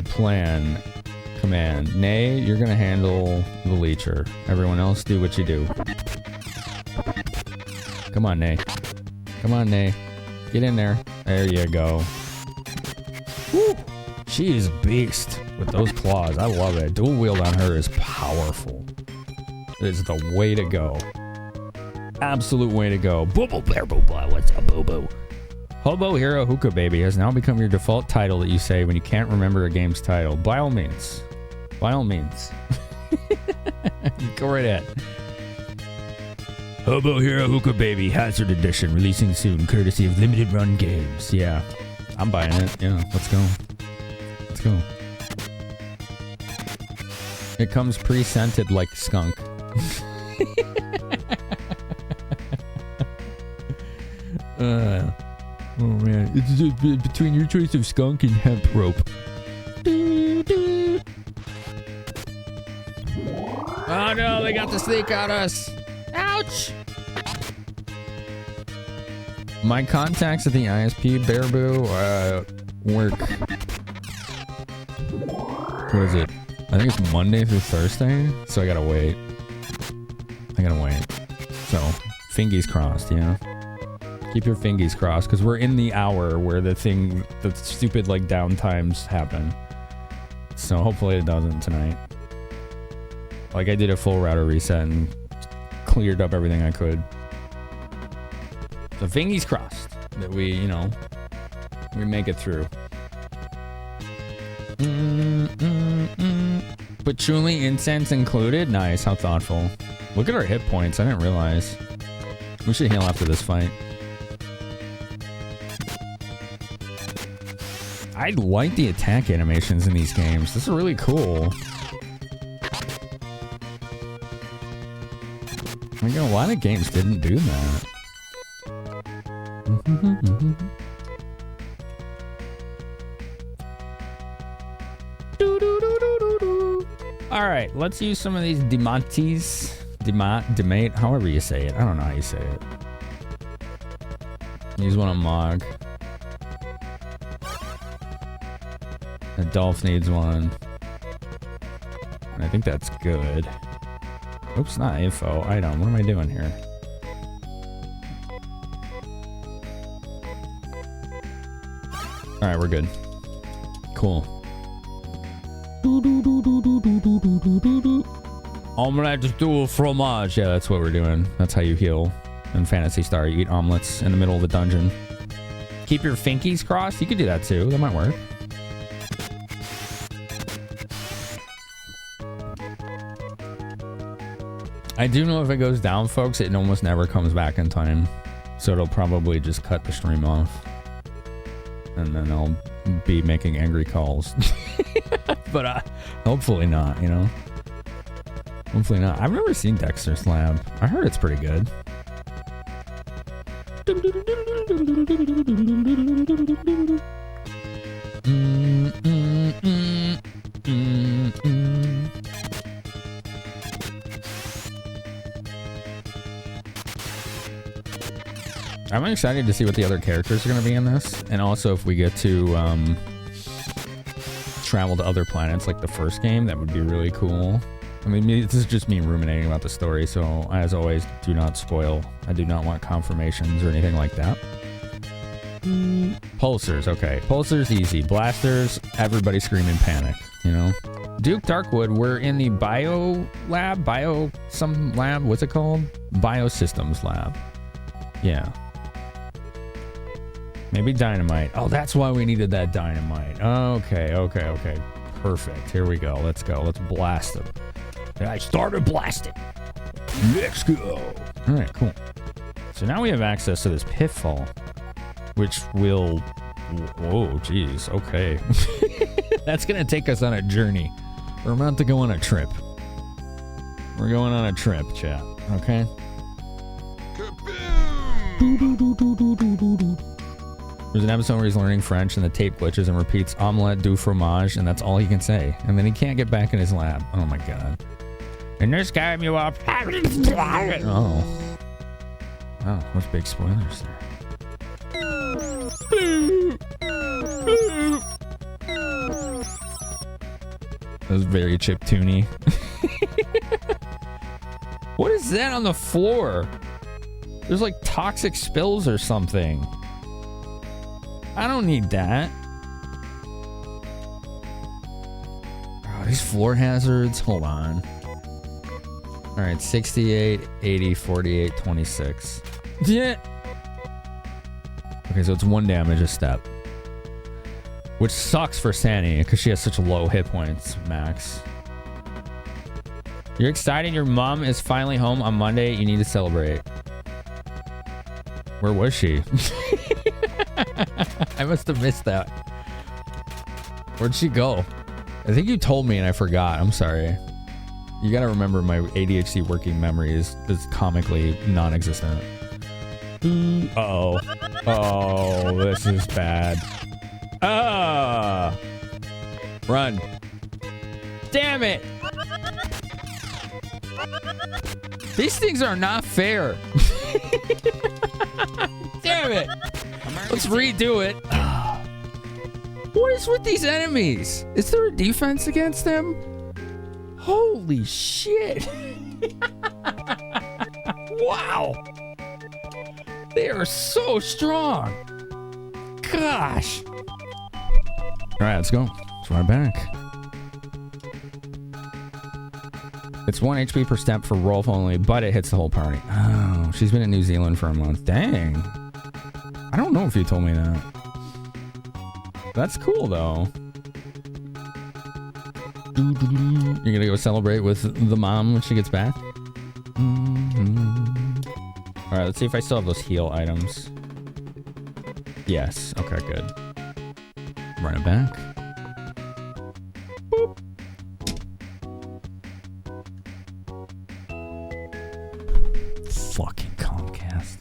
Plan. Command. Nay, you're gonna handle the leecher. Everyone else do what you do. Come on, Nay. Come on, Nay. Get in there. There you go. Woo! She is beast with those claws. I love it. Dual wield on her is powerful. It is the way to go. Absolute way to go. Boo-boo, bear, boo-boo. What's up, boo-boo? Hobo Hero Hookah Baby has now become your default title that you say when you can't remember a game's title. By all means. By all means. Go right ahead. Hobo Hero Hookah Baby Hazard Edition releasing soon, courtesy of Limited Run Games. Yeah, I'm buying it. Yeah, let's go. Let's go. It comes pre-scented like skunk. Oh man, it's between your choice of skunk and hemp rope. Oh no, they got the snake on us. Ouch! My contacts at the ISP, Baraboo, work. What is it? I think it's Monday through Thursday, so I gotta wait. So, fingies crossed, yeah. Keep your fingies crossed, because we're in the hour where the stupid, like, downtimes happen. So hopefully it doesn't tonight. Like, I did a full router reset and cleared up everything I could. So fingies crossed that we make it through. Patchouli incense included? Nice, how thoughtful. Look at our hit points, I didn't realize. We should heal after this fight. I like the attack animations in these games. This is really cool. I mean, a lot of games didn't do that. Alright, let's use some of these Demontes. Demate, however you say it. I don't know how you say it. Use one on Mog. Dolph needs one. And I think that's good. Oops, not info. Item. What am I doing here? Alright, we're good. Cool. Omelette du fromage. Yeah, that's what we're doing. That's how you heal in Phantasy Star. You eat omelets in the middle of the dungeon. Keep your finkies crossed. You could do that too. That might work. I do know if it goes down, folks, it almost never comes back in time. So it'll probably just cut the stream off. And then I'll be making angry calls. But hopefully not, you know? Hopefully not. I've never seen Dexter's Lab. I heard it's pretty good. I'm excited to see what the other characters are going to be in this, and also if we get to travel to other planets like the first game, that would be really cool. I mean, this is just me ruminating about the story, so as always, do not spoil. I do not want confirmations or anything like that. Pulsars, okay. Pulsars, easy. Blasters, everybody screaming panic, you know? Duke Darkwood, we're in the bio lab, some lab, what's it called? Biosystems lab. Yeah. Maybe dynamite. Oh, that's why we needed that dynamite. Okay. Perfect. Here we go. Let's go. Let's blast them. I started blasting. Let's go. All right, cool. So now we have access to this pitfall, which will... Whoa, geez. Okay. That's going to take us on a journey. We're about to go on a trip. We're going on a trip, chat. Okay? There's an episode where he's learning French and the tape glitches and repeats omelette du fromage, and that's all he can say. And then he can't get back in his lab. Oh my god. And this game you up. Oh. Oh, those big spoilers there. That was very chiptune-y. What is that on the floor? There's like toxic spills or something. I don't need that. Oh, these floor hazards. Hold on. All right, 68, 80, 48, 26. Yeah. Okay, so it's 1 damage a step. Which sucks for Sandy, because she has such low hit points, max. You're excited your mom is finally home on Monday. You need to celebrate. Where was she? I must have missed that. Where'd she go? I think you told me and I forgot. I'm sorry. You gotta remember my ADHD working memory is comically non-existent. Uh-oh. Oh, this is bad. Ah! Run. Damn it! These things are not fair. Damn it! Let's redo it. What is with these enemies? Is there a defense against them? Holy shit. Wow. They are so strong. Gosh. All right, let's go. Let's run back. It's 1 HP per step for Rolf only, but it hits the whole party. Oh, she's been in New Zealand for a month. Dang. I don't know if you told me that. That's cool, though. You're gonna go celebrate with the mom when she gets back? All right, let's see if I still have those heal items. Yes. Okay, good. Run it back. Boop. Fucking Comcast.